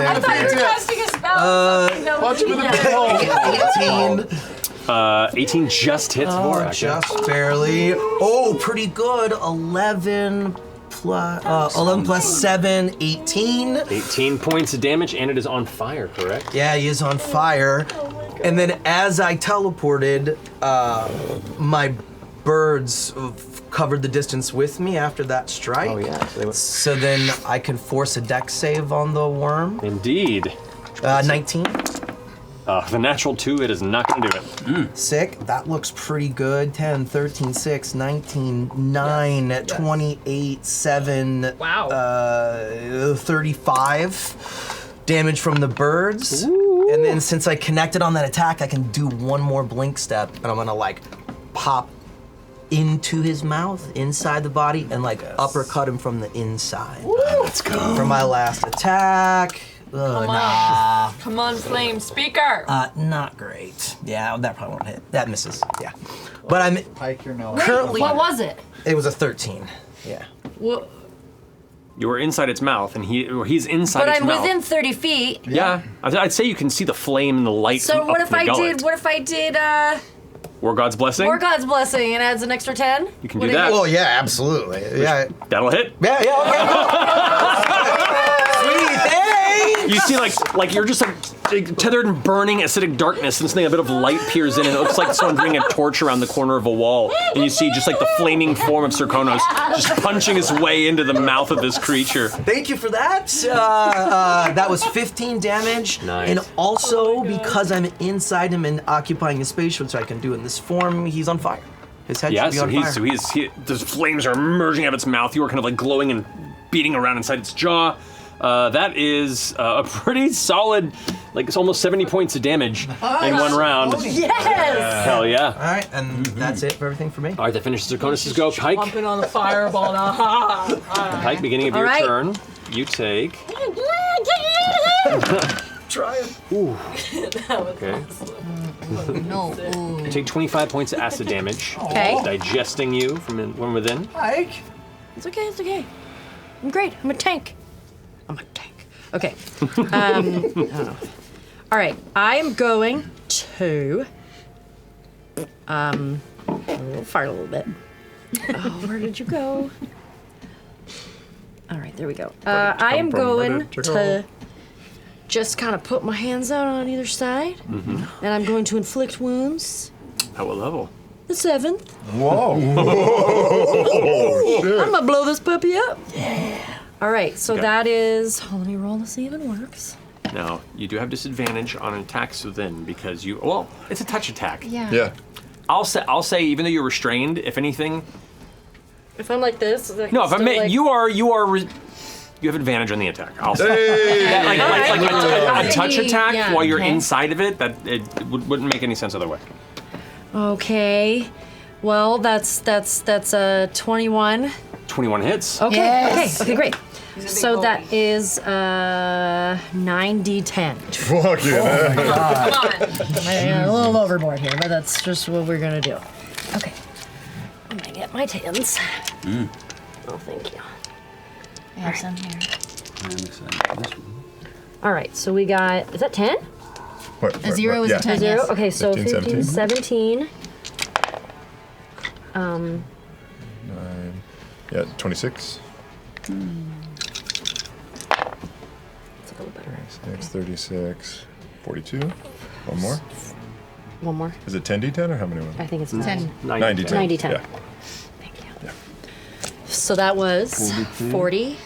I thought you were casting a spell. Punch him in the butthole. 18. 18 just hits Vorak. Just barely. Oh, pretty good. 11 plus 7, 18. 18 points of damage, and it is on fire, correct? Yeah, he is on fire. And then as I teleported, my birds covered the distance with me after that strike. Oh, yeah. So then I can force a dex save on the worm. Indeed. 19. The natural 2, it is not going to do it. Sick. That looks pretty good. 10, 13, 6, 19, 9, 28, 7, 35 damage from the birds. Ooh. And then since I connected on that attack, I can do one more blink step, and I'm going to like pop into his mouth, inside the body, and like uppercut him from the inside. Let's go. For my last attack. Nah. Come on, Flame Speaker. Not great. Yeah, that probably won't hit. That misses. Yeah. But I'm Pike your nose. currently. What was it? It was a 13. Yeah. What? You were inside its mouth, and he's inside But its I'm mouth. within 30 feet. Yeah, I'd say you can see the flame and the light So from what up if the I gullet. did? What if I did? War God's Blessing? War God's Blessing and adds an extra 10. You can do that. Well, yeah, absolutely. Yeah. That'll hit. Yeah, Sweet, thanks! You see, like you're just like tethered in burning acidic darkness, and something a bit of light peers in, and it looks like someone bringing a torch around the corner of a wall, and you see just like the flaming form of Serkonos just punching his way into the mouth of this creature. Thank you for that. That was 15 damage. Nice. And also, because I'm inside him and occupying his space, which I can do in this form, he's on fire. His head should be on fire. The flames are emerging out of its mouth. You are kind of like glowing and beating around inside its jaw. That is a pretty solid, like it's almost 70 points of damage in one round. Yes! Hell yeah. All right, and that's it for everything for me. All right, that finishes Serkonos' go. Pike. Pumping on the fireball now. Pike, beginning of All your right. turn, you take. Trying. Ooh. That was Okay. No. You take 25 points of acid damage. Okay. Digesting you from within. Pike. It's okay, it's okay. I'm great. I'm a tank. I'm a tank. Okay. All right. I'm going to fart a little bit. Oh, where did you go? All right, there we go. I am going to just kind of put my hands out on either side, and I'm going to inflict wounds. At what level? The 7th. Whoa. I'm gonna blow this puppy up. Yeah. All right, so that is. Oh, let me roll to see if it works. Now, you do have disadvantage on attacks within because it's a touch attack. Yeah. Yeah. I'll say, even though you're restrained, if anything, If I'm like this, I can no, if I still, mean like, you have advantage on the attack. I'll say. Hey! A touch attack Yeah, while you're okay. inside of it, that it wouldn't make any sense otherwise. Okay. Well, that's 21. 21 hits. Okay. Yes. Okay, great. So that is 9d10. Fucking heck. Come on. A little overboard here, but that's just what we're gonna do. Okay. I'm gonna get my tens. Oh, thank you. I have some here. I'm excited for this one. All right, so we got, is that 10? A 0 is a 10. Zero? Yes. Okay, so 15, 15, 17. 9. Yeah, 26. It's a little better. 6, 36. 42. One more. One more. Is it 10d10 or how many? I think it's 10. 90d10. 90-10. Yeah. Thank you. So that was 42.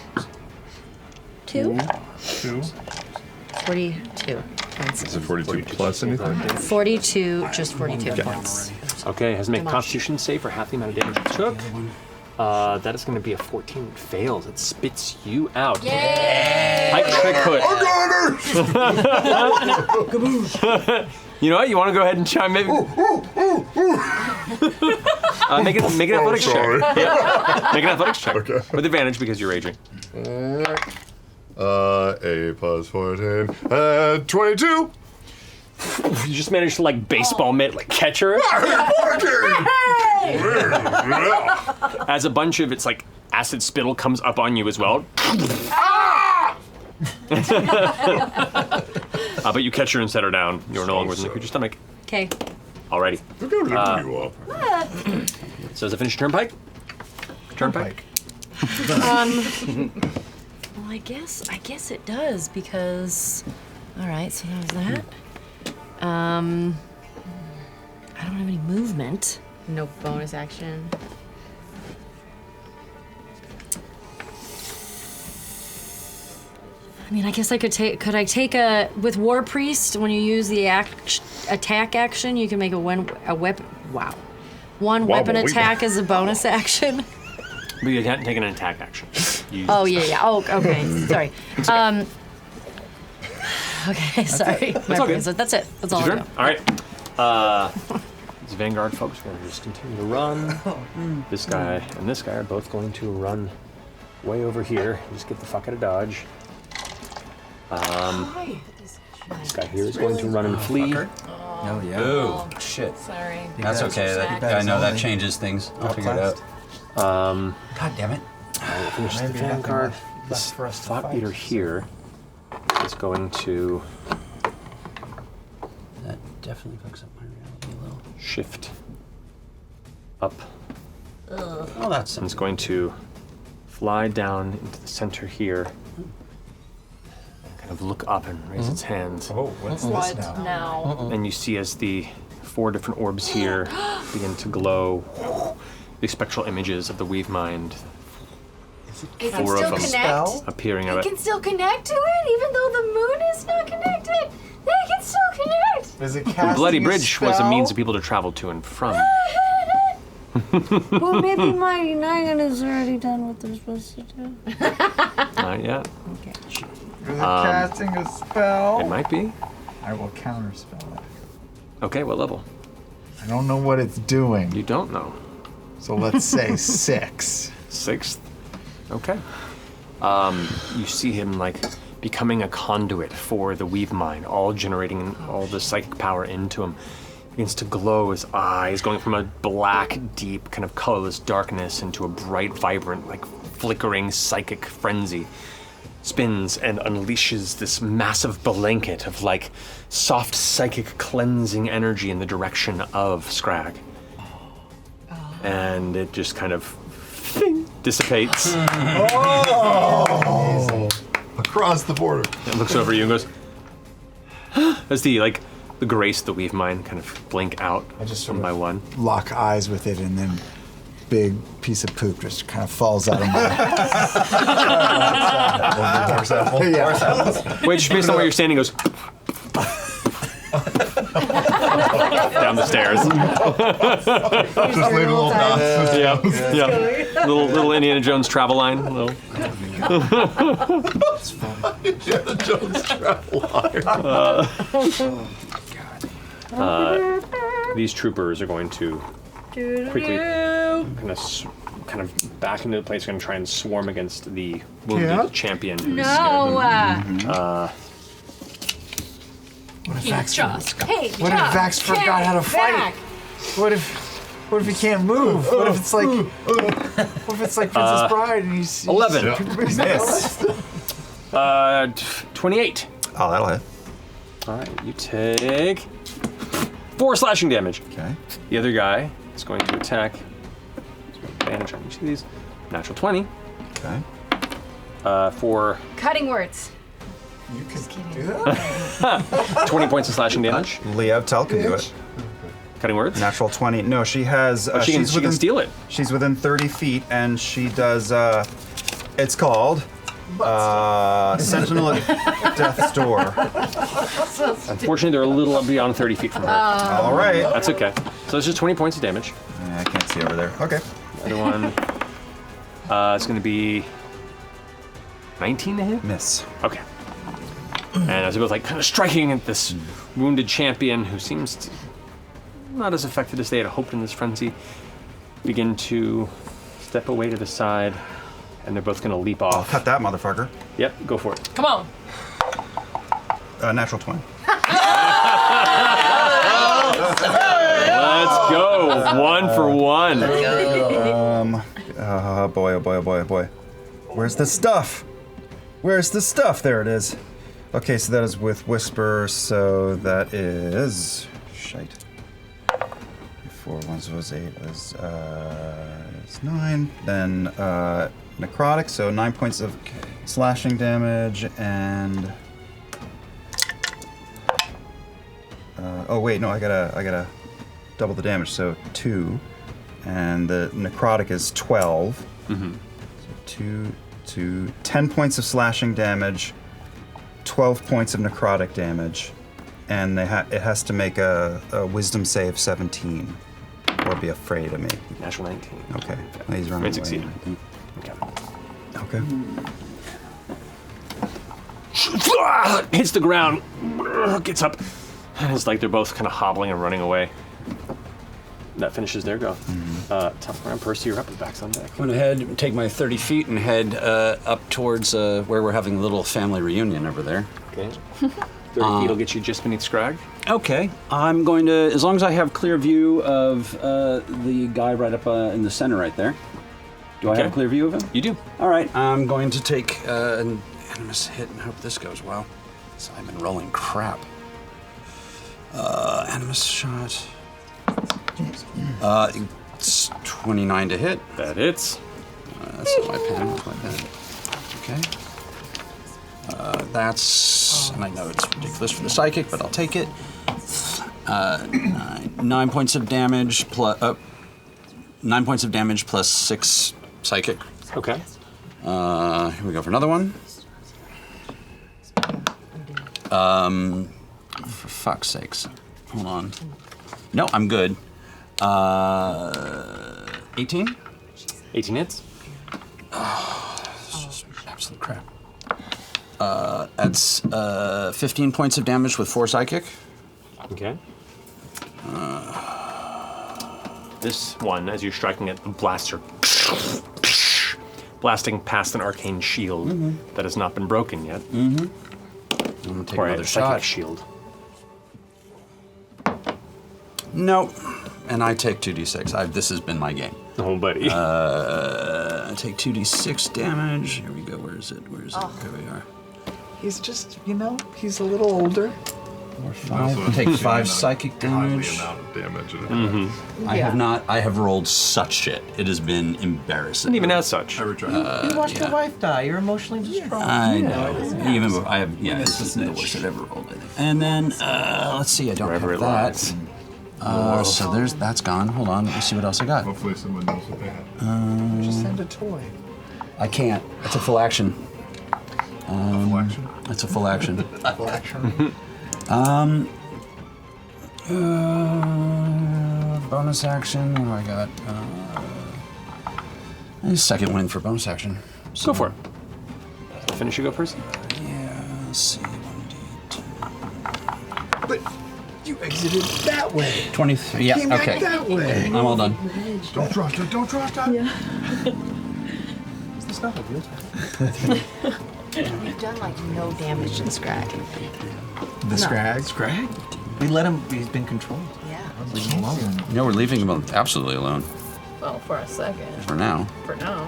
2. 42 points. Is it 42 plus anything? 42, just 42 points. Okay, has to make a Come on. Constitution save for half the amount of damage it took. That is going to be a 14. It fails. It spits you out. Yay! Pike trick hook. You know what? You want to go ahead and try maybe make an athletics check. Yeah. Make an athletics check with advantage because you're raging. A plus 14. 22. You just managed to like baseball mitt, like catch her. As a bunch of its like acid spittle comes up on you as well. But you catch her and set her down. You're no longer within the creature's stomach. Okay. Alrighty. So does it finish your turn, Pike? Turn, Pike. Well, I guess it does because. All right, so that was that. I don't have any movement. No bonus action. I mean, I guess I could take. Could I take a with War Priest when you use the attack action? You can make a weapon. Wow, one weapon attack as a bonus action. But you can't take an attack action. Oh yeah. Oh, okay. Sorry. Okay, sorry. That's all good. That's it. That's all. Your turn? All right. These Vanguard folks are going to just continue to run. This guy and this guy are both going to run way over here. Just get the fuck out of Dodge. This guy here is going to run and flee. Oh, yeah. Ooh, shit. Sorry. That's okay. I know that changes things. I'll figure it out. God damn it. Finish the vanguard. This thought eater here is going to That definitely fucks up my reality a little. shift up. Oh, that's And it's going to fly down into the center here. Kind of look up and raise its hands. Oh, what's this now? And you see as the 4 different orbs here begin to glow, the spectral images of the Weave Mind. It can 4 still of them connect. appearing of It it. can still connect to it, even though the moon is not connected. They can still connect. Is it The Bloody Bridge was a means of people to travel to and from. Well, maybe Mighty Nine has already done what they're supposed to do. Not yet. Okay. Is it casting a spell? It might be. I will counterspell it. Okay, what level? I don't know what it's doing. You don't know. So let's say 6. 6th. Okay. You see him like becoming a conduit for the Weave Mind, all generating all the psychic power into him. Begins to glow his eyes, going from a black, deep, kind of colorless darkness into a bright, vibrant, like flickering psychic frenzy. Spins and unleashes this massive blanket of like soft psychic cleansing energy in the direction of Scrag. And it just kind of dissipates. Oh! Across the border. It looks over you and goes, as the grace of the Weave Mind kind of blink out one by one. Lock eyes with it, and then big piece of poop just kind of falls out of my Wait, just based on where you're standing, goes down the stairs. Just leave a little dot. Yeah. Little Indiana Jones travel line. Indiana Jones travel line. These troopers are going to quickly kind of back into the place. Going to try and swarm against the wounded champion. Who's What if Hey, Vax forgot how to fight? What if he can't move? What if it's like Princess Bride and he's 11. Miss. 28. Oh, that'll hit. All right, you take 4 slashing damage. Okay. The other guy is going to attack. Advantage on each of these. Natural 20. Okay. For Cutting words. You can do that? 20 points of slashing damage. Liev Tell can do it. Cutting words? Natural 20. No, she has. She can steal it. She's within 30 feet, and she does. It's called Sentinel at Death's Door. Unfortunately, they're a little beyond 30 feet from her. All right. That's okay. So it's just 20 points of damage. Yeah, I can't see over there. Okay. The other one. It's going to be 19 to hit? Miss. Okay. And as they're both like kind of striking at this wounded champion who seems not as affected as they had hoped in this frenzy, begin to step away to the side, and they're both going to leap off. I'll cut that motherfucker. Yep, go for it. Come on. Natural 20. Let's go. 1 for 1. Boy, oh boy, oh boy, oh boy. Where's the stuff? Where's the stuff? There it is. Okay, so that is with Whisper, so that is... Shite. 4 was 8, was it's 9. Then necrotic, so 9 points of slashing damage, and... oh wait, no, I gotta double the damage, so 2. And the necrotic is 12. Mm-hmm. So 10 points of slashing damage, 12 points of necrotic damage, and it has to make a wisdom save 17, or be afraid of me. Natural 19. Okay. He's running It succeeded. away. Okay. Okay. Hits the ground, gets up, and it's like they're both kind of hobbling and running away. That finishes their go. Tough round. Percy, you're up with Vax on deck. I'm gonna head, take my 30 feet and head up towards where we're having a little family reunion over there. Okay. 30 feet will get you just beneath Scrag. Okay. I'm going to, as long as I have clear view of the guy right up in the center right there. Do I have a clear view of him? You do. All right. I'm going to take an animus hit and hope this goes well. So I've been rolling crap. Animus shot. It's 29 to hit. That hits. That's not my pen. Where's my pen? Okay. That's, and I know it's ridiculous for the psychic, but I'll take it. 9 points of damage plus 9 points of damage plus 6 psychic. Okay. Here we go for another one. For fuck's sakes. Hold on. No, I'm good. 18? 18 hits. This is absolute crap. That's 15 points of damage with 4 psychic. Okay. This one, as you're striking it, the blaster blasting past an arcane shield that has not been broken yet. I'm gonna take or another a shot. psychic shield. Nope. And I take 2d6. This has been my game. Oh, buddy. I take 2d6 damage. Here we go. Where is it? Where is it? There we are. He's just, he's a little older. Five. Take 5 psychic damage. Amount of damage. I have not. I have rolled such shit. It has been embarrassing. And even as such. You watched your wife die. You're emotionally distraught. I know. Even before, I have. Yeah, this is the worst I've ever rolled. I think. And then let's see. I don't have that. So that's gone. Hold on. Let me see what else I got. Hopefully someone knows what they have. Just send a toy. I can't. It's a full action. Full action? It's a full action. Full action. Bonus action. What do I got? Second win for bonus action. So, Go for it. Finish your go, Percy. Yeah. Let's see. But you exited that way. 23. Yeah. Came Okay. back that way. I'm all done. Don't trust it. Don't trust it. Yeah. Is this not a real We've done like no damage to the Scrag. The Scrag? Scrag? We let him, he's been controlled. Yeah. Leave him alone. No, we're leaving him absolutely alone Well, for a second. for now. For now.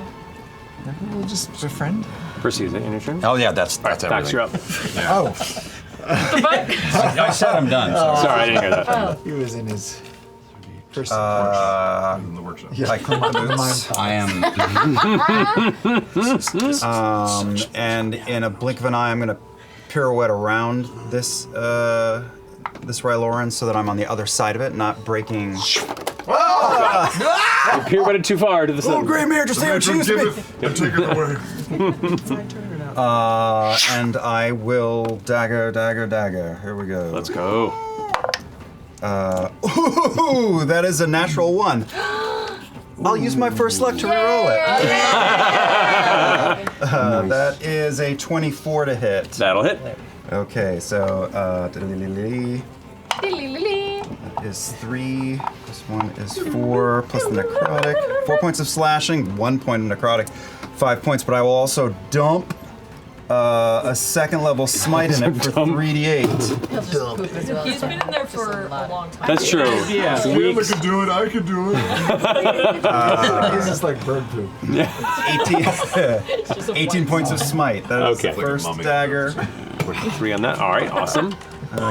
We'll just befriend. Percy, is it your turn? Oh yeah, that's Vax, everything. you're up. Oh. I said I'm done. Sorry, I didn't hear that. He was in his first In the workshop. yeah. I clean my boots. I am. And in a blink of an eye, I'm gonna pirouette around this this Ryloran so that I'm on the other side of it, not breaking. You pirouetted too far to the side. Oh, Greymare, just say excuse me. Take it away. And I will dagger. Here we go. Let's go. Ooh, that is a natural 1. I'll use my first luck to reroll it. That is a 24 to hit. That'll hit. Okay, so that is 3. This one is 4 plus the necrotic. 4 points of slashing, 1 point of necrotic, 5 points. But I will also dump a second level smite in it for 3d8. He's been in there for a long time. That's true. Yeah. Weeks. I can do it. I can do it. This is like bird poop. 18 points of smite. That is Okay. the first dagger. 3 on that. All right, awesome.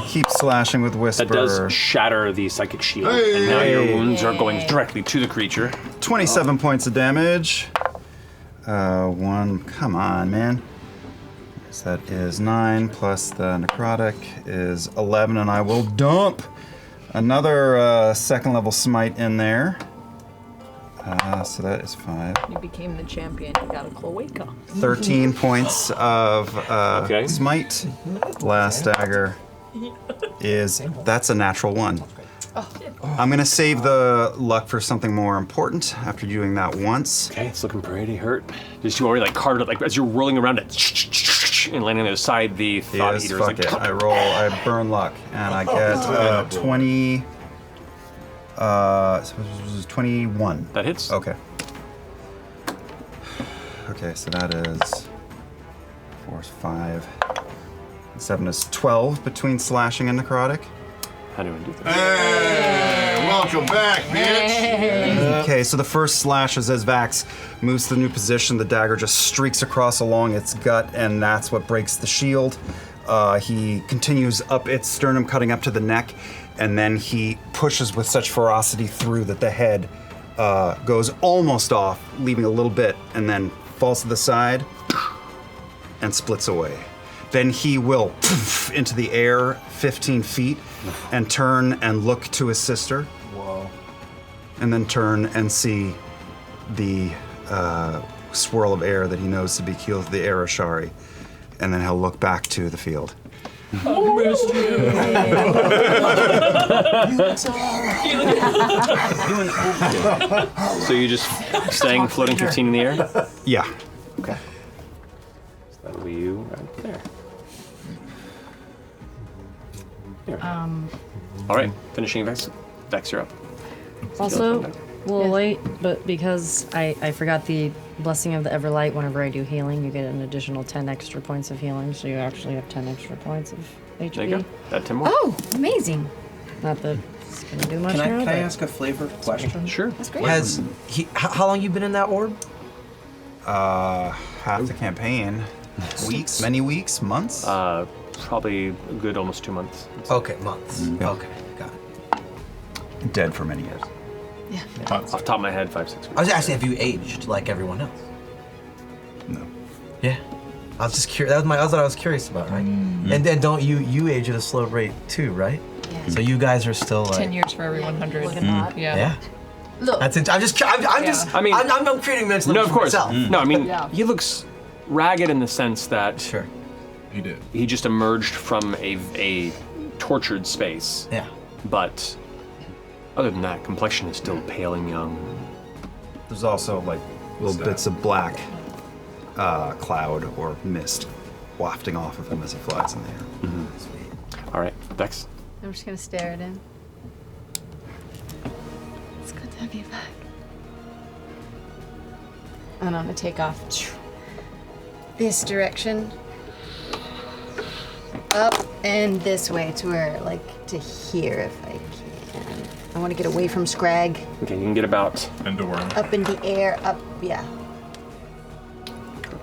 Keep slashing with Whisper. That does shatter the psychic shield, and now your wounds are going directly to the creature. 27 points of damage. 1. Come on, man. So that is 9 plus the necrotic is 11, and I will dump another second level smite in there. So that is 5. You became the champion. You got a cloaca. 13 points of Okay. smite. Last dagger that's a natural 1. I'm gonna save the luck for something more important after doing that once. Okay, it's looking pretty hurt. Just you already like carved it, like as you're rolling around it and landing on the other side, the thought Yes, eater is fuck like. it. I burn luck, and I get 20. So this was 21. That hits. Okay. Okay, so that is 4 is 5. 7 is 12 between slashing and necrotic. How do I do this? Hey, welcome back, bitch. Okay, so the first slash is as Vax moves to the new position, the dagger just streaks across along its gut, and that's what breaks the shield. He continues up its sternum, cutting up to the neck, and then he pushes with such ferocity through that the head goes almost off, leaving a little bit, and then falls to the side and splits away. Then he will poof into the air 15 feet and turn and look to his sister. Whoa. And then turn and see the swirl of air that he knows to be the Arashari. And then he'll look back to the field. So you're just staying floating 15 in the air? Yeah. Okay. So that'll be you right there. Here. All right, finishing Vex. Vex, you're up. Also, we'll wait, but because I forgot the Blessing of the Everlight, whenever I do healing, you get an additional 10 extra points of healing, so you actually have 10 extra points of HP. There you go. That 10 more. Oh, amazing. Not that it's going to do much Can now, I but- ask a flavor question? Sure. That's great. Has he? How long you been in that orb? Half the campaign. Weeks? Many weeks? Months? Probably a good almost 2 months. Okay, months. Yeah. Okay, got it. Dead for many years. Off the top of my head, 5-6 weeks. I was asking if you aged like everyone else. No. Yeah. I was just curious. That's what I was curious about, right? And then don't you age at a slow rate too, right? Yeah. So you guys are still like 10 years for every 100. Looking hot. Yeah. Look. That's it. I'm just. I'm creating mental No, image of course. myself. No, I mean, Yeah. he looks ragged in the sense that Sure. He did. he just emerged from a tortured space. Yeah. But other than that, complexion is still pale and young. There's also like little bits of black cloud or mist wafting off of him as he flies in the air. All right, Vex. I'm just gonna stare at him. It's good to have you back. And I'm gonna take off this direction. Up and this way to where, like, to here if I can. I want to get away from Scrag. Okay, you can get about And to worm. Up in the air, up, yeah.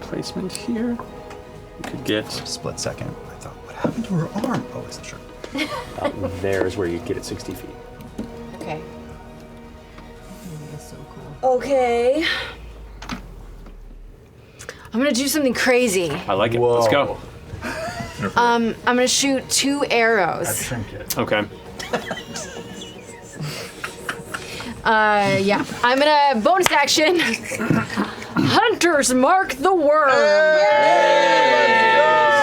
placement here. You could get Split second. I thought, what happened to her arm? Oh, it's a shirt. there is where you get it 60 feet. Okay. That's so cool. Okay. I'm gonna do something crazy. I like it. Let's go. I'm gonna shoot 2 arrows. Okay. Yeah. I'm gonna bonus action. Hunters mark the worm.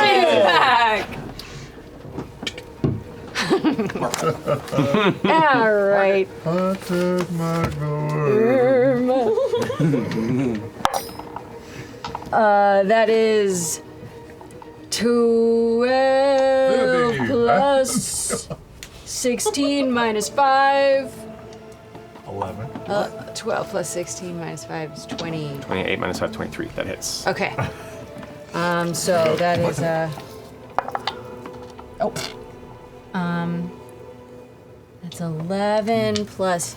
She's back. All right. Hunters mark the That is 12 plus 16 minus 5. 11. 12 plus 16 minus 5 is 20. 28 minus 5, 23. That hits. Okay. So that is that's 11 plus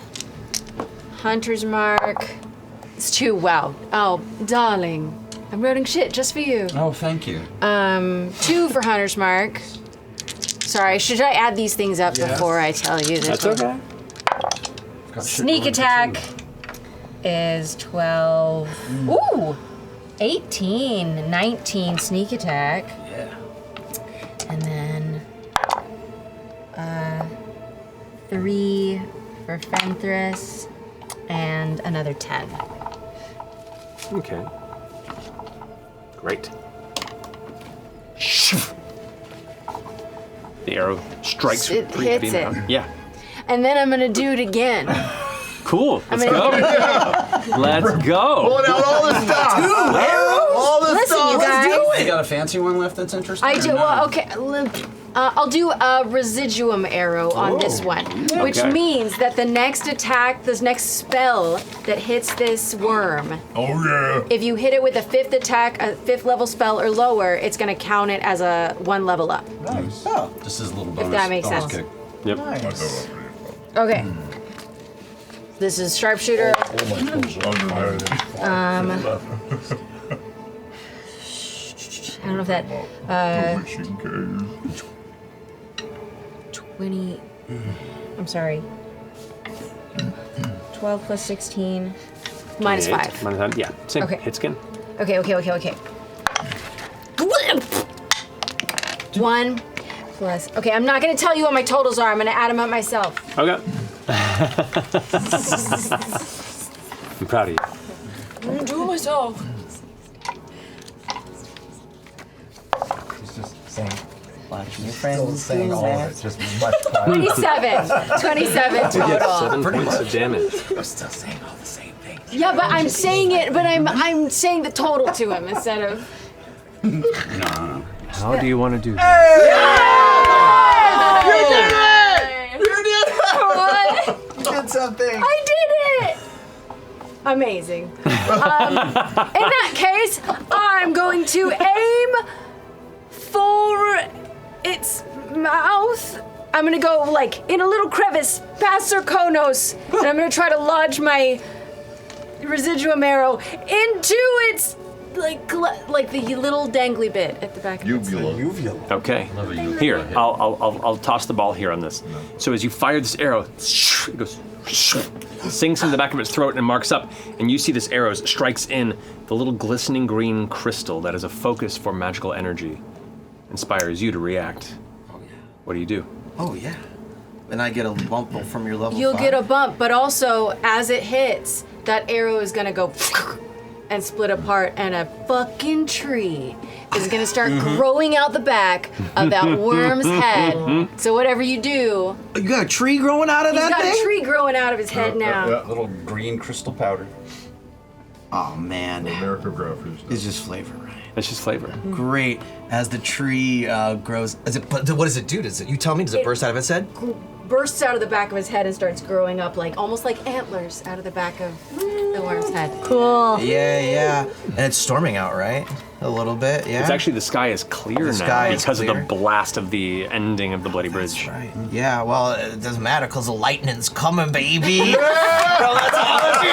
Hunter's Mark. It's 2. Wow. Oh, darling. I'm writing shit just for you. Oh, thank you. 2 for Hunter's Mark. Sorry, should I add these things up before I tell you this? That's okay. Sneak attack is 12. Ooh! 18, 19 sneak attack. Yeah. And then 3 for Fenthras and another 10. Okay. Great. The arrow strikes It pretty hits heavy it. Yeah. And then I'm gonna do it again. Cool. Let's I'm go. gonna Let's go. Pulling out all this stuff. Two arrows? All this Listen, stuff. you guys. You got a fancy one left that's interesting? I or do. no? Well, okay. I'll do a residuum arrow on this one, which Okay. means that the next attack, this next spell that hits this worm, if you hit it with a 5th attack, a 5th level spell or lower, it's going to count it as a 1 level up. Nice. Oh, just as a little bonus. that makes bonus sense. kick. Yep. Nice. Okay. This is sharpshooter. I don't know if that. 20. I'm sorry. 12 plus 16. Minus 5. Minus 5. Yeah. Same. Okay. Hit skin. Okay. 1 plus. Okay, I'm not gonna tell you what my totals are. I'm gonna add them up myself. Okay. I'm proud of you. I'm gonna do it myself. He's just saying. Watch your Still friends saying do all of that. it, just much 27. 27 total. 7 points of damage. You're still saying all the same things. Yeah, but I'm saying it, but I'm saying the total to him instead of. No. How do you want to do that? You did it! What? You did something. I did it! Amazing. In that case, I'm going to aim for its mouth. I'm gonna go like in a little crevice past Zirconos, and I'm gonna try to lodge my residuum arrow into its like the little dangly bit at the back of its head. Uvula. Okay. Here, I'll toss the ball here on this. So as you fire this arrow, it goes, sinks in the back of its throat and marks up, and you see this arrow strikes in the little glistening green crystal that is a focus for magical energy. Inspires you to react. What do? Oh, yeah. And I get a bump from your level You'll 5. get a bump, but also as it hits, that arrow is gonna go and split apart, and a fucking tree is gonna start growing out the back of that worm's head. So whatever you do, You got a tree growing out of he's that got thing? a tree growing out of his head now. That little green crystal powder. Oh, man. It's just flavor, right? It's just flavor. Great. As the tree grows, what does it do? You tell me? Does it burst out of its head? Bursts out of the back of his head and starts growing up like almost like antlers out of the back of the worm's head. Cool. Yeah. And it's storming out, right? A little bit, yeah. It's actually the sky is clear now sky is because of clear. the blast of the ending of the Bloody Bridge. Right. Yeah, well, it doesn't matter because the lightning's coming, baby. Well, that's all it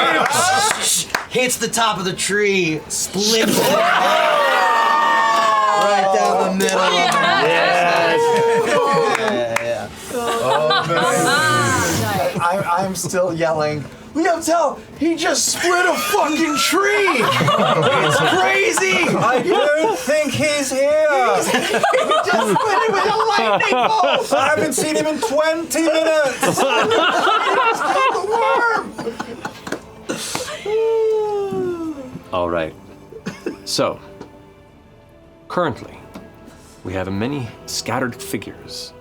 is. Hits the top of the tree, splits it right down the middle of it. Yeah. I'm still yelling. Leotel, he just split a fucking tree! It's crazy! I don't think he's here! He just split it with a lightning bolt! I haven't seen him in 20 minutes! He just killed the worm! All right. So, currently, we have many scattered figures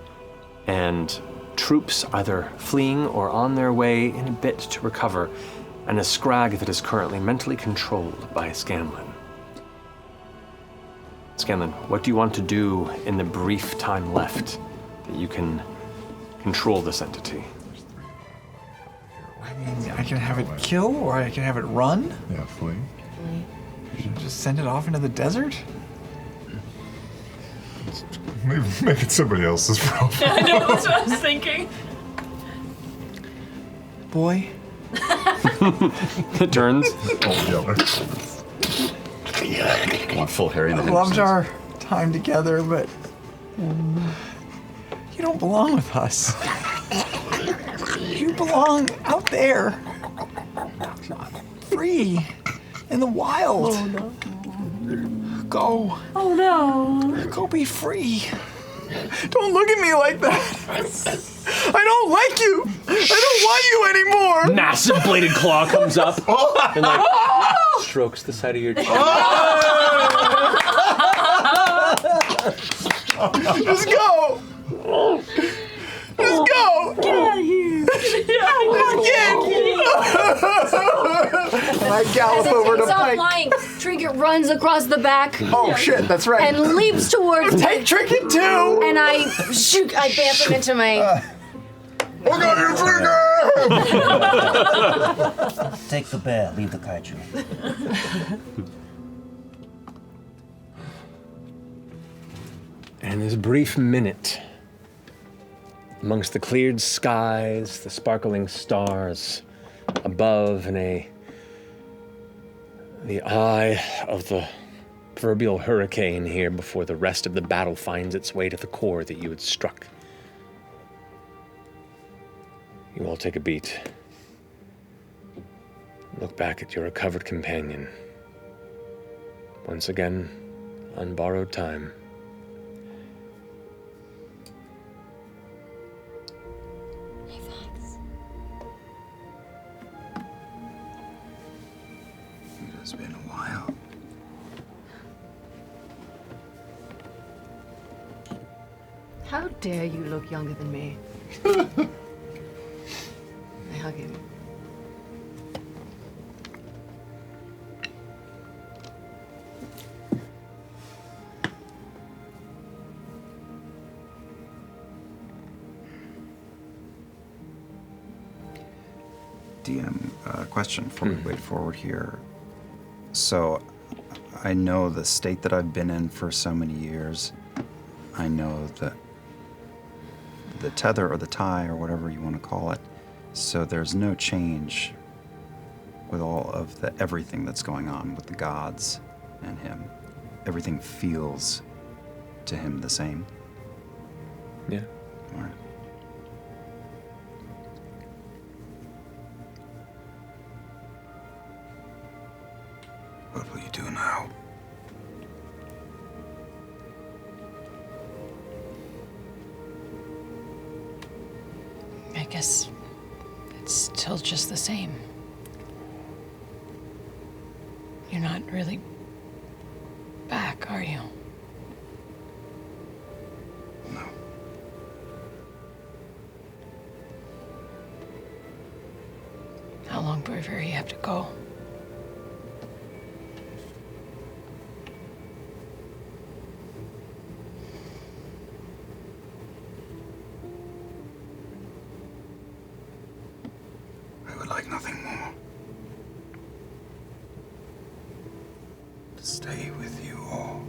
and troops either fleeing or on their way in a bit to recover, and a scrag that is currently mentally controlled by Scanlan. Scanlan, what do you want to do in the brief time left that you can control this entity? I mean, I can have it kill, or I can have it run. Yeah, flee. Just send it off into the desert? Maybe make it somebody else's problem. I know, that's what I was thinking. Boy. It turns. Want full Harry in the Loved our time together, but you don't belong with us. You belong out there, free in the wild. Oh, no. Go. Oh no. Go be free. Don't look at me like that. I don't like you. I don't want you anymore. Massive bladed claw comes up and like strokes the side of your chin. Just go. Just go. Get out of here. Just get. I gallop As it over to takes off Pike. flying, Trinket runs across the back. Oh shit, that's right. And leaps towards Take Trinket too! And I shoot, I bamf him into my. I got you, Trinket! Take the bear, leave the kaiju. And this brief minute, amongst the cleared skies, the sparkling stars above, and the eye of the proverbial hurricane here before the rest of the battle finds its way to the core that you had struck. You all take a beat. Look back at your recovered companion. Once again, on borrowed time. It's been a while. How dare you look younger than me? I hug him. DM, question before we wait forward here. So, I know the state that I've been in for so many years. I know the tether or the tie or whatever you want to call it. So there's no change with all of the everything that's going on with the gods and him. Everything feels to him the same. Yeah. All right. What will you do now? I guess it's still just the same. You're not really back, are you? No. How long before you have to go? I would like nothing more. To stay with you all.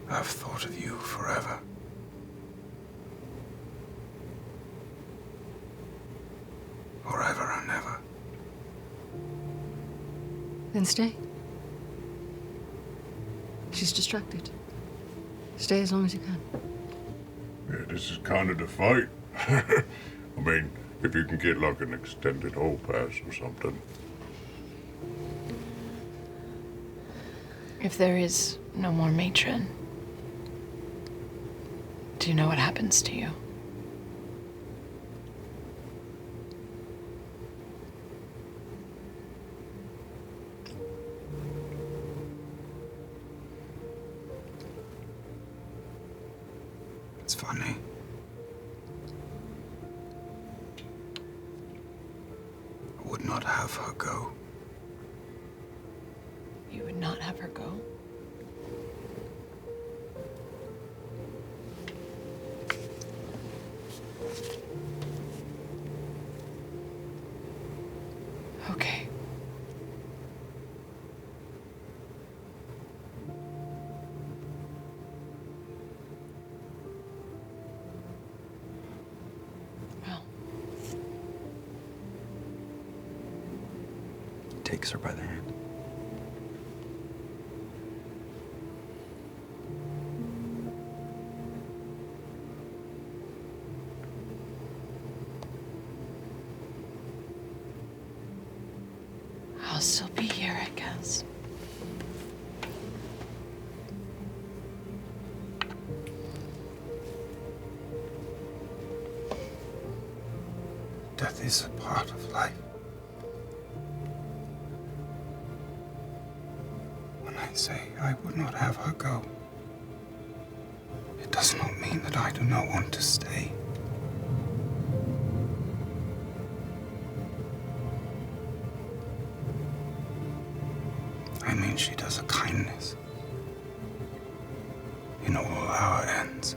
I've thought of you forever. Forever and ever. Then stay. She's distracted. Stay as long as you can. Yeah, this is kind of the fight. I mean, if you can get like an extended hall pass or something. If there is no more matron, do you know what happens to you? It's funny. I would not have her go. You would not have her go? Okay. Takes her by the hand. I'll still be here, I guess. Death is a part of life. When I say I would not have her go, it does not mean that I do not want to stay. I mean, she does a kindness. You know how it ends.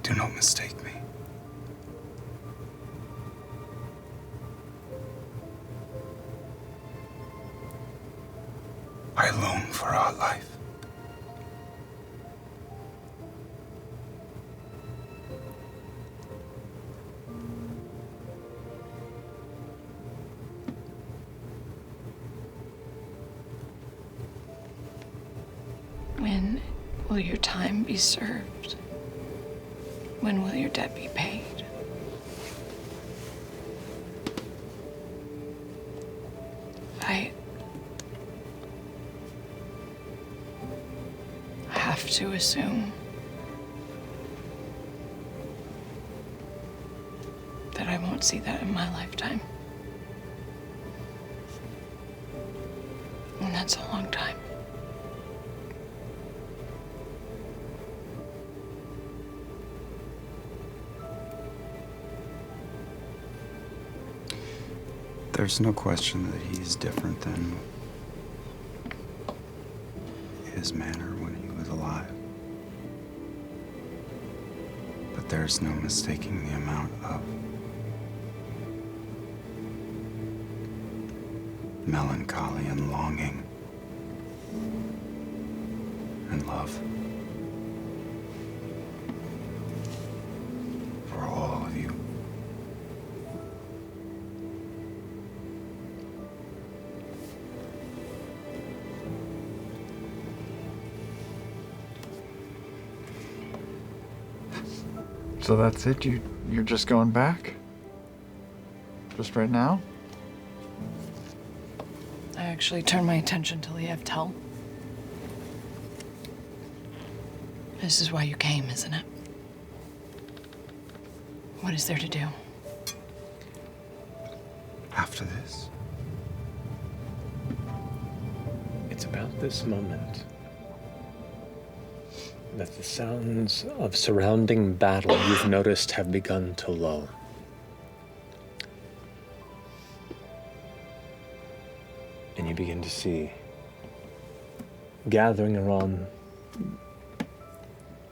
Do not mistake me. I long for our life. When will your time be served? When will your debt be paid? I have to assume that I won't see that in my lifetime. And that's a long time. There's no question that he's different than his manner when he was alive. But there's no mistaking the amount of melancholy and longing and love for all of you. So that's it? You're just going back? Just right now? I actually turned my attention to Lievtel. This is why you came, isn't it? What is there to do? After this, It's about this moment that the sounds of surrounding battle you've noticed have begun to lull. And you begin to see, gathering around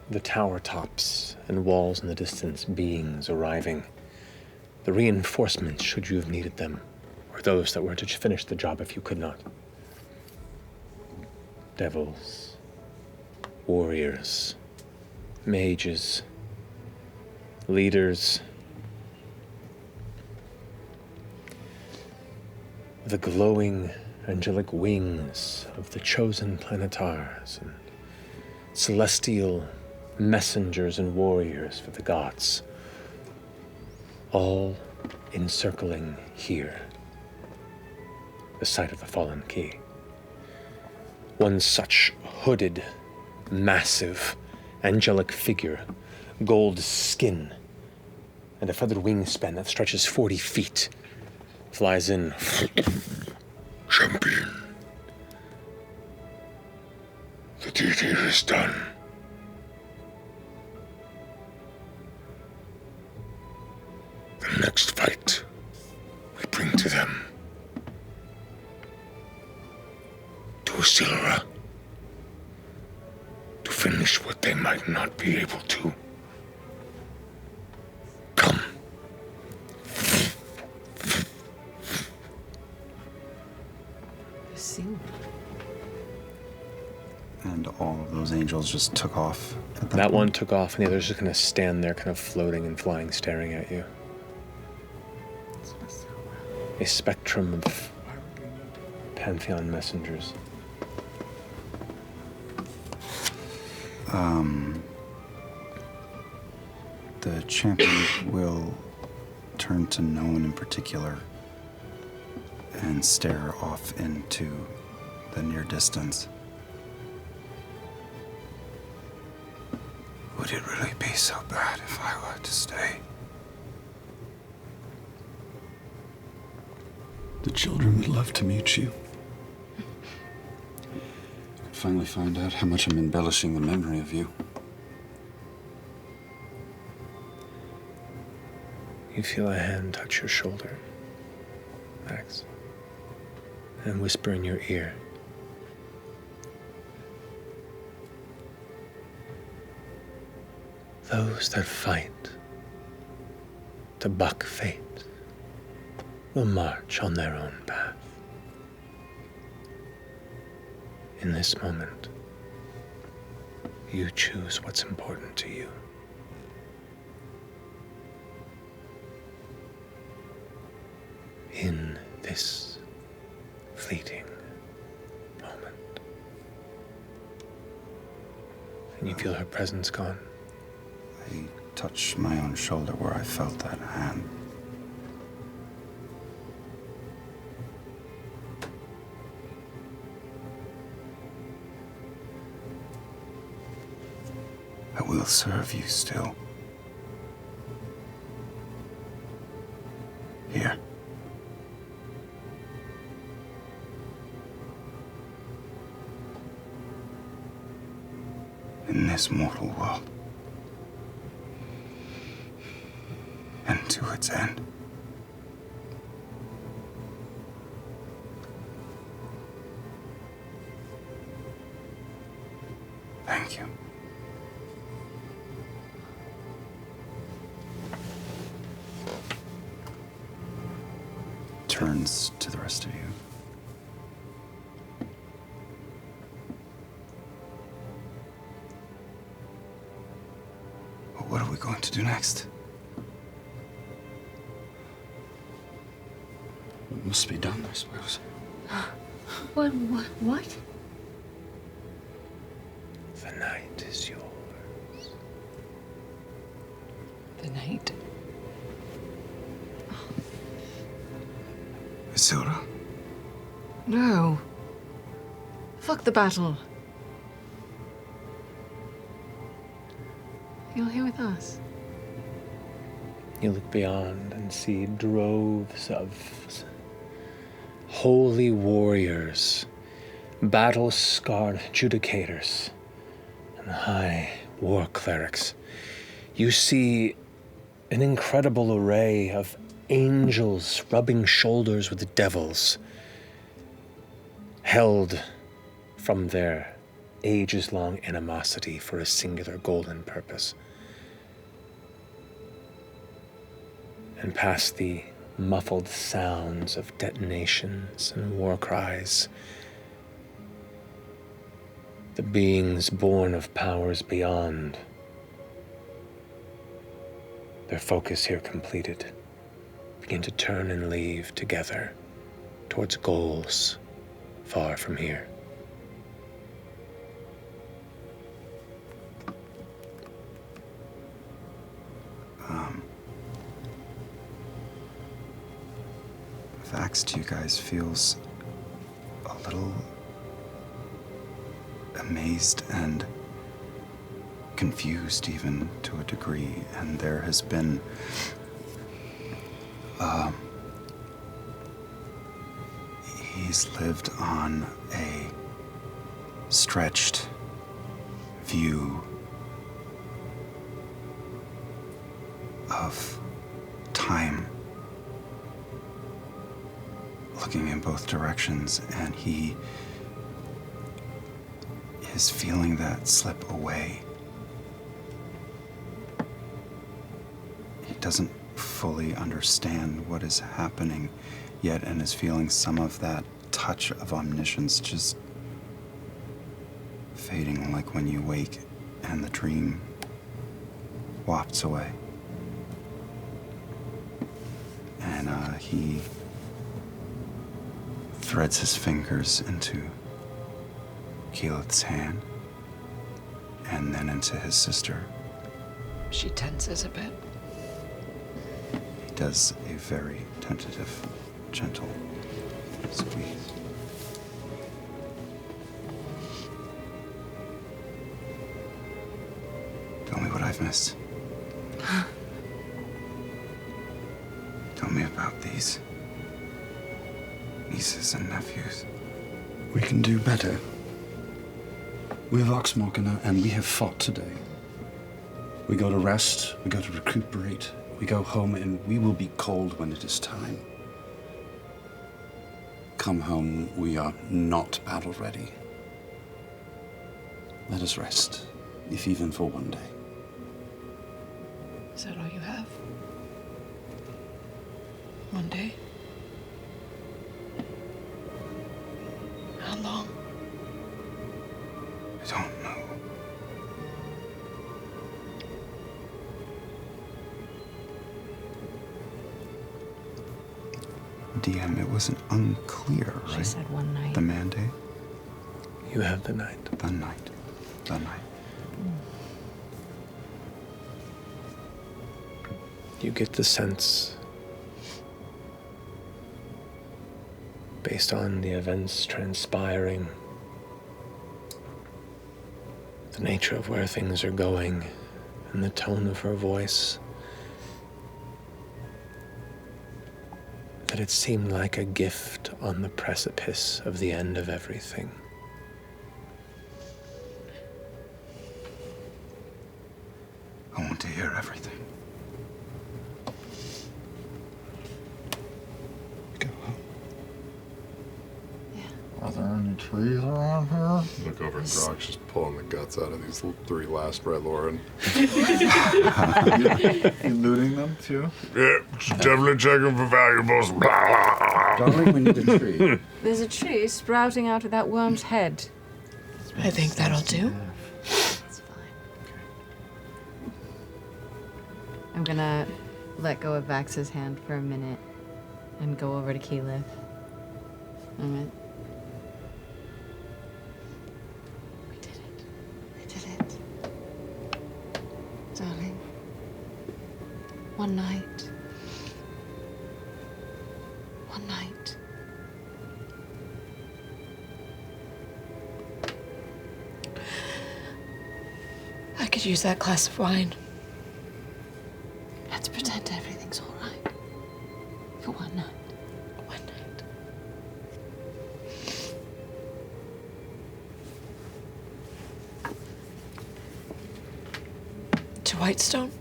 the tower tops and walls in the distance, beings arriving. The reinforcements, should you have needed them, or those that were to finish the job if you could not. Devils, warriors, mages, leaders. The glowing angelic wings of the chosen planetars and celestial messengers and warriors for the gods, all encircling here, the site of the fallen key. One such hooded, massive, angelic figure, gold skin, and a feathered wingspan that stretches 40 feet, flies in. Champion, the deed here is done. The next fight we bring to them. To Silra. To finish what they might not be able to. Come. and all of those angels just took off. That one took off, and the others just kind of stand there, kind of floating and flying, staring at you. A spectrum of Pantheon messengers. The champion will turn to no one in particular and stare off into the near distance. Would it really be so bad if I were to stay? The children would love to meet you. Finally find out how much I'm embellishing the memory of you. You feel a hand touch your shoulder, Max, and whisper in your ear. Those that fight to buck fate will march on their own path. In this moment, you choose what's important to you. In this fleeting moment. And you feel her presence gone. I touch my own shoulder where I felt that hand. I will serve you still. Here. In this mortal world. And to its end. Thank you. Turns to the rest of you. What are we going to do next? It must be done, I suppose. What? The night is yours. The night? Isilda? No. Fuck the battle. You're here with us. You look beyond and see droves of holy warriors, battle-scarred judicators, and high war clerics. You see an incredible array of angels rubbing shoulders with devils, held from their ages-long animosity for a singular golden purpose. And past the muffled sounds of detonations and war cries, the beings born of powers beyond, their focus here completed, begin to turn and leave together towards goals far from here. Vax to you guys feels a little amazed and confused even to a degree, and there has been he's lived on a stretched view of time, looking in both directions, and he is feeling that slip away. He doesn't fully understand what is happening yet, and is feeling some of that touch of omniscience just fading, like when you wake and the dream wafts away. And he threads his fingers into Keyleth's hand, and then into his sister. She tenses a bit. He does a very tentative, gentle squeeze. Tell me what I've missed. Tell me about these nieces and nephews. We can do better. We're Vox Machina, and we have fought today. We go to rest, we go to recuperate, We go home and we will be cold when it is time. Come home, we are not battle ready. Let us rest, if even for one day. Is that all you have? One day? How long? I don't know. DM, it wasn't unclear, right? She said one night. The mandate? You have the night. The night. The night. You get the sense, based on the events transpiring, the nature of where things are going, and the tone of her voice, that it seemed like a gift on the precipice of the end of everything. I want to hear everything. Are there any trees around here? Look over at Grox, just pulling the guts out of these 3 last Red Lauren. You looting them too? Yeah, definitely checking for valuables. Darling, we need a tree. There's a tree sprouting out of that worm's head. I think that'll do. I'm gonna let go of Vax's hand for a minute and go over to Keyleth. All right. We did it. Darling. One night. One night. I could use that glass of wine. Let's pretend everything's all right. For one night. One night. To Whitestone?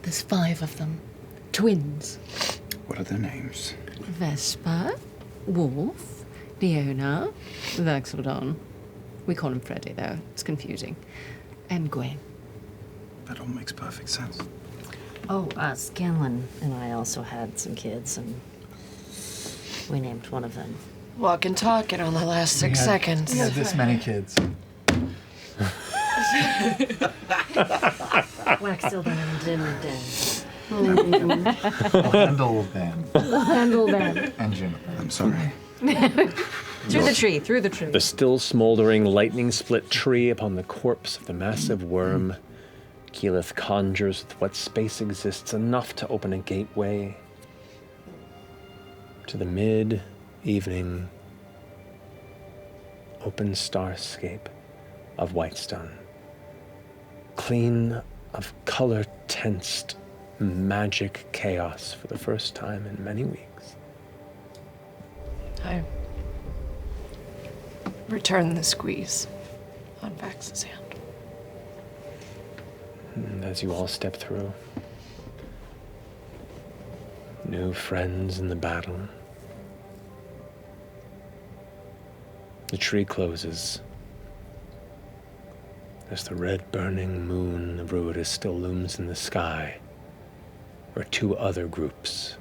There's 5 of them. Twins. What are their names? Vesper, Wolf, Leona, Vax'ildan. We call him Freddy, though. It's confusing. And Gwen. That all makes perfect sense. Oh, Scanlan and I also had some kids, and we named one of them. Walk and talk it on the last 6 seconds. We had this many kids. Vax'ildan and Dimden. Handledan. And Juniper. I'm sorry. Through the tree, through the tree. The still smoldering, lightning-split tree upon the corpse of the massive worm. Keyleth conjures with what space exists enough to open a gateway to the mid-evening open starscape of Whitestone. Clean of color-tensed magic chaos for the first time in many weeks. I return the squeeze on Vax's hand. And as you all step through, new friends in the battle, the tree closes. As the red burning moon of Ruidus still looms in the sky, where 2 other groups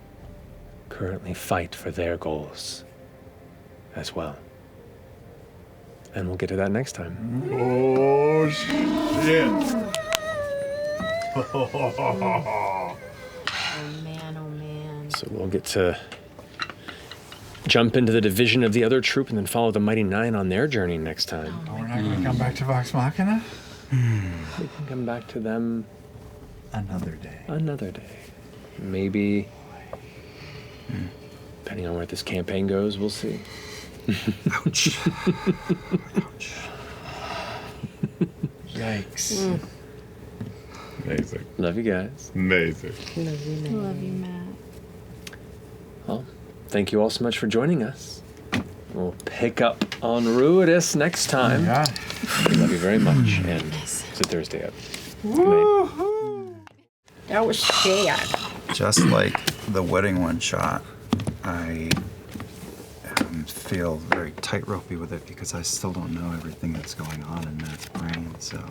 currently fight for their goals as well. And we'll get to that next time. Oh, shit. Oh man, oh man. So we'll get to jump into the division of the other troop and then follow the Mighty Nine on their journey next time. Oh, we're not going to come back to Vox Machina? We can come back to them another day. Another day. Maybe, depending on where this campaign goes, we'll see. Ouch. Ouch. Yikes. Amazing. Love you guys. Amazing. Love you, Matt. Love you, Matt. Well, thank you all so much for joining us. We'll pick up on Ruidus next time. Yeah. Love you very much. And it's a Thursday up. Good night. That was scared. Just like the wedding one shot, I feel very tight-ropey with it because I still don't know everything that's going on in Matt's brain. So